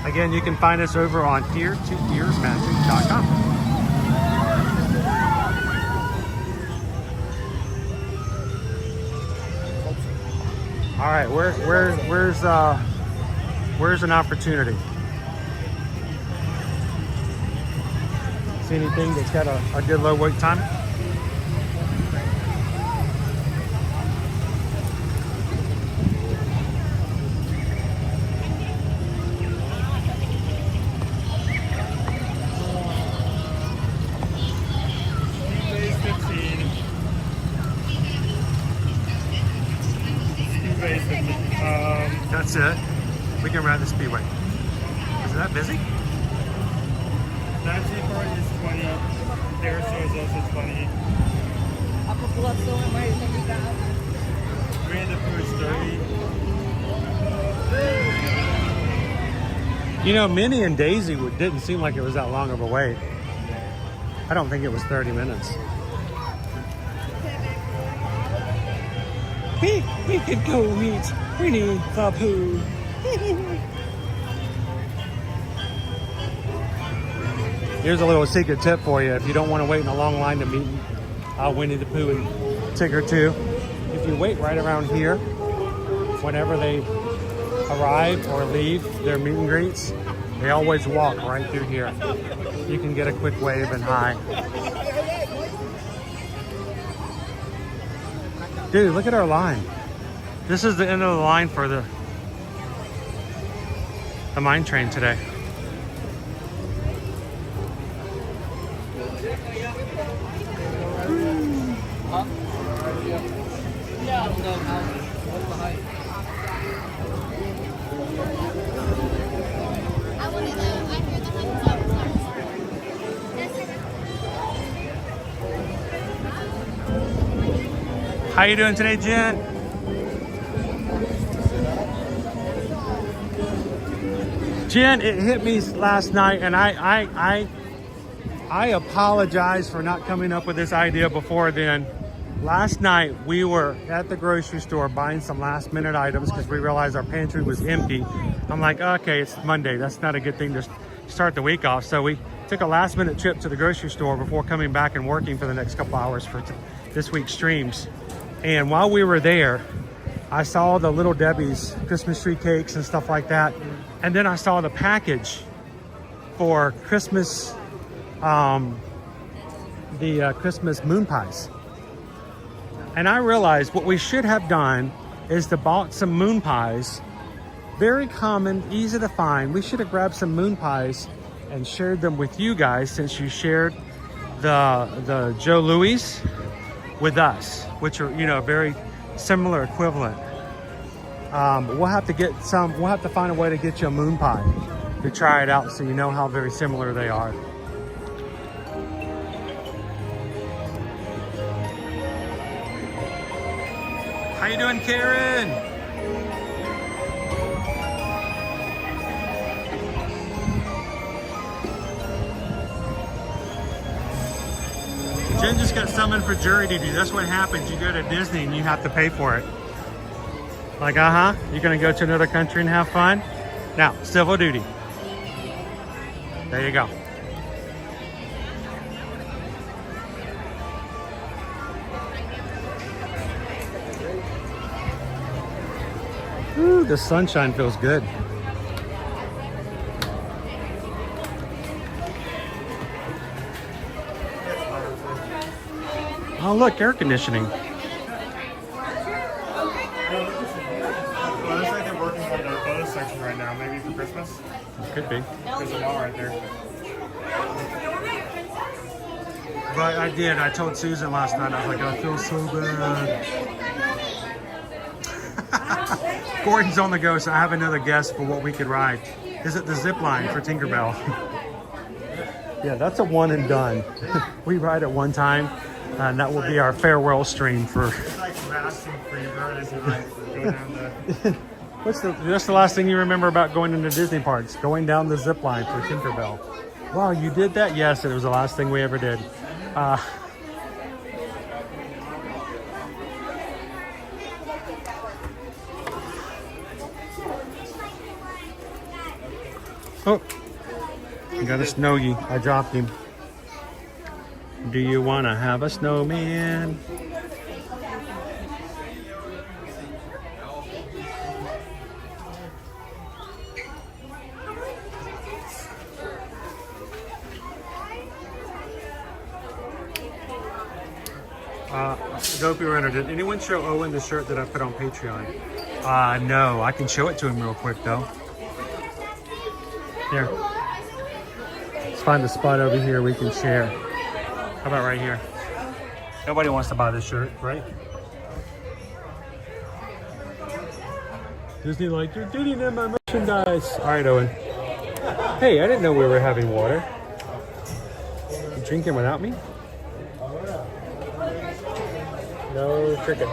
Again, you can find us over on ear-to-earsmagic.com. All right, where's an opportunity? See anything that's got a good low wait time? That's it. We can ride the Speedway. Is that busy? That part is 20. Aerosol is also 20. Davenport is 30. You know, Minnie and Daisy didn't seem like it was that long of a wait. I don't think it was 30 minutes. We could go meet Winnie the Pooh. Here's a little secret tip for you. If you don't want to wait in a long line to meet Winnie the Pooh and Tigger too, if you wait right around here, whenever they arrive or leave their meet and greets, they always walk right through here. You can get a quick wave and hi. Dude, look at our line. This is the end of the line for the mine train today. How you doing today, Jen? Jen, it hit me last night, and I apologize for not coming up with this idea before then. Last night, we were at the grocery store buying some last minute items because we realized our pantry was empty. I'm like, okay, it's Monday. That's not a good thing to start the week off. So we took a last minute trip to the grocery store before coming back and working for the next couple hours for this week's streams. And while we were there, I saw the Little Debbie's Christmas tree cakes and stuff like that. And then I saw the package for Christmas, Christmas moon pies. And I realized what we should have done is to bought some moon pies. Very common, easy to find. We should have grabbed some moon pies and shared them with you guys, since you shared the Joe Louis with us, which are, you know, very similar equivalent. We'll have to find a way to get you a moon pie to try it out so you know how very similar they are. How you doing, Karen? Jen just got summoned for jury duty. That's what happens. You go to Disney and you have to pay for it. Like, you're gonna go to another country and have fun? Now, civil duty. There you go. Ooh, the sunshine feels good. Oh, look, air conditioning. Well, it looks like they're working on their photo section right now, maybe for Christmas. Could be. There's a wall right there. But I told Susan last night, I was like, I feel so bad. Gordon's on the go, so I have another guess for what we could ride. Is it the zip line for Tinkerbell? Yeah, that's a one and done. We ride it one time, and that will be our farewell stream for... It's like fasting fever as you like go down the... What's the last thing you remember about going into Disney parks? Going down the zip line for Tinkerbell. Wow, you did that? Yes, it was the last thing we ever did. Oh, you got a snowgie. I dropped him. Do you want to have a snowman? Hope you were entered. Did anyone show Owen the shirt that I put on Patreon? No. I can show it to him real quick though. Here. Let's find a spot over here we can share. How about right here? Nobody wants to buy this shirt, right? Disney like, you're getting in my merchandise. All right, Owen. Hey, I didn't know we were having water. You drinking without me? No chicken.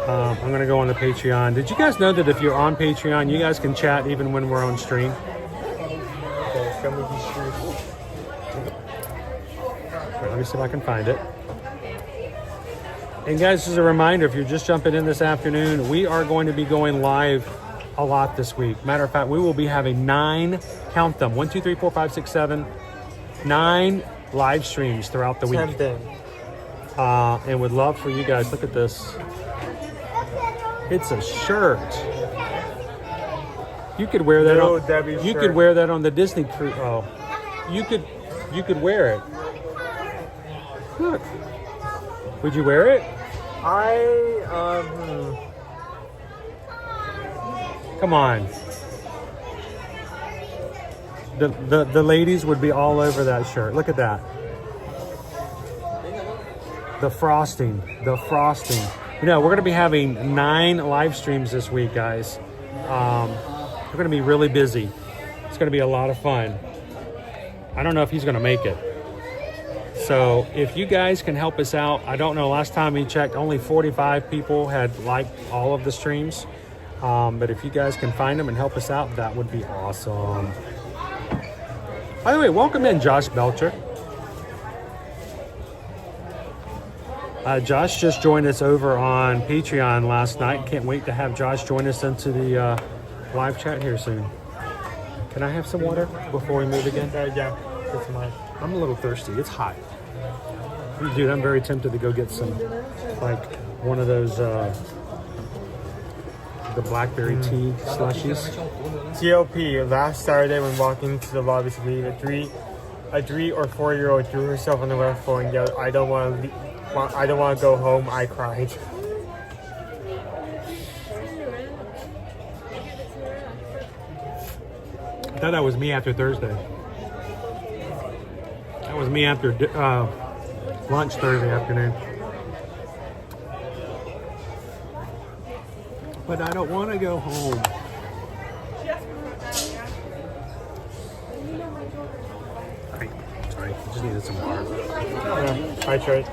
I'm gonna go on the Patreon. Did you guys know that if you're on Patreon, you guys can chat even when we're on stream? Okay, let me see if I can find it. And guys, as a reminder, if you're just jumping in this afternoon, we are going to be going live a lot this week. Matter of fact, we will be having 9, count them, 1, 2, 3, 4, 5, 6, 7, 9 live streams throughout the week. And would love for you guys, look at this. It's a shirt. You could wear that on Debbie's shirt. Could wear that on the Disney cruise. Oh, you could wear it. Look. Would you wear it? Come on. The ladies would be all over that shirt. Look at that. The frosting. You know, we're going to be having 9 live streams this week, guys. We're going to be really busy. It's going to be a lot of fun. I don't know if he's going to make it. So if you guys can help us out, I don't know, last time we checked, only 45 people had liked all of the streams. But if you guys can find them and help us out, that would be awesome. By the way, welcome in Josh Belcher. Josh just joined us over on Patreon last night. Can't wait to have Josh join us into the live chat here soon. Can I have some water before we move again? Yeah, it's mine. I'm a little thirsty. It's hot. Dude, I'm very tempted to go get some, like, one of those, the blackberry tea slushies. TLP, last Saturday when walking to the lobby to leave, a 3 or 4-year-old threw herself on the left floor and yelled, I don't want to go home. I cried. I thought that was me after Thursday. That was me after lunch Thursday afternoon. But I don't want to go home. Sorry, I just needed some water. Yeah, I tried.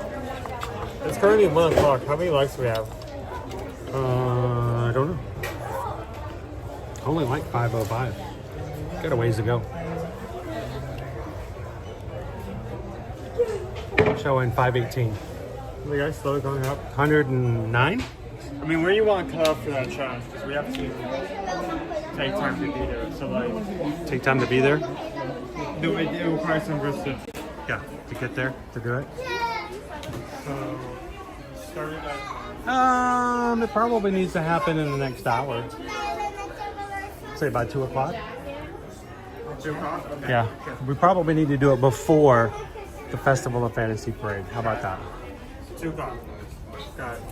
It's currently 1 o'clock. How many likes do we have? I don't know. Only like 505. Got a ways to go. Showing 518. The guy's slowly going up. 109? I mean, where do you want to cut off for that challenge? Because we have to take time to be there. So, like, take time to be there? It requires some risk. Yeah, to get there, to do it. So, started at... It probably needs to happen in the next hour. Say by 2 o'clock? 2 o'clock? Okay. Yeah, we probably need to do it before the Festival of Fantasy Parade. How about that? 2 o'clock. Got it.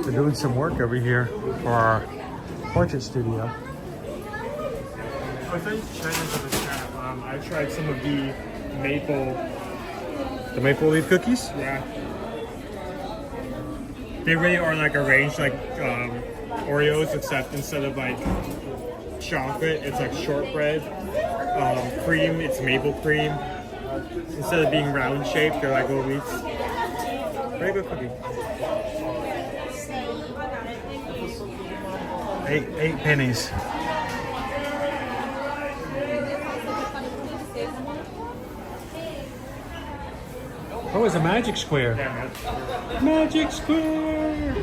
We're doing some work over here for our portrait studio. I think China's on the chat. I tried some of the maple. The maple leaf cookies? Yeah. They really are like arranged like Oreos, except instead of like chocolate, it's like shortbread. Cream, it's maple cream. Instead of being round shaped, they're like little leaves. Very good cookie. 8 pennies. Oh, it's a magic square. Yeah, Magic square.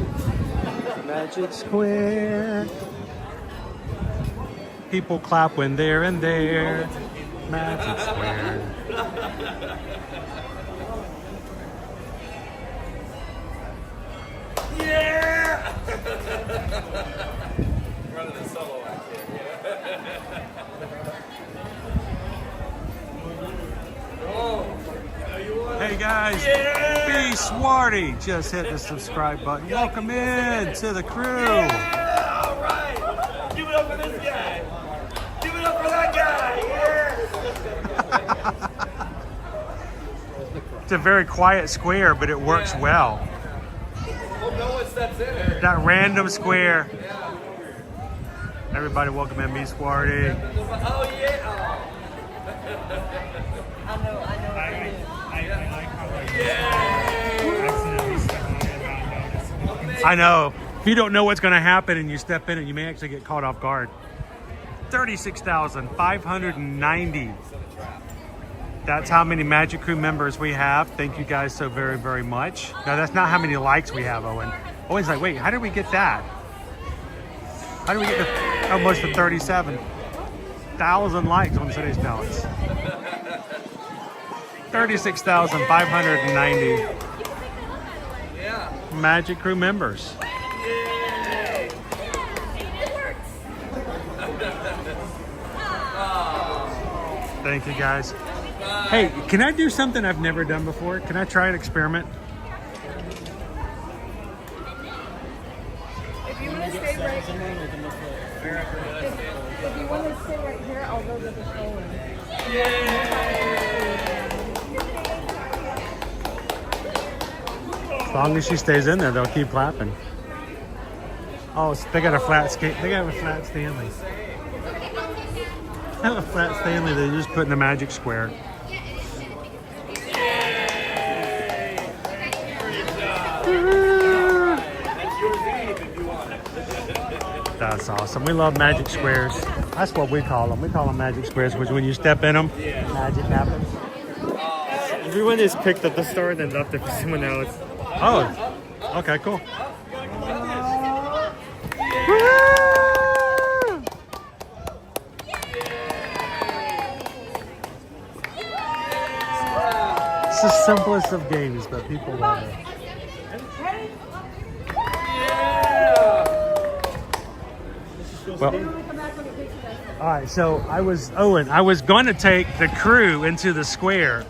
Magic square. People clap when they're in there. Magic square. Yeah! Running a solo act here. Hey guys, be smarty. Just hit the subscribe button. Welcome in to the crew. Yeah, all right. Give it up for this guy. Give it up for that guy. Yeah. It's a very quiet square, but it works well. Well, no one steps in it. That random square. Everybody welcome in, be smarty. Oh, yeah. I like how accidentally step on it and not notice. I know. If you don't know what's going to happen and you step in it, you may actually get caught off guard. 36,590. That's how many Magic Crew members we have. Thank you guys so very, very much. Now, that's not how many likes we have, Owen. Owen's like, wait, how did we get that? How did we get to almost to 37,000 likes on today's balance? 36,590 Magic Crew members. Thank you guys. Hey, can I do something I've never done before? Can I try an experiment? If you want to stay right if you want to stay right here, I'll go to the phone. As long as she stays in there, they'll keep clapping. Oh, so they got a flat skate. They got a flat Stanley. They have a flat Stanley. They just put in the magic square. That's awesome. We love magic squares. That's what we call them. We call them magic squares, which when you step in them, magic happens. Everyone is picked up the store and then left it for someone else. Oh, okay, cool. It's the simplest of games, but people love it. Well, all right, so I was going to take the crew into the square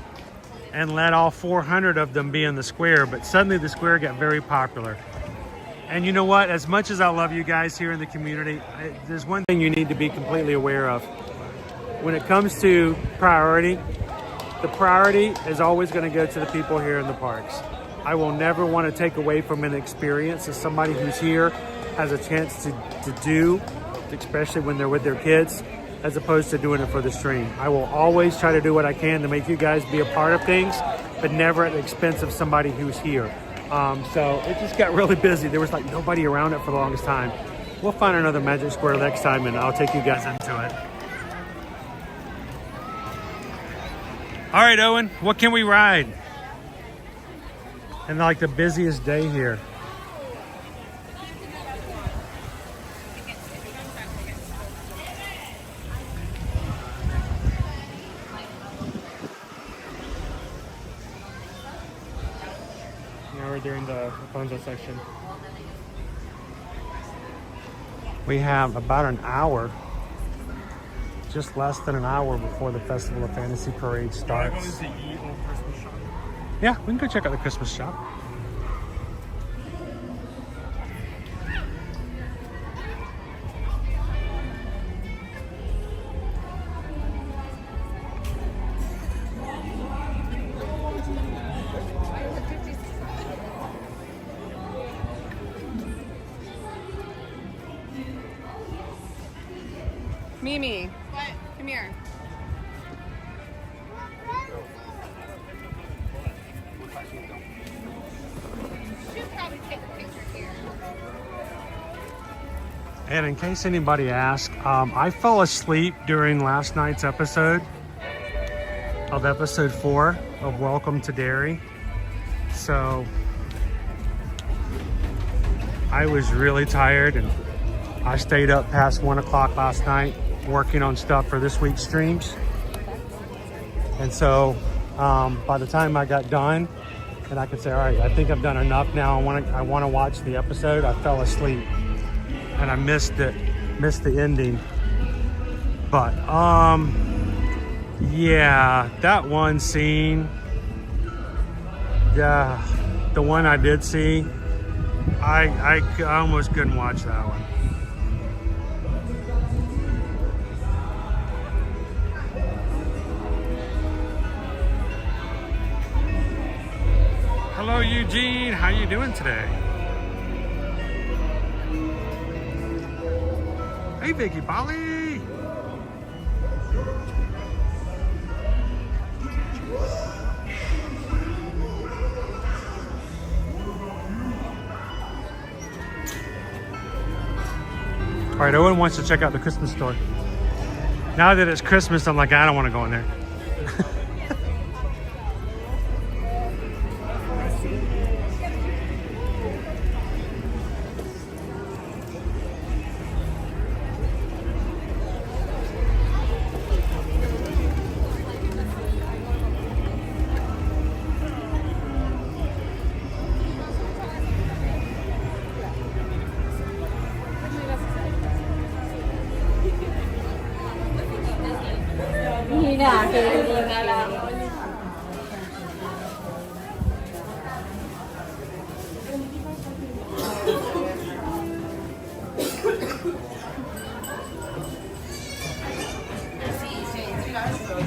and let all 400 of them be in the square, but suddenly the square got very popular. And you know what? As much as I love you guys here in the community, there's one thing you need to be completely aware of. When it comes to priority, the priority is always going to go to the people here in the parks. I will never want to take away from an experience as somebody who's here has a chance to do, especially when they're with their kids, as opposed to doing it for the stream. I will always try to do what I can to make you guys be a part of things, but never at the expense of somebody who's here. So it just got really busy. There was like nobody around it for the longest time. We'll find another magic square next time and I'll take you guys into it. All right, Owen, what can we ride? And like the busiest day here. Now we're doing the Rapunzel section. We have about an hour, just less than an hour before the Festival of Fantasy Parade starts. Yeah, we can go check out the Christmas shop. Mimi. What? Come here. And in case anybody asks, I fell asleep during last night's episode of episode 4 of Welcome to Derry. So I was really tired and I stayed up past 1 o'clock last night working on stuff for this week's streams. And so by the time I got done and I could say, all right, I think I've done enough now. I want to watch the episode. I fell asleep and I missed the ending. But yeah, that one scene, yeah, the one I did see, I almost couldn't watch that one. Hello, Eugene. How you doing today? Hey, Vicky Polly. All right, Owen wants to check out the Christmas store. Now that it's Christmas, I'm like, I don't want to go in there.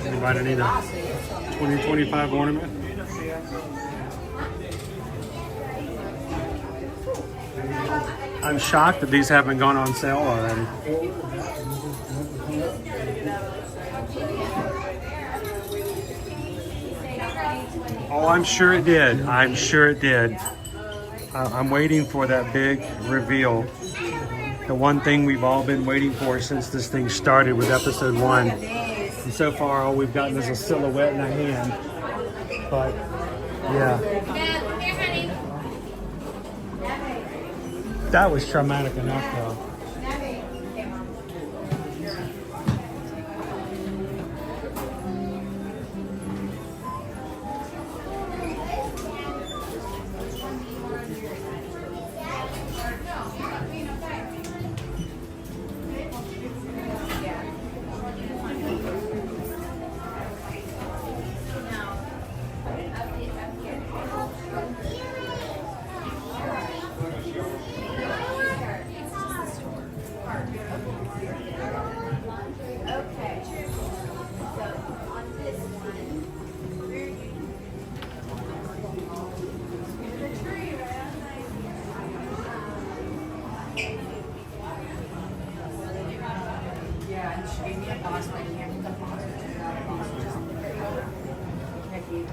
Anybody need a 2025 ornament? I'm shocked that these haven't gone on sale already. Oh, I'm sure it did. I'm sure it did. I'm waiting for that big reveal. The one thing we've all been waiting for since this thing started with episode 1. And so far, all we've gotten is a silhouette and a hand. But, yeah. That was traumatic enough, though.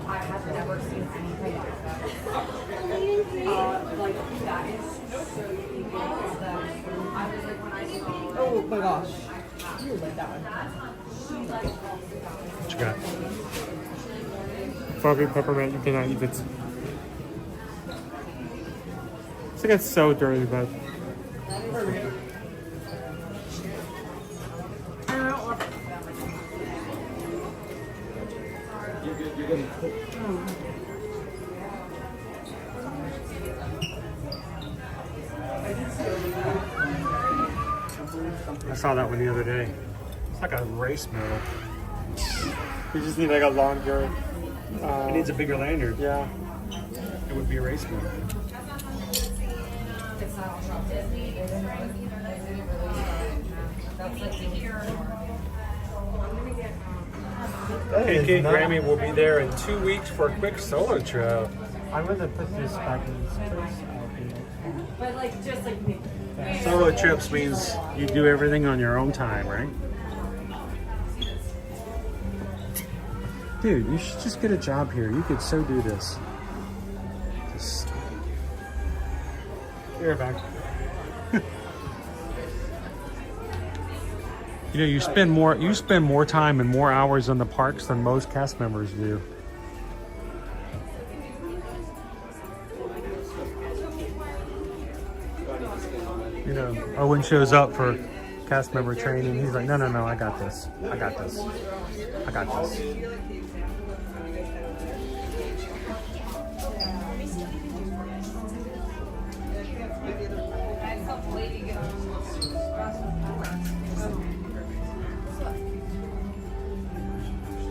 I have never seen anything like that. Like that is so unique. I was like when I saw. Oh my gosh, you like that one. What you got? Froggy peppermint. You cannot eat it. It's like it's so dirty, but. I saw that one the other day. It's like a race medal. You just need like a longer. It needs a bigger lanyard. Yeah. It would be a race medal. Hey, Kate Grammy will be there in 2 weeks for a quick solo trip. I'm gonna put this back in this place. But like just like me. Solo trips means you do everything on your own time, right? Dude, you should just get a job here. You could so do this. Just... You're back. You know, you spend more time and more hours on the parks than most cast members do. You know, Owen shows up for cast member training. He's like, no, I got this. I got this. I got this.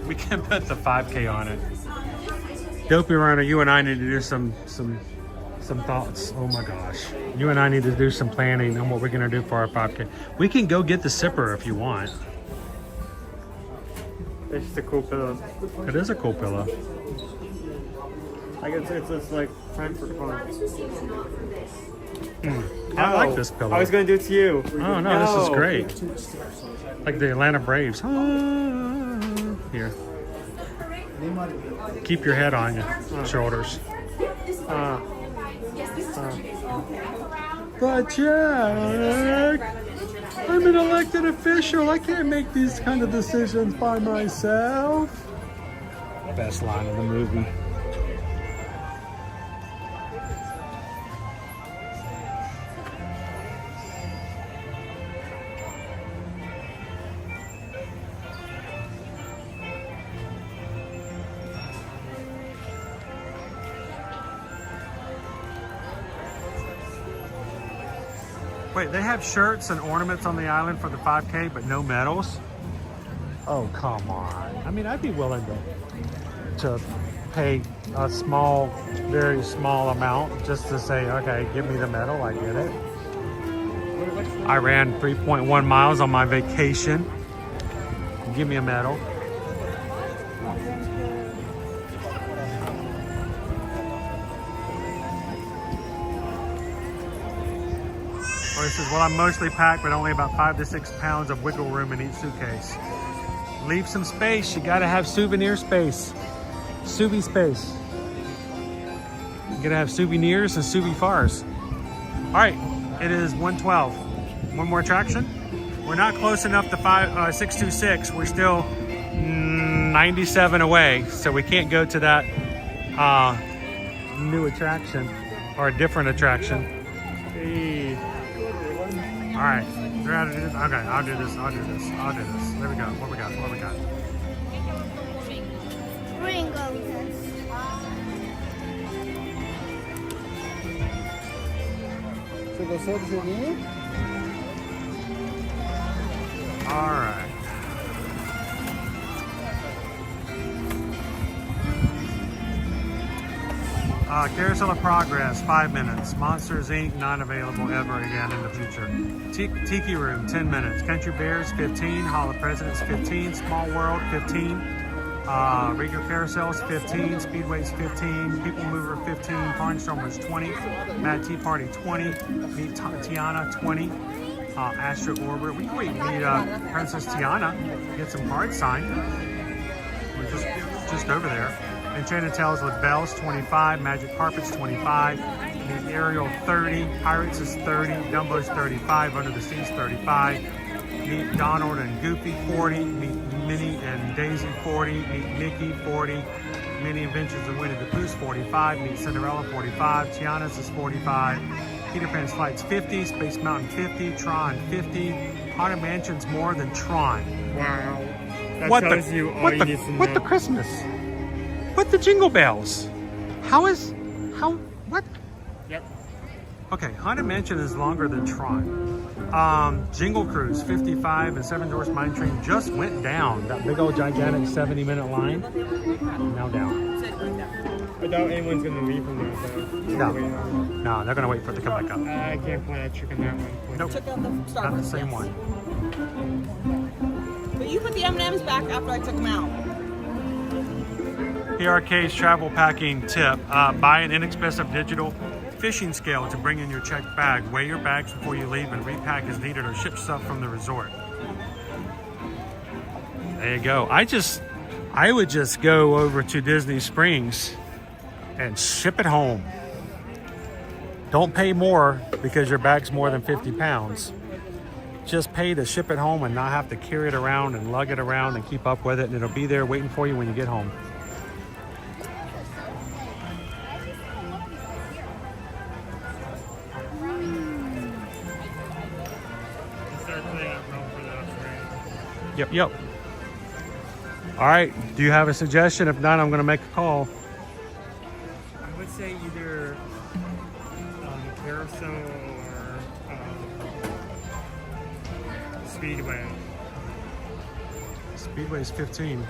We can put the 5K on it. Dopey Runner, you and I need to do some thoughts. Oh my gosh. You and I need to do some planning on what we're gonna do for our 5K. We can go get the sipper if you want. It's just a cool pillow. It is a cool pillow. I guess it's just like time for fun. I like this pillow. I was gonna do it to you. Oh no, this is great. Like the Atlanta Braves. Here. Keep your head on your shoulders. But Jack, I'm an elected official. I can't make these kind of decisions by myself. Best line of the movie. Wait, they have shirts and ornaments on the island for the 5K, but no medals? Oh, come on. I mean, I'd be willing to pay a small, very small amount just to say, okay, give me the medal, I get it. I ran 3.1 miles on my vacation. Give me a medal. Or it says, well, I'm mostly packed, but only about 5 to 6 pounds of wiggle room in each suitcase. Leave some space. You gotta have souvenir space. Suvi space. You gotta have souvenirs and souvifars. All right, it is 1:12. One more attraction. We're not close enough to 626. We're still 97 away, so we can't go to that new attraction or a different attraction. Hey. All right, they're out of this. Okay, I'll do this. There we go. What we got? All right. Carousel of Progress, 5 minutes. Monsters Inc., not available ever again in the future. Tiki Room, 10 minutes. Country Bears, 15. Hall of Presidents, 15. Small World, 15. Regular Carousels, 15. Speedways, 15. People Mover, 15. Barnstormers, 20. Mad Tea Party, 20. Meet Tiana, 20. Astro Orbiter. We can meet Princess Tiana, get some cards signed. We're just over there. Enchanted Tales with Bells, 25. Magic Carpets, 25. Meet Ariel, 30. Pirates is 30. Dumbo's 35. Under the Seas, 35. Meet Donald and Goofy, 40. Meet Minnie and Daisy, 40. Meet Mickey, 40. Mini Adventures of Winnie the Pooh's, 45. Meet Cinderella, 45. Tiana's is 45. Peter Pan's Flight's 50. Space Mountain, 50. Tron, 50. Haunted Mansion's more than Tron. Wow. That tells you all you need to know. What the Christmas? What the Jingle Bells? What? Yep. Okay, Haunted Mansion is longer than Tron. Jingle Cruise, 55, and Seven Dwarfs Mine Train just went down. That big old gigantic 70-minute line, now down. I doubt anyone's gonna leave from there, though. No, they're gonna wait for it to come back up. I can't play that trick on that one. Nope, not the same one. But you put the M&Ms back after I took them out. PRK's travel packing tip. Buy an inexpensive digital fishing scale to bring in your checked bag. Weigh your bags before you leave and repack as needed or ship stuff from the resort. There you go. I would just go over to Disney Springs and ship it home. Don't pay more because your bag's more than 50 pounds. Just pay to ship it home and not have to carry it around and lug it around and keep up with it, and it'll be there waiting for you when you get home. They have room for the upgrade. Yep, yep. All right, do you have a suggestion? If not, I'm gonna make a call. I would say either Carousel or Speedway. Speedway's 15.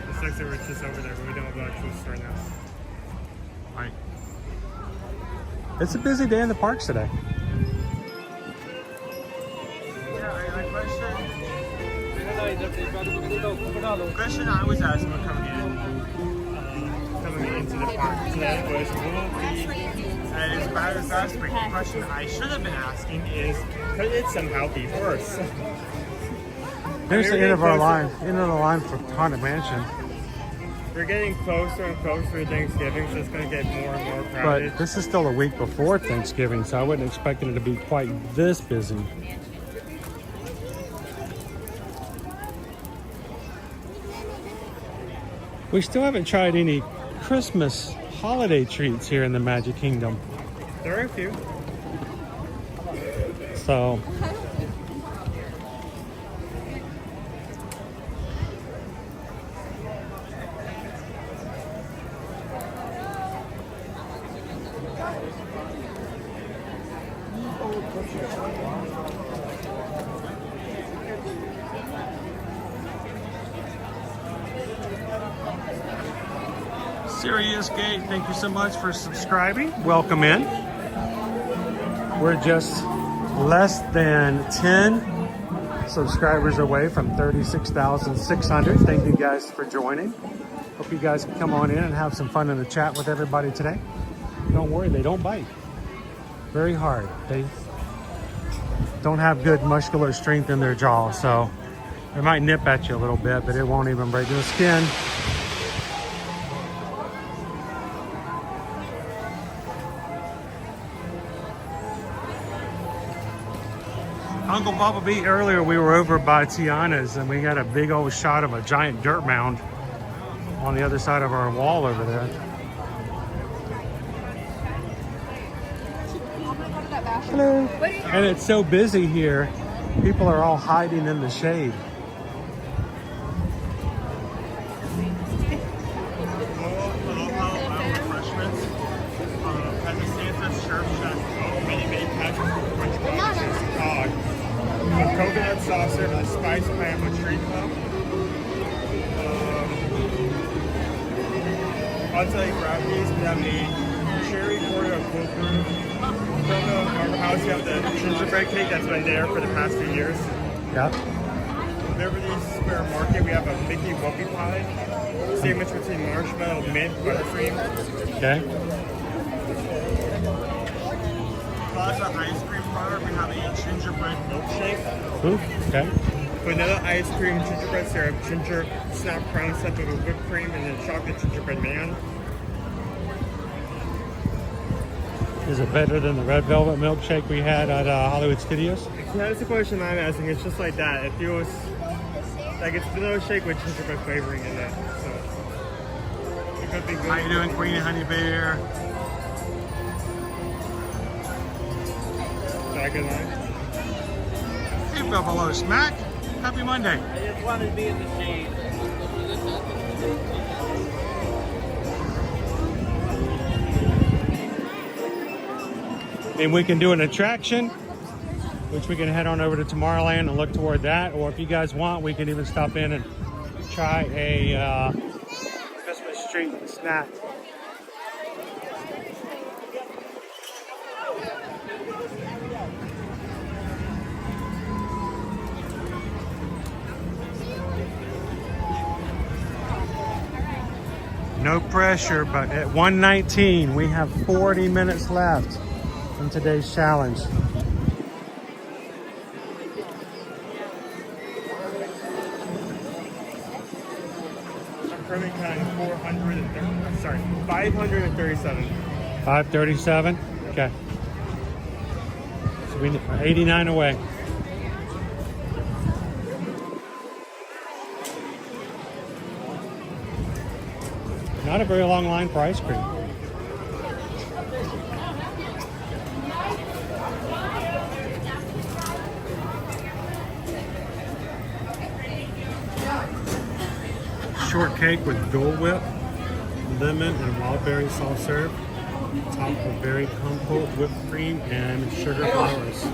It's like they were just over there, but we don't have electricity right now. Right. It's a busy day in the parks today. The question I was asking coming into the park today was, will it be as bad as last week? The question I should have been asking is, could it somehow be worse? Here's the end of our line, end of the line for Haunted Mansion. We're getting closer and closer to Thanksgiving, so it's going to get more and more crowded. But this is still a week before Thanksgiving, so I wasn't expecting it to be quite this busy. We still haven't tried any Christmas holiday treats here in the Magic Kingdom. There are a few. So Sirius Gate, thank you so much for subscribing. Welcome in. We're just less than 10 subscribers away from 36,600. Thank you guys for joining. Hope you guys can come on in and have some fun in the chat with everybody today. Don't worry, they don't bite. Very hard. They don't have good muscular strength in their jaw, so they might nip at you a little bit, but it won't even break the skin. Uncle Bubba B, earlier we were over by Tiana's and we got a big old shot of a giant dirt mound on the other side of our wall over there. Hello. And it's so busy here, people are all hiding in the shade. Coconut saucer with a spice pan with tree club. I'll tell you, grab these. We have the cherry Oreo coconut. Our house, we have the gingerbread cake that's been there for the past few years. Yeah. Beverly Square Market, we have a Mickey Whoopie pie. Sandwich between marshmallow, mint, buttercream. Okay. Plaza Ice Cream Bar, we have a gingerbread milkshake. Ooh, okay. Vanilla ice cream, gingerbread syrup, ginger snap crown set with whipped cream, and then chocolate gingerbread man. Is it better than the red velvet milkshake we had at Hollywood Studios? Yeah, that's the question I'm asking. It's just like that. It feels like it's vanilla shake with gingerbread flavoring in it. So it could be good. How you doing, Queen Honey Bear? Back in line. Hey, Buffalo Smack. Happy Monday. I just wanted to be in the shade. And we can do an attraction, which we can head on over to Tomorrowland and look toward that. Or if you guys want, we can even stop in and try a Christmas tree snack. No pressure, but at 1:19, we have 40 minutes left in today's challenge. I'm currently counting 537. 537? Okay. So we're 89 away. Not a very long line for ice cream. shortcake with Dole Whip, lemon and wild berry soft serve, topped with berry compote, whipped cream, and sugar flowers.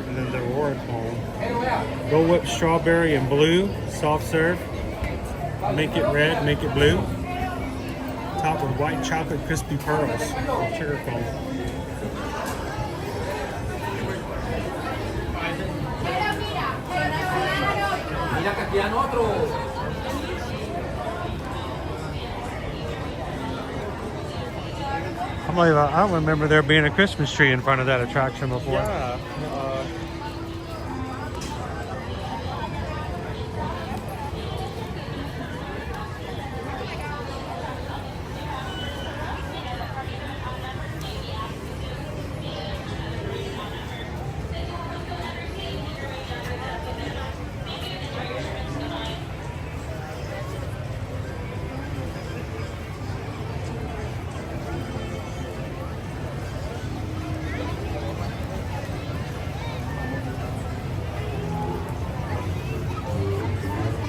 And then the Aurora Cone. Dole Whip strawberry and blue, soft serve. Make it red, make it blue. Topped with white chocolate crispy pearls and sugar foam. I don't remember there being a Christmas tree in front of that attraction before. Yeah.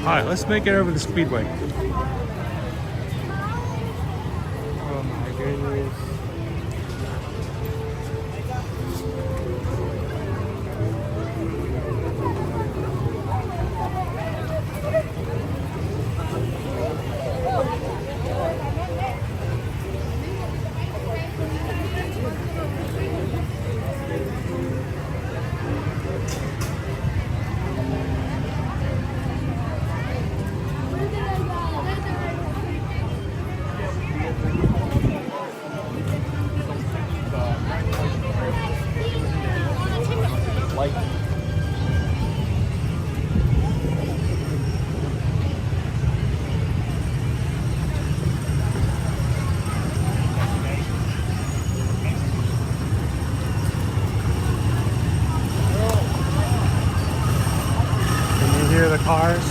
All right, let's make it over the Speedway. Oh my goodness. Hear the cars.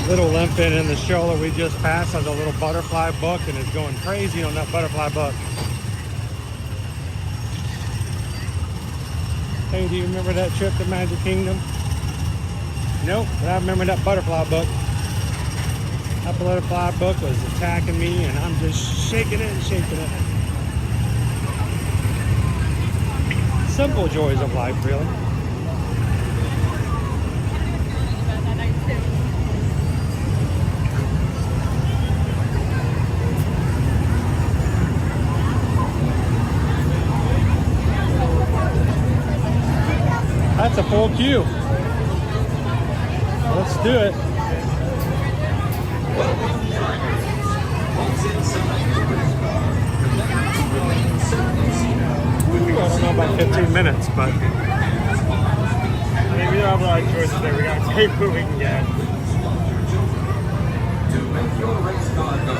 Little limping in the stroller we just passed has a little butterfly book and is going crazy on that butterfly book. Hey, do you remember that trip to Magic Kingdom? Nope, but I remember that butterfly book. That butterfly book was attacking me and I'm just shaking it and shaking it. Simple joys of life, really. That's a full queue. Let's do it. I don't know about 15 minutes, but maybe we don't have a lot of choices there. We gotta keep moving again. To make your race car go,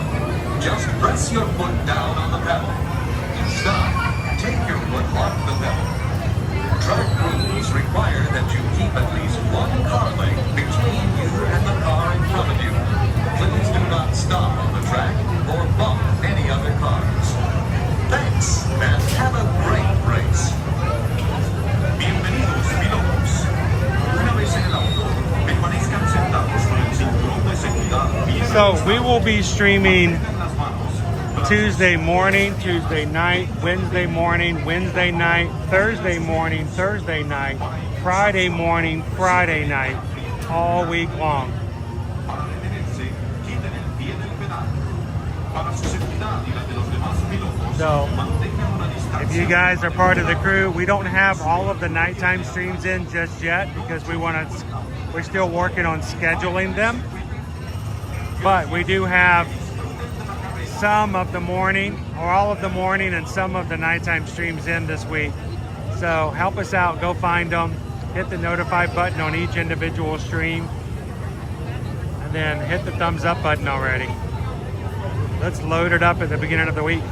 just press your foot down on the pedal. Stop. Take your foot off the pedal. Track rules require that you keep at least one car length between you and the car in front of you. Please do not stop on the track or bump any other cars. Thanks, and have a great race. Bienvenidos, pilotos. Una vez en el auto, permanezcan sentados con el cinturón de seguridad. So we will be streaming Tuesday morning, Tuesday night, Wednesday morning, Wednesday night, Thursday morning, Thursday night, Friday morning, Friday night, all week long. So if you guys are part of the crew, we don't have all of the nighttime streams in just yet because we're still working on scheduling them. But we do have some of the morning or all of the morning and some of the nighttime streams in this week. So help us out, go find them, hit the notify button on each individual stream, and then hit the thumbs up button already. Let's load it up at the beginning of the week.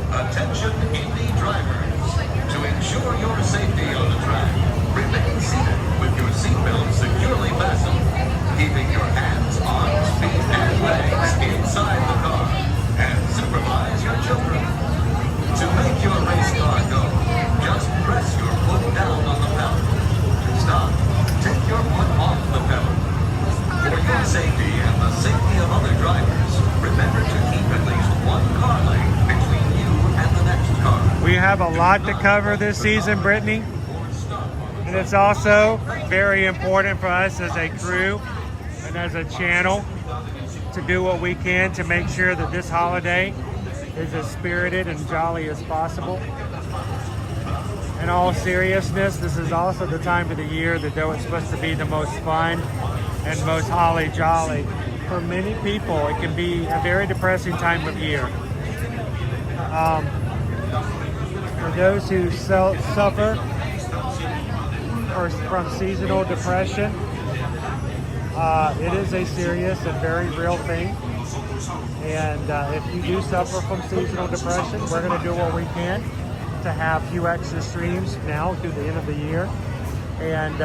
Attention Indy drivers. To ensure your safety on the track, remain seated with your seatbelt securely fastened, keeping your hands, arms, feet, and legs inside the car. have a lot to cover this season, Brittany. And it's also very important for us as a crew and as a channel to do what we can to make sure that this holiday is as spirited and jolly as possible. In all seriousness, this is also the time of the year that though it's supposed to be the most fun and most holly jolly, for many people it can be a very depressing time of year. For those who suffer from seasonal depression, it is a serious and very real thing. And if you do suffer from seasonal depression, we're going to do what we can to have a few extra streams now through the end of the year. And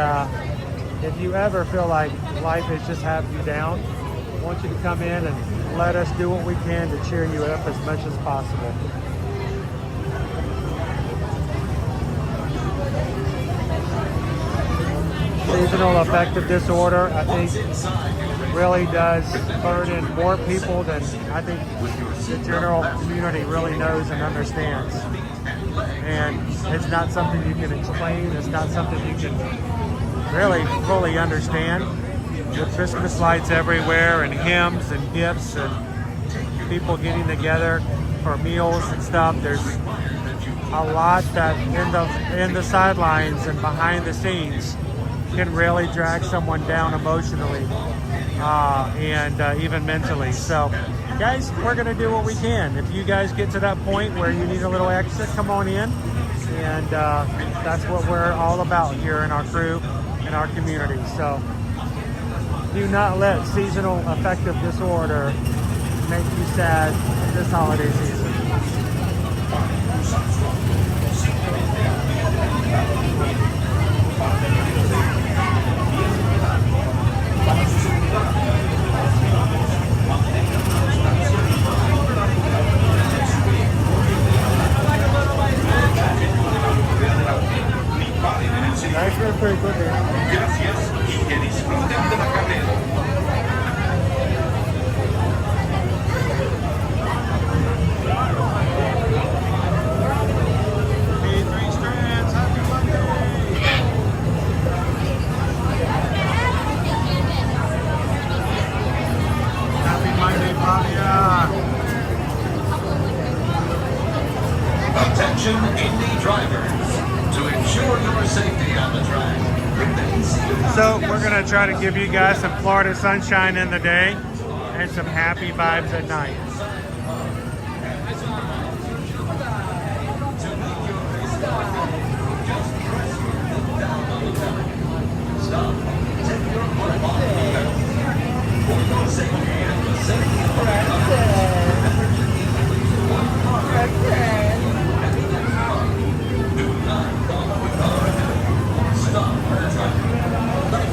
if you ever feel like life has just had you down, I want you to come in and let us do what we can to cheer you up as much as possible. Seasonal affective disorder, I think, really does burden more people than I think the general community really knows and understands. And it's not something you can explain. It's not something you can really fully understand. With Christmas lights everywhere and hymns and gifts and people getting together for meals and stuff, there's a lot that in the sidelines and behind the scenes can really drag someone down emotionally and even mentally. So guys, we're going to do what we can. If you guys get to that point where you need a little extra, come on in. And that's what we're all about here in our crew and our community. So do not let seasonal affective disorder make you sad this holiday season. Nice work, pretty good there. Gracias y que disfruten de la carrera. Attention Indy drivers, to ensure your safety on the track, remain seated. So we're going to try to give you guys some Florida sunshine in the day and some happy vibes at night.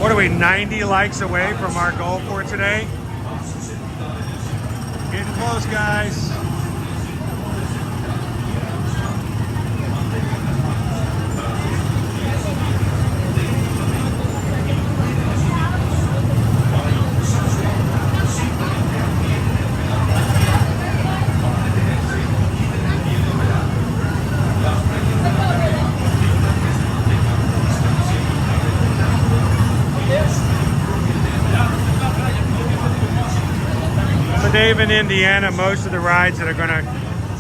What are we, 90 likes away from our goal for today? Getting close, guys. Dave, in Indiana, most of the rides that are going to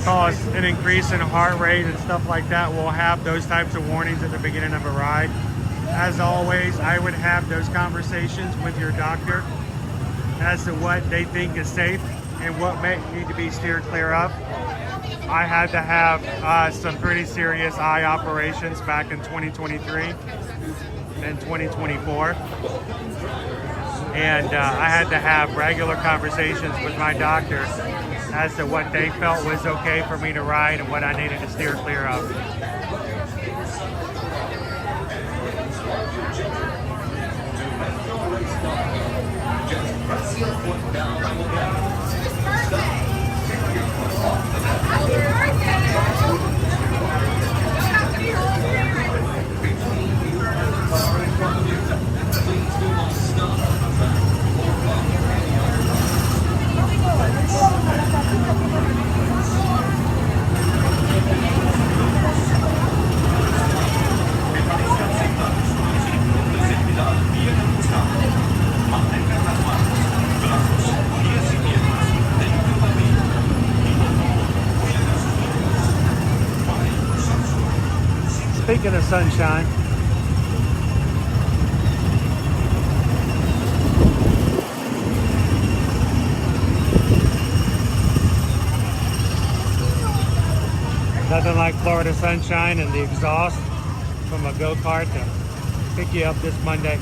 cause an increase in heart rate and stuff like that will have those types of warnings at the beginning of a ride. As always, I would have those conversations with your doctor as to what they think is safe and what may need to be steered clear of. I had to have some pretty serious eye operations back in 2023 and 2024. And I had to have regular conversations with my doctor as to what they felt was okay for me to ride and what I needed to steer clear of. sunshine. Nothing like Florida sunshine and the exhaust from a go-kart to pick you up this Monday.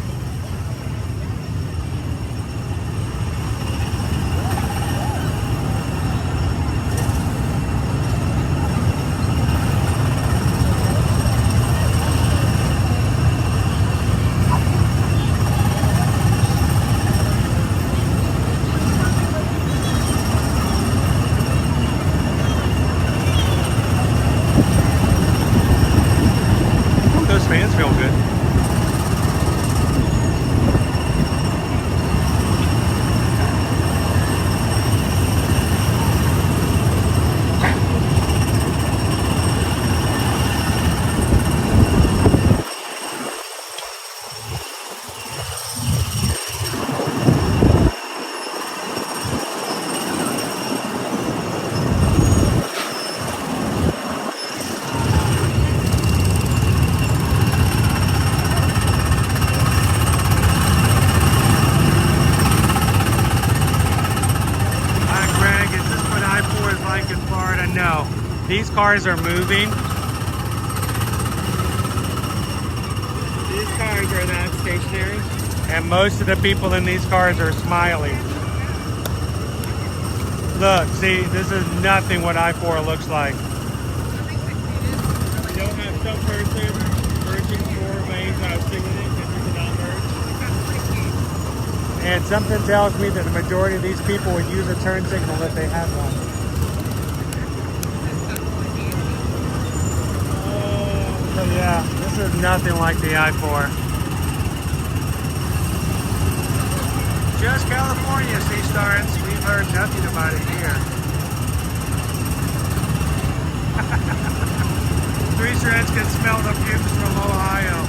Those fans feel good. These cars are moving. These cars are not stationary. And most of the people in these cars are smiling. Look, see, this is nothing what I-4 looks like. You don't have some person merging 4 lanes out of signaling because you cannot merge. And something tells me that the majority of these people would use a turn signal if they had one. So yeah, this is nothing like the I-4. Just California, Sea Stars. We've heard nothing about it here. 3 Shreds can smell the fumes from Ohio.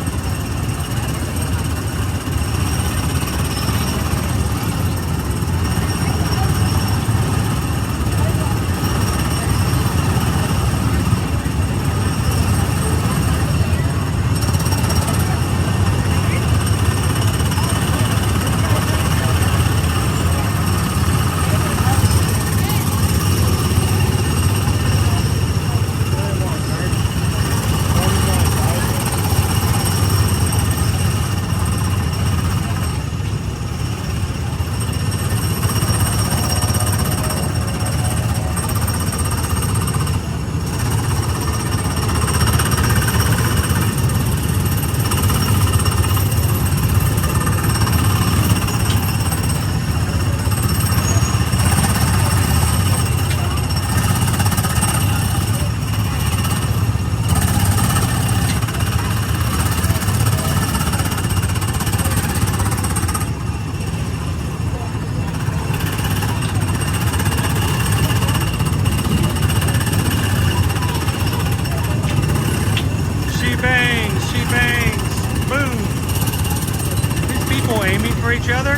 Each other.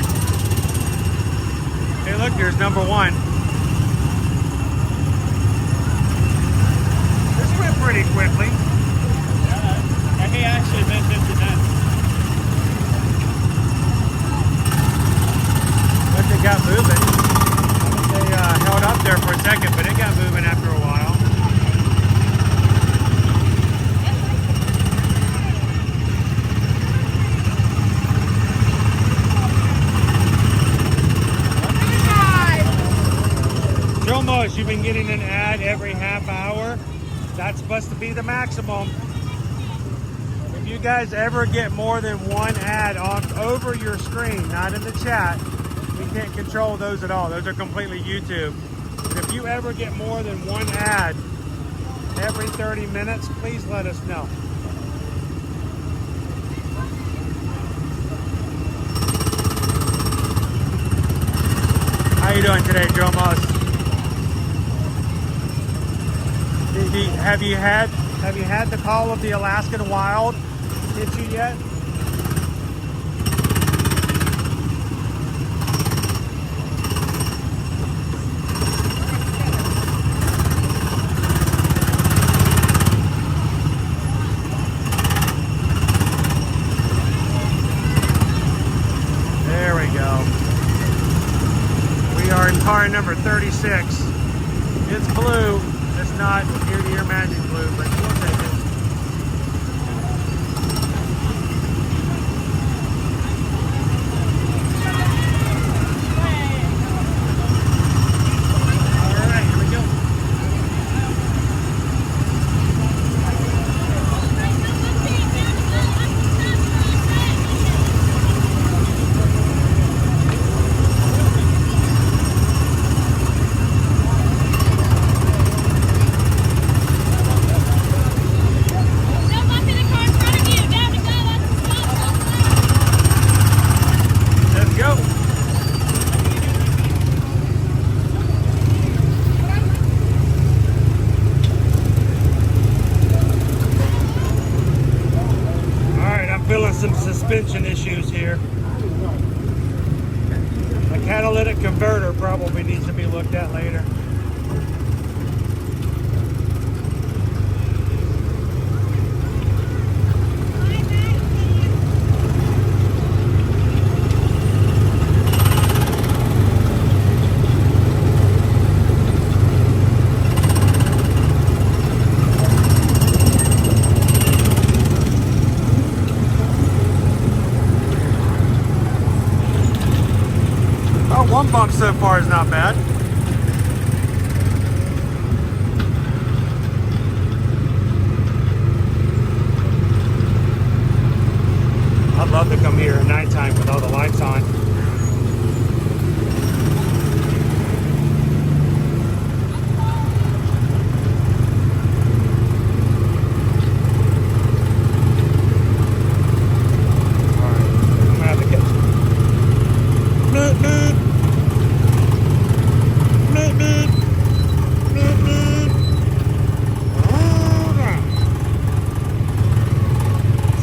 Hey, look, here's number 1. This went pretty quickly. Yeah, he actually meant 59. But they got moving. They held up there for a second, but it got moving after a while. Almost, you've been getting an ad every half hour. That's supposed to be the maximum. If you guys ever get more than 1 ad on over your screen, not in the chat, we can't control those at all. Those are completely YouTube. But if you ever get more than 1 ad every 30 minutes, please let us know. How you doing today, Joe Moss? Have you had the call of the Alaskan Wild hit you yet? car number 36. It's blue. It's not ear-to-ear magic blue, but we'll take it. Some suspension issues here. The catalytic converter probably needs to be looked at later. One bump so far is not bad. I'd love to come here at nighttime with all the lights on. All right, I'm gonna have to catch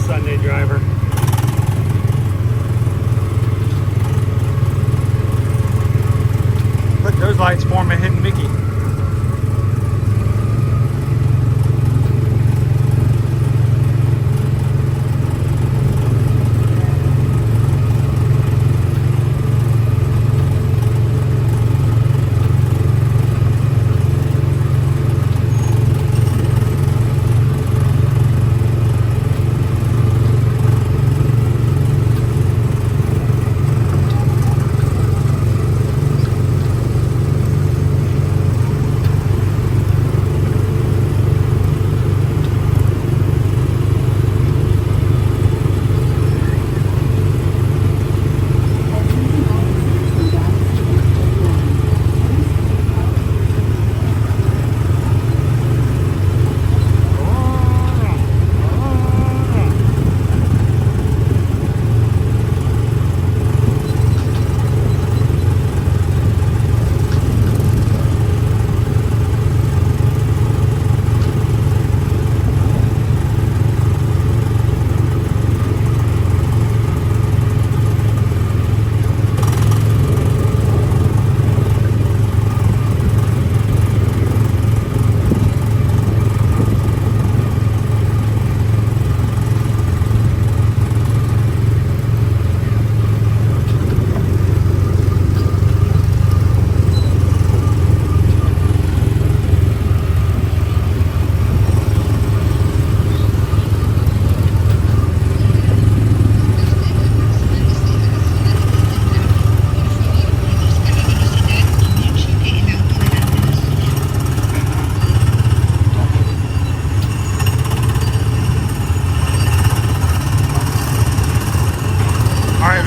Sunday driver. Look, those lights form a hidden Mickey.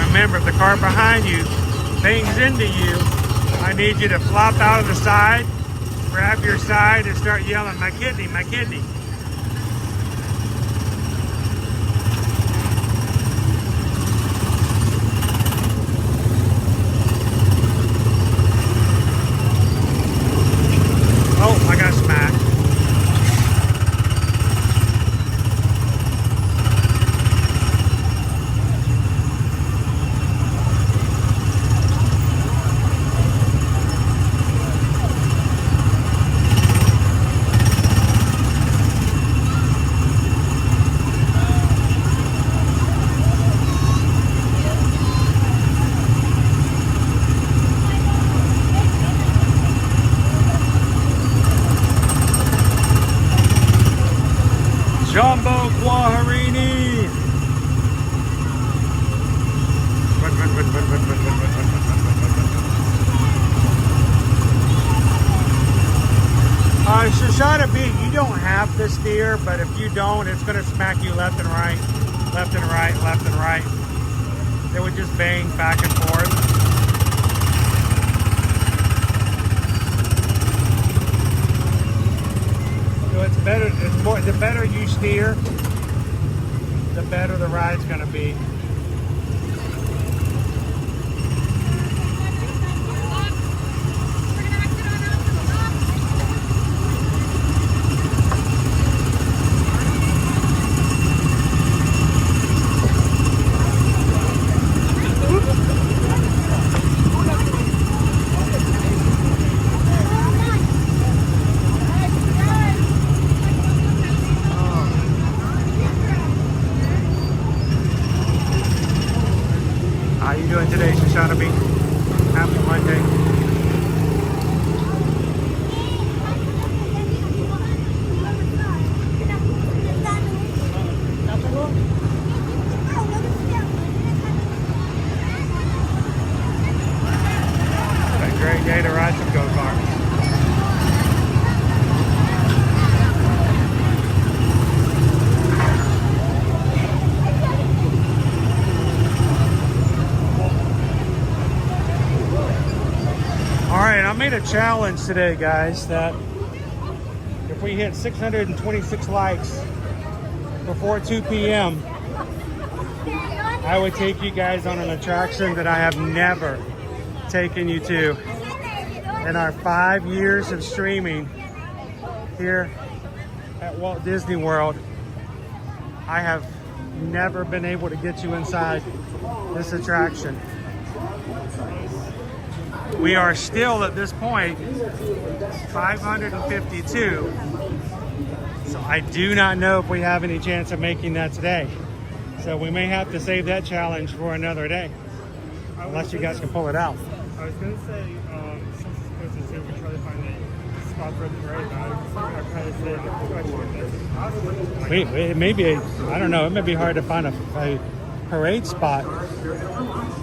Remember, if the car behind you bangs into you, I need you to flop out of the side, grab your side, and start yelling, "My kidney, my kidney." Oh, I got smacked. the steer, but if you don't, it's gonna smack you left and right, left and right, left and right. They would just bang back and forth. So it's better, the better you steer, the better the ride's gonna be. How you doing today, Shoshana? Happy Monday. What a great day to ride some go-karts. I made a challenge today, guys, that if we hit 626 likes before 2 p.m., I would take you guys on an attraction that I have never taken you to. In our 5 years of streaming here at Walt Disney World, I have never been able to get you inside this attraction. We are still at this point 552. So I do not know if we have any chance of making that today. So we may have to save that challenge for another day, unless you guys can pull it out. I was going to say, since it's supposed to Zoom, we try to find a spot for the parade bag. I kind of said the question. It may be, I don't know, it may be hard to find a parade spot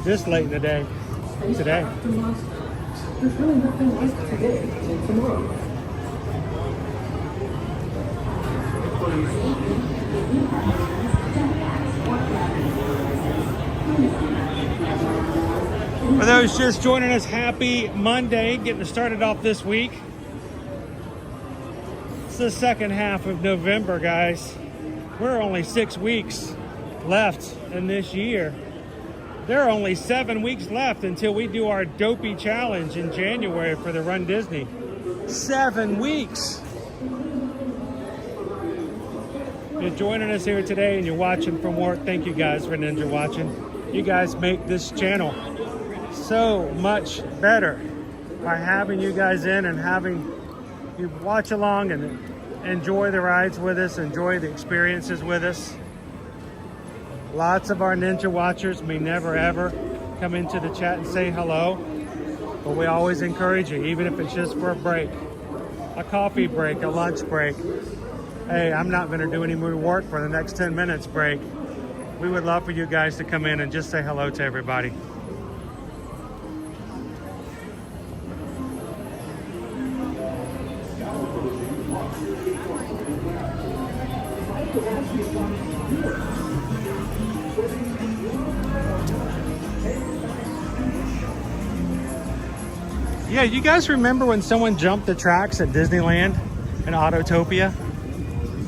this late in the day today. There's really nothing like today until tomorrow. For those just joining us, happy Monday, getting started off this week. It's the second half of November, guys. We're only 6 weeks left in this year. There are only 7 weeks left until we do our Dopey Challenge in January for the Run Disney. 7 weeks. If you're joining us here today and you're watching from work, thank you guys for Ninja watching. You guys make this channel so much better by having you guys in and having you watch along and enjoy the rides with us, enjoy the experiences with us. Lots of our Ninja watchers may never ever come into the chat and say hello, but we always encourage you, even if it's just for a break, a coffee break, a lunch break. Hey, I'm not going to do any more work for the next 10 minutes break. We would love for you guys to come in and just say hello to everybody. Yeah, you guys remember when someone jumped the tracks at Disneyland in Autotopia?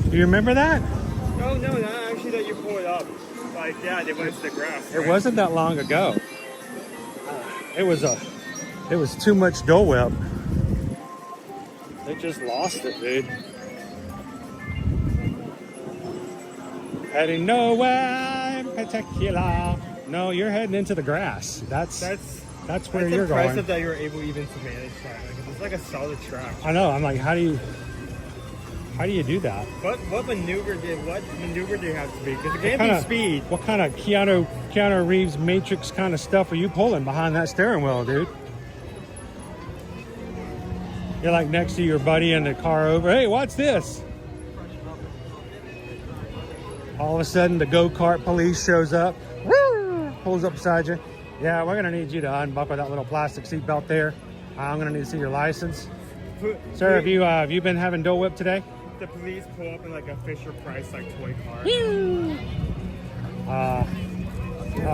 Do you remember that? Oh, no, not actually that you pull it up. Like, yeah, they went to the grass. Right? It wasn't that long ago. It was too much Dole Whip. They just lost it, dude. Heading nowhere in particular. No, you're heading into the grass. That's where you're going. It's impressive that you're able even to manage that. Like, it's like a solid track. I know. I'm like, how do you do that? What maneuver do you have to be? Because it can't be speed. What kind of Keanu Reeves Matrix kind of stuff are you pulling behind that steering wheel, dude? You're like next to your buddy in the car over. Hey, what's this? All of a sudden, the go-kart police shows up. Woo! Pulls up beside you. Yeah, we're gonna need you to unbuckle that little plastic seat belt there. I'm gonna need to see your license. Sir, have you been having Dole Whip today? the police pull up in like a Fisher Price like toy car.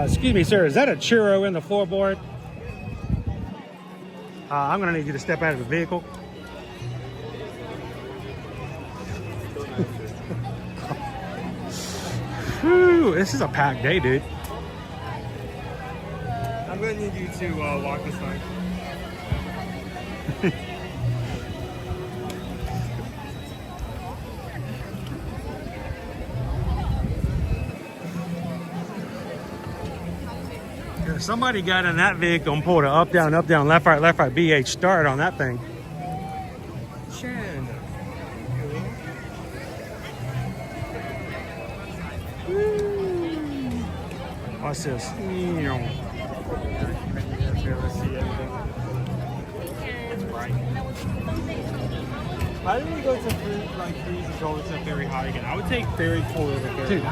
Excuse me, sir. Is that a churro in the floorboard? I'm gonna need you to step out of the vehicle. Whew, this is a packed day, dude. I'm gonna need you to walk this line. Somebody got in that vehicle and pulled a up, down, left, right, BH start on that thing. Shan. What's this? Why didn't we go to Freeze and go to Ferry High again? I would take Ferry Cool over Ferry. Dude,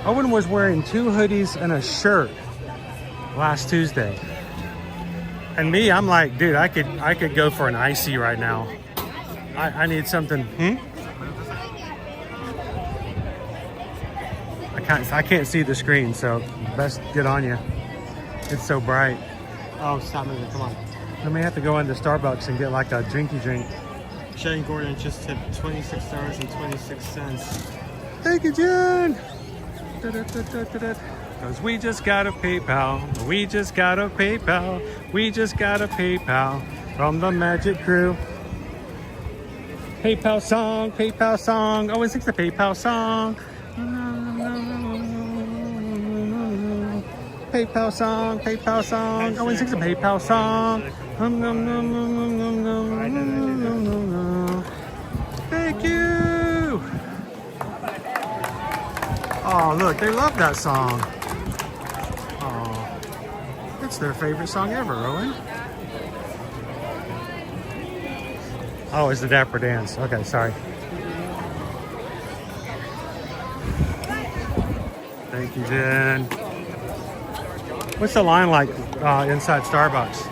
Owen was wearing 2 hoodies and a shirt last Tuesday. And me, I'm like, dude, I could go for an icy right now. I need something. I can't see the screen, so best get on you. It's so bright. Oh, stop moving, come on. I may have to go into Starbucks and get like a drinky drink. Shane Gordon just tipped $26.26. Thank you, Jen. Cause we just got a PayPal. We just got a PayPal. We just got a PayPal from the Magic Crew. PayPal song, PayPal song. Owen sings the PayPal song. PayPal song, PayPal song. Owen sings the PayPal song. Thank you. Oh, look, they love that song. Oh, it's their favorite song ever, Owen. Oh, it's the Dapper Dance. Okay, sorry. Thank you, Jen. What's the line like inside Starbucks?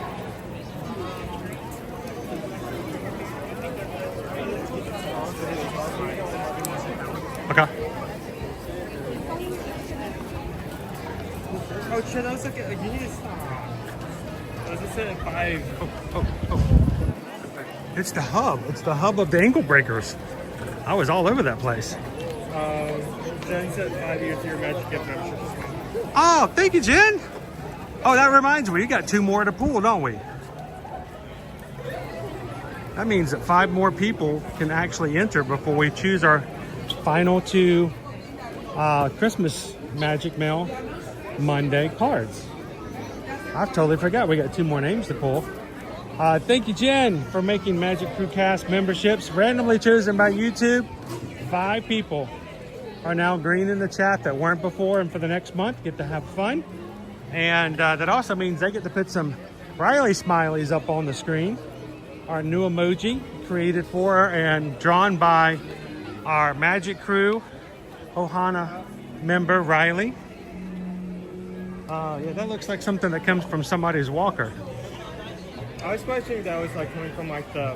Okay. Oh, shit, I was looking. You need to stop. I was just at 5. It's the hub. It's the hub of the ankle breakers. I was all over that place. Jen said 5 years to your Magic Gift membership. Oh, thank you, Jen. Oh, that reminds me, we got 2 more at the pool, don't we? That means that 5 more people can actually enter before we choose our final 2 Christmas Magic Mail Monday cards. I totally forgot we got 2 more names to pull. Thank you, Jen, for making Magic Crew Cast memberships randomly chosen by YouTube. 5 people are now green in the chat that weren't before, and for the next month get to have fun. And that also means they get to put some Riley smileys up on the screen. Our new emoji created for and drawn by our Magic Crew Ohana member Riley. Yeah, that looks like something that comes from somebody's walker. I was questioning that was like coming from like the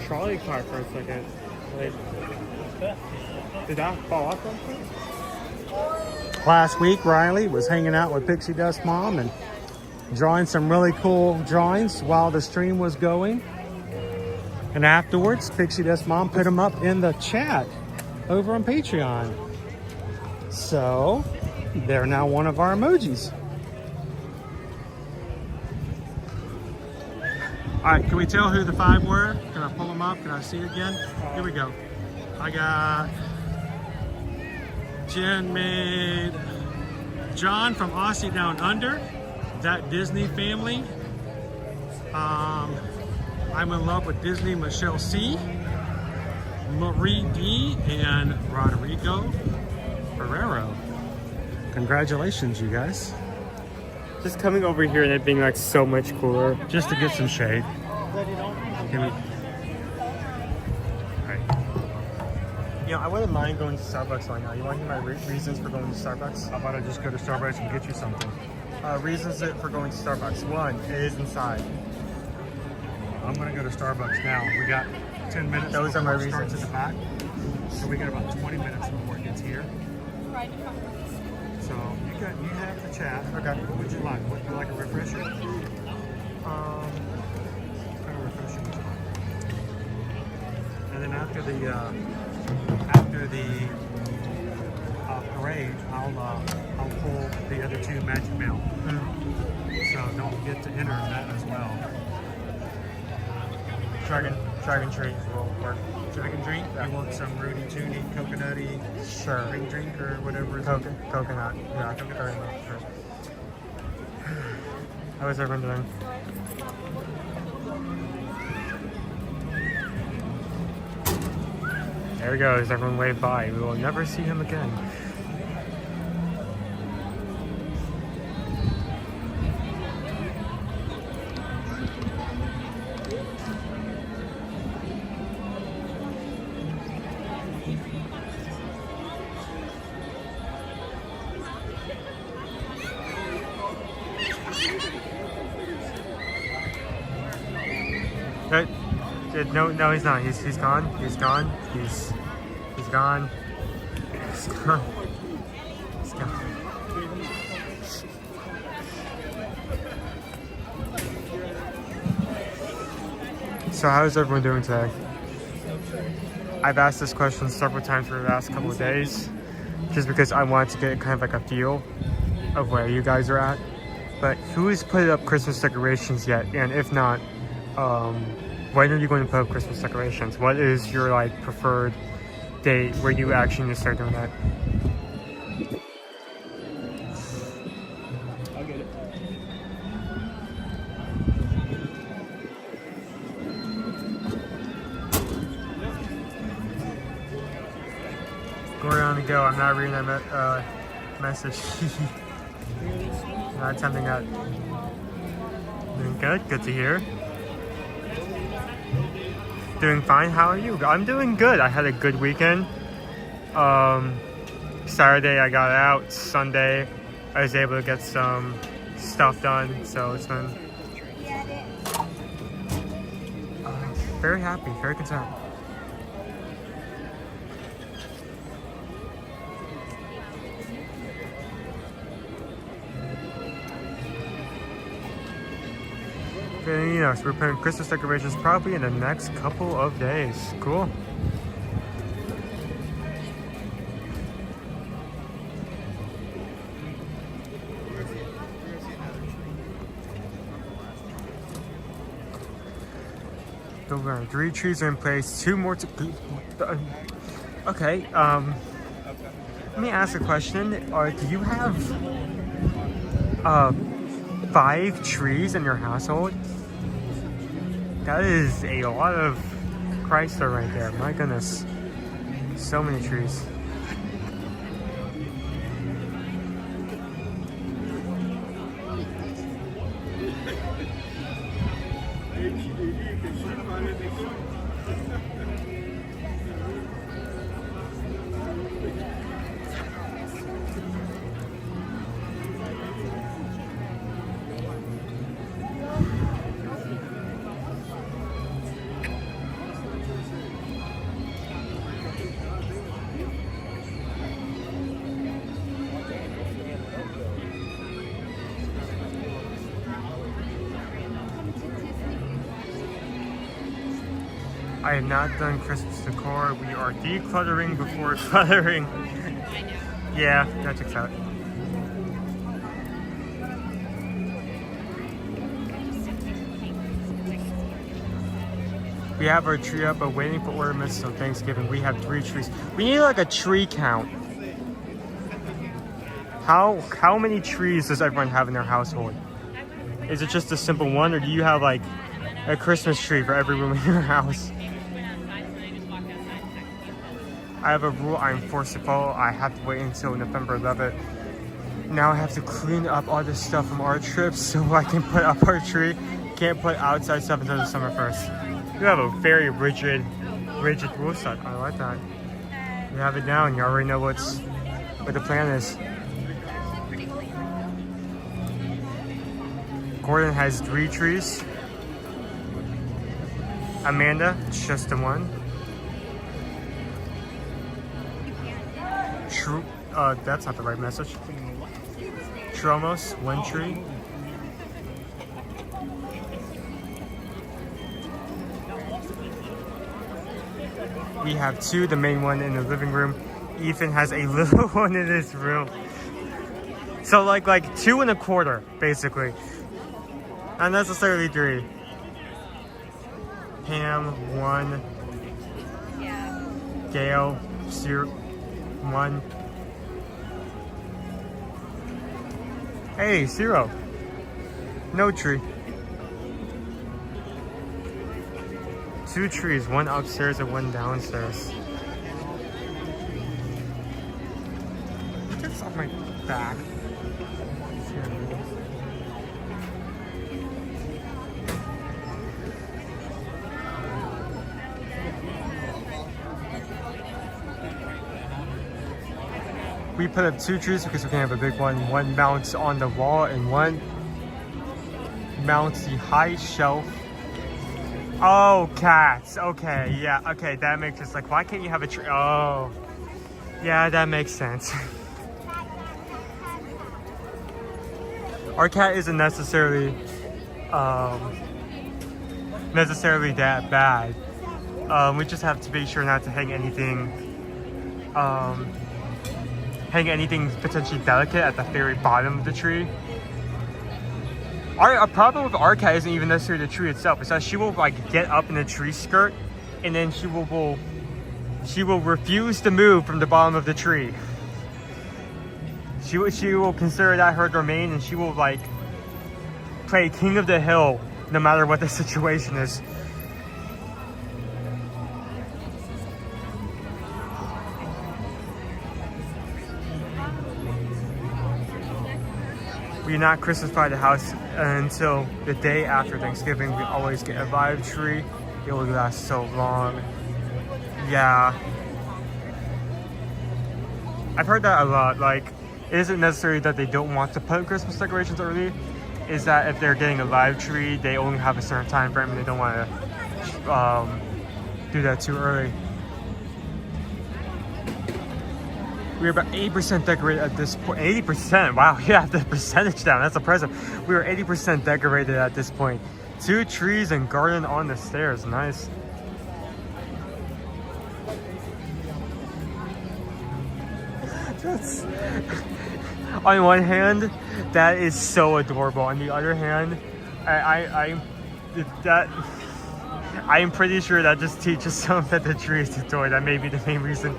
trolley car for a second. Like, did that fall off something? Last week, Riley was hanging out with Pixie Dust Mom and drawing some really cool drawings while the stream was going. And afterwards, Pixie Dust Mom put them up in the chat over on Patreon. So, they're now one of our emojis. All right, can we tell who the 5 were? Can I pull them up? Can I see it again? Here we go. I got Jen made John from Aussie Down Under, That Disney Family. I'm in love with Disney, Michelle C, Marie D, and Rodrigo Ferrero. Congratulations, you guys. Just coming over here and it being like so much cooler. Just to get some shade. Can we? You know, I wouldn't mind going to Starbucks right now. You want to hear my reasons for going to Starbucks? How about I just go to Starbucks and get you something? Reasons for going to Starbucks. 1, it is inside. I'm gonna go to Starbucks now. We got 10 minutes. Those are my before it starts reasons. at the back. So we got about 20 minutes before it gets here. So you have the chat. Okay. What would you like? Would you like a refresher? What kind of refresher would you like? And then after the parade, I'll pull the other 2 magic mail. So don't forget to enter that as well. Dragon treat will work. Dragon drink? Yeah. You want some Rudy Tooty, coconutty green drink or whatever is Coconut. Yeah, very much. Sure. How is everyone doing? There he goes. Everyone wave by. We will never see him again. No, he's not. He's gone. He's gone. He's gone. He's gone. He's gone. So how's everyone doing today? I've asked this question several times for the last couple of days, just because I wanted to get kind of like a feel of where you guys are at. But who's put up Christmas decorations yet? And if not, when are you going to put up Christmas decorations? What is your like preferred date where you actually need to start doing that? I'll get it. Go around and go. I'm not reading that message. Not attempting that. Doing good. Good to hear. Doing fine. How are you? I'm doing good. I had a good weekend. Saturday I got out. Sunday I was able to get some stuff done. So it's been very happy, very content. Okay, so we're putting Christmas decorations probably in the next couple of days. Cool. So we're 3 trees are in place, 2 more to... Okay, let me ask a question. Do you have 5 trees in your household? That is a lot of Chrysler right there. My goodness. So many trees. I have not done Christmas decor. We are decluttering before cluttering. Yeah, that checks out. We have our tree up, but waiting for ornaments on Thanksgiving. We have 3 trees. We need like a tree count. How many trees does everyone have in their household? Is it just a simple one, or do you have like a Christmas tree for every room in your house? I have a rule I'm forced to follow. I have to wait until November 11th. Now I have to clean up all this stuff from our trips so I can put up our tree. Can't put outside stuff until December 1st. You have a very rigid rule set. I like that. You have it down. You already know what the plan is. Gordon has 3 trees. Amanda, just the one. True. That's not the right message. Tromos, one tree. We have two, the main one in the living room. Ethan has a little one in his room. So like 2 1/4, basically. Not necessarily 3. Pam, 1. Yeah. Gail, 1. Hey, 0. No tree. 2 trees, 1 upstairs and 1 downstairs. Get this off my back. We put up 2 trees because we can have a big one. 1 mounts on the wall and 1 mounts the high shelf. Oh, cats. Okay, yeah. Okay, that makes sense. Like, why can't you have a tree? Oh, yeah, that makes sense. Our cat isn't necessarily that bad. We just have to be sure not to hang anything potentially delicate at the very bottom of the tree. Our problem with our cat isn't even necessarily the tree itself. It's that she will get up in the tree skirt, and then she will refuse to move from the bottom of the tree. She will consider that her domain, and she will play king of the hill no matter what the situation is. We do not Christmasify the house until the day after Thanksgiving. We always get a live tree. It will last so long. Yeah. I've heard that a lot. It isn't necessarily that they don't want to put Christmas decorations early. Is that if they're getting a live tree, they only have a certain time frame and they don't want to do that too early. We're about 80% decorated at this point. 80%? Wow, you have the percentage down. That's impressive. We were 80% decorated at this point. 2 trees and garden on the stairs. Nice. That's... On one hand, that is so adorable. On the other hand, I'm pretty sure that just teaches someone that the tree is a toy. That may be the main reason.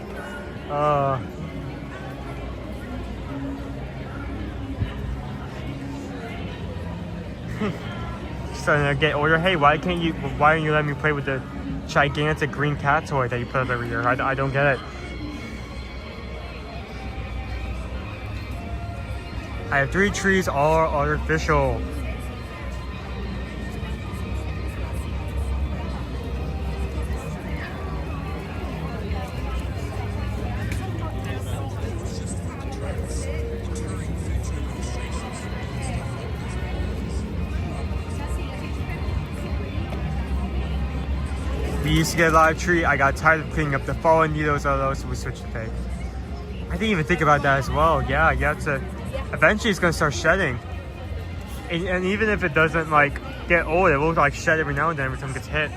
Starting to get older. Hey, why don't you let me play with the gigantic green cat toy that you put up every year? I don't get it. I have 3 trees, all artificial. We used to get a live tree. I got tired of cleaning up the fallen needles out of those, so we switched to fake. I didn't even think about that as well. Yeah, you have to. Eventually, it's gonna start shedding, and even if it doesn't get old, it will shed every now and then every time it gets hit.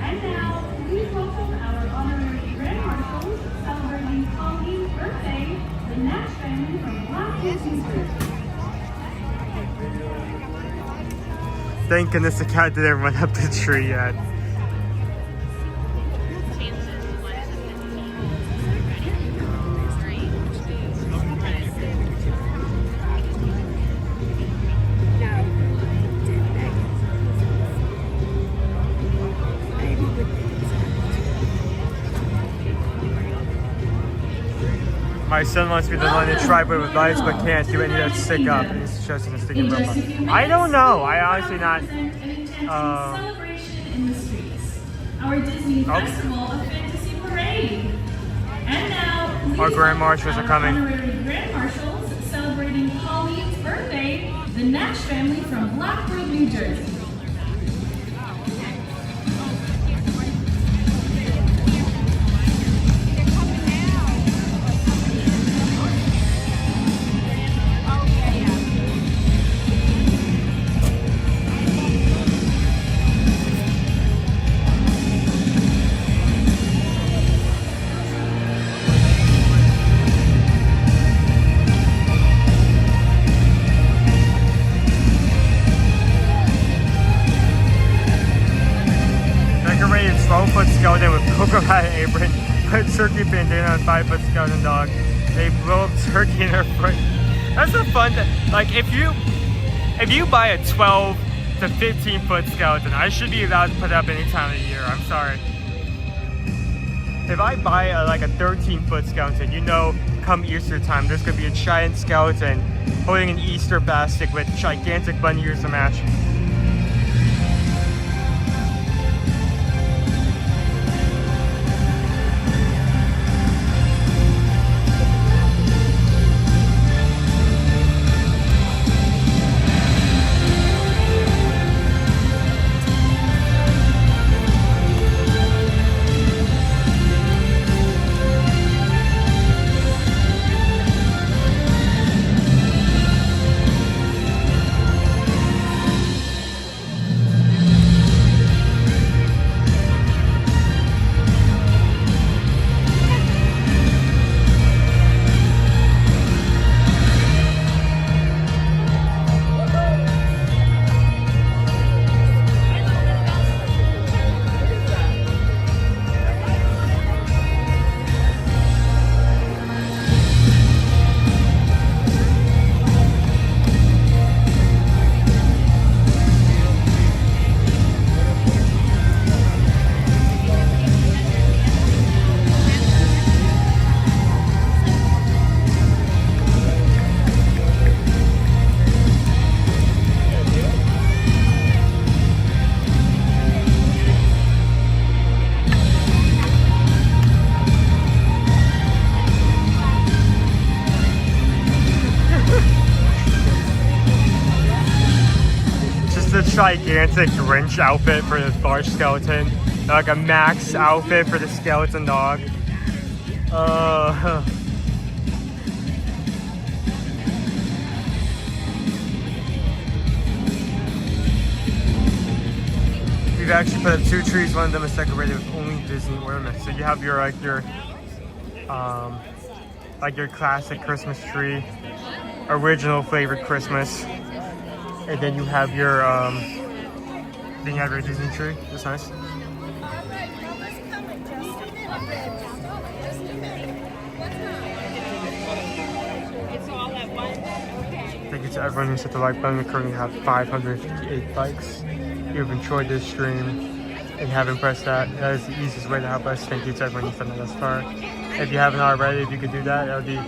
And now, please welcome our honorary Grand Marshals celebrating Colleen's birthday, the Nash family from Black Hills. Thank goodness the cat didn't run up the tree yet. My son wants me to line the driveway with lights, but can't do any of that stick up. It's just in a sticky robot. I don't know. I honestly not. our Disney Festival of Fantasy Parade. And now, please Our Grand Marshals are coming. honorary Grand Marshals celebrating Pauline's birthday, the Nash family from Blackbrook, New Jersey. Decorated 12-foot skeleton with cocoa hat apron, put turkey bandana on 5-foot skeleton dog. They blow up turkey in her foot. That's a fun thing. Like if you buy a 12 to 15-foot skeleton, I should be allowed to put it up any time of the year. I'm sorry. If I buy like a 13-foot skeleton, you know, come Easter time, there's gonna be a giant skeleton holding an Easter basket with gigantic bunny ears to match. Gigantic Grinch outfit for this large skeleton, like a max outfit for the skeleton dog. We've actually put up 2 trees. One of them is decorated with only Disney ornaments. So you have your your classic Christmas tree, original flavored Christmas. And then you have your Disney tree. That's nice. Thank you to everyone who hit the like button. We currently have 558 likes. If you've enjoyed this stream and haven't pressed that, that is the easiest way to help us. Thank you to everyone who's done it thus far. If you haven't already, if you could do that, that would be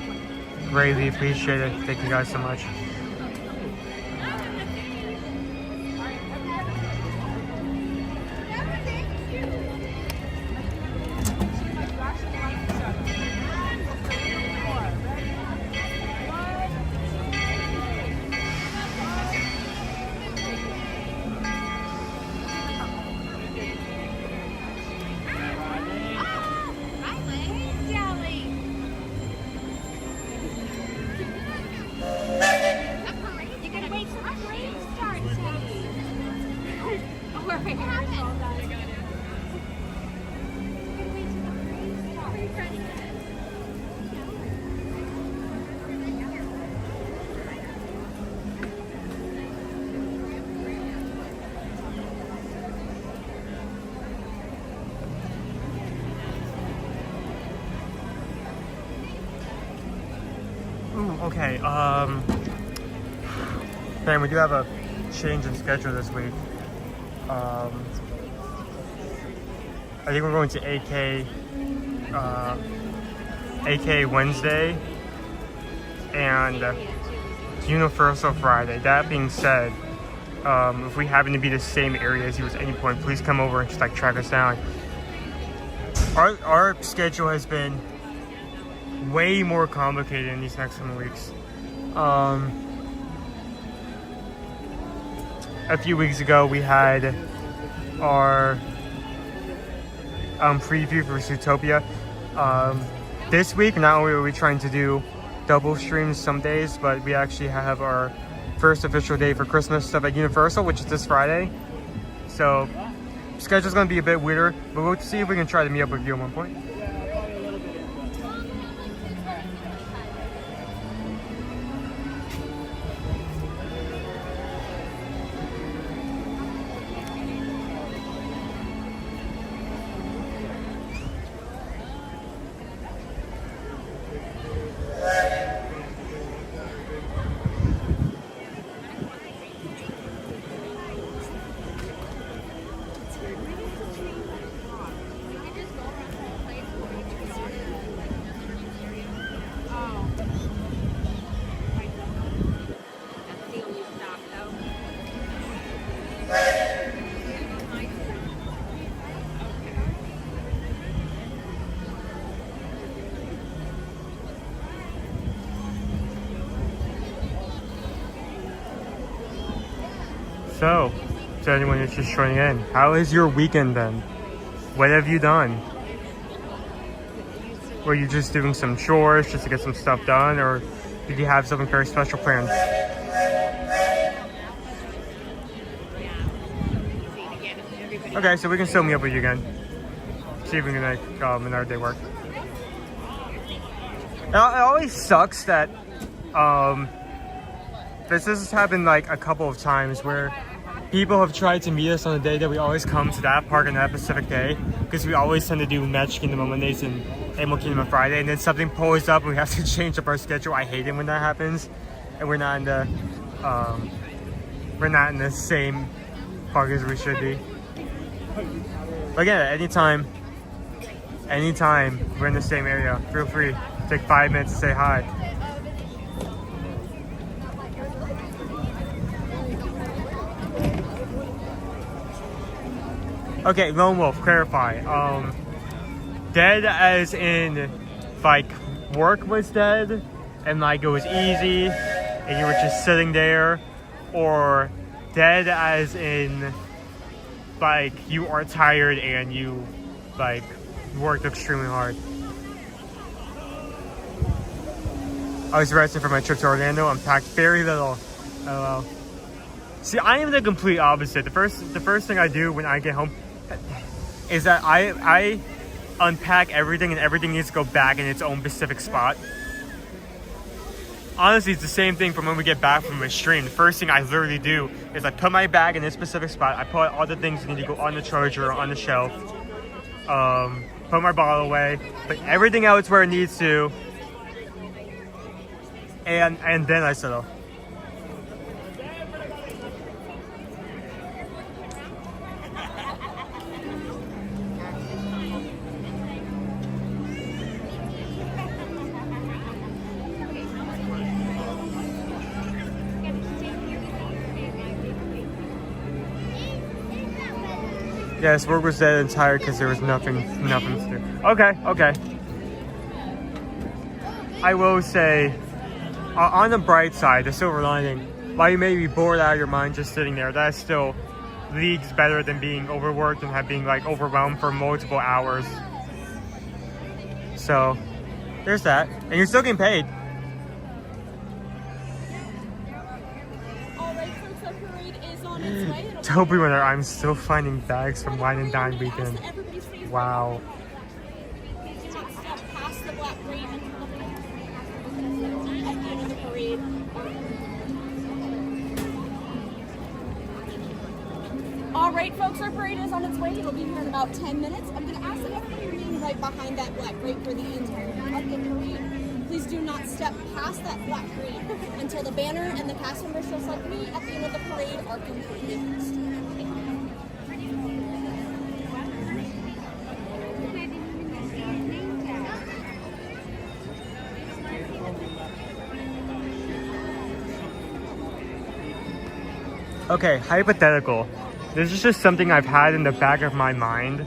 greatly appreciated. Thank you guys so much. Okay, man, we do have a change in schedule this week. I think we're going to AK Wednesday and Universal Friday. That being said, If we happen to be the same area as you at any point, please come over and just like track us down. Our schedule has been way more complicated in these next coming weeks. A few weeks ago, we had our preview for Zootopia. This week, not only are we trying to do double streams some days, but we actually have our first official day for Christmas stuff at Universal, which is this Friday. So schedule's gonna be a bit weirder, but we'll see if we can try to meet up with you at one point. So, to anyone who's just joining in, how has your weekend been? What have you done? Were you just doing some chores just to get some stuff done, or did you have something very special planned? Okay, so we can still meet up with you again. See if we can make another day work. It always sucks that this has happened like a couple of times where people have tried to meet us on the day that we always come to that park on that specific day, because we always tend to do Magic Kingdom on Mondays and Animal Kingdom on Friday, and then something pulls up and we have to change up our schedule. I hate it when that happens, and we're not in the same park as we should be. But again, anytime we're in the same area, feel free. Take 5 minutes to say hi. Okay, Lone Wolf, clarify. Dead as in, like, work was dead, and like it was easy, and you were just sitting there, or dead as in, like, you are tired and you, like, worked extremely hard. I was resting for my trip to Orlando. I'm packed very little. LOL. See, I am the complete opposite. The first thing I do when I get home is that I unpack everything, and everything needs to go back in its own specific spot. Honestly, it's the same thing from when we get back from a stream. The first thing I literally do is I put my bag in this specific spot. I put all the things that need to go on the charger or on the shelf. Put my bottle away. Put everything else where it needs to. And then I settle. Yes, work was dead and tired because there was nothing to do. Okay. I will say, on the bright side, the silver lining, while you may be bored out of your mind just sitting there, that's still leagues better than being overworked and being like overwhelmed for multiple hours. So, there's that. And you're still getting paid. Toby Winter, I'm still finding bags from Wine and Dine weekend. Wow. All right, folks, our parade is on its way. It'll be here in about 10 minutes. I'm going to ask that everybody remain right behind that black grate for the entirety of the parade. Please do not step past that black grate until the banner and the cast members just like me at the end of the parade are completely finished. Okay, hypothetical. This is just something I've had in the back of my mind.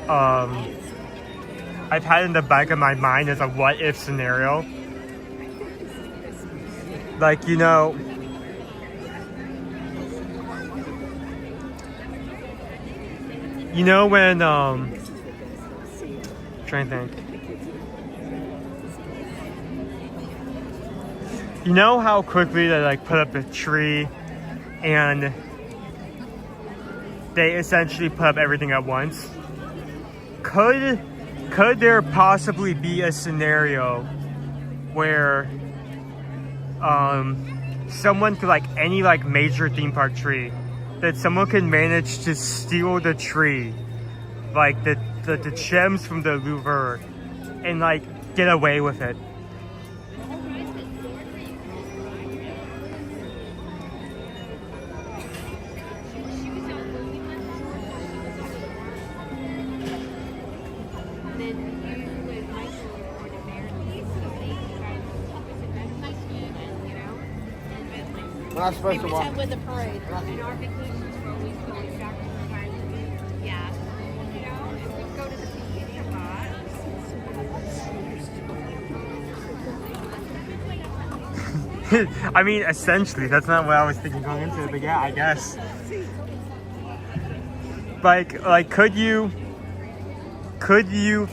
I've had in the back of my mind as a what if scenario. Like, you know, when trying to think. You know how quickly they like put up a tree and they essentially put up everything at once? Could there possibly be a scenario where someone could, like, any like major theme park tree, that someone could manage to steal the tree, like the gems from the Louvre, and like get away with it? We're not supposed to walk. With the parade. In our vacations, we're always going back to the time. Yeah. You know, if we go to the beginning of I mean, essentially, that's not what I was thinking going into it, but yeah, I guess. Like, could you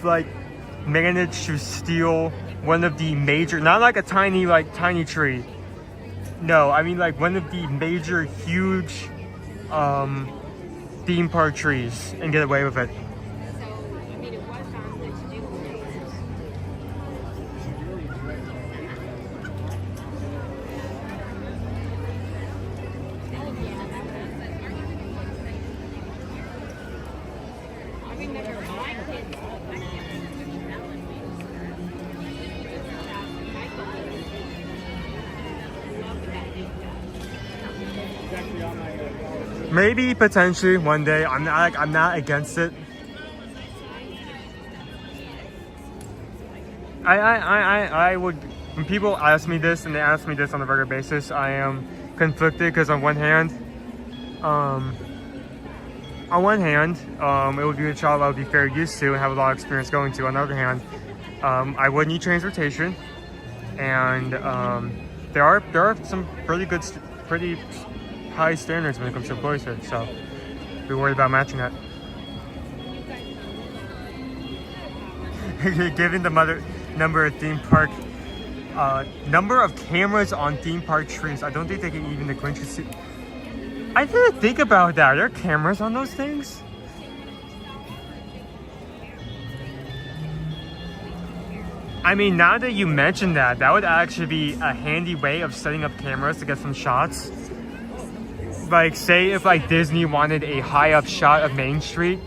like manage to steal one of the major, not like a tiny tree. No, I mean like one of the major, huge theme park trees and get away with it? Maybe potentially one day. I'm not against it. I would, when people ask me this, and they ask me this on a regular basis, I am conflicted because on one hand, it would be a job I would be very used to and have a lot of experience going to. On the other hand, I would need transportation, and there are some pretty high standards when it comes to employees here, so be worried about matching that. Given the number of number of cameras on theme park trees, I don't think they can even the Grinch see. I didn't think about that. Are there cameras on those things? I mean, now that you mention that, that would actually be a handy way of setting up cameras to get some shots. Like, say if like Disney wanted a high up shot of Main Street,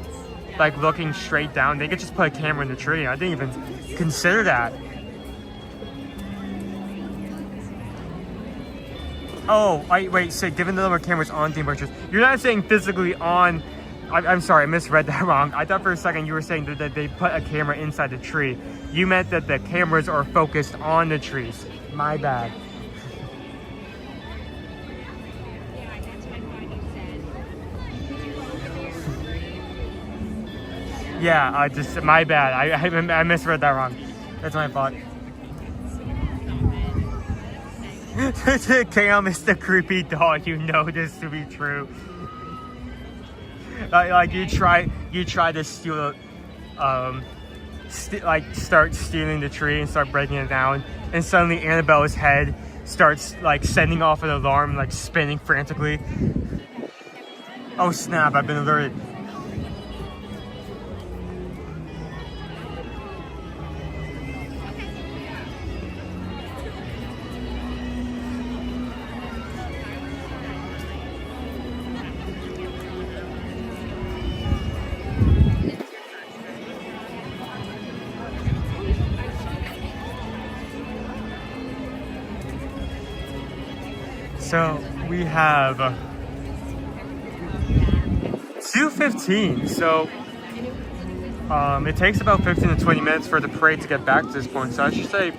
like looking straight down, they could just put a camera in the tree. I didn't even consider that. Oh, wait, so given the number of cameras on theme park trees, you're not saying physically on. I'm sorry, I misread that wrong. I thought for a second you were saying that they put a camera inside the tree. You meant that the cameras are focused on the trees. My bad. Yeah, just my bad. I misread that wrong. That's my fault. Cam is the creepy dog. You know this to be true. Like you try to steal, start stealing the tree and start breaking it down, and suddenly Annabelle's head starts like sending off an alarm, like spinning frantically. Oh snap! I've been alerted. So we have 2:15. So it takes about 15 to 20 minutes for the parade to get back to this point. So I should say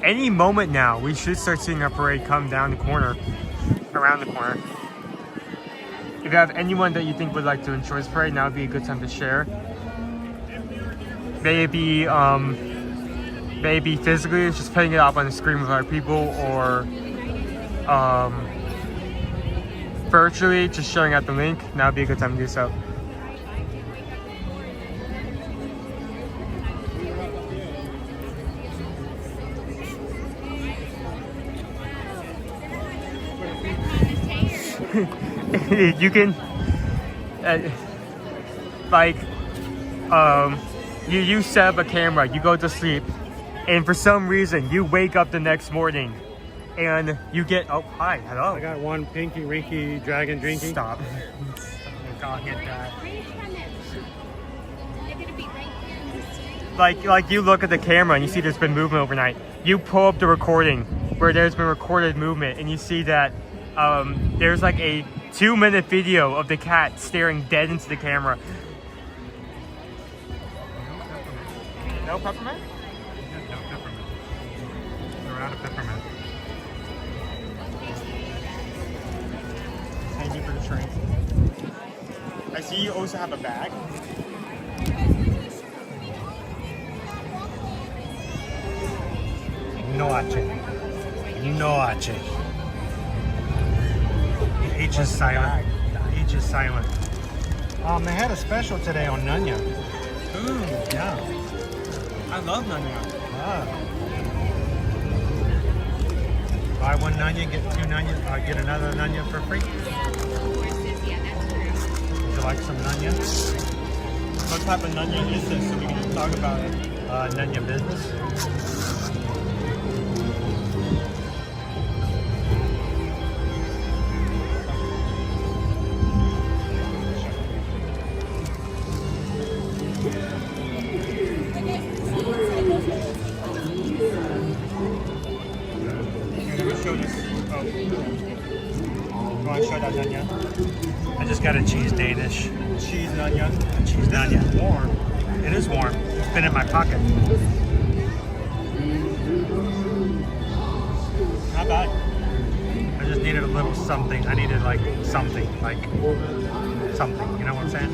any moment now, we should start seeing our parade come down the corner, around the corner. If you have anyone that you think would like to enjoy this parade, now would be a good time to share. Maybe physically, just putting it up on the screen with our people, or virtually, just showing out the link. Now would be a good time to do so. You can, you set up a camera, you go to sleep, and for some reason, you wake up the next morning, and you get, oh, hi, hello. I got one pinky, rinky, dragon drinking. Stop. God, hit that. Like you look at the camera and you see there's been movement overnight. You pull up the recording where there's been recorded movement, and you see that there's like a 2-minute video of the cat staring dead into the camera. No peppermint? No peppermint. They're out of peppermint. Thank you for the drink. I see you also have a bag. Noache. The H is silent. The H is silent. They had a special today on Nunya. Ooh, Yeah. I love Nunya. Buy one Nunya, get 2 Nunya, get another Nunya for free. Would you like some Nunya? What type of Nunya is this, so we can talk about it? Nunya business. I just got a cheese Danish. Cheese Nunya. Cheese Nunya. It's warm. It is warm. It's been in my pocket. Not bad. I just needed a little something. I needed like something. Something. You know what I'm saying?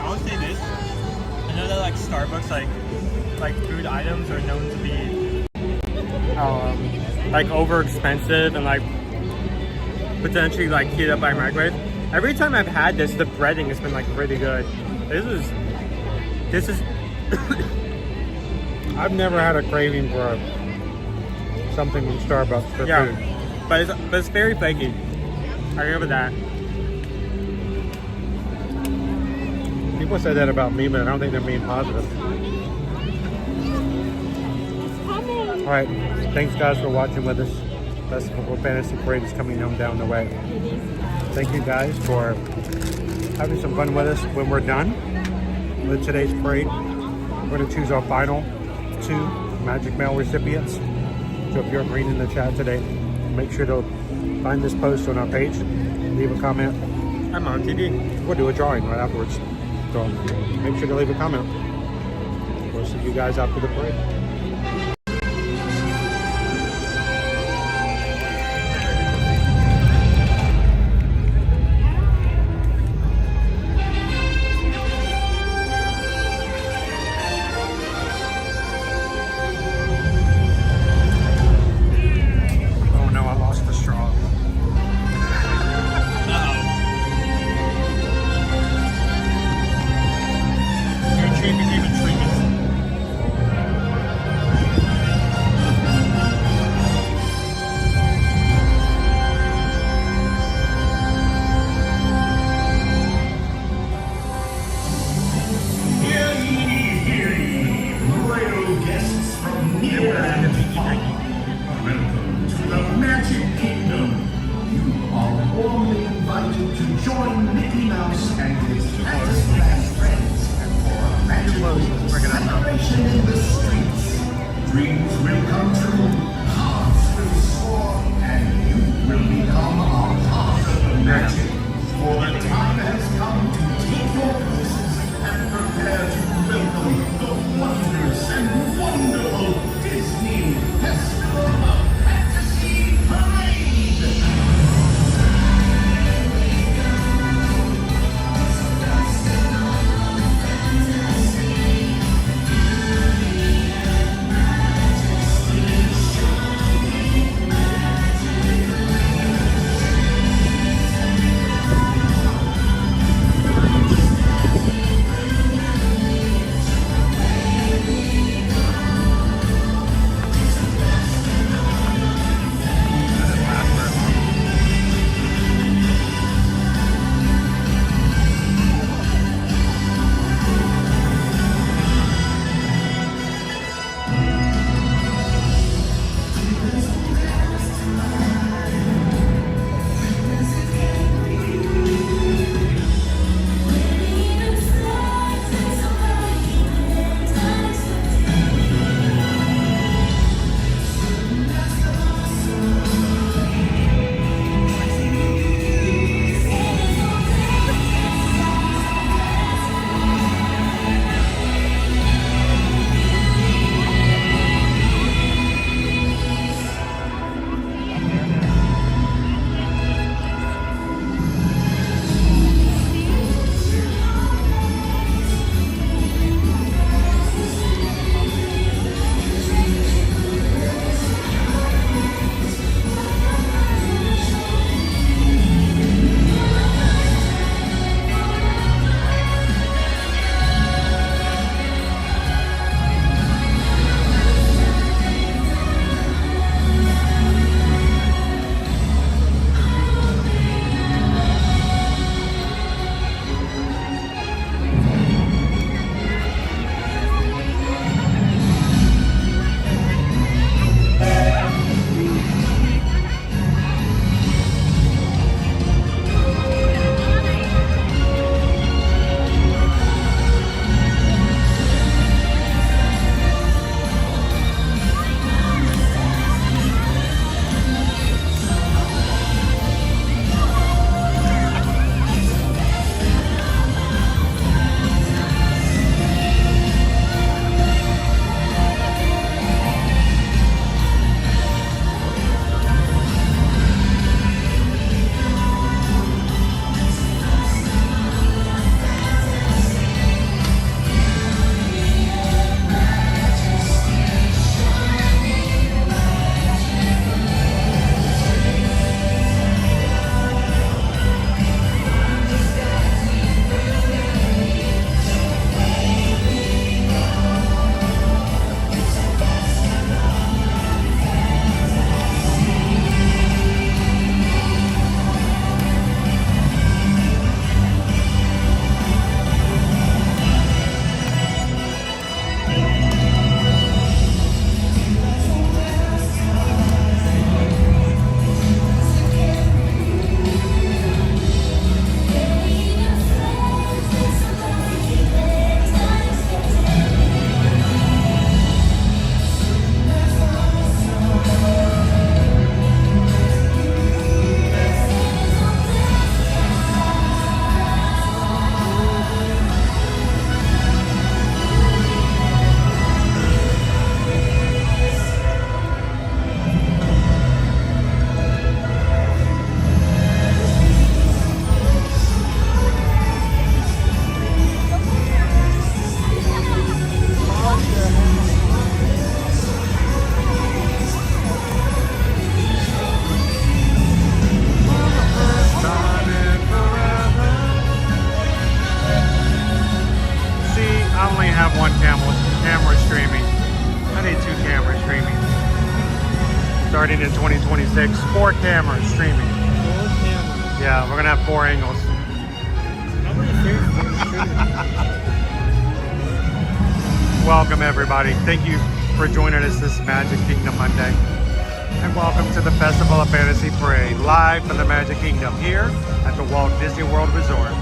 I would say this. I know that like Starbucks, like food items are known to be like over expensive and like potentially like heated up by microwave. Every time I've had this, the breading has been like really good. This is I've never had a craving for something from Starbucks for food. But it's very flaky. I agree with that. People say that about me, but I don't think they're being positive. All right, thanks guys for watching with us. Festival Fantasy Parade is coming home down the way. Thank you guys for having some fun with us. When we're done with today's parade, we're going to choose our final 2 Magic Mail recipients. So if you're reading the chat today, make sure to find this post on our page, leave a comment. I'm on TV. We'll do a drawing right afterwards. So make sure to leave a comment. We'll see you guys after the parade. Dreams will come true, hearts will soar. in 2026. 4 cameras streaming. 4 cameras. Yeah, we're gonna have 4 angles. Welcome everybody. Thank you for joining us this Magic Kingdom Monday. And welcome to the Festival of Fantasy Parade, live from the Magic Kingdom here at the Walt Disney World Resort.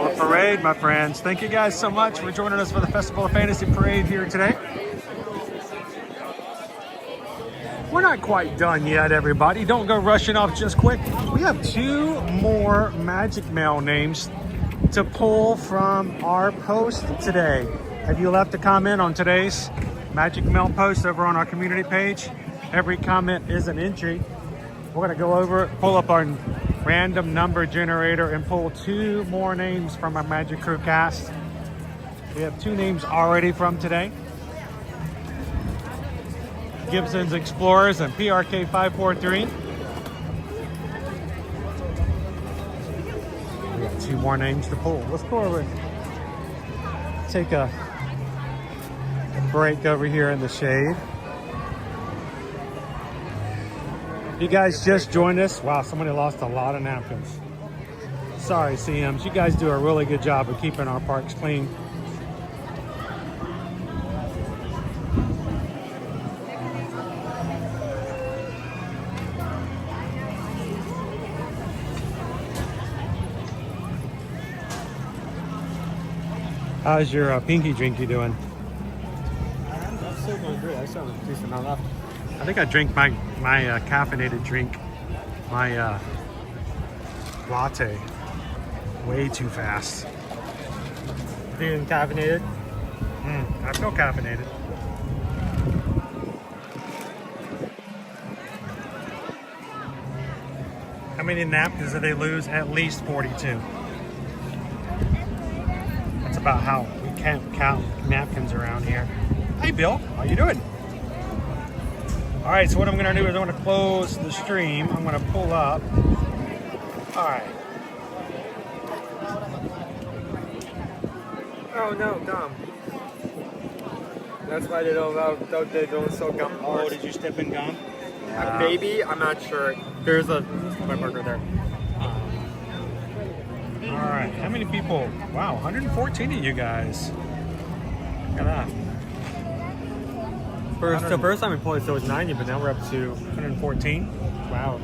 All the parade, my friends. Thank you guys so much for joining us for the Festival of Fantasy Parade here today. We're not quite done yet, everybody. Don't go rushing off just quick. We have 2 more Magic Mail names to pull from our post today. Have you left a comment on today's Magic Mail post over on our community page? Every comment is an entry. We're gonna go over, pull up our random number generator and pull 2 more names from our Magic Crew cast. We have 2 names already from today. Gibson's Explorers and PRK 543. We got 2 more names to pull. Let's go over, take a break over here in the shade. You guys just joined us. Wow, somebody lost a lot of napkins. Sorry, CMs. You guys do a really good job of keeping our parks clean. How's your pinky drinky doing? I'm still going good. I still have a decent amount left. I think I drank my caffeinated drink, my latte, way too fast. Being caffeinated? I feel caffeinated. How many napkins did they lose? At least 42. That's about how we can't count napkins around here. Hey Bill, how you doing? All right, so what I'm gonna do is I'm gonna close the stream. I'm gonna pull up. All right. Oh no, gum. That's why they don't sell gum. Oh, did you step in gum? Maybe, I'm not sure. There's a my burger there. All right, how many people? Wow, 114 of you guys. Look at that. The first time we pulled it, so it was 90, but now we're up to 114. Wow.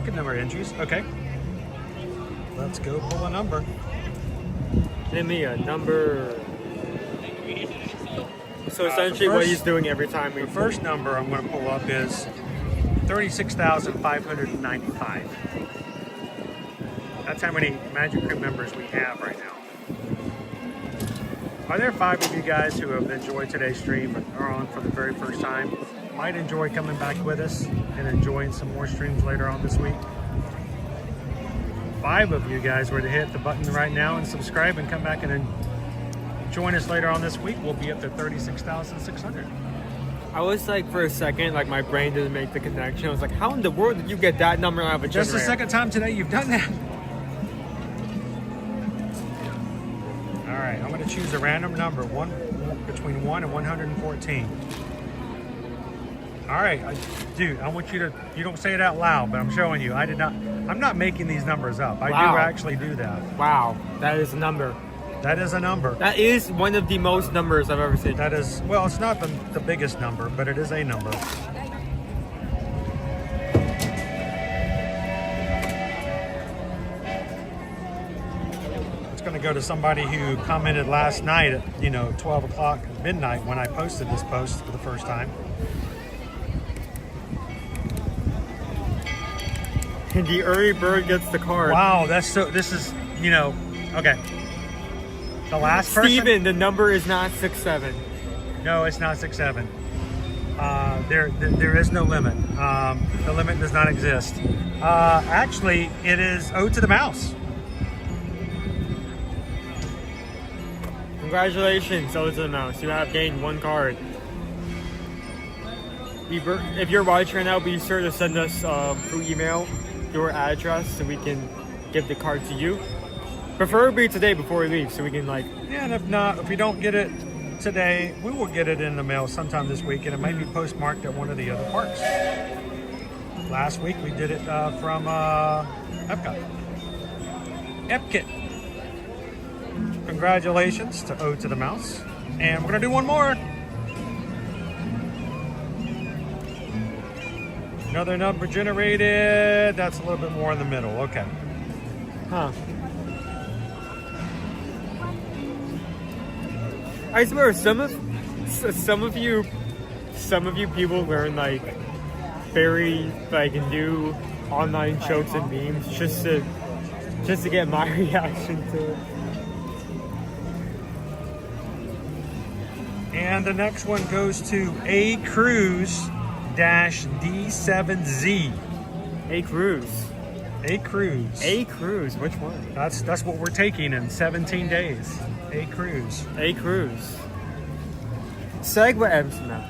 Good number of entries. Okay. Let's go pull a number. Give me a number. So essentially what he's doing every time we... The first number I'm going to pull up is 36,595. That's how many Magic Crew members we have right now. Are there 5 of you guys who have enjoyed today's stream but are on for the very first time? Might enjoy coming back with us and enjoying some more streams later on this week? 5 of you guys were to hit the button right now and subscribe and come back and join us later on this week. We'll be up to 36,600. I was like, for a second, like my brain didn't make the connection. I was like, how in the world did you get that number out of a generator? Just the second time today you've done that. All right, I'm going to choose a random number, between 1 and 114. All right, dude, I want you to, you don't say it out loud, but I'm showing you. I'm not making these numbers up. I do actually do that. Wow, that is a number. That is a number. That is one of the most numbers I've ever seen. That is, well, it's not the biggest number, but it is a number. It's going to go to somebody who commented last night at, 12 o'clock midnight when I posted this post for the first time. And the early bird gets the card. Wow, this is, okay. The last person. Steven, the number is not 67. No, it's not 67. There is no limit. The limit does not exist. Actually, it is Ode to the Mouse. Congratulations, Ode to the Mouse. You have gained 1 card. If you're watching right now, be sure to send us through email your address so we can give the card to you. Preferably today before we leave, so we can Yeah, and if not, if we don't get it today, we will get it in the mail sometime this week, and it might be postmarked at one of the other parks. Last week we did it from Epcot. Congratulations to Ode to the Mouse, and we're gonna do one more. Another number generated. That's a little bit more in the middle. Okay. Huh. I swear, some of you people learn like very like new online jokes and memes just to get my reaction to it. And the next one goes to A Cruise-D7Z. A Cruise. A Cruise. A Cruise. Which one? That's what we're taking in 17 days. A Cruise. A Cruise. Segway Amsterdam.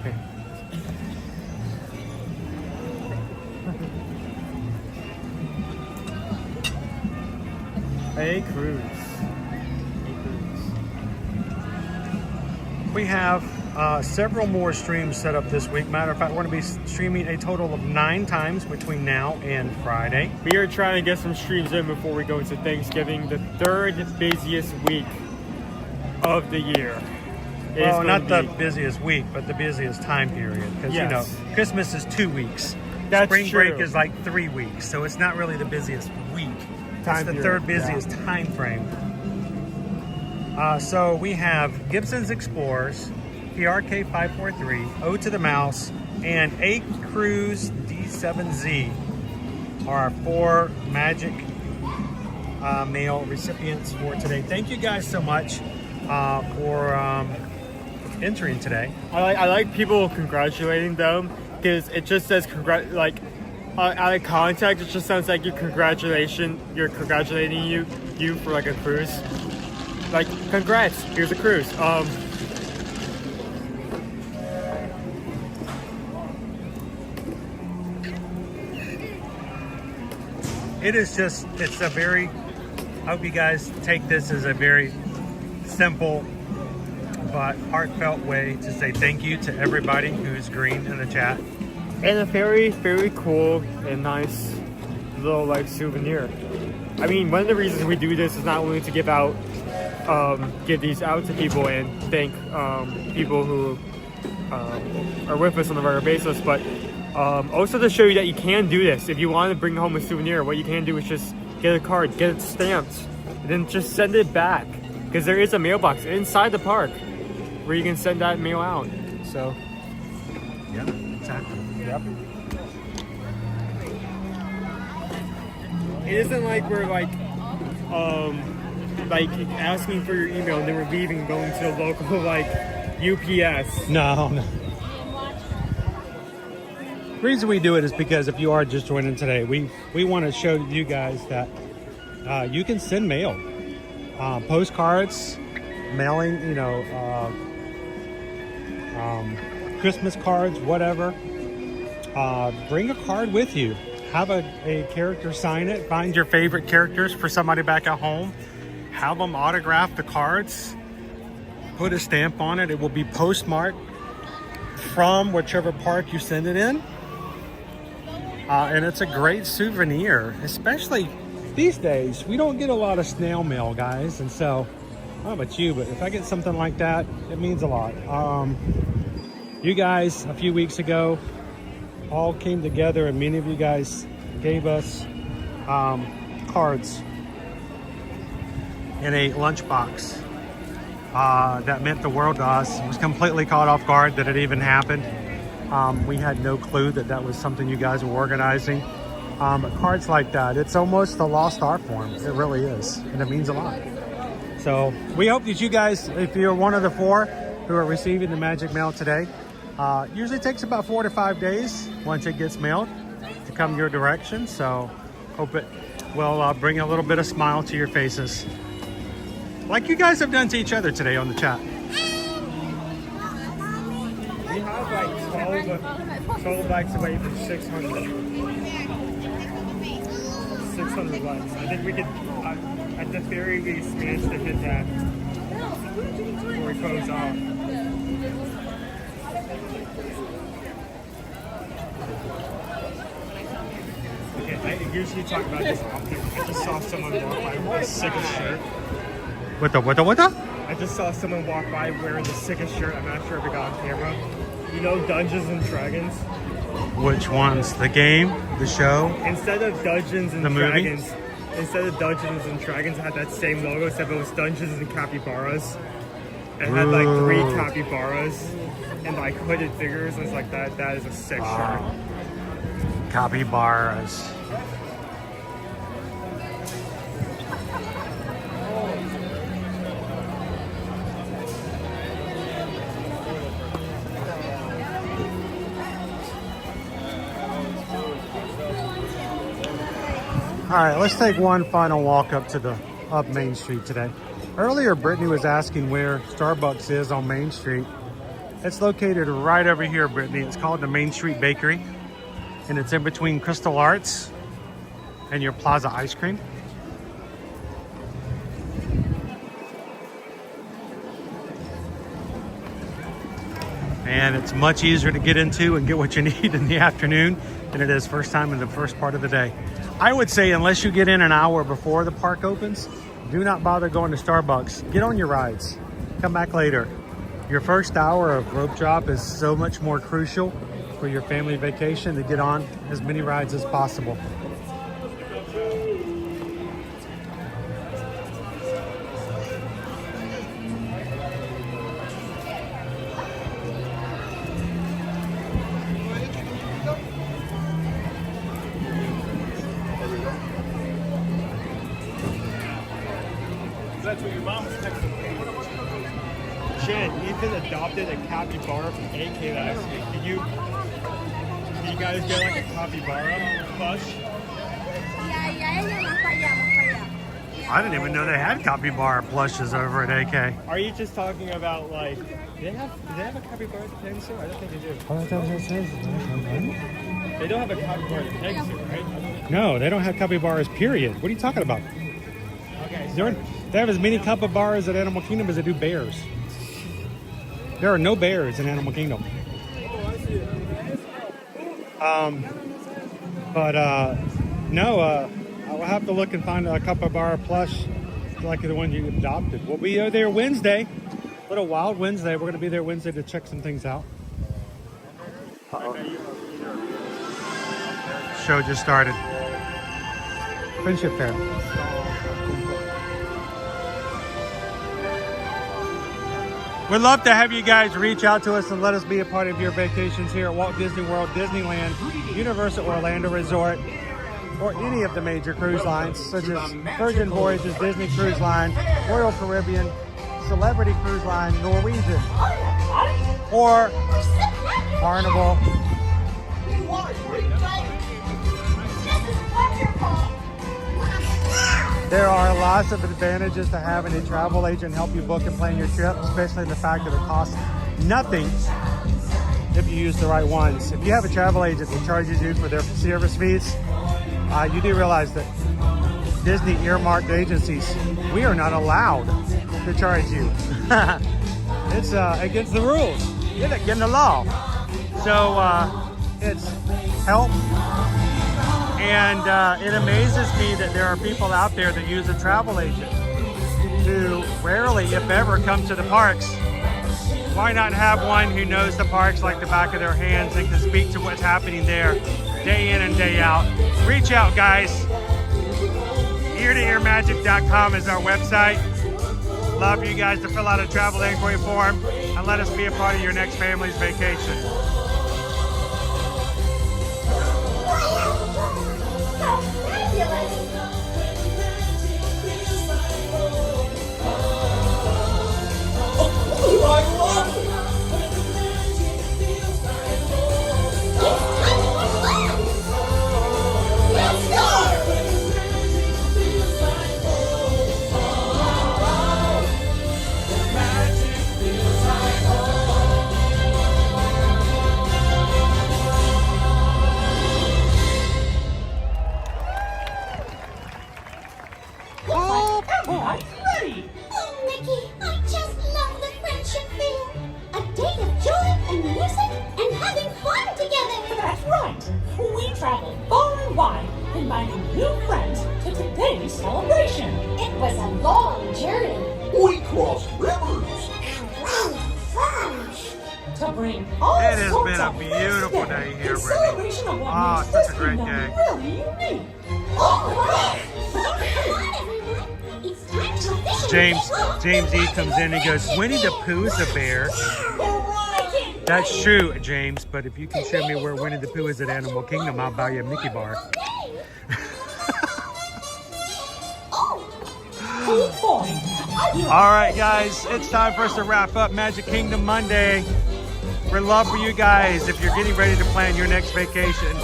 A Cruise. We have several more streams set up this week. Matter of fact, we're going to be streaming a total of 9 times between now and Friday. We are trying to get some streams in before we go into Thanksgiving, the 3rd busiest week of the year. Well, not the busiest week, but the busiest time period. Because, you know, Christmas is 2 weeks. That's Spring true. break is like 3 weeks. So it's not really the busiest week. It's the period, 3rd busiest time frame. So we have Gibson's Explorers, PRK 543, O to the Mouse, and A Cruise D7Z are our 4 Magic Mail recipients for today. Thank you guys so much for entering today. I like people congratulating them because it just says out of context, it just sounds like you're congratulating you for like a cruise. Like, congrats, here's a cruise. It's a very, I hope you guys take this as a very simple but heartfelt way to say thank you to everybody who's green in the chat. And a very, very cool and nice little like souvenir. I mean, one of the reasons we do this is not only to give these out to people and thank people who are with us on a regular basis, but also to show you that you can do this. If you want to bring home a souvenir, what you can do is just get a card, get it stamped, and then just send it back. Because there is a mailbox inside the park where you can send that mail out. So, yeah, exactly. Yep. It isn't like we're like asking for your email and then we're leaving, going to a local like UPS. No. The reason we do it is because if you are just joining today, we want to show you guys that you can send mail, postcards, mailing, Christmas cards, whatever. Bring a card with you. Have a character sign it. Find your favorite characters for somebody back at home. Have them autograph the cards. Put a stamp on it. It will be postmarked from whichever park you send it in. And it's a great souvenir, especially these days. We don't get a lot of snail mail, guys. And so, I don't know about you, but if I get something like that, it means a lot. You guys, a few weeks ago, all came together and many of you guys gave us cards in a lunchbox. That meant the world to us. I was completely caught off guard that it even happened. We had no clue that was something you guys were organizing. But cards like that, it's almost a lost art form. It really is, and it means a lot. So we hope that you guys, if you're one of the 4 who are receiving the Magic Mail today, usually takes about 4 to 5 days once it gets mailed to come your direction. So hope it will bring a little bit of smile to your faces, like you guys have done to each other today on the chat. We have like 12 likes away from 600. 600 likes. I think we could, at the very least, manage to hit that before we close off. Okay, I usually talk about this often. I just saw someone walk by with the sickest shirt. What the? I just saw someone walk by wearing the sickest shirt. I'm not sure if it got on camera. You know Dungeons and Dragons? Which ones? The game? The show? Instead of Dungeons and The movie? Dragons, instead of Dungeons and Dragons, it had that same logo, except it was Dungeons and Capybaras. It had like 3 capybaras and like hooded figures. It's like that. That is a sick shirt. Capybaras. All right, let's take one final walk up Main Street today. Earlier, Brittany was asking where Starbucks is on Main Street. It's located right over here, Brittany. It's called the Main Street Bakery, and it's in between Crystal Arts and your Plaza Ice Cream. And it's much easier to get into and get what you need in the afternoon than it is first time in the first part of the day. I would say unless you get in an hour before the park opens, do not bother going to Starbucks. Get on your rides. Come back later. Your first hour of rope drop is so much more crucial for your family vacation to get on as many rides as possible. That's what your mom was texting me. Jen, Ethan adopted a capybara from AK last week. Did you guys get like a capybara plush? I didn't even know they had capybara plushes over at AK. Are you just talking about like, do they have a capybara at the Pecos Bill? I don't think they do. Oh, that's what it says. They don't have a capybara at the Pecos Bill, right? No, they don't have capybaras, period. What are you talking about? Okay. They have as many capybaras at Animal Kingdom as they do bears. There are no bears in Animal Kingdom. No, I will have to look and find a capybara plush like the one you adopted. We'll be there Wednesday. Little Wild Wednesday. We're going to be there Wednesday to check some things out. Show just started. Friendship Fair. We'd love to have you guys reach out to us and let us be a part of your vacations here at Walt Disney World, Disneyland, Universal Orlando Resort, or any of the major cruise lines, such as Virgin Voyages, Disney Cruise Line, Royal Caribbean, Celebrity Cruise Line, Norwegian, or Carnival. There are lots of advantages to having a travel agent help you book and plan your trip, especially the fact that it costs nothing if you use the right ones. If you have a travel agent that charges you for their service fees, you do realize that Disney earmarked agencies, we are not allowed to charge you. It's against the rules, against the law. So it's help. And it amazes me that there are people out there that use a travel agent who rarely, if ever, come to the parks. Why not have one who knows the parks like the back of their hands and can speak to what's happening there day in and day out? Reach out, guys. eartoearmagic.com is our website. Love for you guys to fill out a travel inquiry form and let us be a part of your next family's vacation. James E comes in and goes, Winnie the Pooh is a bear. That's true, James, but if you can show me where Winnie the Pooh is at Animal Kingdom, I'll buy you a Mickey bar. All right, guys, it's time for us to wrap up Magic Kingdom Monday. We're love for you guys. If you're getting ready to plan your next vacation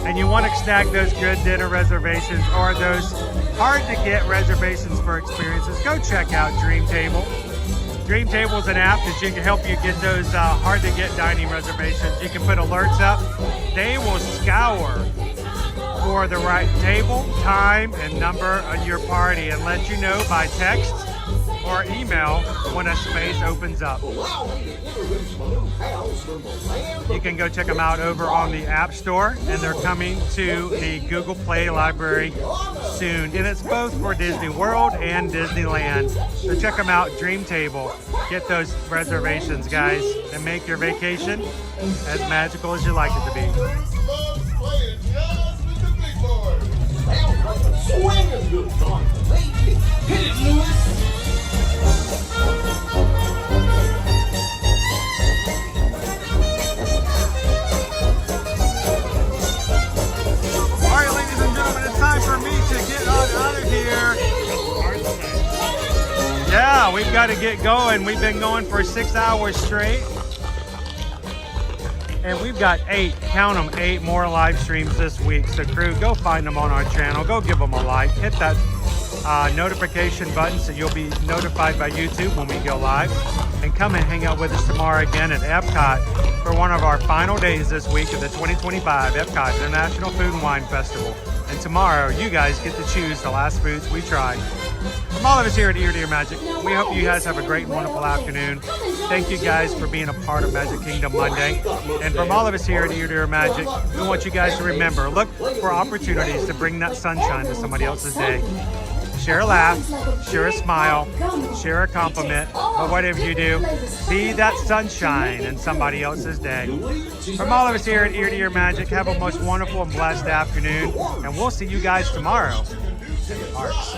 and you want to snag those good dinner reservations or those hard to get reservations for experiences, go check out Dream Table. Dream Table is an app that you can help you get those hard to get dining reservations. You can put alerts up. They will scour for the right table, time, and number of your party and let you know by text or email when a space opens up. You can go check them out over on the App Store, and they're coming to the Google Play Library soon. And it's both for Disney World and Disneyland. So check them out, Dream Table. Get those reservations, guys, and make your vacation as magical as you like it to be. Swing is good fun. Hit it, Lewis. All right, ladies and gentlemen, it's time for me to get on out of here. Yeah, we've got to get going. We've been going for 6 hours straight. And we've got 8, count them, 8 more live streams this week. So crew, go find them on our channel. Go give them a like. Hit that notification button so you'll be notified by YouTube when we go live. And come and hang out with us tomorrow again at Epcot for one of our final days this week of the 2025 Epcot International Food and Wine Festival. And tomorrow, you guys get to choose the last foods we try. From all of us here at Ear to Ear Magic, we hope you guys have a great and wonderful afternoon. Thank you guys for being a part of Magic Kingdom Monday. And from all of us here at Ear to Ear Magic, we want you guys to remember, look for opportunities to bring that sunshine to somebody else's day. Share a laugh, share a smile, share a compliment, but whatever you do, be that sunshine in somebody else's day. From all of us here at Ear to Ear Magic, have a most wonderful and blessed afternoon, and we'll see you guys tomorrow in the parks.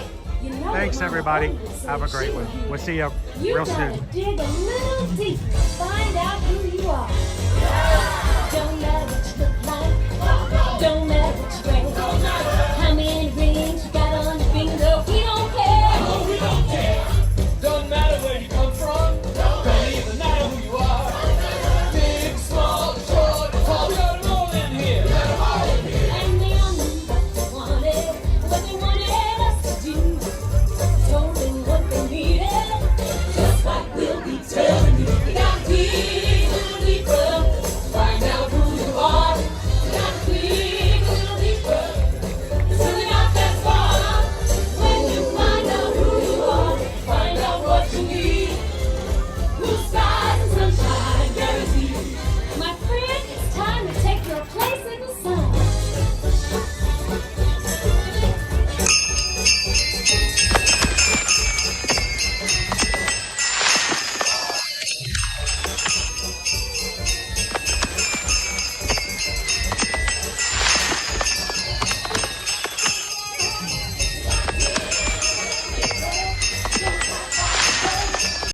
Thanks, everybody. Have a great one. We'll see you real soon. Dig a little deeper, find out who you are. Don't matter what you look like, don't matter what you wear, how many rings